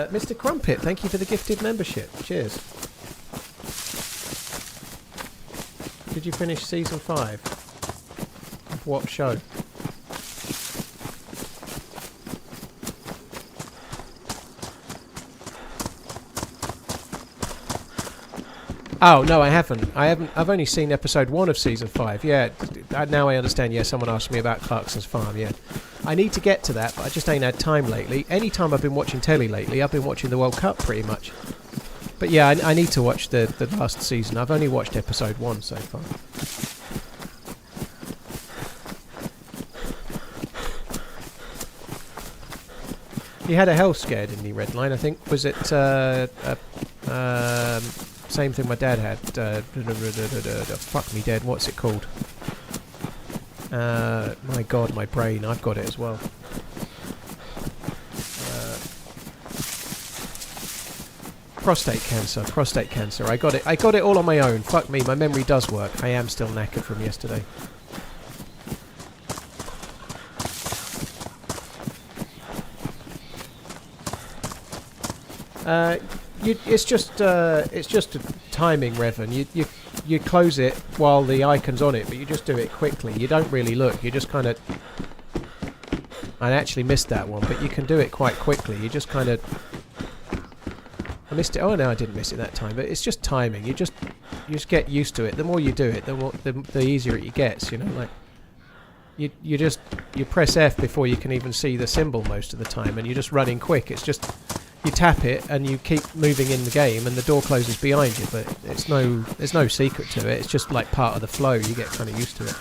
Mr. Crumpet, thank you for the gifted membership. Cheers. Did you finish season 5? Of what show? Oh no, I haven't. I've only seen episode 1 of season 5. Yeah, now I understand. Yeah, someone asked me about Clarkson's Farm. Yeah, I need to get to that, but I just ain't had time lately. Any time I've been watching telly lately, I've been watching the World Cup pretty much. But yeah, I need to watch the last season. I've only watched episode 1 so far. He had a health scare, didn't he, Redline? I think, was it same thing my dad had. Fuck me dead, what's it called? My god, my brain, I've got it as well. Prostate cancer. I got it all on my own. Fuck me, my memory does work. I am still knackered from yesterday. It's just a timing, Revan. You close it while the icon's on it, but you just do it quickly. You don't really look. You just kind of. I actually missed that one, but you can do it quite quickly. You just kind of. I missed it. Oh no, I didn't miss it that time. But it's just timing. You just get used to it. The more you do it, the easier it gets. You know, like. You press F before you can even see the symbol most of the time, and you're just running quick. It's just. You tap it and you keep moving in the game and the door closes behind you, but there's no secret to it. It's just like part of the flow. You get kind of used to it.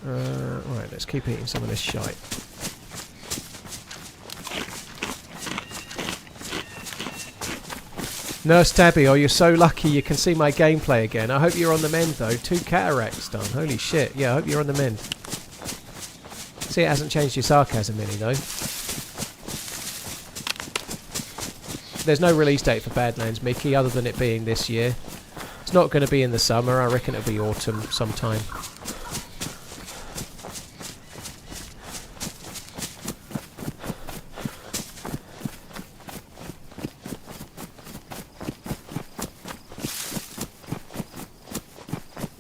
Alright, let's keep eating some of this shite. Nurse Tabby, oh, you're so lucky you can see my gameplay again. I hope you're on the mend, though. 2 cataracts done. Holy shit. Yeah, I hope you're on the mend. See, it hasn't changed your sarcasm any, though. There's no release date for Badlands, Mickey, other than it being this year. It's not going to be in the summer. I reckon it'll be autumn sometime.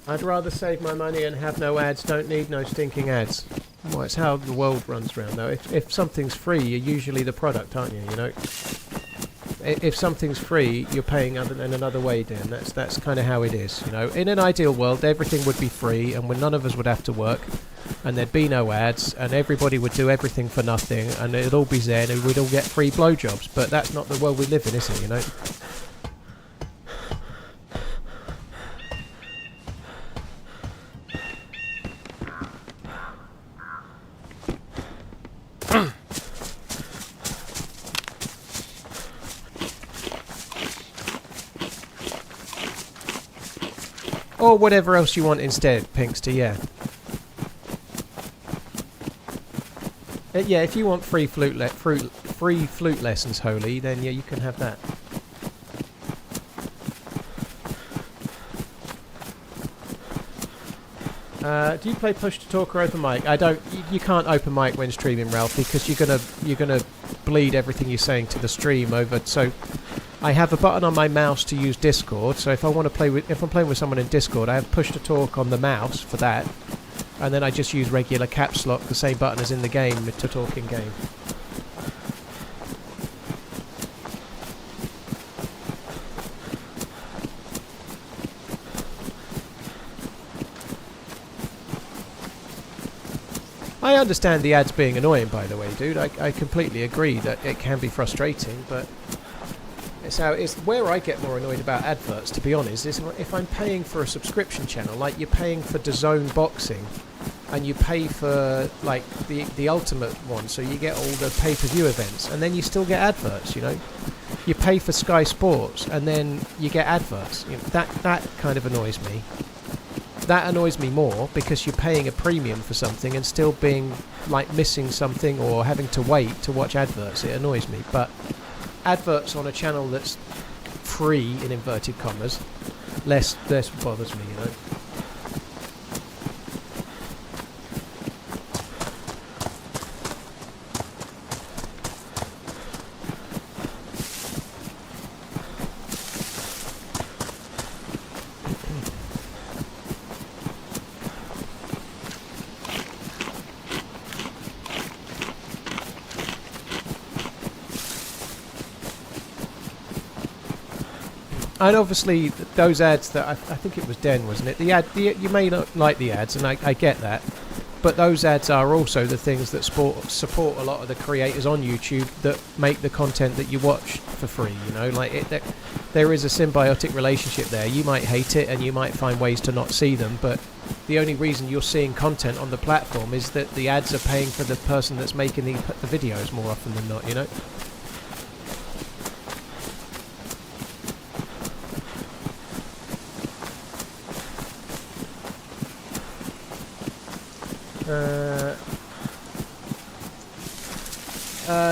I'd rather save my money and have no ads. Don't need no stinking ads. Well, it's how the world runs round, though. If something's free, you're usually the product, aren't you? You know. If something's free, you're paying in another way, Dan. That's kind of how it is. You know. In an ideal world, everything would be free, and when none of us would have to work, and there'd be no ads, and everybody would do everything for nothing, and it'd all be zen, and we'd all get free blowjobs. But that's not the world we live in, is it? You know. Or whatever else you want instead, Pinkster, yeah. Yeah, if you want free flute lessons, Holy, then yeah, you can have that. Do you play push to talk or open mic? I don't. You can't open mic when streaming, Ralph, because you're gonna bleed everything you're saying to the stream over. So I have a button on my mouse to use Discord. So if I want to if I'm playing with someone in Discord, I have push to talk on the mouse for that, and then I just use regular caps lock, the same button as in the game to talk in game. I understand the ads being annoying, by the way, dude. I completely agree that it can be frustrating, but it's where I get more annoyed about adverts, to be honest, is if I'm paying for a subscription channel, like you're paying for DAZN Boxing, and you pay for like the ultimate one, so you get all the pay-per-view events, and then you still get adverts, you know. You pay for Sky Sports, and then you get adverts. You know, that kind of annoys me. That annoys me more because you're paying a premium for something and still being like missing something or having to wait to watch adverts. It annoys me. But adverts on a channel that's free, in inverted commas, less bothers me, you know. And obviously, those ads that I think it was Den, wasn't it? You may not like the ads, and I get that, but those ads are also the things that support a lot of the creators on YouTube that make the content that you watch for free. You know, like there is a symbiotic relationship there. You might hate it, and you might find ways to not see them, but the only reason you're seeing content on the platform is that the ads are paying for the person that's making the videos more often than not. You know.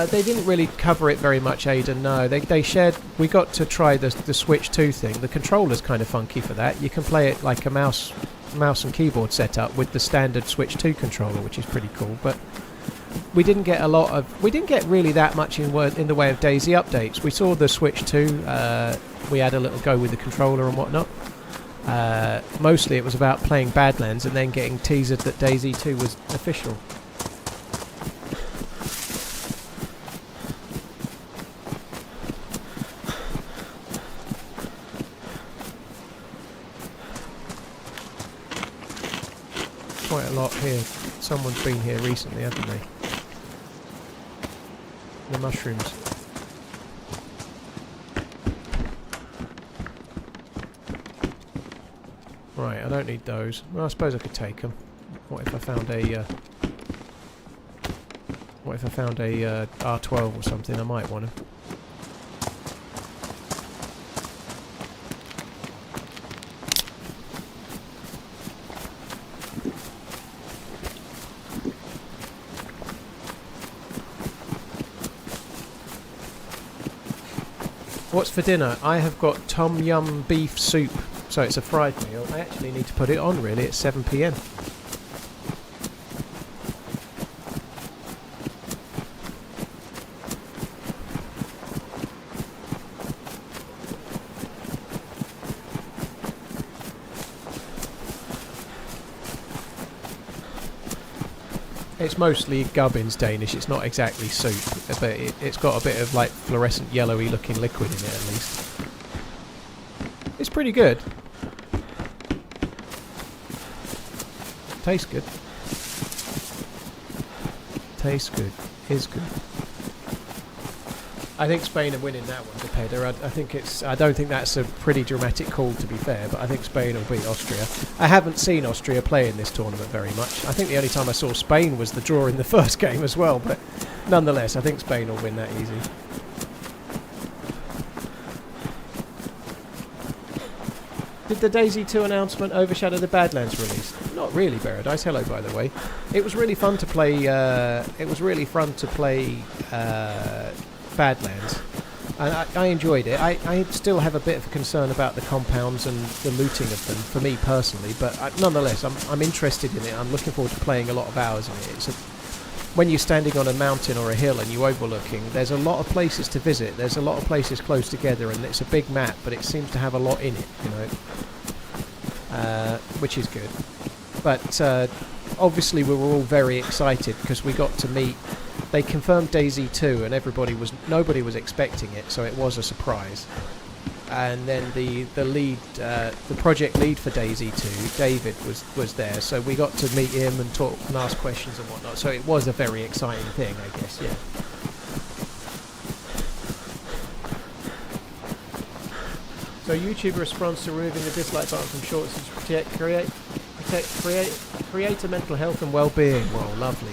They didn't really cover it very much, Aidan. No, they shared. We got to try the Switch 2 thing. The controller's kind of funky for that. You can play it like a mouse and keyboard setup with the standard Switch 2 controller, which is pretty cool. But we didn't get really that much in the way of DayZ updates. We saw the Switch 2. We had a little go with the controller and whatnot. Mostly it was about playing Badlands and then getting teasered that DayZ 2 was official. Quite a lot here. Someone's been here recently, haven't they? The mushrooms. Right, I don't need those. Well, I suppose I could take them. What if I found a R12 or something? I might want them. What's for dinner? I have got tom yum beef soup. So it's a fried meal. I actually need to put it on really. It's 7 PM. It's mostly gubbins Danish. It's not exactly soup, but it's got a bit of like fluorescent yellowy looking liquid in it at least. It's pretty good. Tastes good. Tastes good. Is good. I think Spain are winning that one, Depeder. I don't think that's a pretty dramatic call, to be fair, but I think Spain will beat Austria. I haven't seen Austria play in this tournament very much. I think the only time I saw Spain was the draw in the first game as well, but nonetheless, I think Spain will win that easy. Did the DayZ 2 announcement overshadow the Badlands release? Not really, Paradise. Hello, by the way. It was really fun to play. Badlands, and I enjoyed it. I still have a bit of a concern about the compounds and the looting of them, for me personally. But nonetheless, I'm interested in it. I'm looking forward to playing a lot of hours in it. When you're standing on a mountain or a hill and you're overlooking, there's a lot of places to visit. There's a lot of places close together, and it's a big map, but it seems to have a lot in it, you know, which is good. But obviously we were all very excited because we got to meet. They confirmed DayZ 2 and nobody was expecting it, so it was a surprise. And then the project lead for DayZ 2, David, was there, so we got to meet him and talk and ask questions and whatnot. So it was a very exciting thing, I guess. Yeah. So YouTube responds to removing the dislike button from shorts to protect creator mental health and well-being. Well, lovely.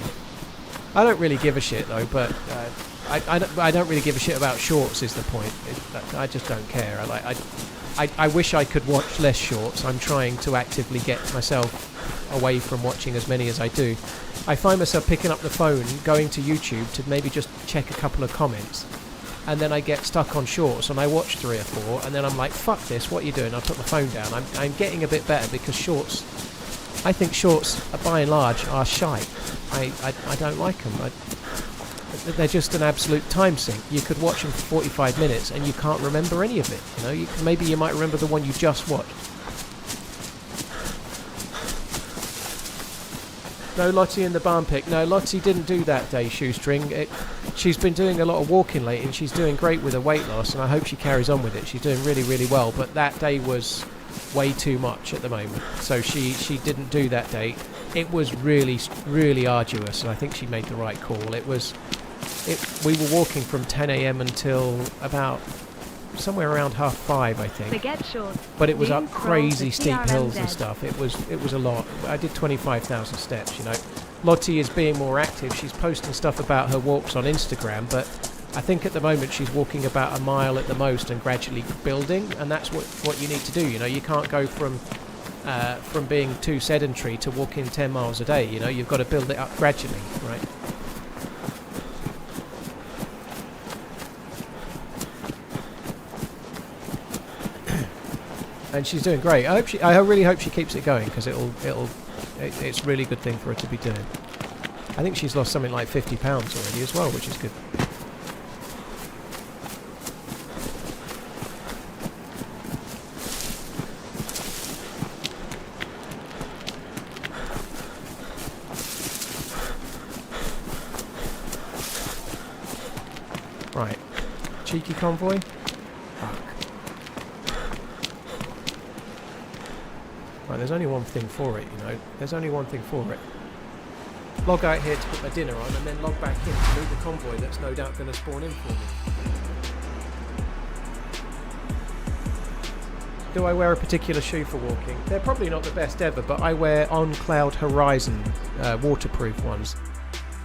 I don't really give a shit though, but I don't really give a shit about shorts is the point. I just don't care. I wish I could watch less shorts. I'm trying to actively get myself away from watching as many as I do. I find myself picking up the phone, going to YouTube to maybe just check a couple of comments, and then I get stuck on shorts and I watch 3 or 4 and then I'm like, fuck this, what are you doing? I put my phone down. I'm getting a bit better because shorts, I think shorts by and large are shite. I don't like them. They're just an absolute time sink. You could watch them for 45 minutes and you can't remember any of it. You know, maybe you might remember the one you just watched. No Lottie in the barn pick. No, Lottie didn't do that day, Shoestring. She's been doing a lot of walking lately, and she's doing great with her weight loss, and I hope she carries on with it. She's doing really, really well, but that day was way too much at the moment, so she didn't do that day. It was really, really arduous, and I think she made the right call. We were walking from 10 a.m. until about somewhere around 5:30, I think. Forget shorts. But it was up Zoom scroll crazy to steep hills and TRMZ. stuff. It was a lot. I did 25,000 steps, you know. Lottie is being more active. She's posting stuff about her walks on Instagram, but I think at the moment she's walking about a mile at the most and gradually building, and that's what you need to do, you know. You can't go from being too sedentary to walking 10 miles a day, you know. You've got to build it up gradually, right? And she's doing great. I really hope she keeps it going, because it's a really good thing for her to be doing. I think she's lost something like 50 pounds already as well, which is good. Right. Cheeky convoy. Fuck. Right, there's only one thing for it, you know. There's only one thing for it. Log out here to put my dinner on, and then log back in to meet the convoy that's no doubt going to spawn in for me. Do I wear a particular shoe for walking? They're probably not the best ever, but I wear On Cloud Horizon waterproof ones.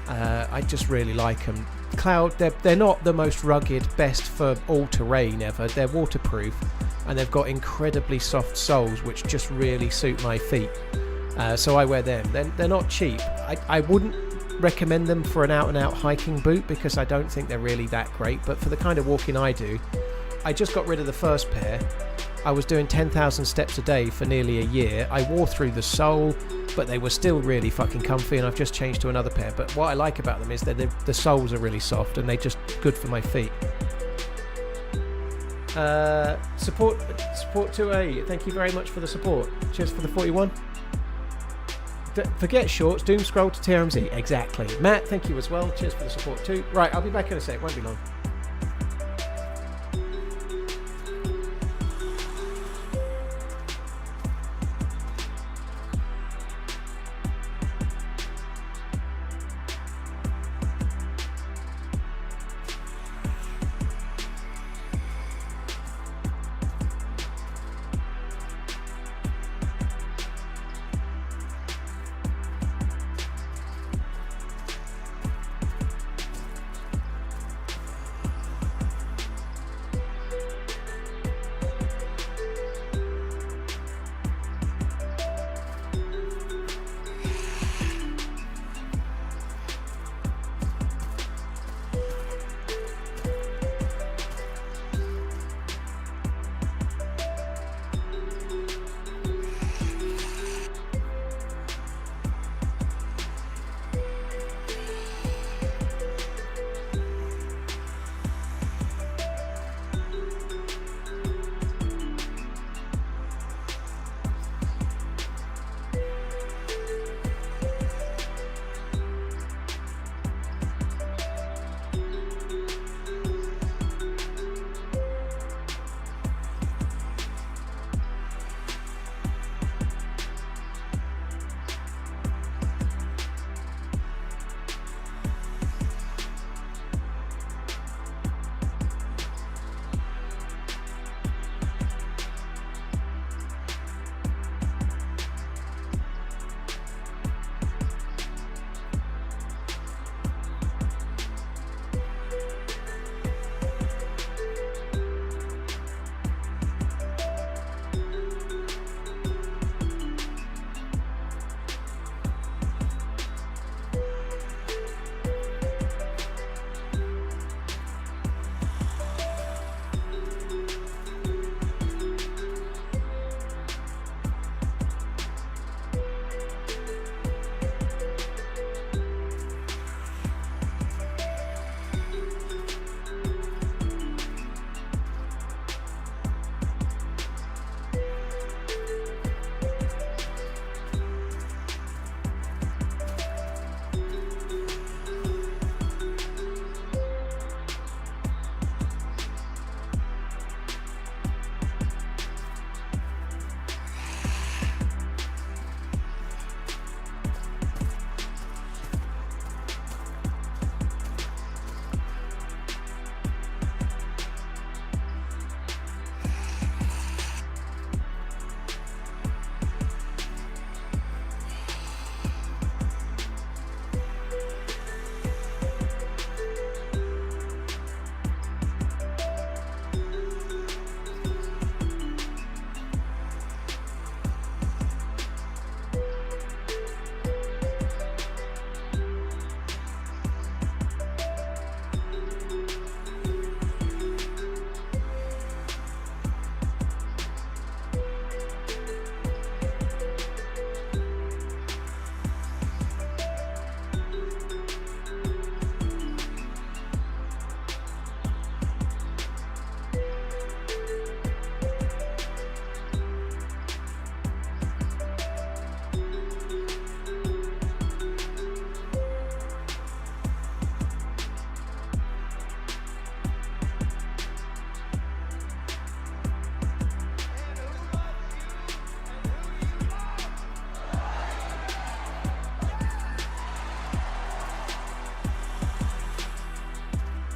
I just really like them. Cloud, they're not the most rugged, best for all-terrain ever. They're waterproof, and they've got incredibly soft soles, which just really suit my feet. So I wear them. They're not cheap. I wouldn't recommend them for an out-and-out hiking boot, because I don't think they're really that great. But for the kind of walking I do, I just got rid of the first pair. I was doing 10,000 steps a day for nearly a year. I wore through the sole, but they were still really fucking comfy, and I've just changed to another pair. But what I like about them is that the soles are really soft, and they're just good for my feet. Support 2A, thank you very much for the support. Cheers for the 41. Forget shorts, doom scroll to TRMZ. Exactly. Matt, thank you as well. Cheers for the support too. Right, I'll be back in a sec, won't be long.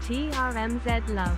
TRMZ love.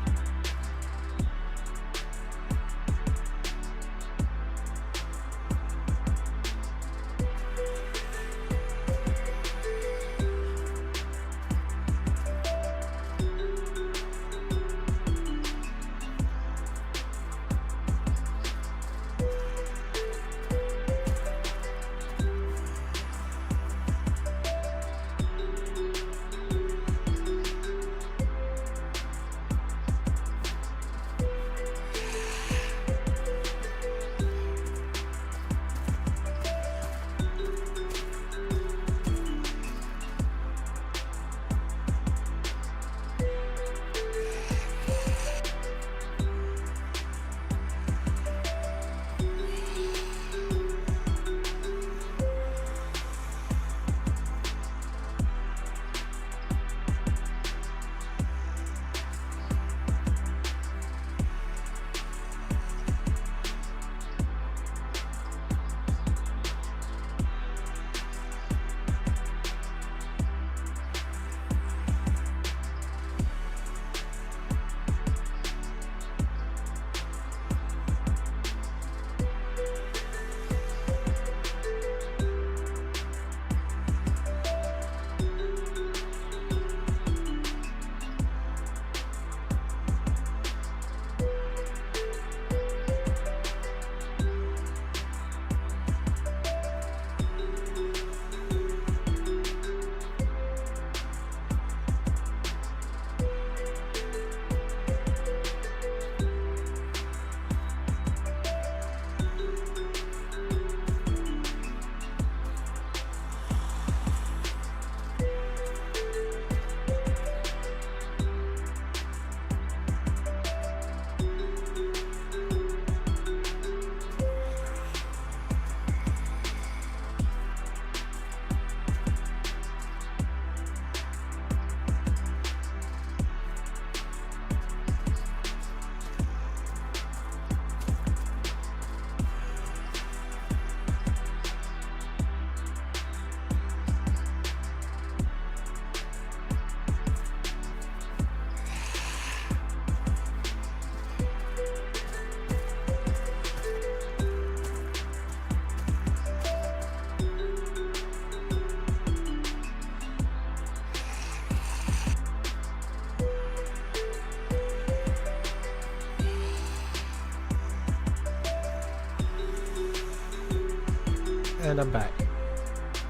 And I'm back.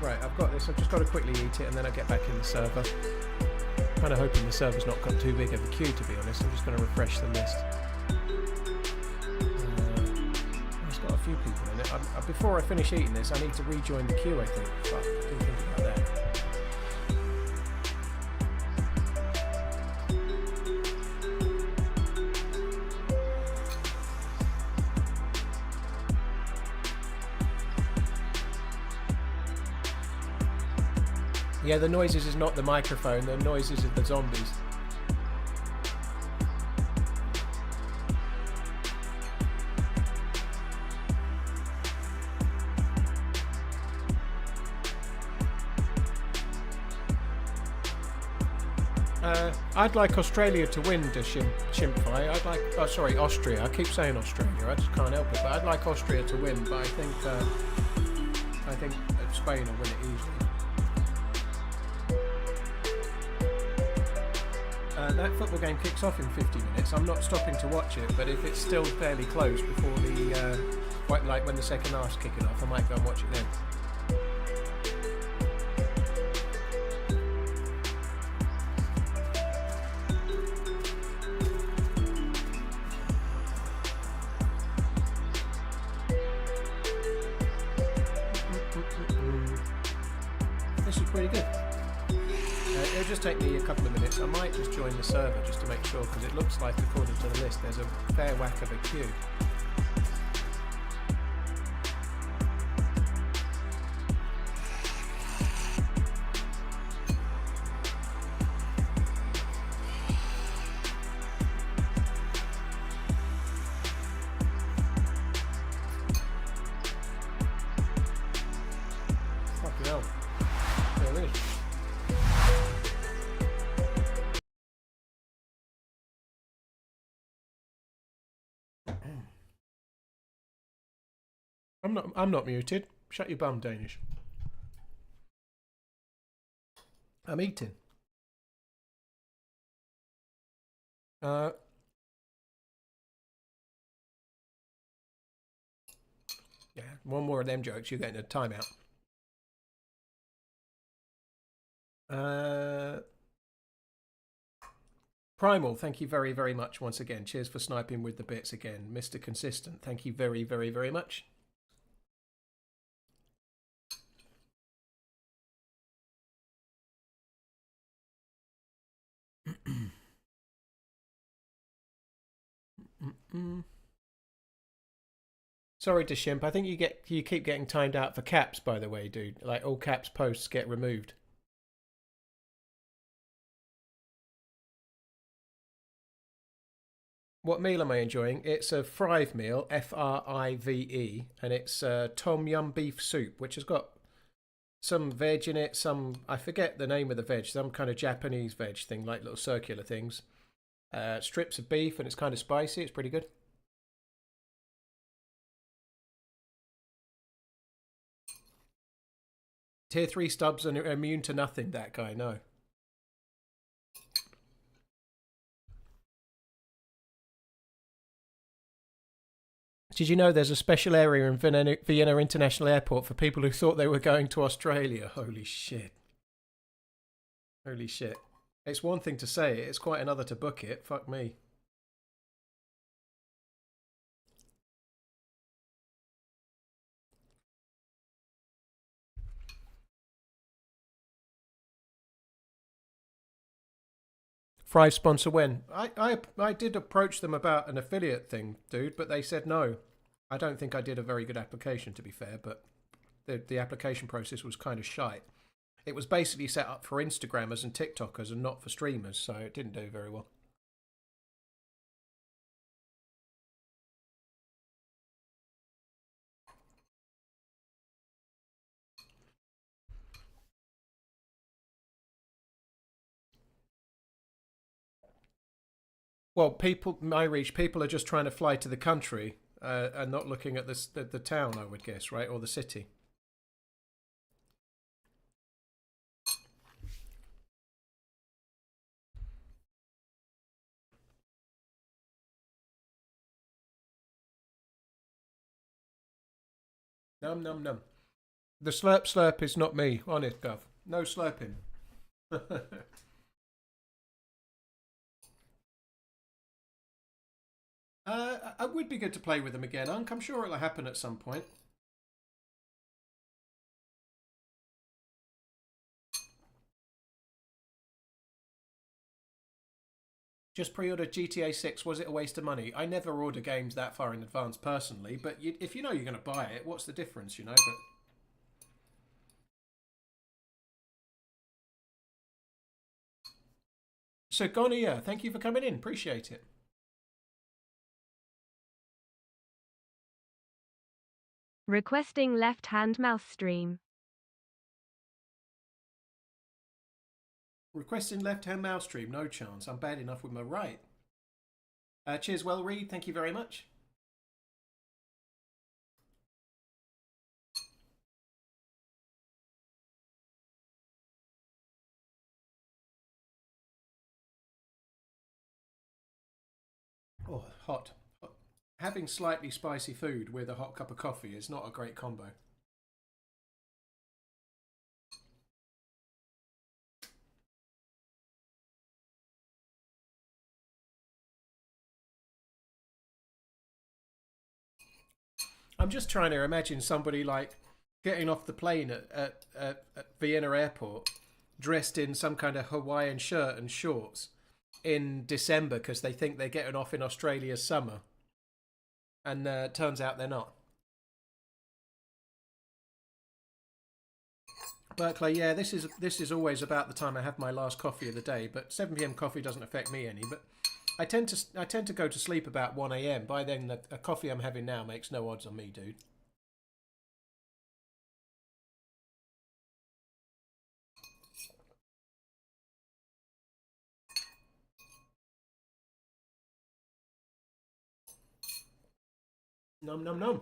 Right, I've got this. I've just got to quickly eat it and then I'll get back in the server. Kind of hoping the server's not got too big of a queue, to be honest. I'm just going to refresh the list. It's got a few people in it. Before I finish eating this, I need to rejoin the queue, I think. Fuck, I didn't think about that. Yeah, the noises is not the microphone, the noises are the zombies. I'd like Australia to win, the Shimpfy. I'd like, oh sorry, Austria. I keep saying Australia, I just can't help it. But I'd like Austria to win, but I think Spain will win it easily. That football game kicks off in 50 minutes. I'm not stopping to watch it, but if it's still fairly close before the, like when the second half's kicking off, I might go and watch it then. This is pretty good. It'll just take me a couple of minutes. I might just join the server just to make sure, because it looks like, according to the list, there's a fair whack of a queue. Fucking hell. There it is. I'm not muted. Shut your bum, Danish. I'm eating. Yeah, one more of them jokes, you're getting a timeout. Primal, thank you very, very much once again. Cheers for sniping with the bits again. Mr. Consistent, thank you very, very, very much. Sorry to Shimp. I think you keep getting timed out for caps, by the way, dude. Like all caps posts get removed. What meal am I enjoying? It's a Frive meal, Frive, and it's tom yum beef soup, which has got some veg in it, some, I forget the name of the veg, some kind of Japanese veg thing, like little circular things. Strips of beef, and it's kind of spicy. It's pretty good. Tier 3 stubs are immune to nothing, that guy, no. Did you know there's a special area in Vienna International Airport for people who thought they were going to Australia? Holy shit. Holy shit. It's one thing to say it, it's quite another to book it. Fuck me. Frive sponsor when? I did approach them about an affiliate thing, dude, but they said no. I don't think I did a very good application, to be fair, but the application process was kind of shite. It was basically set up for Instagrammers and TikTokers and not for streamers, so it didn't do very well. Well, my reach, people are just trying to fly to the country and not looking at the town, I would guess, right? Or the city. Num num num. The slurp is not me, honest, Gov. No slurping. It would be good to play with them again, Unc. I'm sure it'll happen at some point. Just pre-ordered GTA 6. Was it a waste of money? I never order games that far in advance personally, but if you know you're going to buy it, what's the difference, you know? But so Gonia, thank you for coming in. Appreciate it. Requesting left-hand mouse stream. Requesting left-hand mouse stream. No chance. I'm bad enough with my right. Cheers, well read. Thank you very much. Oh, hot. Having slightly spicy food with a hot cup of coffee is not a great combo. I'm just trying to imagine somebody like getting off the plane at Vienna airport dressed in some kind of Hawaiian shirt and shorts in December because they think they're getting off in Australia's summer. And turns out they're not. Berkeley, yeah, this is always about the time I have my last coffee of the day, but 7 p.m. coffee doesn't affect me any. But I tend to go to sleep about 1 a.m. By then, a coffee I'm having now makes no odds on me, dude. Num num num.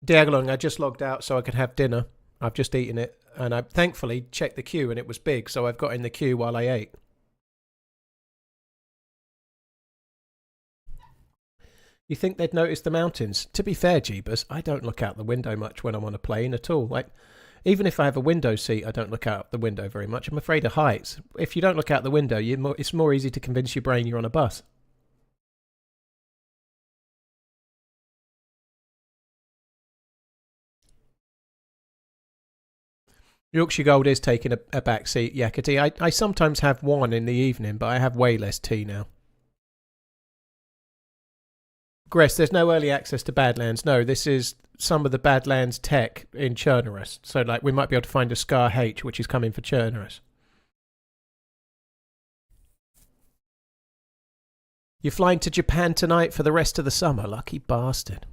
Diagolong, I just logged out so I could have dinner. I've just eaten it, and I thankfully checked the queue and it was big, so I've got in the queue while I ate. You think they'd notice the mountains? To be fair, Jeebus, I don't look out the window much when I'm on a plane at all. Like, even if I have a window seat, I don't look out the window very much. I'm afraid of heights. If you don't look out the window, it's more easy to convince your brain you're on a bus. Yorkshire Gold is taking a back seat, Yakety. I sometimes have one in the evening, but I have way less tea now. Gress, there's no early access to Badlands. No, this is some of the Badlands tech in Chernarus. So, like, we might be able to find a Scar H, which is coming for Chernarus. You're flying to Japan tonight for the rest of the summer, lucky bastard.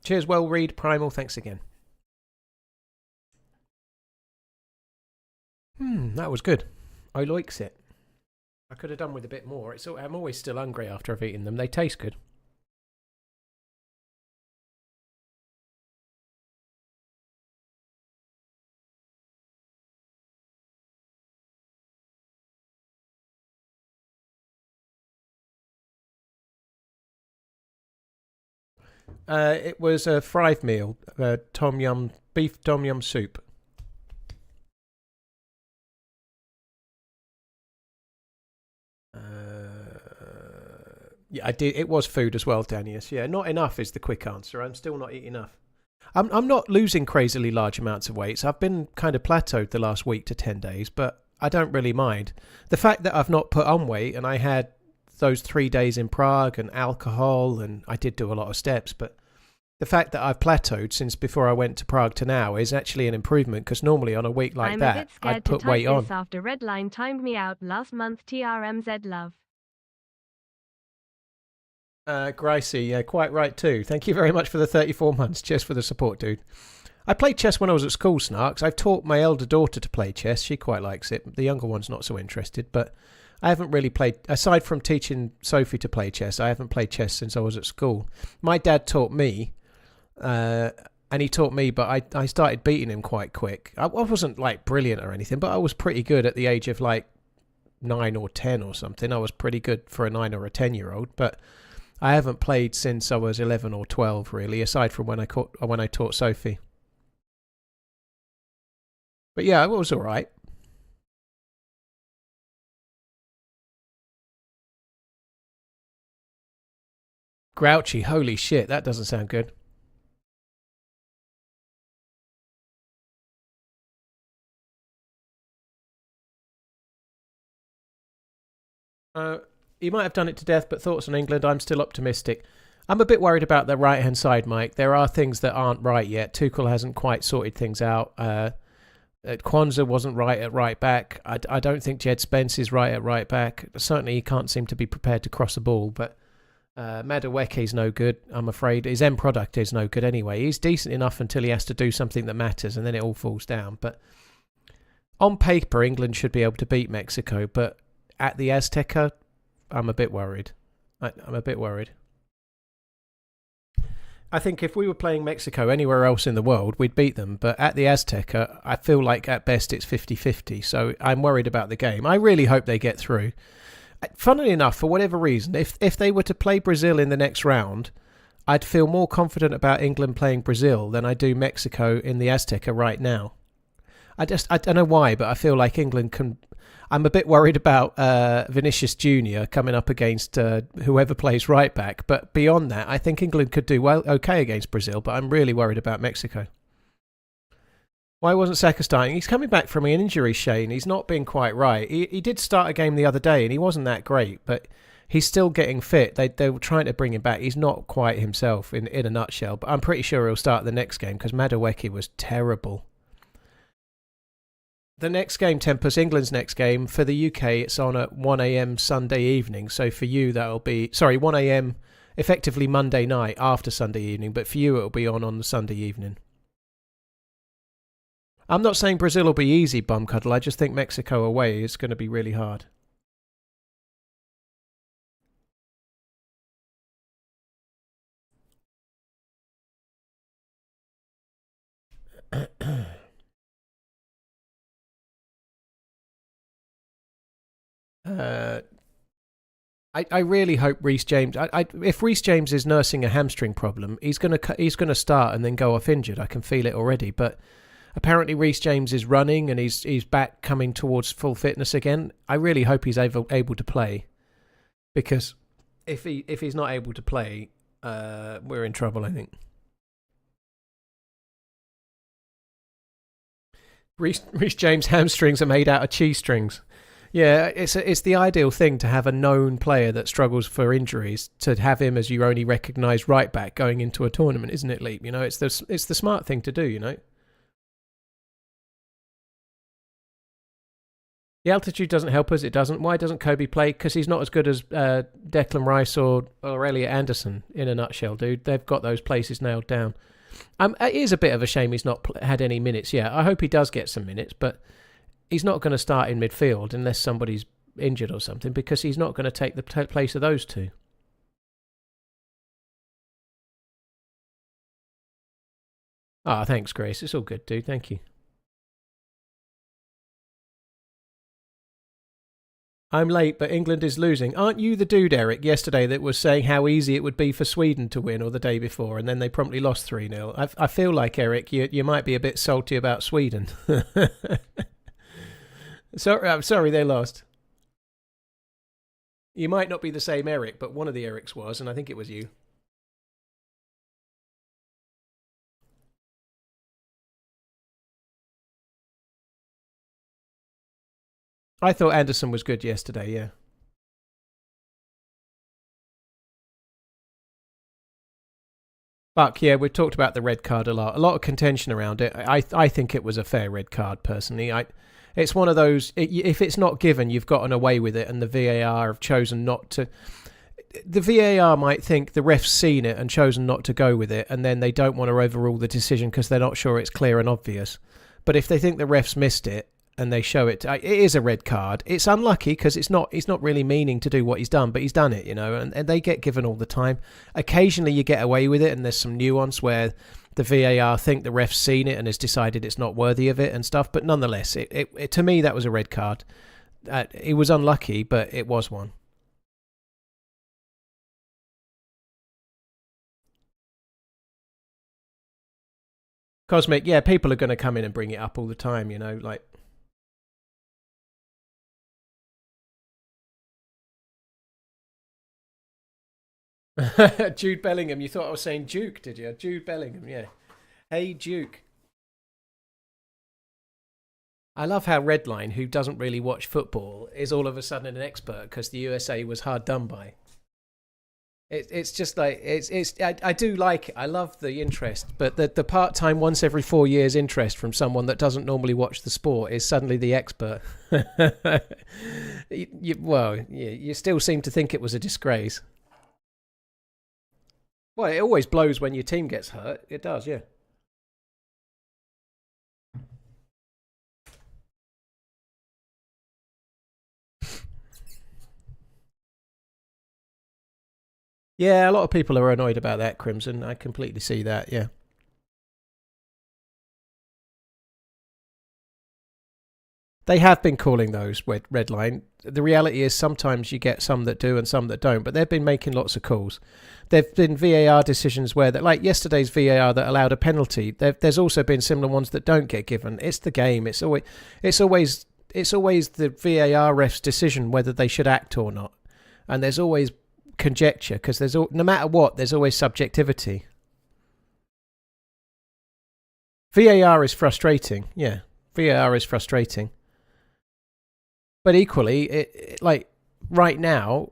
Cheers, well read, Primal, thanks again. That was good. I likes it. I could have done with a bit more. I'm always still hungry after I've eaten them. They taste good. It was a fried meal, beef tom yum soup. Yeah, I did. It was food as well, Danius. Yeah, not enough is the quick answer. I'm still not eating enough. I'm not losing crazily large amounts of weight. So I've been kind of plateaued the last week to 10 days, but I don't really mind. The fact that I've not put on weight, and I had those 3 days in Prague and alcohol, and I did do a lot of steps, but the fact that I've plateaued since before I went to Prague to now is actually an improvement, because normally on a week like that, I'd put weight on. After Redline timed me out last month, TRMZ love. Gricey, yeah, quite right too. Thank you very much for the 34 months. Cheers for the support, dude. I played chess when I was at school, Snarks. I've taught my elder daughter to play chess. She quite likes it. The younger one's not so interested, but I haven't really played, aside from teaching Sophie to play chess, I haven't played chess since I was at school. My dad taught me, and he taught me, but I started beating him quite quick. I wasn't like brilliant or anything, but I was pretty good at the age of like 9 or 10 or something. I was pretty good for a 9 or a 10-year-old, but I haven't played since I was 11 or 12, really, aside from when I taught Sophie. But yeah, it was all right. Grouchy, holy shit, that doesn't sound good. You might have done it to death, but thoughts on England? I'm still optimistic. I'm a bit worried about the right-hand side, Mike. There are things that aren't right yet. Tuchel hasn't quite sorted things out. Kwanzaa wasn't right at right back. I don't think Jed Spence is right at right back. Certainly he can't seem to be prepared to cross the ball, but Madueke's no good, I'm afraid. His end product is no good anyway. He's decent enough until he has to do something that matters, and then it all falls down. But on paper, England should be able to beat Mexico, but at the Azteca, I'm a bit worried. I'm a bit worried. I think if we were playing Mexico anywhere else in the world, we'd beat them. But at the Azteca, I feel like at best it's 50-50. So I'm worried about the game. I really hope they get through. Funnily enough, for whatever reason, if they were to play Brazil in the next round, I'd feel more confident about England playing Brazil than I do Mexico in the Azteca right now. I don't know why, but I feel like England can... I'm a bit worried about Vinicius Jr. coming up against whoever plays right back. But beyond that, I think England could do okay against Brazil, but I'm really worried about Mexico. Why wasn't Saka starting? He's coming back from an injury, Shane. He's not been quite right. He did start a game the other day, and he wasn't that great, but he's still getting fit. They were trying to bring him back. He's not quite himself in a nutshell, but I'm pretty sure he'll start the next game because Madueke was terrible. The next game, Tempest, England's next game. For the UK, it's on at 1 a.m. Sunday evening. So for you, that'll be... Sorry, 1 a.m. effectively Monday night after Sunday evening, but for you it'll be on the Sunday evening. I'm not saying Brazil will be easy, Bumcuddle. I just think Mexico away is going to be really hard. I really hope Reece James. If Reece James is nursing a hamstring problem, he's gonna start and then go off injured. I can feel it already. But apparently Reece James is running and he's back coming towards full fitness again. I really hope he's able to play, because if he's not able to play, we're in trouble, I think. Reece James' hamstrings are made out of cheese strings. Yeah, it's the ideal thing to have a known player that struggles for injuries, to have him as your only recognised right back going into a tournament, isn't it, Leap? You know, it's the smart thing to do, you know. The altitude doesn't help us, it doesn't. Why doesn't Kobe play? Because he's not as good as Declan Rice or Elliot Anderson, in a nutshell, dude. They've got those places nailed down. It is a bit of a shame he's not had any minutes yet. I hope he does get some minutes, but he's not going to start in midfield unless somebody's injured or something, because he's not going to take the place of those two. Ah, thanks, Grace. It's all good, dude. Thank you. I'm late, but England is losing. Aren't you the dude, Eric, yesterday that was saying how easy it would be for Sweden to win, or the day before, and then they promptly lost 3-0? I feel like, Eric, you might be a bit salty about Sweden. I'm sorry they lost. You might not be the same Eric, but one of the Erics was, and I think it was you. I thought Anderson was good yesterday, yeah. Buck, yeah, we've talked about the red card a lot. A lot of contention around it. I think it was a fair red card, personally. It's one of those, if it's not given, you've gotten away with it, and the VAR have chosen not to. The VAR might think the ref's seen it and chosen not to go with it, and then they don't want to overrule the decision because they're not sure it's clear and obvious. But if they think the ref's missed it and they show it, it is a red card. It's unlucky because he's not really meaning to do what he's done, but he's done it, you know, and they get given all the time. Occasionally you get away with it, and there's some nuance where the VAR think the ref's seen it and has decided it's not worthy of it and stuff, but nonetheless, it to me, that was a red card. It was unlucky, but it was one. Cosmic, yeah, people are going to come in and bring it up all the time, you know, like... Jude Bellingham, you thought I was saying Duke, did you? Jude Bellingham, yeah. Hey, Duke. I love how Redline, who doesn't really watch football, is all of a sudden an expert because the USA was hard done by. It's just like, I do like it. I love the interest, but the part-time once every 4 years interest from someone that doesn't normally watch the sport is suddenly the expert. You still seem to think it was a disgrace. Well, it always blows when your team gets hurt. It does, yeah. Yeah, a lot of people are annoyed about that, Crimson. I completely see that, yeah. They have been calling those red line. The reality is sometimes you get some that do and some that don't, but they've been making lots of calls. There've been VAR decisions where, like yesterday's VAR that allowed a penalty. There's also been similar ones that don't get given. It's the game. It's always the VAR ref's decision whether they should act or not, and there's always conjecture because no matter what, there's always subjectivity. VAR is frustrating. Yeah, VAR is frustrating. But equally, like right now,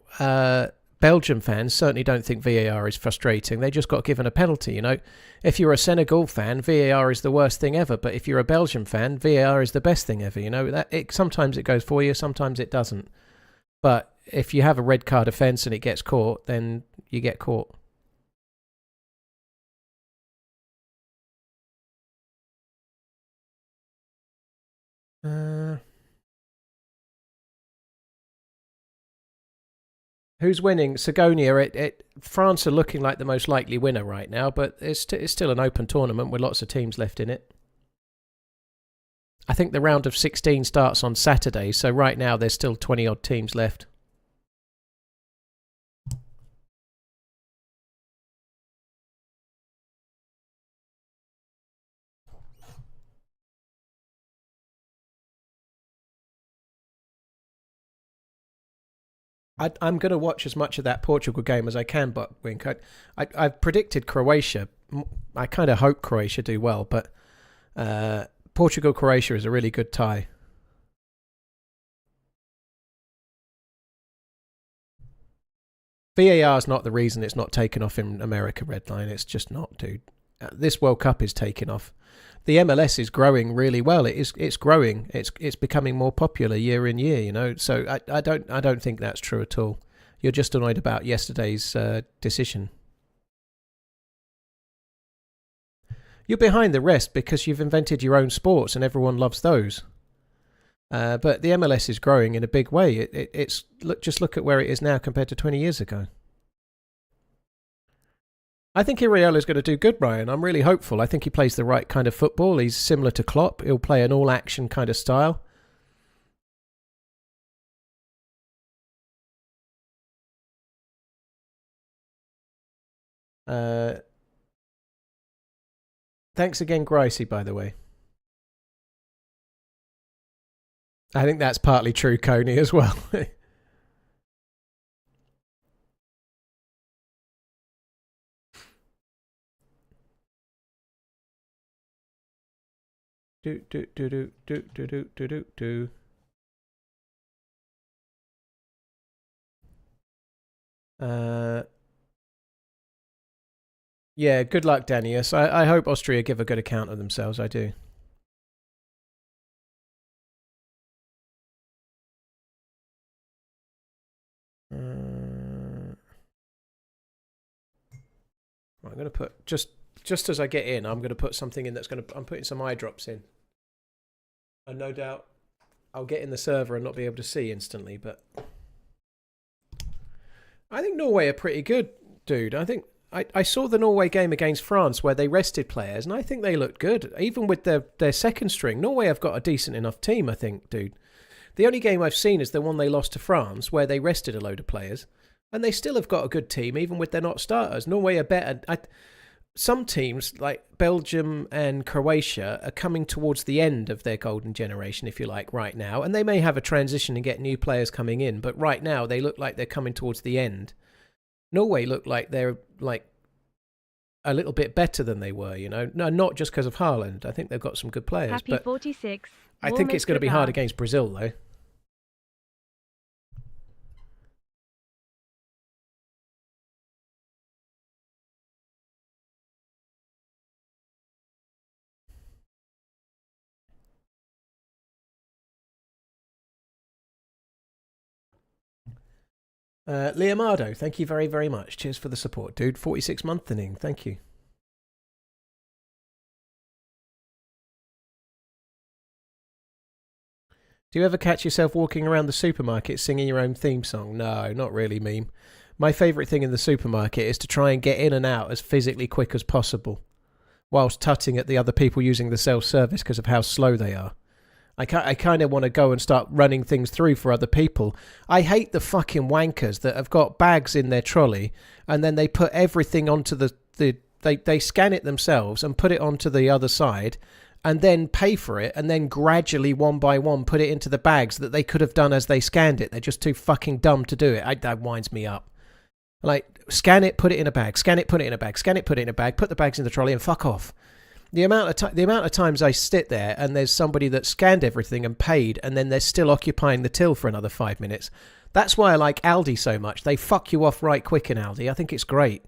Belgium fans certainly don't think VAR is frustrating. They just got given a penalty, you know. If you're a Senegal fan, VAR is the worst thing ever. But if you're a Belgium fan, VAR is the best thing ever, you know. Sometimes it goes for you, sometimes it doesn't. But if you have a red card offence and it gets caught, then you get caught. Who's winning? Sagonia. France are looking like the most likely winner right now, but it's still an open tournament with lots of teams left in it. I think the round of 16 starts on Saturday, so right now there's still 20-odd teams left. I'm going to watch as much of that Portugal game as I can, but Wink, I've predicted Croatia. I kind of hope Croatia do well, but Portugal-Croatia is a really good tie. VAR is not the reason it's not taken off in America, Redline. It's just not, dude. This World Cup is taking off. The MLS is growing really well. It's growing. It's becoming more popular year in year. You know, so I don't think that's true at all. You're just annoyed about yesterday's decision. You're behind the rest because you've invented your own sports and everyone loves those. But the MLS is growing in a big way. Just look at where it is now compared to 20 years ago. I think Iriola's going to do good, Ryan. I'm really hopeful. I think he plays the right kind of football. He's similar to Klopp. He'll play an all-action kind of style. Thanks again, Gricey, by the way. I think that's partly true, Coney, as well. Do. Yeah, good luck, Danius. I hope Austria give a good account of themselves. I do. I'm going to put just as I get in, I'm going to put something in I'm putting some eye drops in. And no doubt I'll get in the server and not be able to see instantly, but I think Norway are pretty good, dude. I think I saw the Norway game against France where they rested players, and I think they looked good. Even with their second string, Norway have got a decent enough team, I think, dude. The only game I've seen is the one they lost to France, where they rested a load of players, and they still have got a good team, even with their not starters. Norway are better. Some teams, like Belgium and Croatia, are coming towards the end of their golden generation, if you like, right now. And they may have a transition and get new players coming in, but right now they look like they're coming towards the end. Norway look like they're like a little bit better than they were, you know. No, not just because of Haaland. I think they've got some good players. Happy but 46. I think it's going to be hard against Brazil, though. Leonardo, thank you very, very much. Cheers for the support, dude. 46 monthing. Thank you. Do you ever catch yourself walking around the supermarket singing your own theme song? No, not really, meme. My favourite thing in the supermarket is to try and get in and out as physically quick as possible, whilst tutting at the other people using the self-service because of how slow they are. I kind of want to go and start running things through for other people. I hate the fucking wankers that have got bags in their trolley and then they put everything onto they scan it themselves and put it onto the other side and then pay for it and then gradually one by one put it into the bags that they could have done as they scanned it. They're just too fucking dumb to do it. That winds me up. Like, scan it, put it in a bag, scan it, put it in a bag, scan it, put it in a bag, put the bags in the trolley and fuck off. The amount of times I sit there and there's somebody that scanned everything and paid and then they're still occupying the till for another 5 minutes. That's why I like Aldi so much. They fuck you off right quick in Aldi. I think it's great.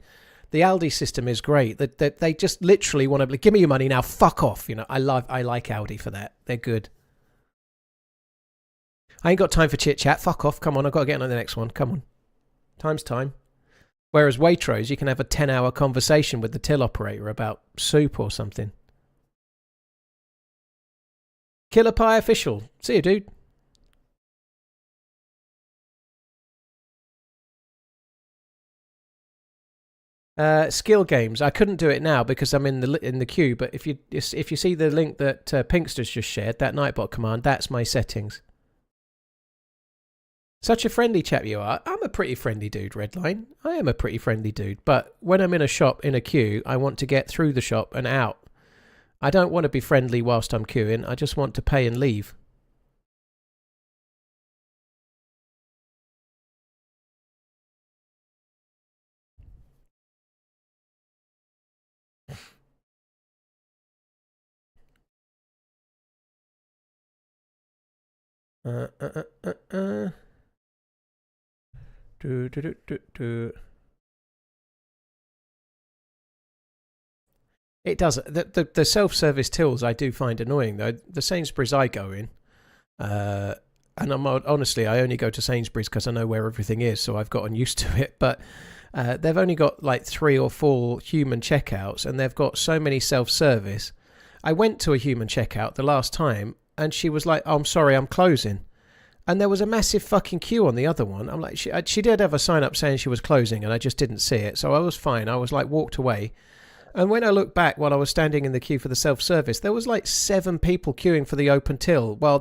The Aldi system is great. That they just literally want to give me your money now. Fuck off. You know, I like Aldi for that. They're good. I ain't got time for chit chat. Fuck off. Come on, I've got to get on to the next one. Come on. Time's time. Whereas Waitrose, you can have a 10-hour conversation with the till operator about soup or something. Killer Pie Official. See you, dude. Skill games. I couldn't do it now because I'm in the queue. But if you see the link that Pinkster's just shared, that Nightbot command, that's my settings. Such a friendly chap you are. I'm a pretty friendly dude, Redline. I am a pretty friendly dude. But when I'm in a shop in a queue, I want to get through the shop and out. I don't want to be friendly whilst I'm queuing. I just want to pay and leave. It does. The self-service tills I do find annoying though. The Sainsbury's I go in, and honestly I only go to Sainsbury's because I know where everything is, so I've gotten used to it. But they've only got like 3 or 4 human checkouts, and they've got so many self-service. I went to a human checkout the last time, and she was like, "Oh, I'm sorry, I'm closing." And there was a massive fucking queue on the other one. I'm like, she did have a sign up saying she was closing, and I just didn't see it. So I was fine. I was like, walked away. And when I looked back while I was standing in the queue for the self-service, there was like 7 people queuing for the open till. Well,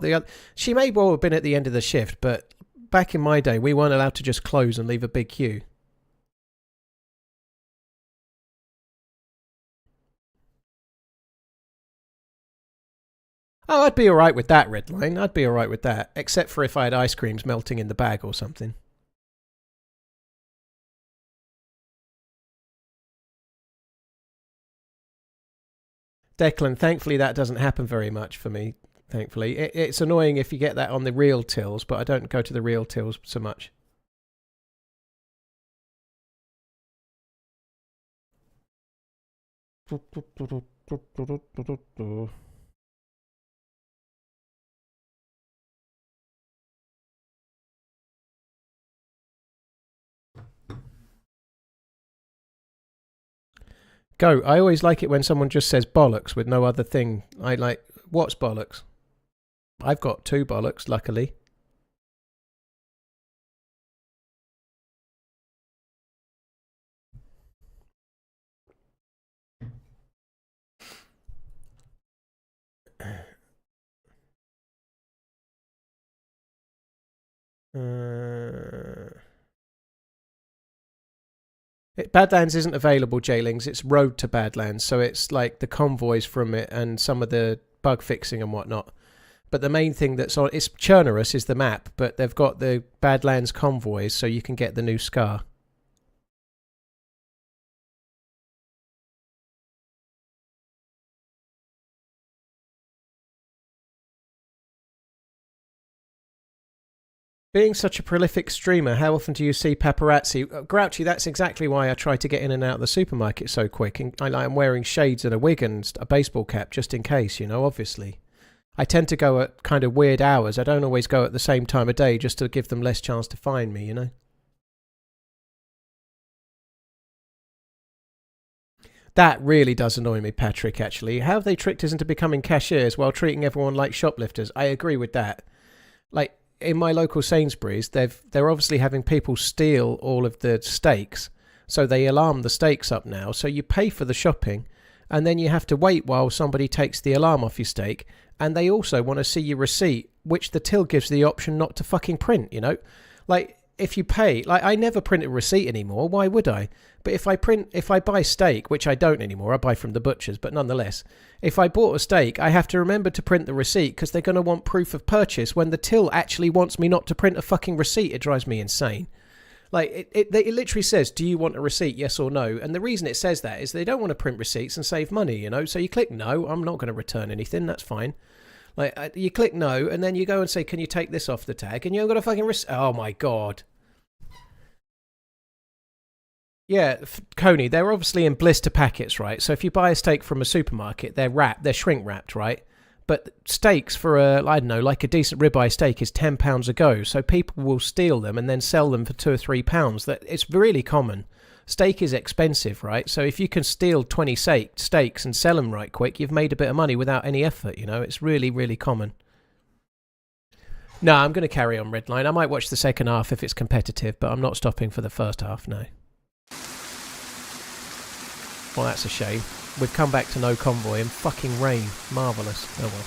she may well have been at the end of the shift, but back in my day, we weren't allowed to just close and leave a big queue. Oh, I'd be alright with that, Redline. I'd be alright with that. Except for if I had ice creams melting in the bag or something. Declan, thankfully that doesn't happen very much for me, thankfully. It's annoying if you get that on the real tills, but I don't go to the real tills so much. Go. I always like it when someone just says bollocks with no other thing. I like, what's bollocks? I've got 2 bollocks, luckily. Badlands isn't available, Jailings. It's Road to Badlands, so it's like the convoys from it and some of the bug fixing and whatnot. But the main thing that's on, it's Chernarus is the map, but they've got the Badlands convoys, so you can get the new Scar. Being such a prolific streamer, how often do you see paparazzi? Grouchy, that's exactly why I try to get in and out of the supermarket so quick. And I'm wearing shades and a wig and a baseball cap just in case, you know, obviously. I tend to go at kind of weird hours. I don't always go at the same time of day just to give them less chance to find me, you know. That really does annoy me, Patrick, actually. How have they tricked us into becoming cashiers while treating everyone like shoplifters? I agree with that. Like, in my local Sainsbury's, they're obviously having people steal all of the steaks, so they alarm the steaks up now. So you pay for the shopping, and then you have to wait while somebody takes the alarm off your steak, and they also want to see your receipt, which the till gives the option not to fucking print, you know? Like, if you pay, like, I never print a receipt anymore, why would I? But if I buy steak, which I don't anymore, I buy from the butchers, but nonetheless, if I bought a steak, I have to remember to print the receipt because they're going to want proof of purchase when the till actually wants me not to print a fucking receipt. It drives me insane. Like, it literally says, do you want a receipt, yes or no? And the reason it says that is they don't want to print receipts and save money, you know? So you click no, I'm not going to return anything, that's fine. Like, you click no, and then you go and say, can you take this off the tag? And you haven't got a fucking receipt. Oh my God. Yeah, Coney, they're obviously in blister packets, right? So if you buy a steak from a supermarket, they're shrink wrapped, right? But steaks for I don't know, like a decent ribeye steak is £10 a go. So people will steal them and then sell them for £2 or £3. It's really common. Steak is expensive, right? So if you can steal 20 steaks and sell them right quick, you've made a bit of money without any effort, you know? It's really, really common. No, I'm going to carry on Redline. I might watch the second half if it's competitive, but I'm not stopping for the first half, no. Well, that's a shame. We've come back to no convoy and fucking rain. Marvellous. Oh well.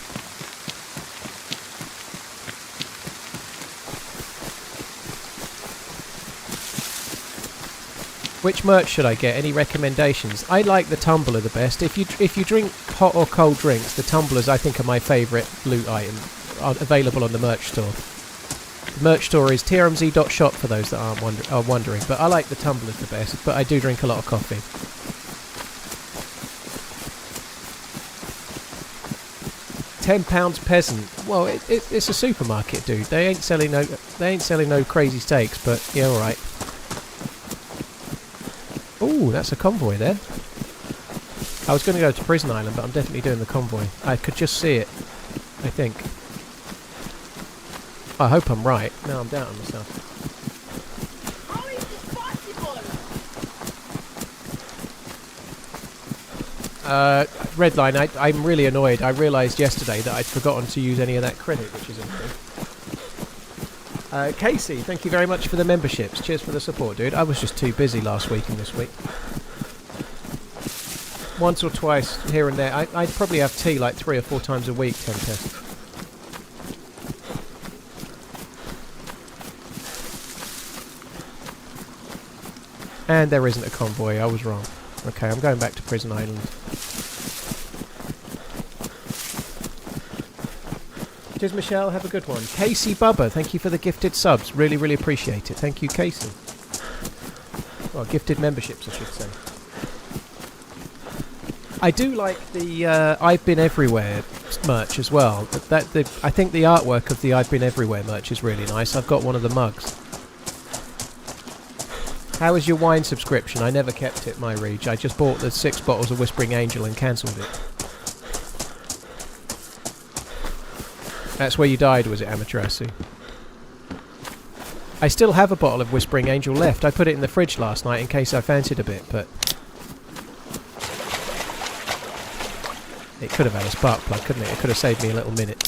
Which merch should I get? Any recommendations? I like the tumbler the best. If you drink hot or cold drinks, the tumblers I think are my favourite loot item. Available on the merch store. The merch store is trmz.shop for those that are wondering. But I like the tumblers the best. But I do drink a lot of coffee. £10 peasant. Well, it's a supermarket, dude. They ain't selling no crazy steaks, but yeah, all right. Ooh, that's a convoy there. I was going to go to Prison Island, but I'm definitely doing the convoy. I could just see it, I think. I hope I'm right. No, I'm doubting myself. Redline, I'm really annoyed. I realised yesterday that I'd forgotten to use any of that credit, which is annoying. Casey, thank you very much for the memberships. Cheers for the support, dude. I was just too busy last week and this week. Once or twice here and there. I'd probably have tea like 3 or 4 times a week, Tempest. And there isn't a convoy. I was wrong. Okay, I'm going back to Prison Island. Cheers, Michelle. Have a good one. Casey Bubba, thank you for the gifted subs. Really, really appreciate it. Thank you, Casey. Well, gifted memberships, I should say. I do like the I've Been Everywhere merch as well. I think the artwork of the I've Been Everywhere merch is really nice. I've got one of the mugs. How is your wine subscription? I never kept it, my Reg. I just bought the 6 bottles of Whispering Angel and cancelled it. That's where you died, was it, Amaterasu? I still have a bottle of Whispering Angel left. I put it in the fridge last night in case I fancied a bit, but... it could have had a spark plug, couldn't it? It could have saved me a little minute.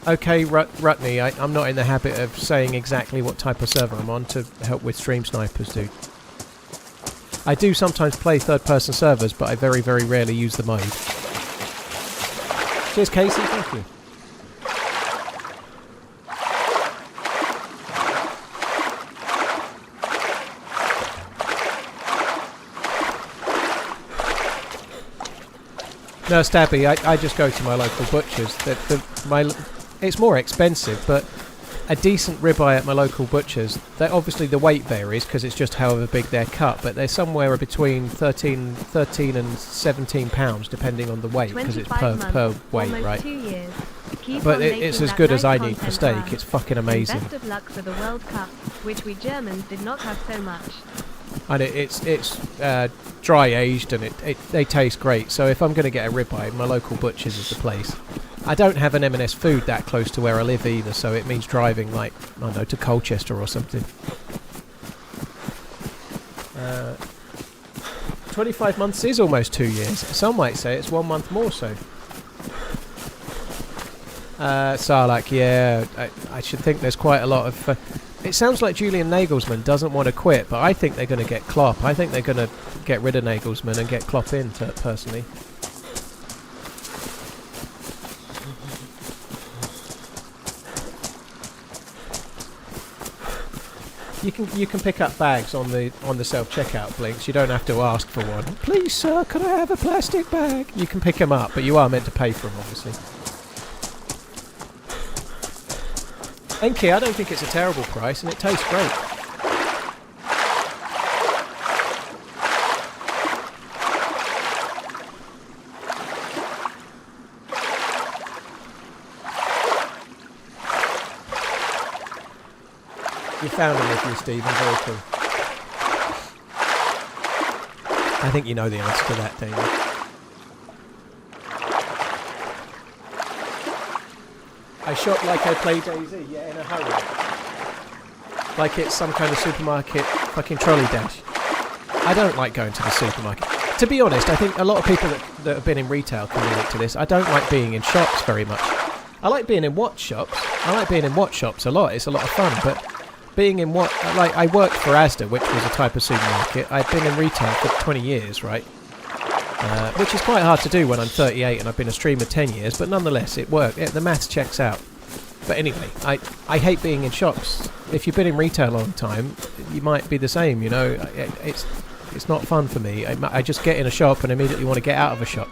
Okay, Rutney, I'm not in the habit of saying exactly what type of server I'm on to help with stream snipers, dude. I do sometimes play third-person servers, but I very, very rarely use the mode. Cheers, Casey. Thank you. No, Stabby, I just go to my local butchers. It's more expensive, but a decent ribeye at my local butchers, obviously the weight varies because it's just however big they're cut, but they're somewhere between 13 and 17 pounds depending on the weight because it's per weight, right? But it's as good as I need for steak. It's fucking amazing. Best of luck for the World Cup, which we Germans did not have so much. And it's dry aged and they taste great. So if I'm going to get a ribeye, my local butcher's is the place. I don't have an M&S Food that close to where I live either, so it means driving like, I don't know, to Colchester or something. 25 months is almost 2 years. Some might say it's 1 month more so. Sarlacc, yeah, I should think there's quite a lot of... it sounds like Julian Nagelsmann doesn't want to quit, but I think they're going to get Klopp. I think they're going to get rid of Nagelsmann and get Klopp in, personally. You can pick up bags on the self-checkout blinks. You don't have to ask for one. Please, sir, could I have a plastic bag? You can pick them up, but you are meant to pay for them, obviously. Enki, I don't think it's a terrible price, and it tastes great. You found them with you, Stephen. Very cool. I think you know the answer to that, don't you? I shop like I play DayZ, yeah, in a hurry. Like it's some kind of supermarket fucking trolley dash. I don't like going to the supermarket. To be honest, I think a lot of people that have been in retail can relate to this. I don't like being in shops very much. I like being in watch shops. I like being in watch shops a lot. It's a lot of fun, but being in what... Like, I worked for Asda, which was a type of supermarket. I've been in retail for 20 years, right? Which is quite hard to do when I'm 38 and I've been a streamer 10 years, but nonetheless, it worked. The maths checks out. But anyway, I hate being in shops. If you've been in retail a long time, you might be the same, you know. It's not fun for me. I just get in a shop and immediately want to get out of a shop.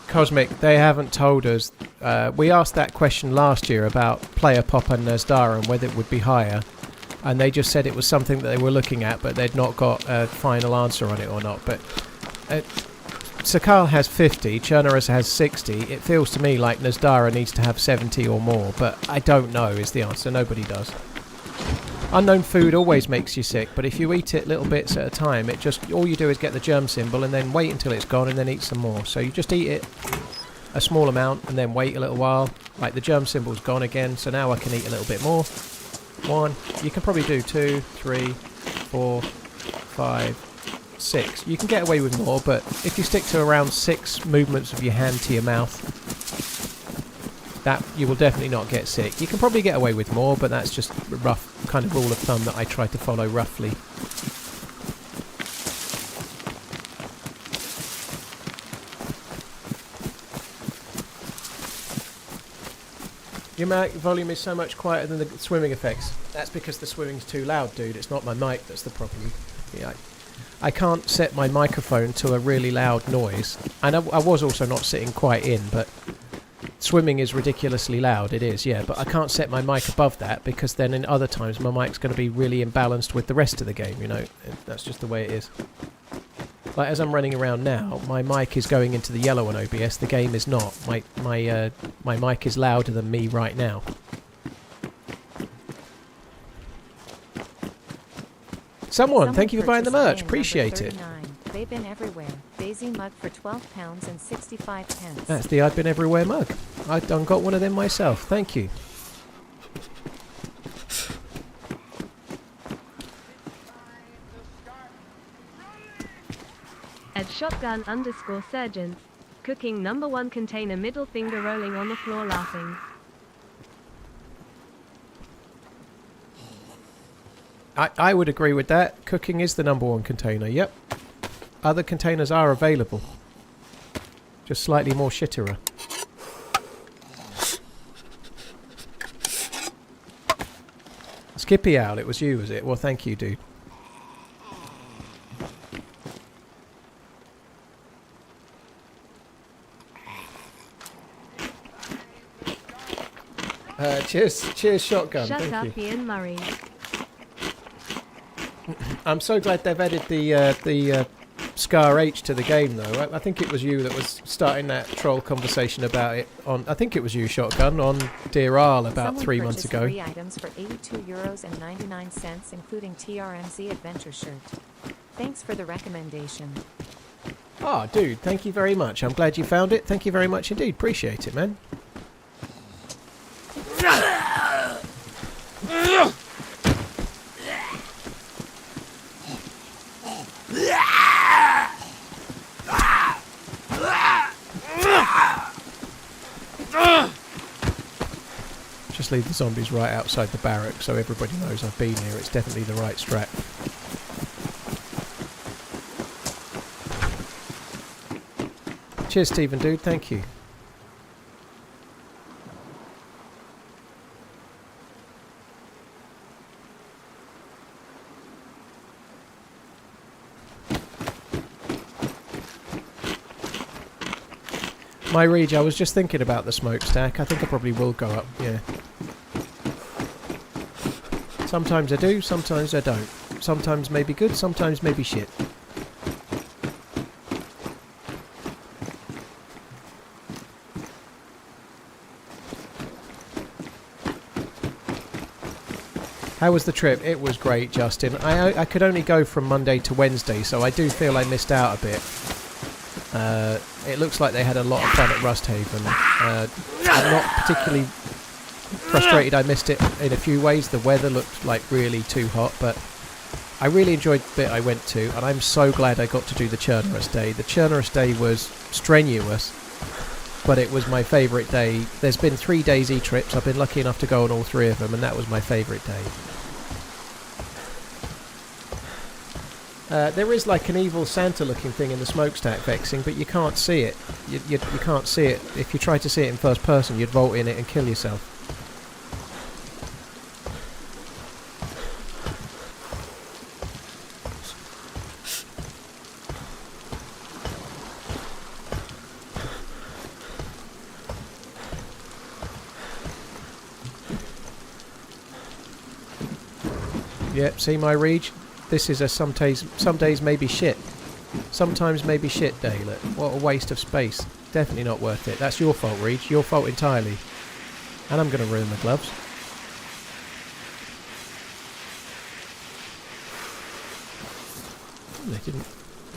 Cosmic, they haven't told us. We asked that question last year about player pop and Nezdara and whether it would be higher, and they just said it was something that they were looking at, but they'd not got a final answer on it or not. But Sakal has 50, Chernarus has 60. It feels to me like Nezdara needs to have 70 or more, but I don't know is the answer. Nobody does. Unknown food always makes you sick, but if you eat it little bits at a time, it just all you do is get the germ symbol and then wait until it's gone and then eat some more. So you just eat it a small amount and then wait a little while. Like the germ symbol's gone again, so now I can eat a little bit more. 1. You can probably do 2, 3, 4, 5, 6. You can get away with more, but if you stick to around 6 movements of your hand to your mouth, that you will definitely not get sick. You can probably get away with more, but that's just a rough kind of rule of thumb that I try to follow roughly. Your mic volume is so much quieter than the swimming effects. That's because the swimming's too loud, dude. It's not my mic that's the problem. Yeah, I can't set my microphone to a really loud noise. And I was also not sitting quite in, but swimming is ridiculously loud, it is, yeah, but I can't set my mic above that because then in other times my mic's going to be really imbalanced with the rest of the game, you know. That's just the way it is. Like as I'm running around now, my mic is going into the yellow on OBS, the game is not. My mic is louder than me right now. Someone thank you for buying the merch, appreciate it. They've been everywhere. DayZ mug for £12 and 65 pence. That's the I've been everywhere mug. I've done got one of them myself. Thank you. At shotgun_surgeons. Cooking #1 container middle finger rolling on the floor laughing. I would agree with that. Cooking is the #1 container, yep. Other containers are available. Just slightly more shitterer. Skippy Owl, it was you, was it? Well, thank you, dude. Cheers, Shotgun. Shut thank up, you. Ian Murray. I'm so glad they've added the Scar H to the game, though. I think it was you that was starting that troll conversation about it on. I think it was you, Shotgun, on Dear Arl about Someone 3 months ago. 3 items for €82.99, including TRMZ Adventure shirt. Thanks for the recommendation. Oh, dude, thank you very much. I'm glad you found it. Thank you very much indeed. Appreciate it, man. Just leave the zombies right outside the barrack so everybody knows I've been here. It's definitely the right strat. Cheers, Stephen, dude. Thank you. My Reg, I was just thinking about the smokestack. I think I probably will go up, yeah. Sometimes I do, sometimes I don't. Sometimes maybe good, sometimes maybe shit. How was the trip? It was great, Justin. I could only go from Monday to Wednesday, so I do feel I missed out a bit. It looks like they had a lot of fun at Rust Haven. I'm not particularly frustrated I missed it in a few ways. The weather looked like really too hot, but I really enjoyed the bit I went to, and I'm so glad I got to do the Chernarus day. The Chernarus day was strenuous, but it was my favourite day. There's been 3 DayZ trips. I've been lucky enough to go on all 3 of them, and that was my favourite day. There is like an evil Santa looking thing in the smokestack vexing, but you can't see it. You can't see it. If you tried to see it in first person, you'd vault in it and kill yourself. Yep, see my Reg? This is a some days maybe shit. Sometimes maybe shit day. Look, what a waste of space. Definitely not worth it. That's your fault, Reg. Your fault entirely. And I'm going to ruin the gloves. They didn't.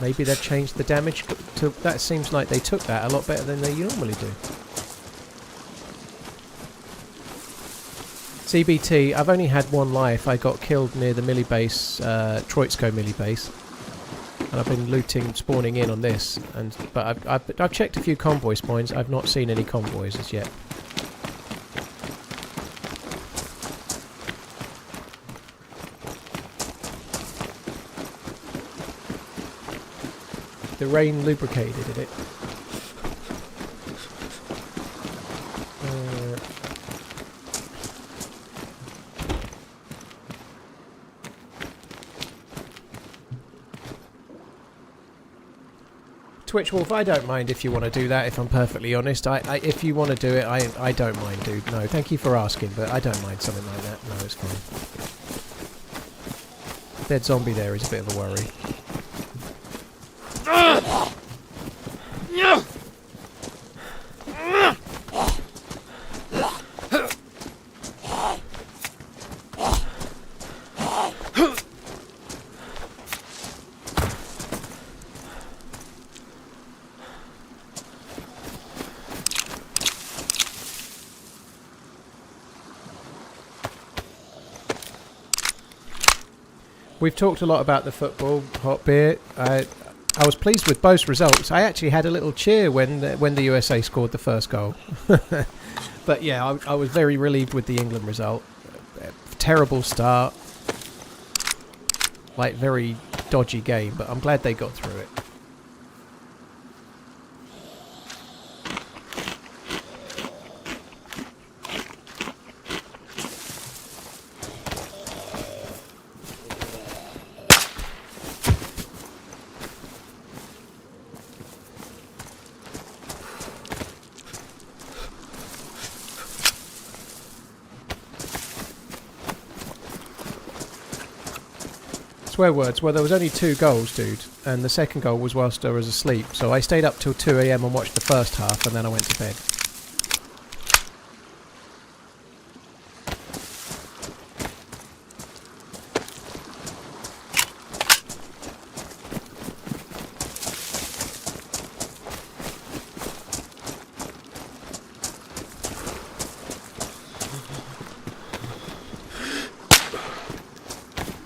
Maybe they've changed the damage to... That seems like they took that a lot better than they normally do. CBT, I've only had 1 life. I got killed near the milli base, Troitsko milli base, and I've been looting, spawning in on this. But I've checked a few convoy spawns. I've not seen any convoys as yet. The rain lubricated it. Twitch Wolf, I don't mind if you want to do that, if I'm perfectly honest. If you want to do it, I don't mind, dude. No, thank you for asking, but I don't mind something like that. No, it's fine. Dead zombie there is a bit of a worry. We've talked a lot about the football, hot beer. I was pleased with both results. I actually had a little cheer when the USA scored the first goal. But yeah, I was very relieved with the England result. Terrible start. Like, very dodgy game, but I'm glad they got through it. Swear words. Well, there was only 2 goals, dude, and the second goal was whilst I was asleep, so I stayed up till 2 AM and watched the first half, and then I went to bed.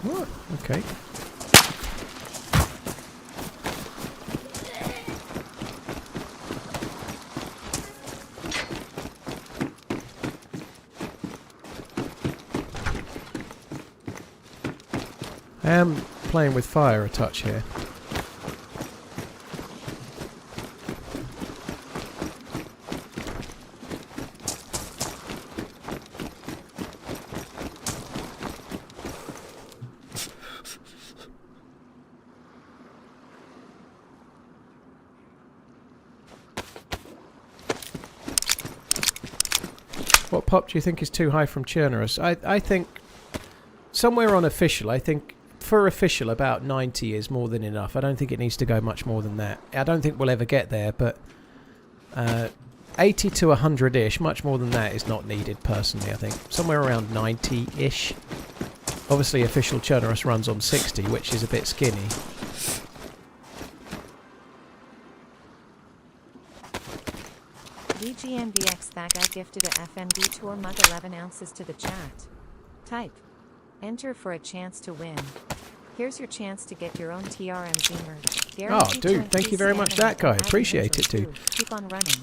What? Okay. I am playing with fire a touch here. pop do you think is too high from Chernarus? I think somewhere on official, I think for official about 90 is more than enough. I don't think it needs to go much more than that. I don't think we'll ever get there, but 80 to 100-ish, much more than that is not needed personally, I think. Somewhere around 90-ish. Obviously official Chernarus runs on 60, which is a bit skinny. VGMVX, that guy gifted a FMD Tour mug 11 ounces to the chat. Type. Enter for a chance to win. Here's your chance to get your own TRMZ merch. Oh, dude, thank you very much, that guy. Appreciate it, dude. Keep on running.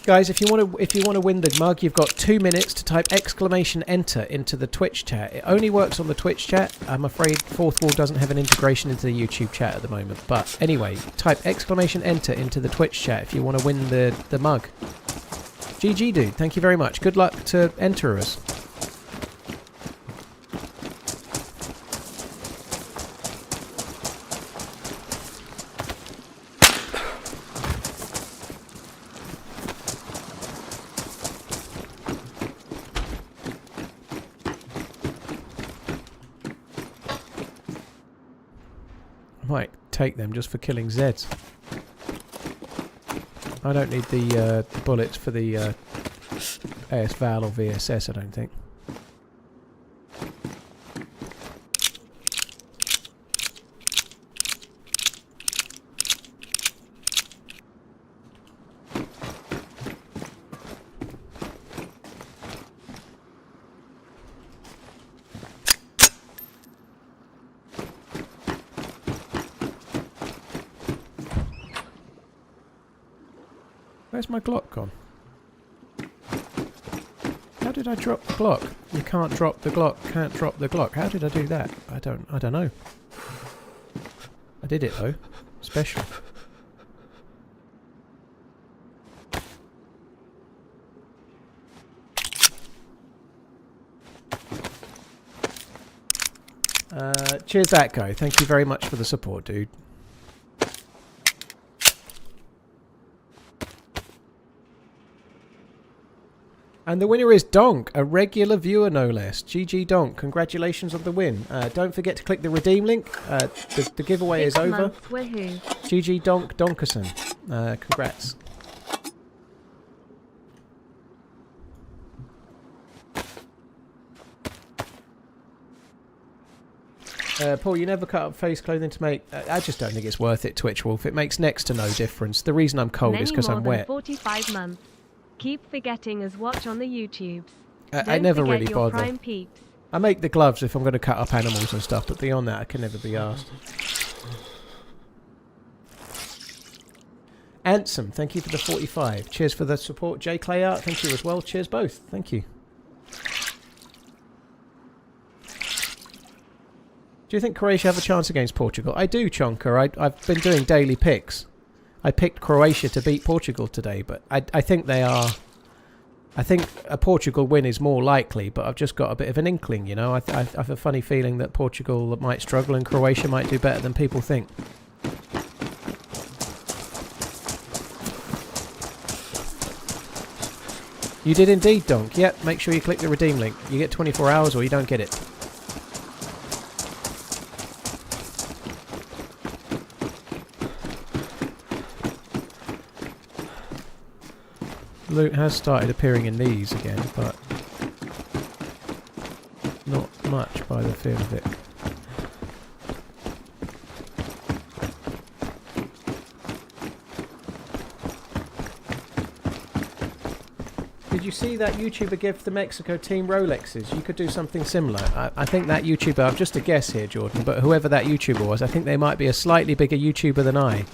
Guys, if you want to win the mug, you've got 2 minutes to type !enter into the Twitch chat. It only works on the Twitch chat. I'm afraid Fourth Wall doesn't have an integration into the YouTube chat at the moment. But anyway, type !enter into the Twitch chat if you want to win the mug. GG, dude. Thank you very much. Good luck to enterers. Might take them just for killing Zeds. I don't need the bullets for the AS Val or VSS, I don't think. Where's my Glock gone? How did I drop the Glock? You can't drop the Glock, can't drop the Glock. How did I do that? I don't know. I did it though. Special. Cheers that guy. Thank you very much for the support, dude. And the winner is Donk, a regular viewer no less. GG Donk, congratulations on the win. Don't forget to click the redeem link. The giveaway is over. GG Donk Donkerson. Congrats. Paul, you never cut up face clothing to make... I just don't think it's worth it, Twitch Wolf. It makes next to no difference. The reason I'm cold is because I'm wet. 45 months. Keep forgetting us watch on the YouTubes. I never really bother. Prime peeps. I make the gloves if I'm going to cut up animals and stuff, but beyond that I can never be asked. Ansem, thank you for the 45. Cheers for the support. J Clay Art, thank you as well. Cheers both. Thank you. Do you think Croatia have a chance against Portugal? I do, Chonker. I've been doing daily picks. I picked Croatia to beat Portugal today, but I think they are... I think a Portugal win is more likely, but I've just got a bit of an inkling, you know. I have a funny feeling that Portugal might struggle and Croatia might do better than people think. You did indeed, Donk. Yep, make sure you click the redeem link. You get 24 hours or you don't get it. Loot has started appearing in these again, but not much by the feel of it. Did you see that YouTuber give the Mexico team Rolexes? You could do something similar. I think that YouTuber, I'm just a guess here, Jordan, but whoever that YouTuber was, I think they might be a slightly bigger YouTuber than I.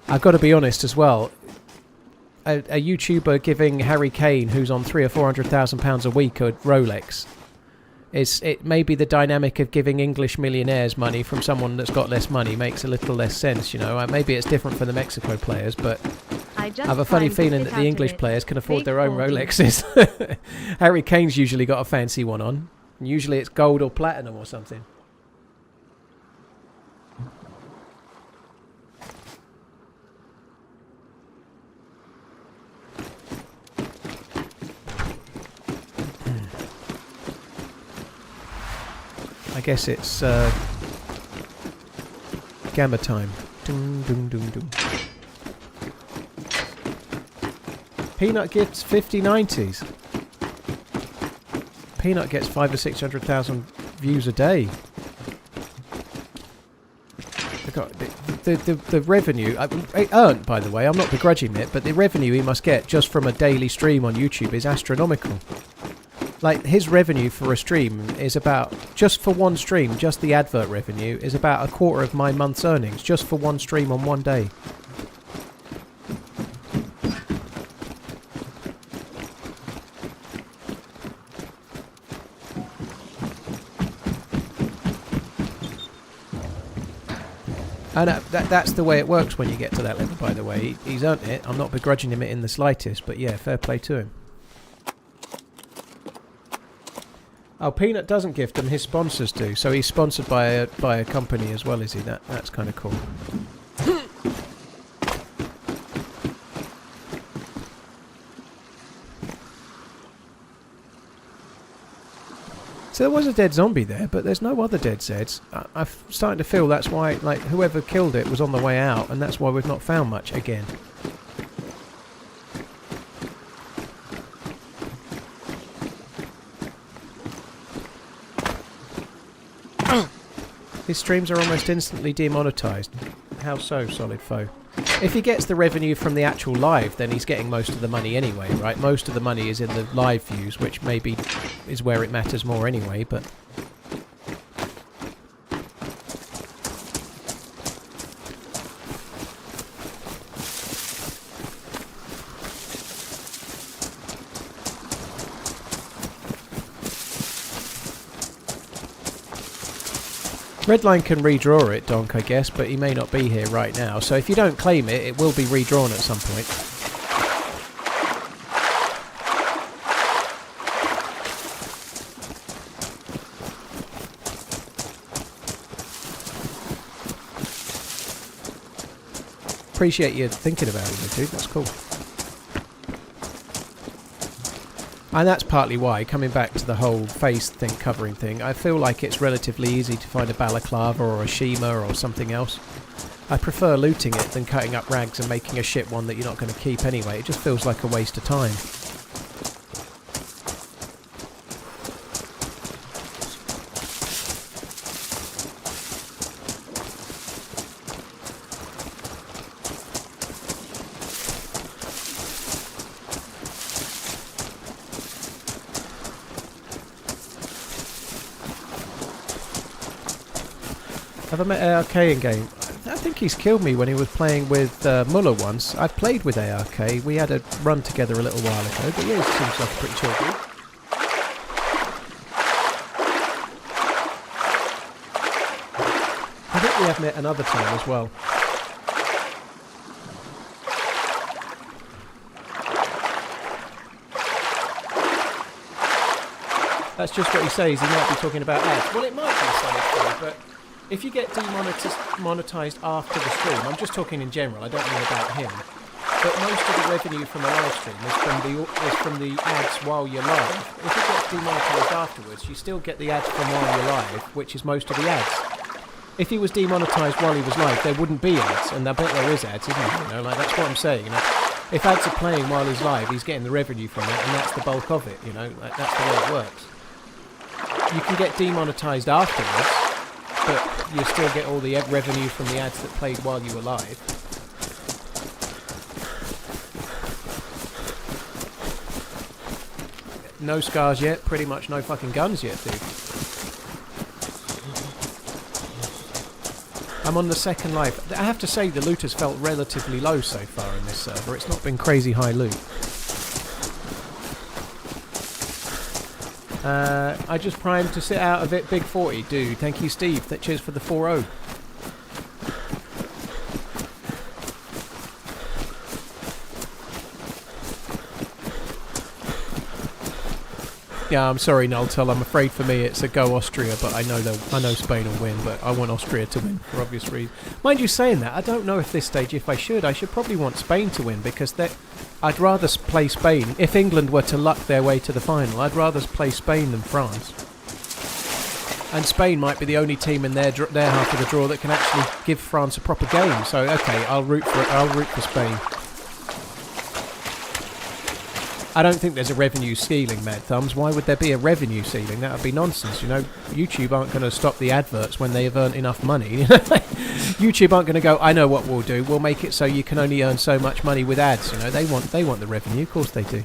I've got to be honest as well. A YouTuber giving Harry Kane, who's on £300,000 or £400,000 a week, a Rolex, it maybe the dynamic of giving English millionaires money from someone that's got less money makes a little less sense, you know. Maybe it's different for the Mexico players, but I have a funny feeling that the English players can afford their own Rolexes. Harry Kane's usually got a fancy one on. Usually it's gold or platinum or something. I guess it's gamma time. Dum, dum, dum, dum. Peanut gets 5090s. Peanut gets 500 or 600,000 views a day. The revenue, it earned, by the way, I'm not begrudging it, but the revenue he must get just from a daily stream on YouTube is astronomical. Like, his revenue for a stream is about, just for one stream, just the advert revenue is about a quarter of my month's earnings, just for one stream on one day. And that's the way it works when you get to that level, by the way. He's earned it. I'm not begrudging him it in the slightest, but yeah, fair play to him. Oh, Peanut doesn't gift them, his sponsors do. So he's sponsored by a company as well, is he? That's kind of cool. So there was a dead zombie there, but there's no other dead Zeds. I'm starting to feel that's why, like, whoever killed it was on the way out, and that's why we've not found much again. His streams are almost instantly demonetized. How so, Solid Foe? If he gets the revenue from the actual live, then he's getting most of the money anyway, right? Most of the money is in the live views, which maybe is where it matters more anyway, but... Redline can redraw it, Donk, I guess, but he may not be here right now. So if you don't claim it, it will be redrawn at some point. Appreciate you thinking about it, dude. That's cool. And that's partly why, coming back to the whole face thing, covering thing, I feel like it's relatively easy to find a balaclava or a Shima or something else. I prefer looting it than cutting up rags and making a shit one that you're not going to keep anyway. It just feels like a waste of time. Have I met ARK in game? I think he's killed me when he was playing with Muller once. I've played with ARK. We had a run together a little while ago, but yeah, he seems like a pretty chill dude. I think we have met another time as well. That's just what he says. He might be talking about ads. Well, it might be something, but if you get demonetized after the stream, I'm just talking in general, I don't know about him, but most of the revenue from a live stream is from the ads while you're live. If it gets demonetized afterwards, you still get the ads from while you're live, which is most of the ads. If he was demonetized while he was live, there wouldn't be ads, and I bet there is ads, isn't there? You know, like, that's what I'm saying. You know, if ads are playing while he's live, he's getting the revenue from that, and that's the bulk of it. You know, like, that's the way it works. You can get demonetized afterwards, but you still get all the revenue from the ads that played while you were live. No scars yet, pretty much no fucking guns yet, dude. I'm on the second live. I have to say the loot has felt relatively low so far in this server. It's not been crazy high loot. I just primed to sit out of it, Big 40. Dude, thank you, Steve. Cheers for the 4-0. Yeah, I'm sorry, Nultel. I'm afraid for me it's a go Austria, but I know Spain will win, but I want Austria to win for obvious reasons. Mind you saying that, I don't know at this stage if I should. I should probably want Spain to win because I'd rather play Spain. If England were to luck their way to the final, I'd rather play Spain than France. And Spain might be the only team in their half of the draw that can actually give France a proper game. So okay, I'll root for Spain. I don't think there's a revenue ceiling, Mad Thumbs. Why would there be a revenue ceiling? That would be nonsense. You know, YouTube aren't going to stop the adverts when they have earned enough money. YouTube aren't going to go, I know what we'll do. We'll make it so you can only earn so much money with ads. You know, they want the revenue. Of course they do.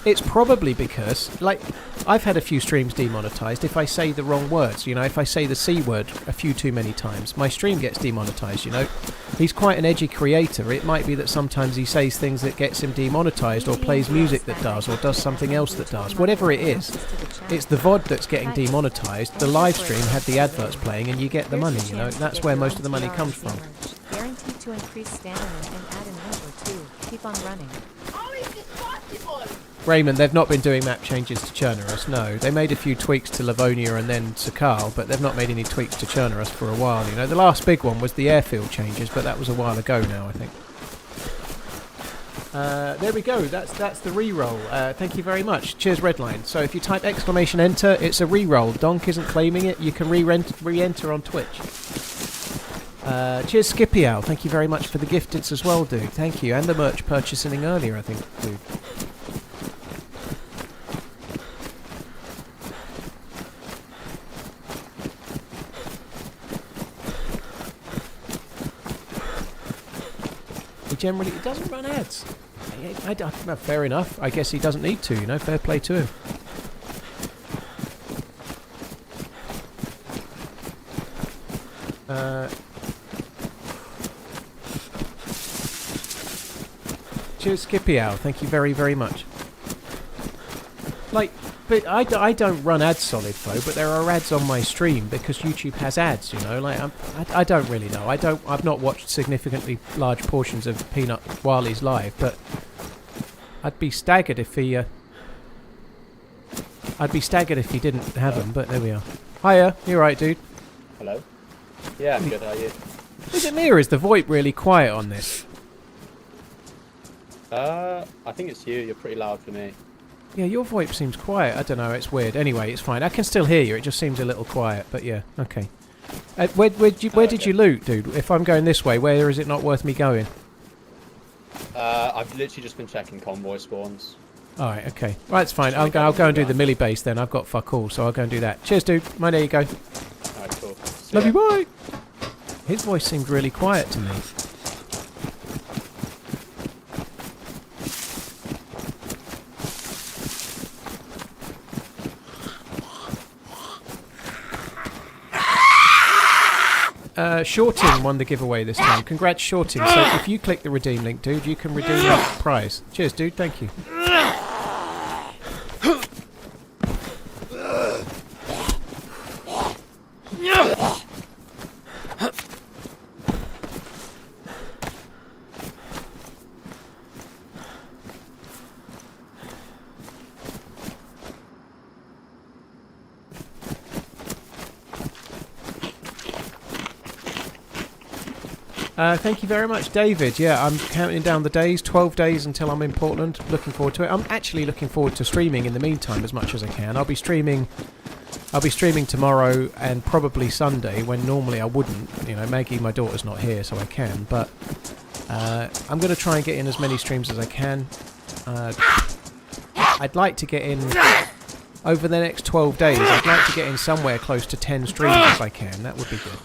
It's probably because, like, I've had a few streams demonetized if I say the wrong words. You know, if I say the C word a few too many times, my stream gets demonetized, you know. He's quite an edgy creator. It might be that sometimes he says things that gets him demonetized, or plays music that does, or does something else that does. Whatever it is, it's the VOD that's getting demonetized. The live stream had the adverts playing and you get the money, you know. That's where most of the money comes from. Guaranteed to increase stamina and add an inch or two. Keep on running. How is this possible? Raymond, they've not been doing map changes to Chernarus, no. They made a few tweaks to Livonia and then Sakal, but they've not made any tweaks to Chernarus for a while, you know. The last big one was the airfield changes, but that was a while ago now, I think. There we go, that's the re-roll. Thank you very much. Cheers, Redline. So if you type !enter, it's a re-roll. Donk isn't claiming it, you can re-enter on Twitch. Cheers, Skippy Owl. Thank you very much for the gifteds as well, dude. Thank you. And the merch purchasing earlier, I think, dude. Generally, he doesn't run ads. Well, fair enough. I guess he doesn't need to, you know. Fair play to him. Cheers, Skippy Owl. Thank you very, very much. Like, but I don't run ads, Solid Flow, but there are ads on my stream because YouTube has ads, you know. Like, I don't really know. I've not watched significantly large portions of Peanut Wali's live, but I'd be staggered if he didn't have them. But there we are. Hiya, you right, dude? Hello. Yeah, I'm good. How are you? Is it me or is the VoIP really quiet on this? I think it's you. You're pretty loud for me. Yeah, your VoIP seems quiet. I don't know, it's weird. Anyway, it's fine. I can still hear you. It just seems a little quiet, but yeah, okay. Where did you loot, dude? If I'm going this way, where is it not worth me going? I've literally just been checking convoy spawns. Alright, okay. Right, it's fine. I'll go and do the milli base then. I've got fuck all, so I'll go and do that. Cheers, dude. There you go. Alright, cool. Love you, bye! His voice seemed really quiet to me. Shorting won the giveaway this time. Congrats, Shorting. So if you click the redeem link, dude, you can redeem that prize. Cheers, dude. Thank you. Thank you very much, David. Yeah, I'm counting down the days. 12 days until I'm in Portland. Looking forward to it. I'm actually looking forward to streaming in the meantime as much as I can. I'll be streaming tomorrow and probably Sunday when normally I wouldn't. You know, Maggie, my daughter's not here, so I can. But I'm going to try and get in as many streams as I can. I'd like to get in over the next 12 days. I'd like to get in somewhere close to 10 streams if I can. That would be good.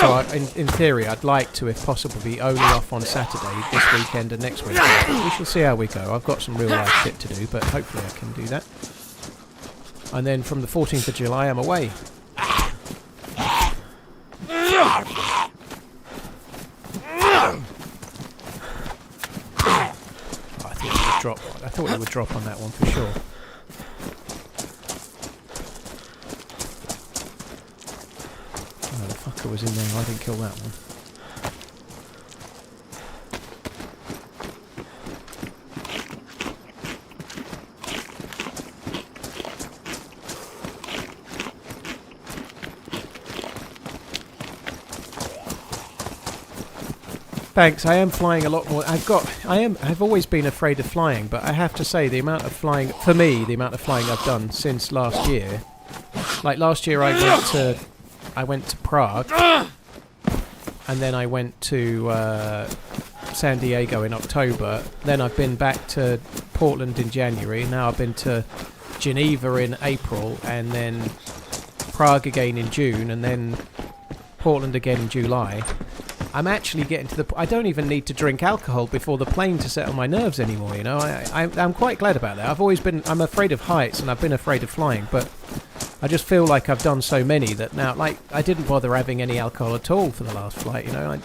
So in theory, I'd like to, if possible, be only off on Saturday, this weekend and next weekend. We shall see how we go. I've got some real life shit to do, but hopefully I can do that. And then from the 14th of July, I'm away. I thought it would drop on that one for sure. Was in there. I didn't kill that one. Thanks. I am flying a lot more. I've always been afraid of flying, but I have to say the amount of flying for me, the amount of flying I've done since last year. Like last year, I went to Prague, and then I went to San Diego in October. Then I've been back to Portland in January. Now I've been to Geneva in April, and then Prague again in June, and then Portland again in July. I'm actually getting to I don't even need to drink alcohol before the plane to settle my nerves anymore, you know. I'm quite glad about that. I'm afraid of heights, and I've been afraid of flying, but I just feel like I've done so many that now, like, I didn't bother having any alcohol at all for the last flight, you know.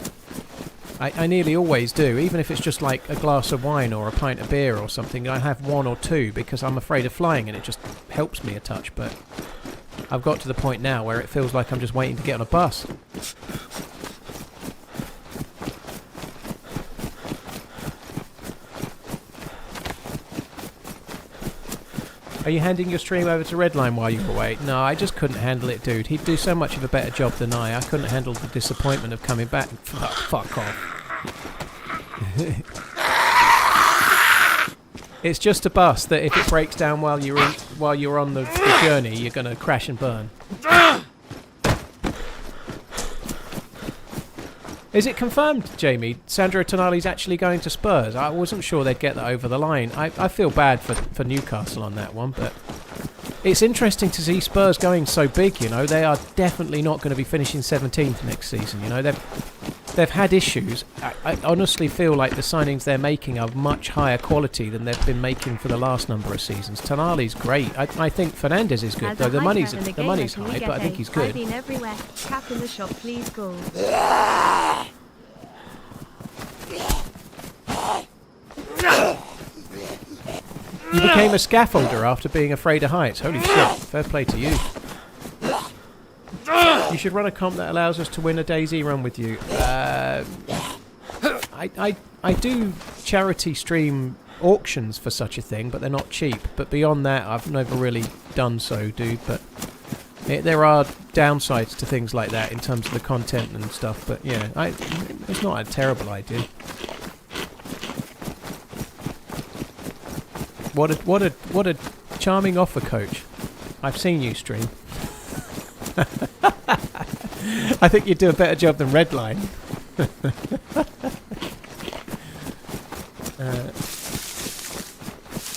I nearly always do, even if it's just like a glass of wine or a pint of beer or something. I have one or two because I'm afraid of flying, and it just helps me a touch, but I've got to the point now where it feels like I'm just waiting to get on a bus. Are you handing your stream over to Redline while you're away? No, I just couldn't handle it, dude. He'd do so much of a better job than I. I couldn't handle the disappointment of coming back. Fuck off. It's just a bus that if it breaks down while you're on the journey, you're going to crash and burn. Is it confirmed, Jamie? Sandro Tonali's actually going to Spurs? I wasn't sure they'd get that over the line. I feel bad for Newcastle on that one, but it's interesting to see Spurs going so big, you know. They are definitely not going to be finishing 17th next season, you know. They've had issues. I honestly feel like the signings they're making are much higher quality than they've been making for the last number of seasons. Tonali's great. I think Fernandez is good, though the money's high, but I think he's good. I've been everywhere. Cap in the shop, please go. You became a scaffolder after being afraid of heights. Holy shit! Fair play to you. You should run a comp that allows us to win a DayZ run with you. I do charity stream auctions for such a thing, but they're not cheap. But beyond that, I've never really done so, dude. But there are downsides to things like that in terms of the content and stuff. But yeah, it's not a terrible idea. What a charming offer, coach. I've seen you stream. I think you'd do a better job than Redline.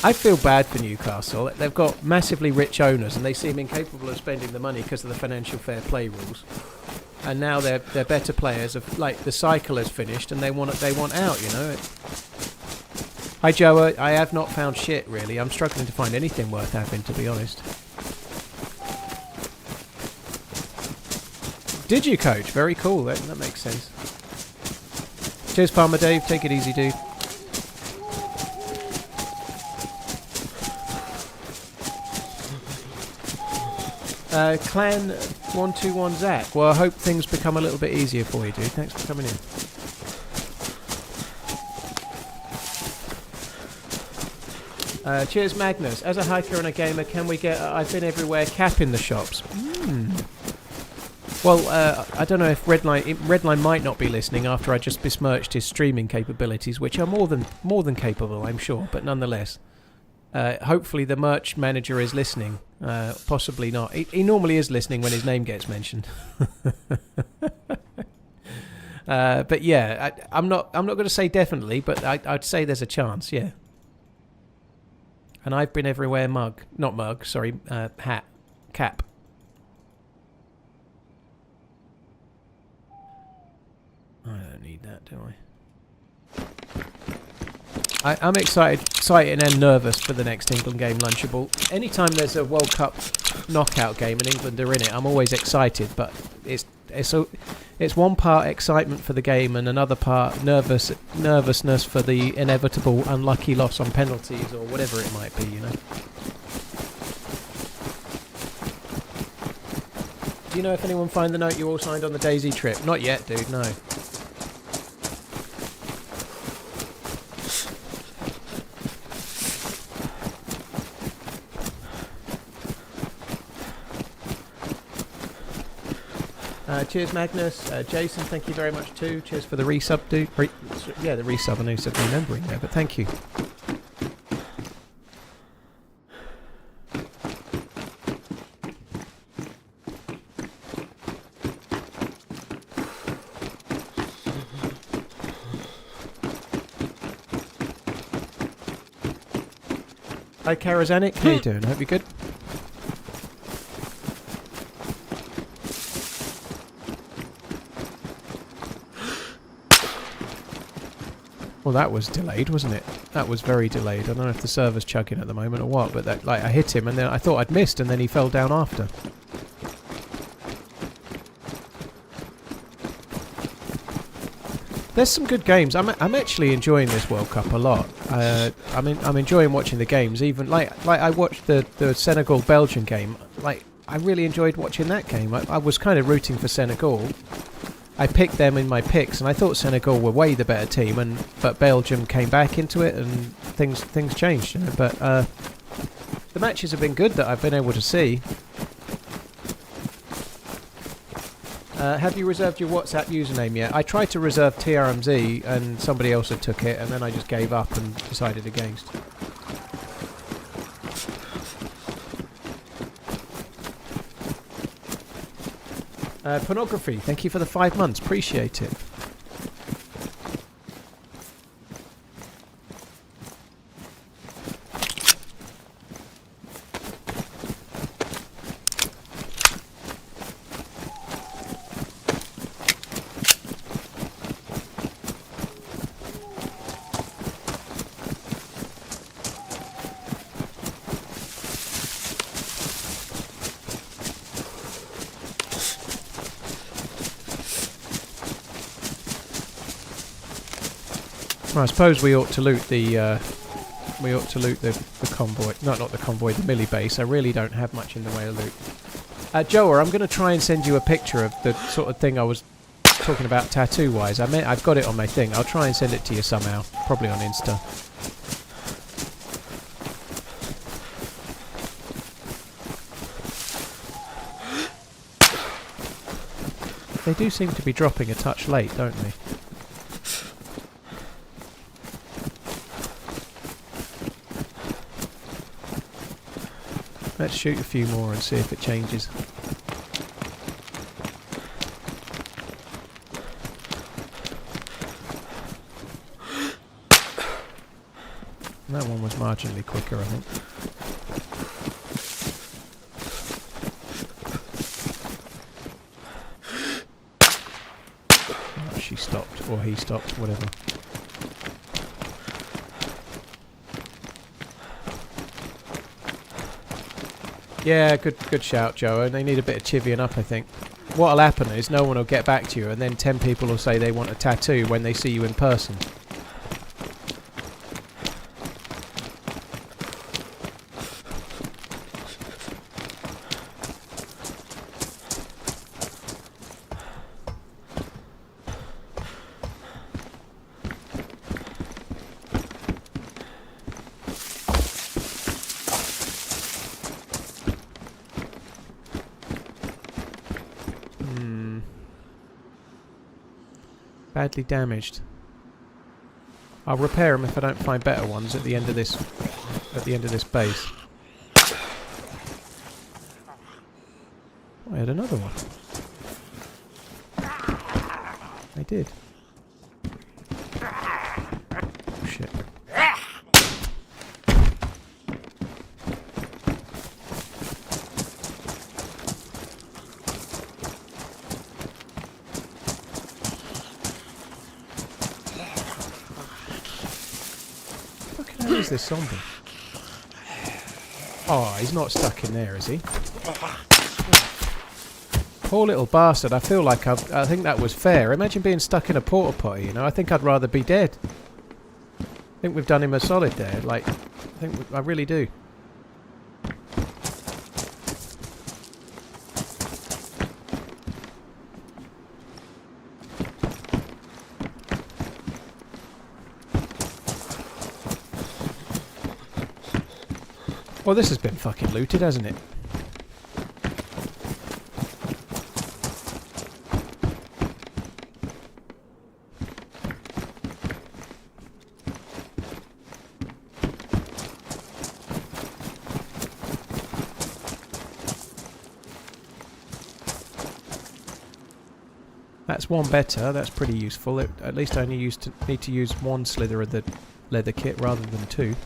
I feel bad for Newcastle. They've got massively rich owners, and they seem incapable of spending the money because of the financial fair play rules. And now they're better players. Like the cycle has finished, and they want out. You know. Hi Joe. I have not found shit really. I'm struggling to find anything worth having, to be honest. Did you, coach? Very cool. That makes sense. Cheers, Palmer Dave. Take it easy, dude. Clan 121 Zach. Well, I hope things become a little bit easier for you, dude. Thanks for coming in. Cheers, Magnus. As a hiker and a gamer, can we get I've been everywhere cap in the shops? Well, I don't know if Redline might not be listening after I just besmirched his streaming capabilities, which are more than capable, I'm sure, but nonetheless. Hopefully the merch manager is listening. Possibly not. He normally is listening when his name gets mentioned. But yeah, I'm not going to say definitely, but I'd say there's a chance. Yeah. And I've been everywhere. Hat, cap. I don't need that, do I? I'm excited and nervous for the next England game, Lunchable. Anytime there's a World Cup knockout game and England are in it, I'm always excited. But it's one part excitement for the game and another part nervousness for the inevitable unlucky loss on penalties or whatever it might be, you know. Do you know if anyone find the note you all signed on the DayZ trip? Not yet, dude. No. Cheers, Magnus. Jason, thank you very much too. Cheers for the resub, dude. Yeah, the resub. I know you said remembering there, but thank you. Hi, Karazanic. How you doing? Hope you're good. Well, that was delayed, wasn't it? That was very delayed. I don't know if the server's chugging at the moment or what, but that, like, I hit him and then I thought I'd missed and then he fell down after. There's some good games. I'm actually enjoying this World Cup a lot. I'm enjoying watching the games. Even like I watched the Senegal-Belgium game. Like, I really enjoyed watching that game. I was kind of rooting for Senegal. I picked them in my picks, and I thought Senegal were way the better team. But Belgium came back into it, and things changed. You know? But the matches have been good that I've been able to see. Have you reserved your WhatsApp username yet? I tried to reserve TRMZ, and somebody else had took it, and then I just gave up and decided against. Pornography, thank you for the 5 months. Appreciate it. Well, I suppose we ought to loot the convoy. Not the convoy, the milli base. I really don't have much in the way of loot. Joa, I'm going to try and send you a picture of the sort of thing I was talking about tattoo-wise. I've got it on my thing. I'll try and send it to you somehow. Probably on Insta. They do seem to be dropping a touch late, don't they? Let's shoot a few more and see if it changes. That one was marginally quicker, I think. Oh, she stopped, or he stopped, whatever. Yeah, good shout, Joe. And they need a bit of chivying up, I think. What'll happen is no one will get back to you, and then 10 people will say they want a tattoo when they see you in person. Badly damaged. I'll repair them if I don't find better ones at the end of this base. I had another one. I did. Oh, shit. Who's this zombie? Oh, he's not stuck in there, is he? Poor little bastard. I feel like I think that was fair. Imagine being stuck in a porta potty, you know. I think I'd rather be dead. I think we've done him a solid there. Like, I really do. Well, this has been fucking looted, hasn't it? That's one better. That's pretty useful. At least I only need to use one slither of the leather kit rather than two.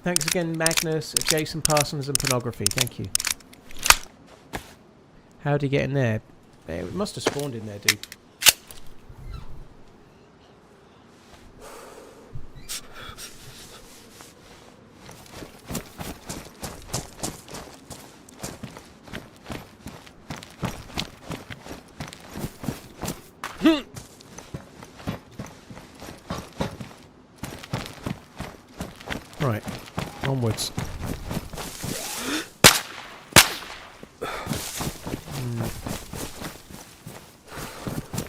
Thanks again, Magnus, Jason Parsons, and Pornography. Thank you. How'd you get in there? It must have spawned in there, dude. Right, onwards.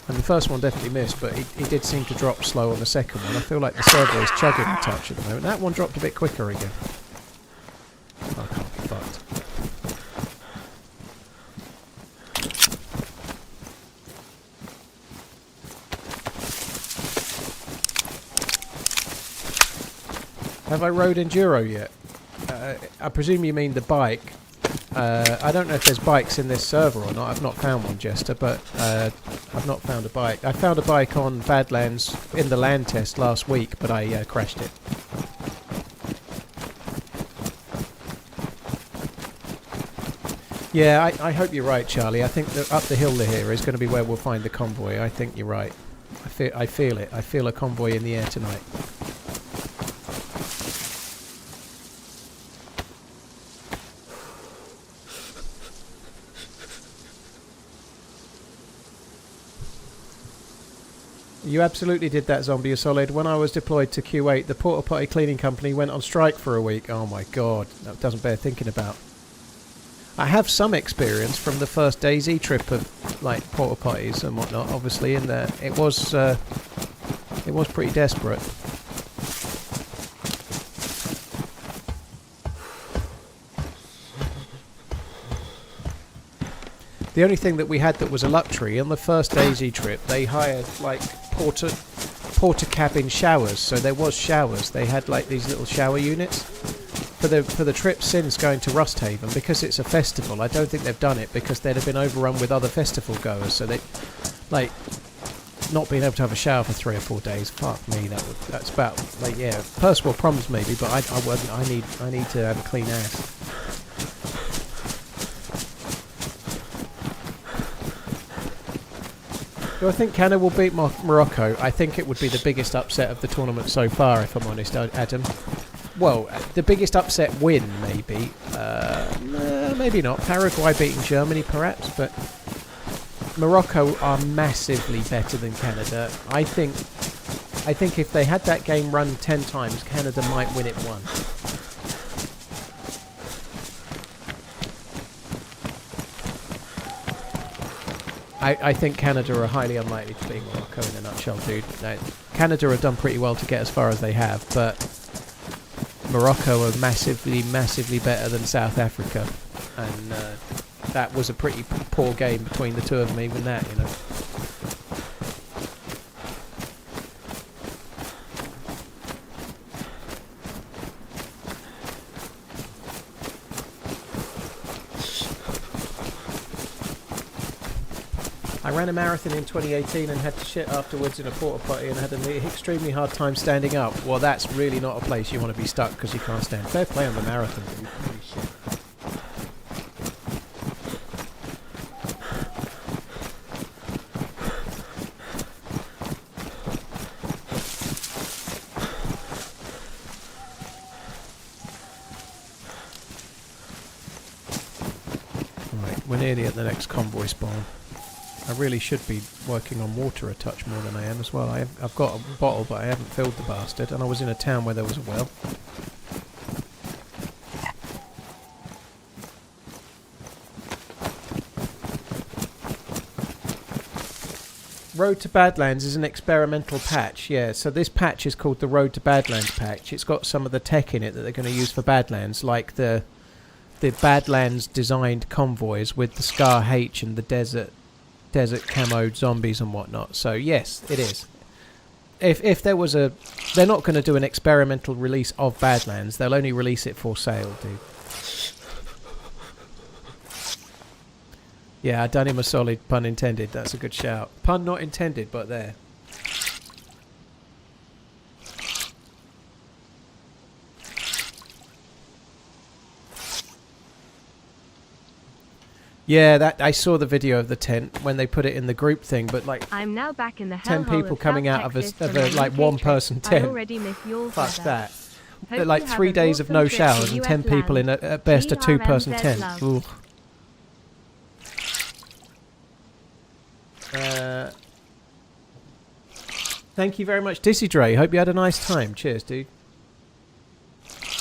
And the first one definitely missed, but he did seem to drop slow on the second one. I feel like the server is chugging a touch at the moment. That one dropped a bit quicker again. Oh, I can't be fucked. Have I rode Enduro yet? I presume you mean the bike. I don't know if there's bikes in this server or not. I've not found one, Jester, but I've not found a bike. I found a bike on Badlands in the land test last week, but I crashed it. Yeah, I hope you're right, Charlie. I think that up the hill here is going to be where we'll find the convoy. I think you're right. I feel it. I feel a convoy in the air tonight. You absolutely did that, Zombie Solid. When I was deployed to Q8, the porta potty cleaning company went on strike for a week. Oh my god, that doesn't bear thinking about. I have some experience from the first DayZ trip of like porta potties and whatnot. Obviously, in there it was pretty desperate. The only thing that we had that was a luxury on the first DayZ trip, they hired like porta cabin showers, so there was showers. They had like these little shower units for the trip since going to Rusthaven. Because it's a festival, I don't think they've done it because they'd have been overrun with other festival goers, so they like not being able to have a shower for 3 or 4 days. Fuck me, that's about like, yeah, first world problems maybe, but I need to have a clean ass. Do I think Canada will beat Morocco? I think it would be the biggest upset of the tournament so far, if I'm honest, Adam. Well, the biggest upset win, maybe. Maybe not. Paraguay beating Germany, perhaps, but Morocco are massively better than Canada. I think if they had that game run 10 times, Canada might win it once. I think Canada are highly unlikely to beat Morocco in a nutshell, dude. Canada have done pretty well to get as far as they have, but Morocco are massively, massively better than South Africa. And that was a pretty poor game between the two of them, even that, you know. I ran a marathon in 2018 and had to shit afterwards in a porta potty and had an extremely hard time standing up. Well, that's really not a place you want to be stuck because you can't stand. Fair play on the marathon, dude. Holy shit. Right, we're nearly at the next convoy spawn. I really should be working on water a touch more than I am as well. I've got a bottle, but I haven't filled the bastard, and I was in a town where there was a well. Road to Badlands is an experimental patch, yeah. So this patch is called the Road to Badlands patch. It's got some of the tech in it that they're going to use for Badlands, like the Badlands designed convoys with the Scar H and the desert camoed zombies and whatnot. So yes, it is. If there was a... They're not going to do an experimental release of Badlands. They'll only release it for sale, dude. Yeah, I done him a solid, pun intended. That's a good shout. Pun not intended, but there. Yeah, that I saw the video of the tent when they put it in the group thing, but like I'm now back in the 10 people of coming South out Texas of a like UK one trip. person I tent. already miss your Fuck weather. that. Hope But like you have 3 an days of awesome no trip to showers and US 10 people in land. at best a 2-person TRMZ tent. love. Ooh. Thank you very much, Dizzy Dre. Hope you had a nice time. Cheers, dude.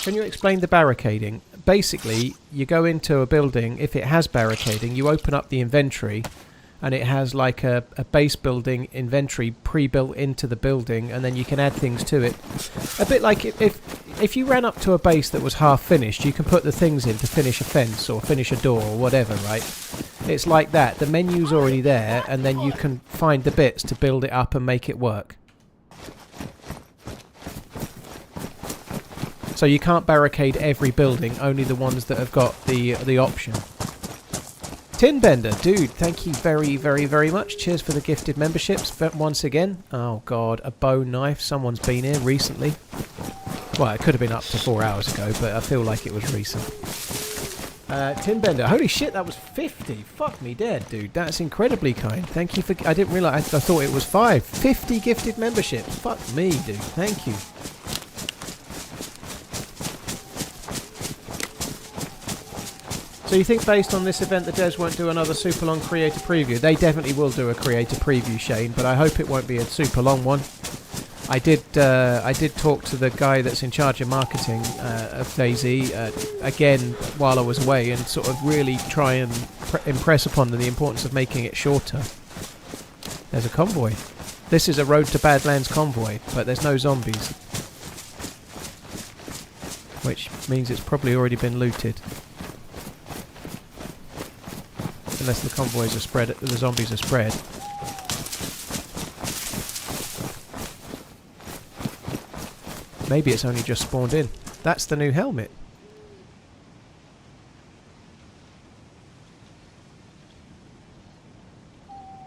Can you explain the barricading? Basically, you go into a building. If it has barricading, you open up the inventory, and it has like a base building inventory pre-built into the building, and then you can add things to it. A bit like if you ran up to a base that was half finished, you can put the things in to finish a fence or finish a door or whatever, right? It's like that. The menu's already there, and then you can find the bits to build it up and make it work. So you can't barricade every building, only the ones that have got the option. Tinbender, dude, thank you very, very, very much. Cheers for the gifted memberships once again. Oh god, a bone knife. Someone's been here recently. Well, it could have been up to 4 hours ago, but I feel like it was recent. Tinbender, holy shit, that was 50. Fuck me dead, dude. That's incredibly kind. Thank you for... I didn't realise... I thought it was 5. 50 gifted memberships. Fuck me, dude. Thank you. So you think based on this event the Des won't do another super long creator preview? They definitely will do a creator preview, Shane, but I hope it won't be a super long one. I did talk to the guy that's in charge of marketing of DayZ again while I was away, and sort of really try and impress upon them the importance of making it shorter. There's a convoy. This is a Road to Badlands convoy, but there's no zombies, which means it's probably already been looted. Unless the convoys are spread, the zombies are spread. Maybe it's only just spawned in. That's the new helmet.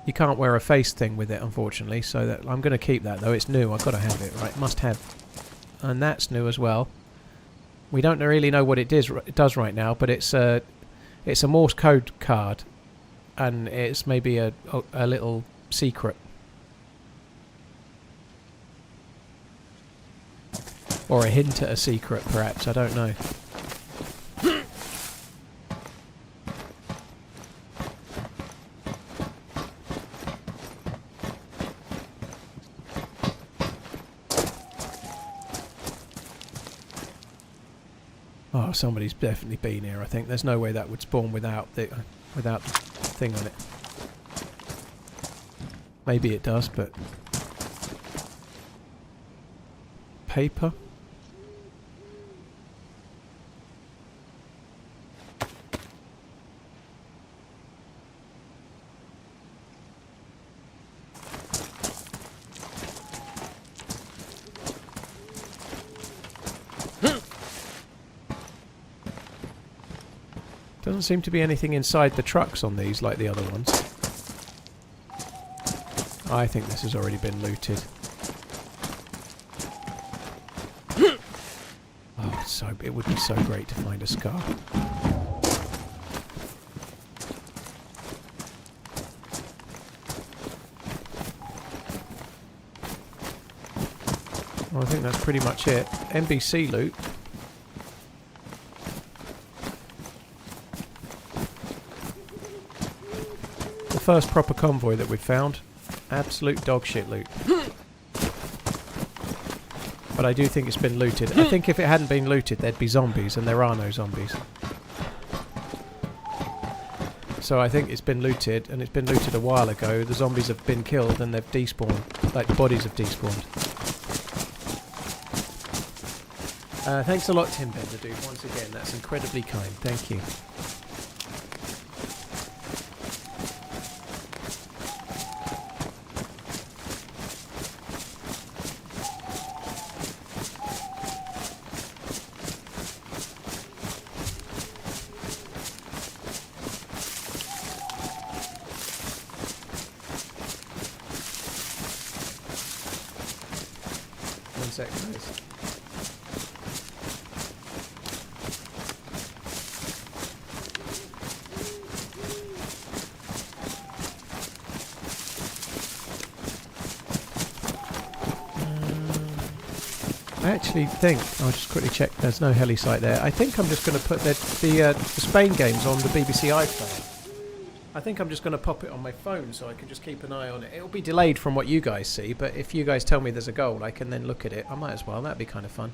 You can't wear a face thing with it, unfortunately, so that I'm going to keep that though. It's new. I've got to have it, right? Must have. And that's new as well. We don't really know what it does right now, but it's a Morse code card. And it's maybe a little secret. Or a hint at a secret, perhaps. I don't know. Oh, somebody's definitely been here, I think. There's no way that would spawn without the thing on it. Maybe it does, but paper. Doesn't seem to be anything inside the trucks on these like the other ones. I think this has already been looted. Oh, it would be so great to find a scar. Well, I think that's pretty much it. NBC loot. First proper convoy that we've found. Absolute dog shit loot. But I do think it's been looted. I think if it hadn't been looted there'd be zombies, and there are no zombies. So I think it's been looted, and it's been looted a while ago. The zombies have been killed and they've despawned. Like, the bodies have despawned. Thanks a lot, Tim Bender, dude. Once again, that's incredibly kind. Thank you. One sec, guys. I actually think, I'll just quickly check, there's no heli site there. I think I'm just going to put the Spain games on the BBC iPhone. I think I'm just going to pop it on my phone so I can just keep an eye on it. It'll be delayed from what you guys see, but if you guys tell me there's a goal, I can then look at it. I might as well, that'd be kind of fun.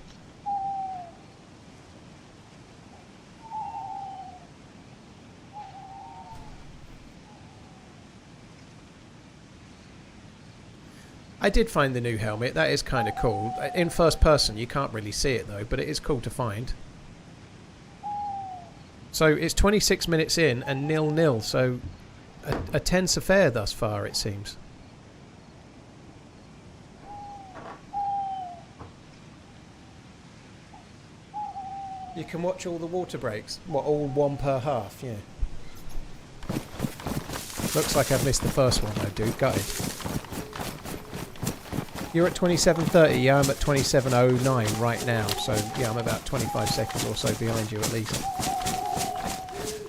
I did find the new helmet. That is kind of cool. In first person, you can't really see it though, but it is cool to find. So it's 26 minutes in and 0-0. So a tense affair thus far, it seems. You can watch all the water breaks. What, all one per half? Yeah. Looks like I've missed the first one though, dude. Gutted. You're at 27:30, yeah, I'm at 27:09 right now, so yeah, I'm about 25 seconds or so behind you at least.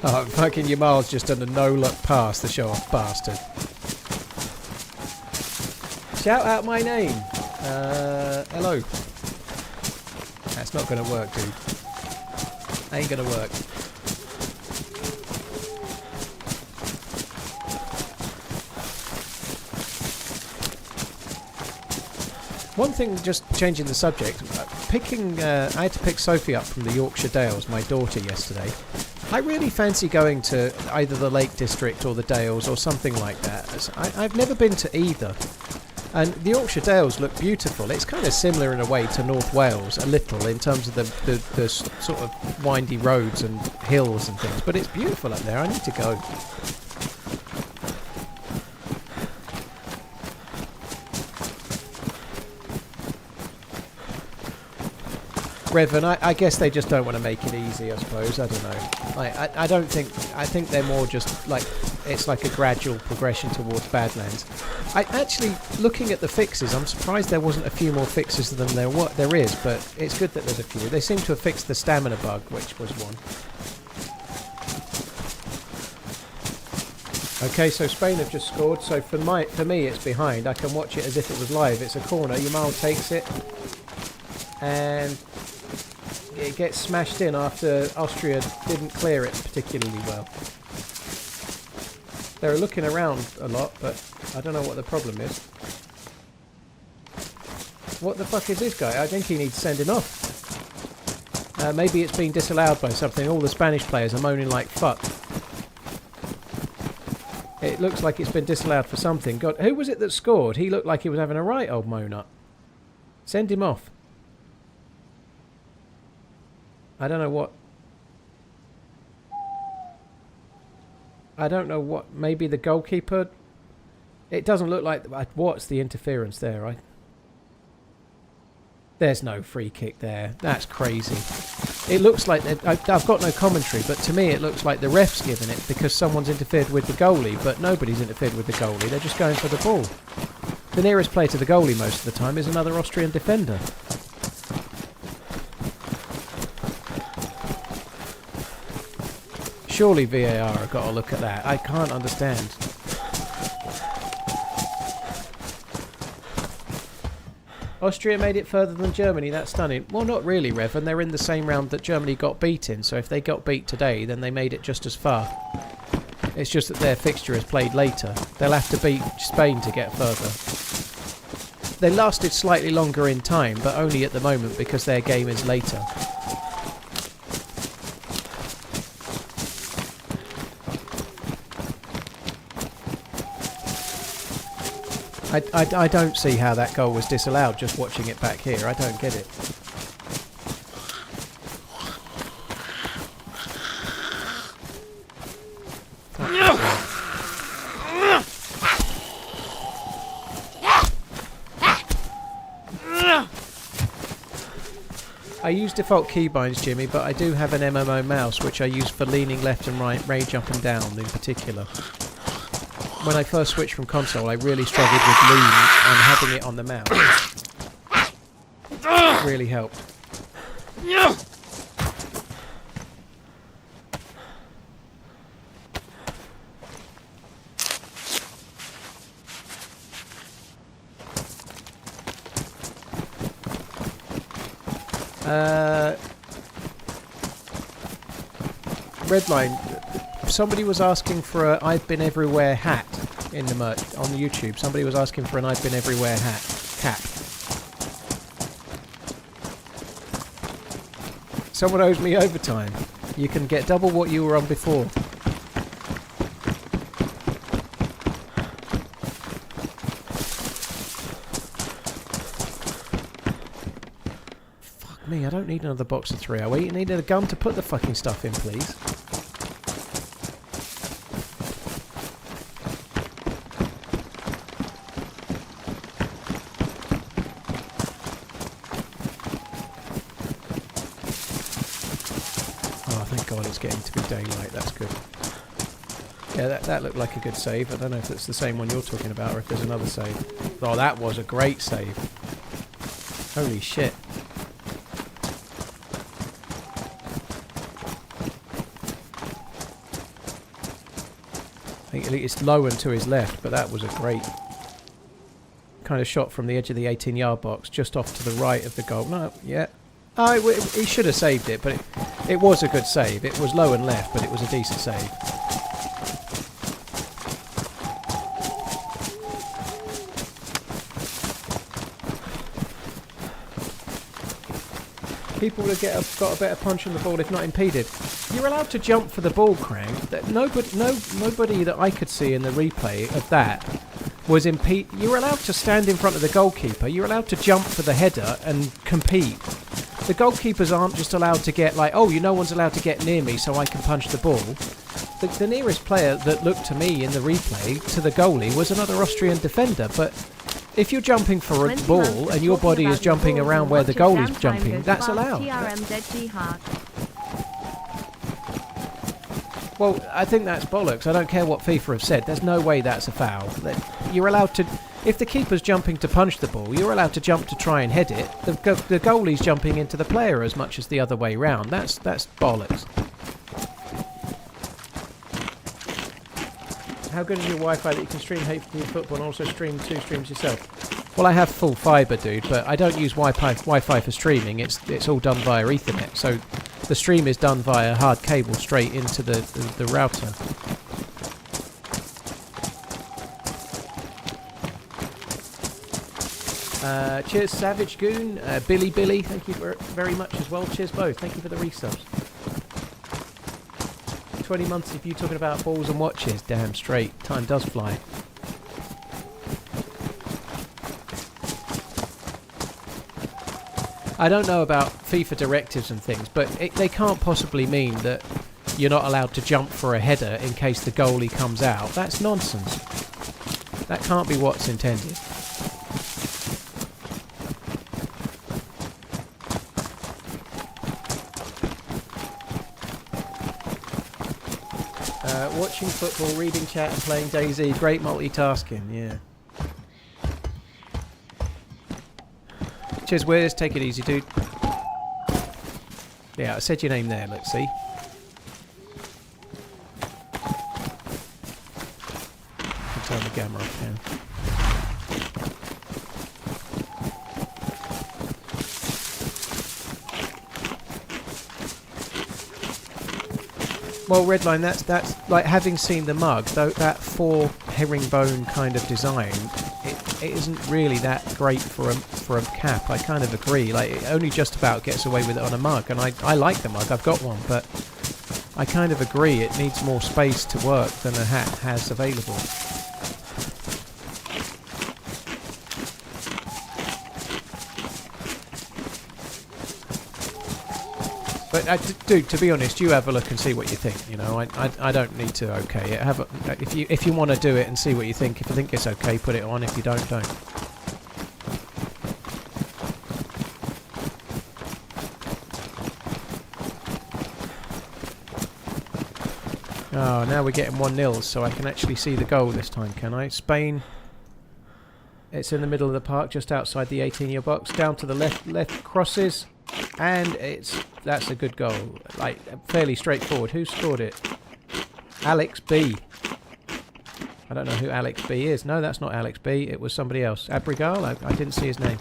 Oh, fucking your miles just done a no-look pass, the show-off bastard. Shout out my name! Hello. That's not gonna work, dude. Ain't gonna work. One thing, just changing the subject, I had to pick Sophie up from the Yorkshire Dales, my daughter, yesterday. I really fancy going to either the Lake District or the Dales or something like that. I've never been to either. And the Yorkshire Dales look beautiful. It's kind of similar in a way to North Wales, a little, in terms of the sort of windy roads and hills and things. But it's beautiful up there. I need to go. Revan, I guess they just don't want to make it easy, I suppose. I don't know. I don't think... I think they're more just like... It's like a gradual progression towards Badlands. Actually, looking at the fixes, I'm surprised there wasn't a few more fixes than there is, but it's good that there's a few. They seem to have fixed the stamina bug, which was one. Okay, so Spain have just scored, so for me it's behind. I can watch it as if it was live. It's a corner, Yamal takes it, and it gets smashed in after Austria didn't clear it particularly well. They're looking around a lot, but I don't know what the problem is. What the fuck is this guy? I think he needs sending off. Maybe it's been disallowed by something. All the Spanish players are moaning like fuck. It looks like it's been disallowed for something. God, who was it that scored? He looked like he was having a right old moan up. Send him off. I don't know what... I don't know what... Maybe the goalkeeper... It doesn't look like... What's the interference there, right? There's no free kick there. That's crazy. It looks like... I've got no commentary, but to me it looks like the ref's given it because someone's interfered with the goalie, but nobody's interfered with the goalie. They're just going for the ball. The nearest player to the goalie most of the time is another Austrian defender. Surely VAR have got to look at that. I can't understand. Austria made it further than Germany. That's stunning. Well, not really, Revan. They're in the same round that Germany got beat in. So if they got beat today, then they made it just as far. It's just that their fixture is played later. They'll have to beat Spain to get further. They lasted slightly longer in time, but only at the moment because their game is later. I don't see how that goal was disallowed just watching it back here. I don't get it. I use default keybinds, Jimmy, but I do have an MMO mouse which I use for leaning left and right, rage up and down in particular. When I first switched from console, I really struggled with lean, and having it on the mouse really helped. Redline, somebody was asking for a I've Been Everywhere hat in the merch on the YouTube. Somebody was asking for an I've Been Everywhere cap. Someone owes me overtime. You can get double what you were on before. Fuck me, I don't need another box of 308. You need a gun to put the fucking stuff in, please. Getting to be daylight, that's good. Yeah, that looked like a good save. I don't know if it's the same one you're talking about or if there's another save. Oh, that was a great save. Holy shit. I think it's low and to his left, but that was a great kind of shot from the edge of the 18-yard box, just off to the right of the goal. No, yeah. Oh, he should have saved it, but it was a good save. It was low and left, but it was a decent save. People would have got a better punch on the ball if not impeded. You're allowed to jump for the ball, Crank. Nobody that I could see in the replay of that was impede. You're allowed to stand in front of the goalkeeper. You're allowed to jump for the header and compete. The goalkeepers aren't just allowed to get like, oh, no one's allowed to get near me so I can punch the ball. The nearest player that looked to me in the replay to the goalie was another Austrian defender. But if you're jumping for a ball and your body is jumping around where the goalie's jumping, that's allowed. Well, I think that's bollocks. I don't care what FIFA have said. There's no way that's a foul. You're allowed to... If the keeper's jumping to punch the ball, you're allowed to jump to try and head it. The goalie's jumping into the player as much as the other way round. That's bollocks. How good is your Wi-Fi that you can stream HD football and also stream 2 streams yourself? Well, I have full fibre, dude, but I don't use Wi-Fi for streaming. It's all done via Ethernet, so the stream is done via hard cable straight into the router. Cheers, Savage Goon. Billy, thank you very much as well. Cheers both. Thank you for the resubs. 20 months of you talking about balls and watches. Damn straight. Time does fly. I don't know about FIFA directives and things, but they can't possibly mean that you're not allowed to jump for a header in case the goalie comes out. That's nonsense. That can't be what's intended. Watching football, reading chat and playing DayZ. Great multitasking, yeah. Cheers, Wiz. Take it easy, dude. Yeah, I said your name there, let's see. I'll turn the camera off now. Well, Redline, that's like having seen the mug, though that 4 herringbone kind of design, it isn't really that great for a cap. I kind of agree. Like, it only just about gets away with it on a mug, and I like the mug. I've got one, but I kind of agree it needs more space to work than a hat has available. But dude, to be honest, you have a look and see what you think. You know, I don't need to okay it. Have a, if you want to do it and see what you think. If you think it's okay, put it on. If you don't, don't. Oh, now we're getting 1-0, so I can actually see the goal this time, can I? Spain. It's in the middle of the park, just outside the 18-yard box. Down to the left crosses, and that's a good goal. Like, fairly straightforward. Who scored it? Alex B. I don't know who Alex B is. No, that's not Alex B. It was somebody else. Abrigal? I didn't see his name.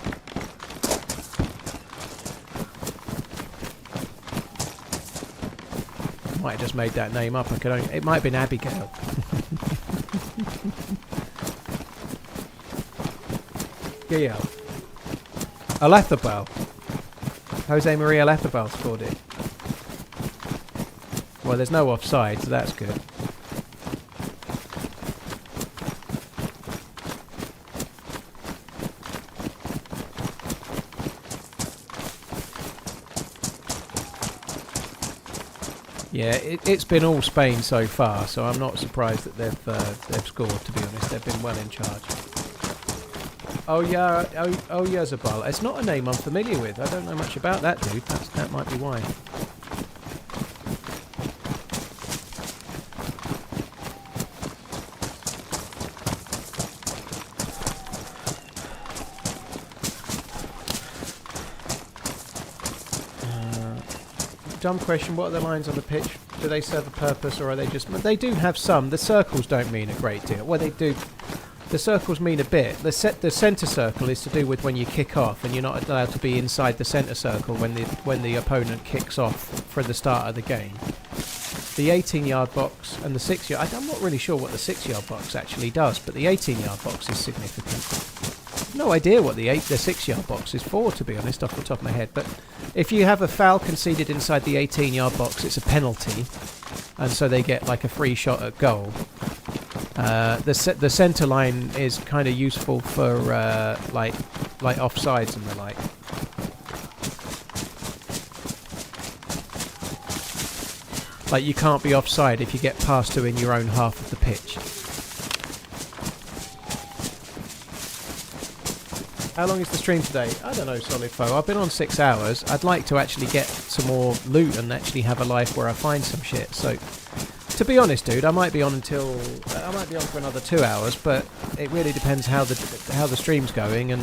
Might have just made that name up. It might have been Abigail. Gail. Alethabal. Jose Maria Alethabal scored it. Well, there's no offside, so that's good. Yeah, it's been all Spain so far, so I'm not surprised that they've scored. To be honest, they've been well in charge. Oh yeah, Yazabal. It's not a name I'm familiar with. I don't know much about that dude. That might be why. Dumb question, what are the lines on the pitch? Do they serve a purpose, or are they just... They do have some. The circles don't mean a great deal. Well, they do. The circles mean a bit. The centre circle is to do with when you kick off, and you're not allowed to be inside the centre circle when the opponent kicks off for the start of the game. The 18-yard box and the 6-yard... I'm not really sure what the 6-yard box actually does, but the 18-yard box is significant. No idea what the 6-yard box is for, to be honest, off the top of my head. But if you have a foul conceded inside the 18-yard box, it's a penalty, and so they get like a free shot at goal. The centre line is kind of useful for like offsides and the like. Like, you can't be offside if you get past two in your own half of the pitch. How long is the stream today? I don't know, Solid Foe. I've been on 6 hours. I'd like to actually get some more loot and actually have a life where I find some shit. So, to be honest, dude, I might be on for another 2 hours, but it really depends how the stream's going and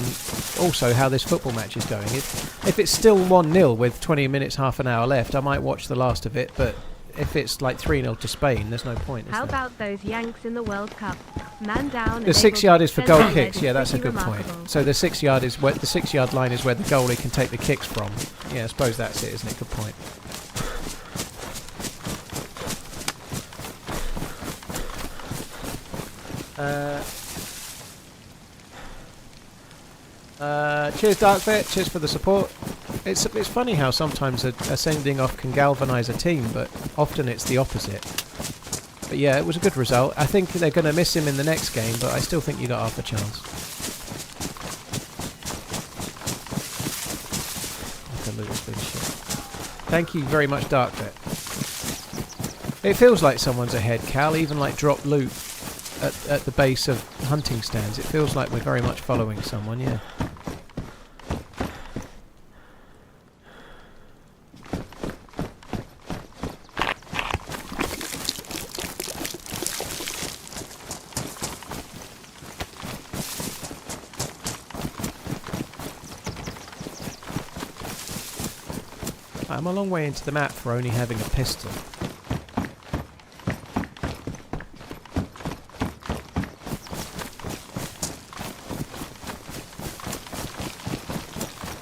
also how this football match is going. If it's still 1-0 with 20 minutes, half an hour left, I might watch the last of it, but if it's like 3-0 to Spain, there's no point. How about those Yanks in the World Cup? Man down. The 6-yard is for goal kicks. Yeah, that's a good point. So the 6-yard is where the 6-yard line is where the goalie can take the kicks from. Yeah, I suppose that's it, isn't it? Good point. Cheers, Darkbit. Cheers for the support. It's funny how sometimes a sending off can galvanise a team, but often it's the opposite. But yeah, it was a good result. I think they're going to miss him in the next game, but I still think you got half a chance. Thank you very much, Darkbit. It feels like someone's ahead, Cal. Even like drop loot at the base of hunting stands. It feels like we're very much following someone, yeah. I'm a long way into the map for only having a pistol.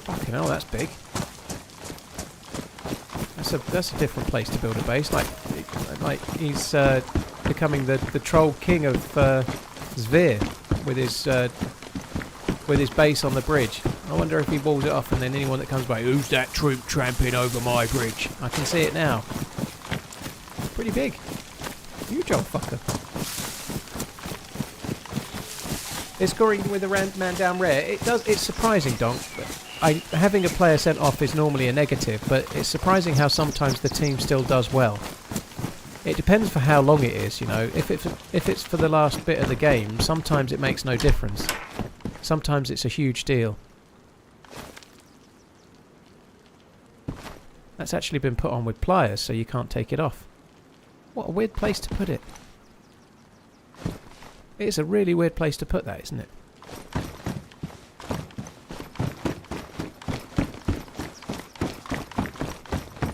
Fucking hell, that's big. That's a different place to build a base. Like he's becoming the troll king of Zvir with his base on the bridge. I wonder if he walls it off and then anyone that comes by, who's that troop tramping over my bridge? I can see it now. Pretty big. Huge old fucker. It's scoring with a man down rare. It's surprising, Donk, but having a player sent off is normally a negative, but it's surprising how sometimes the team still does well. It depends for how long it is, you know. If it's for the last bit of the game, sometimes it makes no difference. Sometimes it's a huge deal. That's actually been put on with pliers, so you can't take it off. What a weird place to put it. It's a really weird place to put that, isn't it?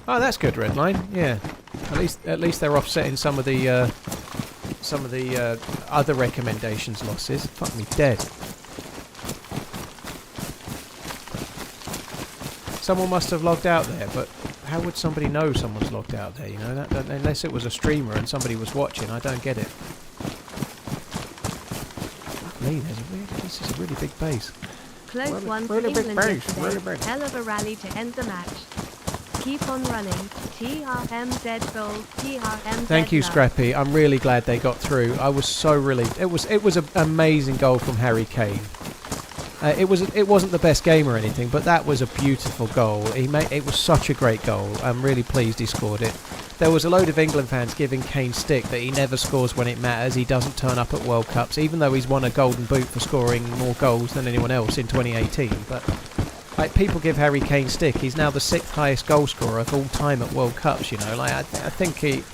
Oh, that's good, Redline. Yeah, at least they're offsetting some of the other recommendations losses. Fuck me dead. Someone must have logged out there, but how would somebody know someone's logged out there? You know, that unless it was a streamer and somebody was watching, I don't get it. Fuck me, this is a really big base. Close one for England yesterday. Hell of a rally to end the match. Keep on running. TRMZ goals. TRMZ. Thank you, love. Scrappy. I'm really glad they got through. I was so relieved. It was an amazing goal from Harry Kane. It wasn't the best game or anything, but that was a beautiful goal. It was such a great goal. I'm really pleased he scored it. There was a load of England fans giving Kane stick that he never scores when it matters. He doesn't turn up at World Cups, even though he's won a Golden Boot for scoring more goals than anyone else in 2018. But like, people give Harry Kane stick. He's now the 6th highest goal scorer of all time at World Cups. You know, like I think he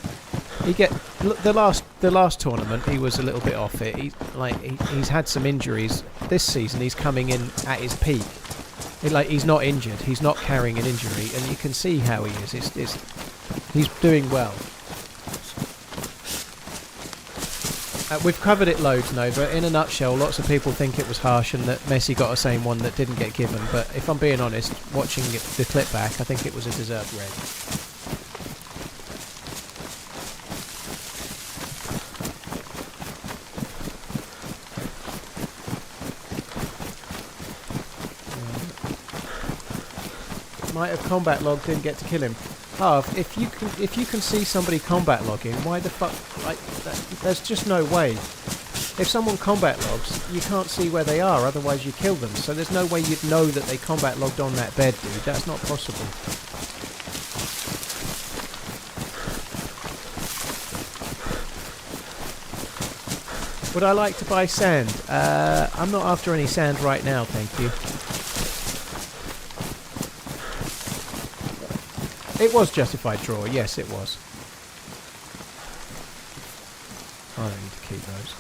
get the last tournament he was a little bit off it. He's had some injuries this season. He's coming in at his peak. He's not injured. He's not carrying an injury, and you can see how he is. He's doing well. We've covered it loads, Nova. In a nutshell, lots of people think it was harsh and that Messi got a same one that didn't get given. But if I'm being honest, watching the clip back, I think it was a deserved red. Might have combat logged, didn't get to kill him. Harv, if you can see somebody combat logging, why the fuck? There's just no way. If someone combat logs, you can't see where they are, otherwise you kill them. So there's no way you'd know that they combat logged on that bed, dude. That's not possible. Would I like to buy sand? I'm not after any sand right now, thank you. It was justified draw, yes it was. I don't need to keep those.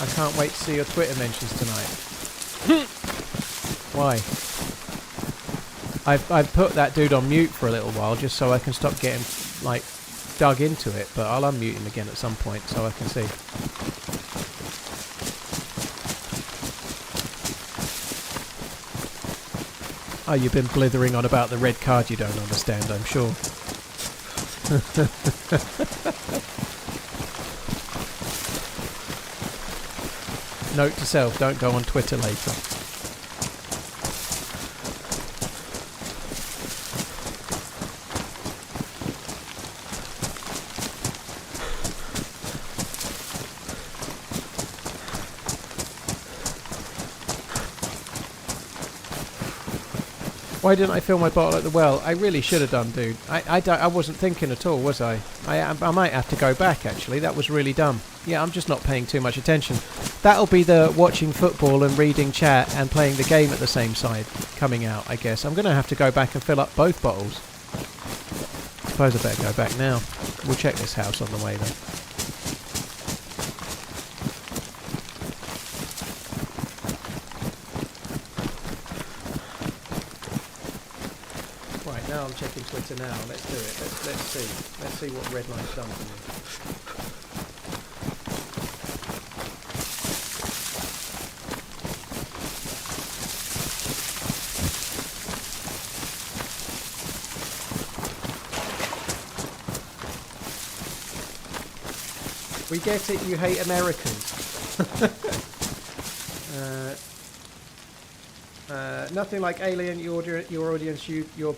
I can't wait to see your Twitter mentions tonight. Why? I've put that dude on mute for a little while just so I can stop getting like dug into it, but I'll unmute him again at some point so I can see. Oh, you've been blithering on about the red card you don't understand, I'm sure. Note to self, don't go on Twitter later. Why didn't I fill my bottle at the well? I really should have done, dude. I wasn't thinking at all, was I? I might have to go back, actually. That was really dumb. Yeah, I'm just not paying too much attention. That'll be the watching football and reading chat and playing the game at the same side coming out, I guess. I'm going to have to go back and fill up both bottles. Suppose I better go back now. We'll check this house on the way, though. Now I'm checking Twitter now. Let's do it. Let's see. Let's see what Redline's done for me. We get it. You hate Americans. Nothing like alien your audience. You're.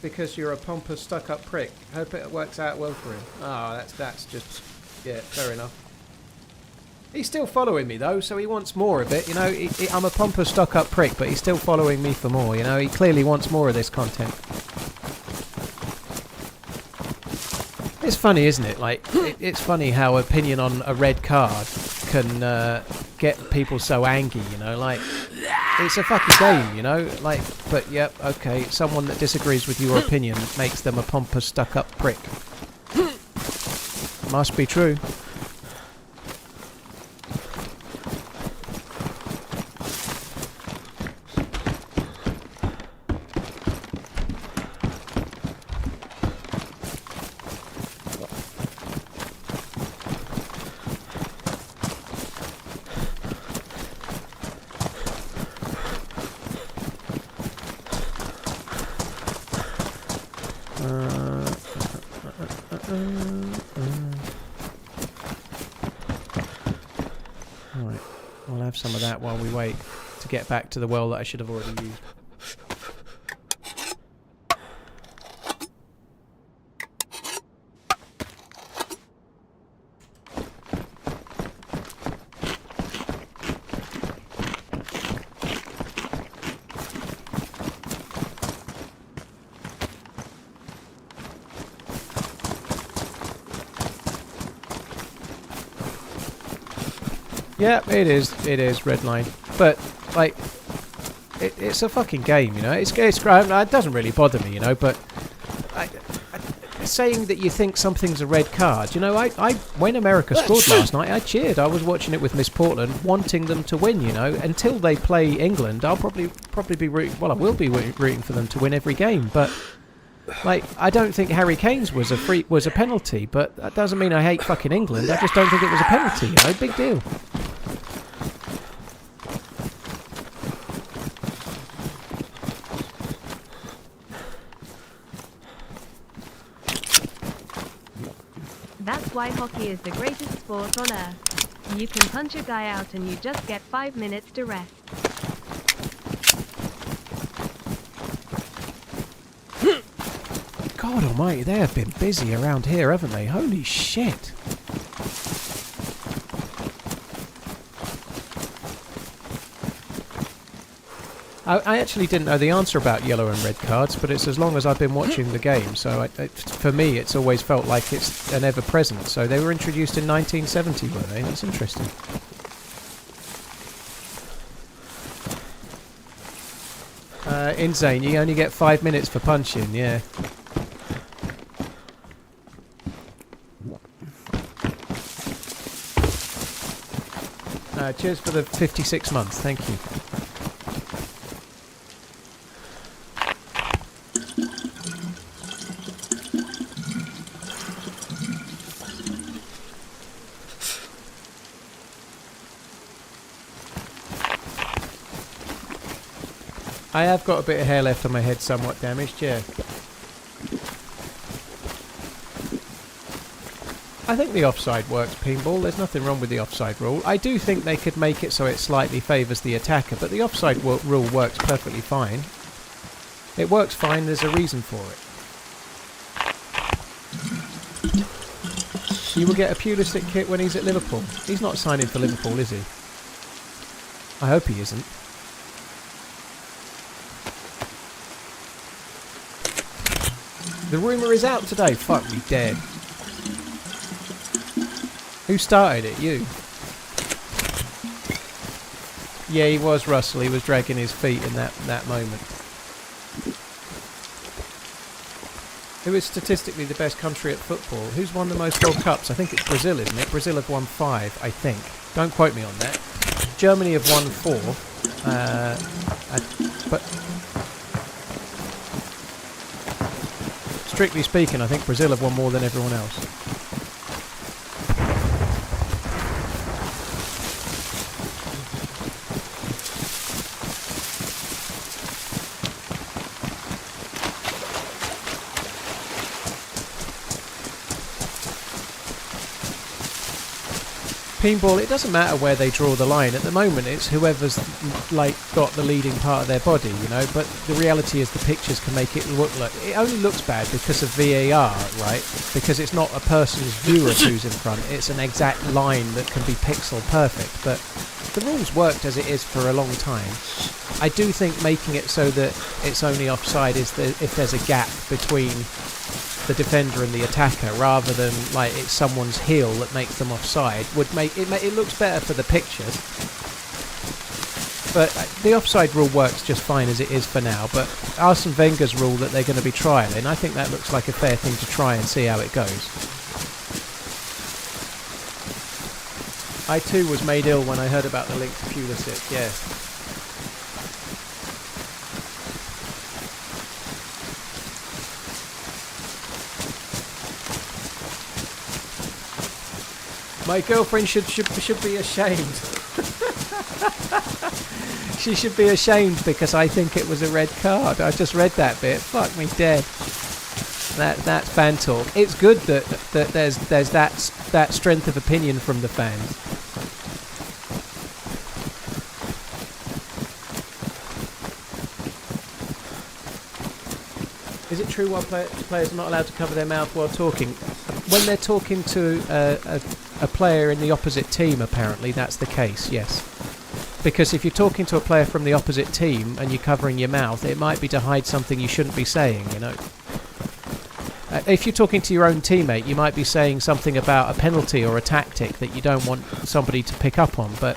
Because you're a pompous, stuck-up prick. Hope it works out well for him. Ah, that's just... Yeah, fair enough. He's still following me though, so he wants more of it. You know, I'm a pompous stuck-up prick, but he's still following me for more. You know, he clearly wants more of this content. It's funny, isn't it? Like, it's funny how opinion on a red card can get people so angry. You know, like it's a fucking game. You know, like, but yep, okay. Someone that disagrees with your opinion makes them a pompous stuck-up prick. Must be true. Alright, we'll have some of that while we wait to get back to the well that I should have already used. Yeah, it is red line, but like, it's a fucking game, you know. It's great. It doesn't really bother me, you know. But saying that you think something's a red card, you know, when America scored last night, I cheered. I was watching it with Miss Portland, wanting them to win, you know. Until they play England, I'll probably be rooting. Well, I will be rooting for them to win every game, but. Like, I don't think Harry Kane's was a penalty, but that doesn't mean I hate fucking England. I just don't think it was a penalty, you know, big deal. That's why hockey is the greatest sport on earth. You can punch a guy out and you just get 5 minutes to rest. God almighty, they have been busy around here, haven't they? Holy shit. I actually didn't know the answer about yellow and red cards, but it's as long as I've been watching the game, so for me it's always felt like it's an ever-present. So they were introduced in 1970, were they? That's interesting. Insane, you only get 5 minutes for punching, yeah. Cheers for the 56 months, thank you. I have got a bit of hair left on my head, somewhat damaged, yeah. I think the offside works, Pinball. There's nothing wrong with the offside rule. I do think they could make it so it slightly favours the attacker, but the offside rule works perfectly fine. It works fine, there's a reason for it. He will get a Pulisic kit when he's at Liverpool. He's not signing for Liverpool, is he? I hope he isn't. The rumour is out today. Fuck me dead. Who started it? You? Yeah, he was Russell. He was dragging his feet in that moment. Who is statistically the best country at football? Who's won the most World Cups? I think it's Brazil, isn't it? Brazil have won 5, I think. Don't quote me on that. Germany have won 4. But strictly speaking, I think Brazil have won more than everyone else. Pinball, it doesn't matter where they draw the line. At the moment, it's whoever's like got the leading part of their body, you know. But the reality is, the pictures can make it look like it only looks bad because of VAR, right? Because it's not a person's view of who's in front. It's an exact line that can be pixel perfect. But the rules worked as it is for a long time. I do think making it so that it's only offside is if there's a gap between the defender and the attacker, rather than like it's someone's heel that makes them offside, would make it. It looks better for the pictures. But the offside rule works just fine as it is for now. But Arsene Wenger's rule that they're going to be trialling, I think that looks like a fair thing to try and see how it goes. I too was made ill when I heard about the link to Pulisic. Yeah. My girlfriend should be ashamed. She should be ashamed because I think it was a red card. I just read that bit. Fuck me dead. That's fan talk. It's good that there's that strength of opinion from the fans. Is it true while players are not allowed to cover their mouth while talking? When they're talking to a player in the opposite team, apparently that's the case, yes. Because if you're talking to a player from the opposite team and you're covering your mouth, it might be to hide something you shouldn't be saying, you know. If you're talking to your own teammate, you might be saying something about a penalty or a tactic that you don't want somebody to pick up on, but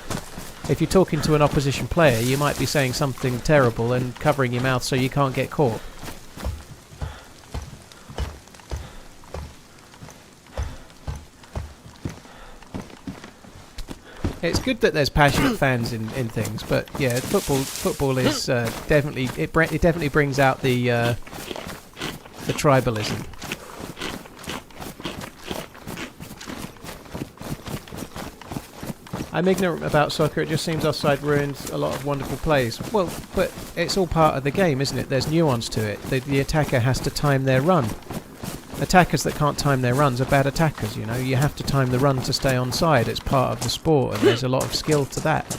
if you're talking to an opposition player, you might be saying something terrible and covering your mouth so you can't get caught. It's good that there's passionate fans in things, but yeah, football is definitely it definitely brings out the tribalism. I'm ignorant about soccer. It just seems offside ruins a lot of wonderful plays. Well, but it's all part of the game, isn't it? There's nuance to it. The attacker has to time their run. Attackers that can't time their runs are bad attackers, you know. You have to time the run to stay onside. It's part of the sport, and there's a lot of skill to that.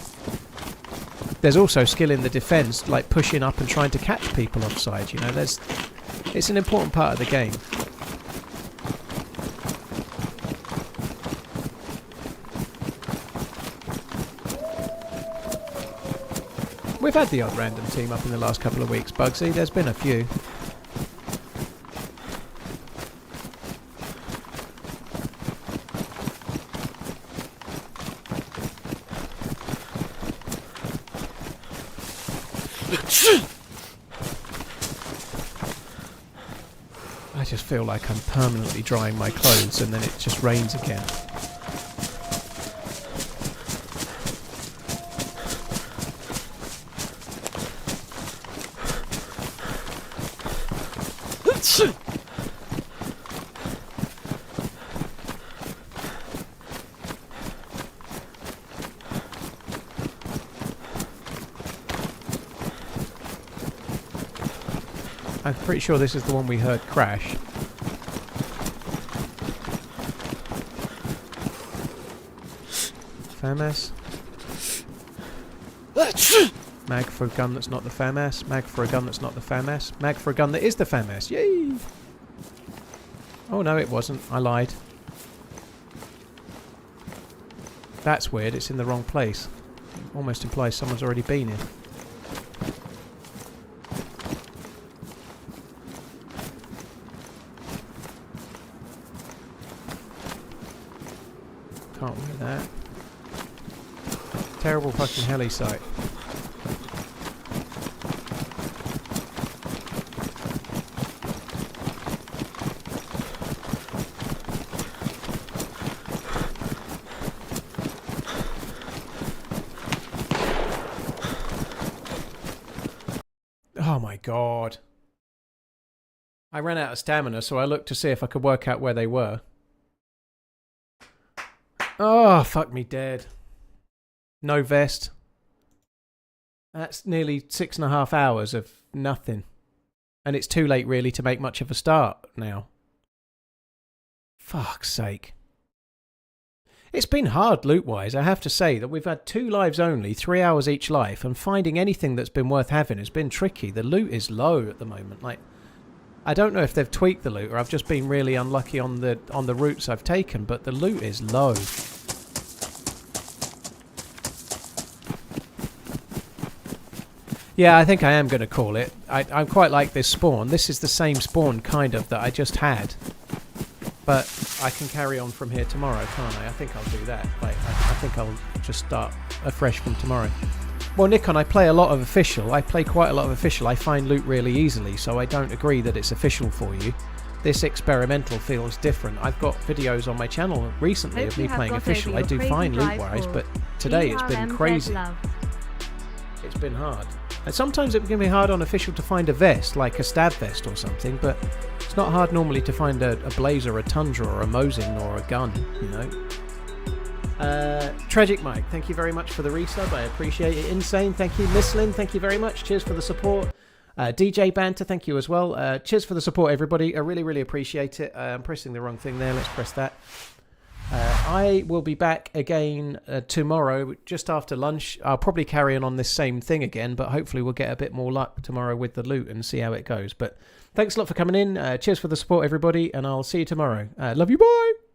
There's also skill in the defence, like pushing up and trying to catch people offside, you know. It's an important part of the game. We've had the odd random team up in the last couple of weeks, Bugsy. There's been a few. I just feel like I'm permanently drying my clothes and then it just rains again. I'm pretty sure this is the one we heard crash. FAMAS. Mag for a gun that's not the FAMAS. Mag for a gun that's not the FAMAS. Mag for a gun that is the FAMAS. Yay! Oh no, it wasn't. I lied. That's weird. It's in the wrong place. It almost implies someone's already been here. Can't wear that. Terrible fucking heli site. Oh my god. I ran out of stamina, so I looked to see if I could work out where they were. Oh, fuck me dead. No vest. That's nearly 6.5 hours of nothing. And it's too late really to make much of a start now. Fuck's sake. It's been hard loot-wise. I have to say that we've had 2 lives only, 3 hours each life, and finding anything that's been worth having has been tricky. The loot is low at the moment. Like, I don't know if they've tweaked the loot or I've just been really unlucky on the routes I've taken, but the loot is low. Yeah, I think I am going to call it. I quite like this spawn. This is the same spawn, kind of, that I just had. But I can carry on from here tomorrow, can't I? I think I'll do that. Like, I think I'll just start afresh from tomorrow. Well, Nikon, I play a lot of official. I play quite a lot of official. I find loot really easily, so I don't agree that it's official for you. This experimental feels different. I've got videos on my channel recently of me playing official. I do find loot-wise, but today it's been crazy. It's been hard. And sometimes it can be hard on official to find a vest, like a stab vest or something, but it's not hard normally to find a blazer, a tundra, or a Mosin, or a gun, you know. Tragic Mike, thank you very much for the resub. I appreciate it. Insane, thank you. Misslin, thank you very much. Cheers for the support. DJ Banter, thank you as well. Cheers for the support, everybody. I really, really appreciate it. I'm pressing the wrong thing there. Let's press that. I will be back again tomorrow, just after lunch. I'll probably carry on this same thing again, but hopefully we'll get a bit more luck tomorrow with the loot and see how it goes. But thanks a lot for coming in. Cheers for the support, everybody, and I'll see you tomorrow. Love you, bye!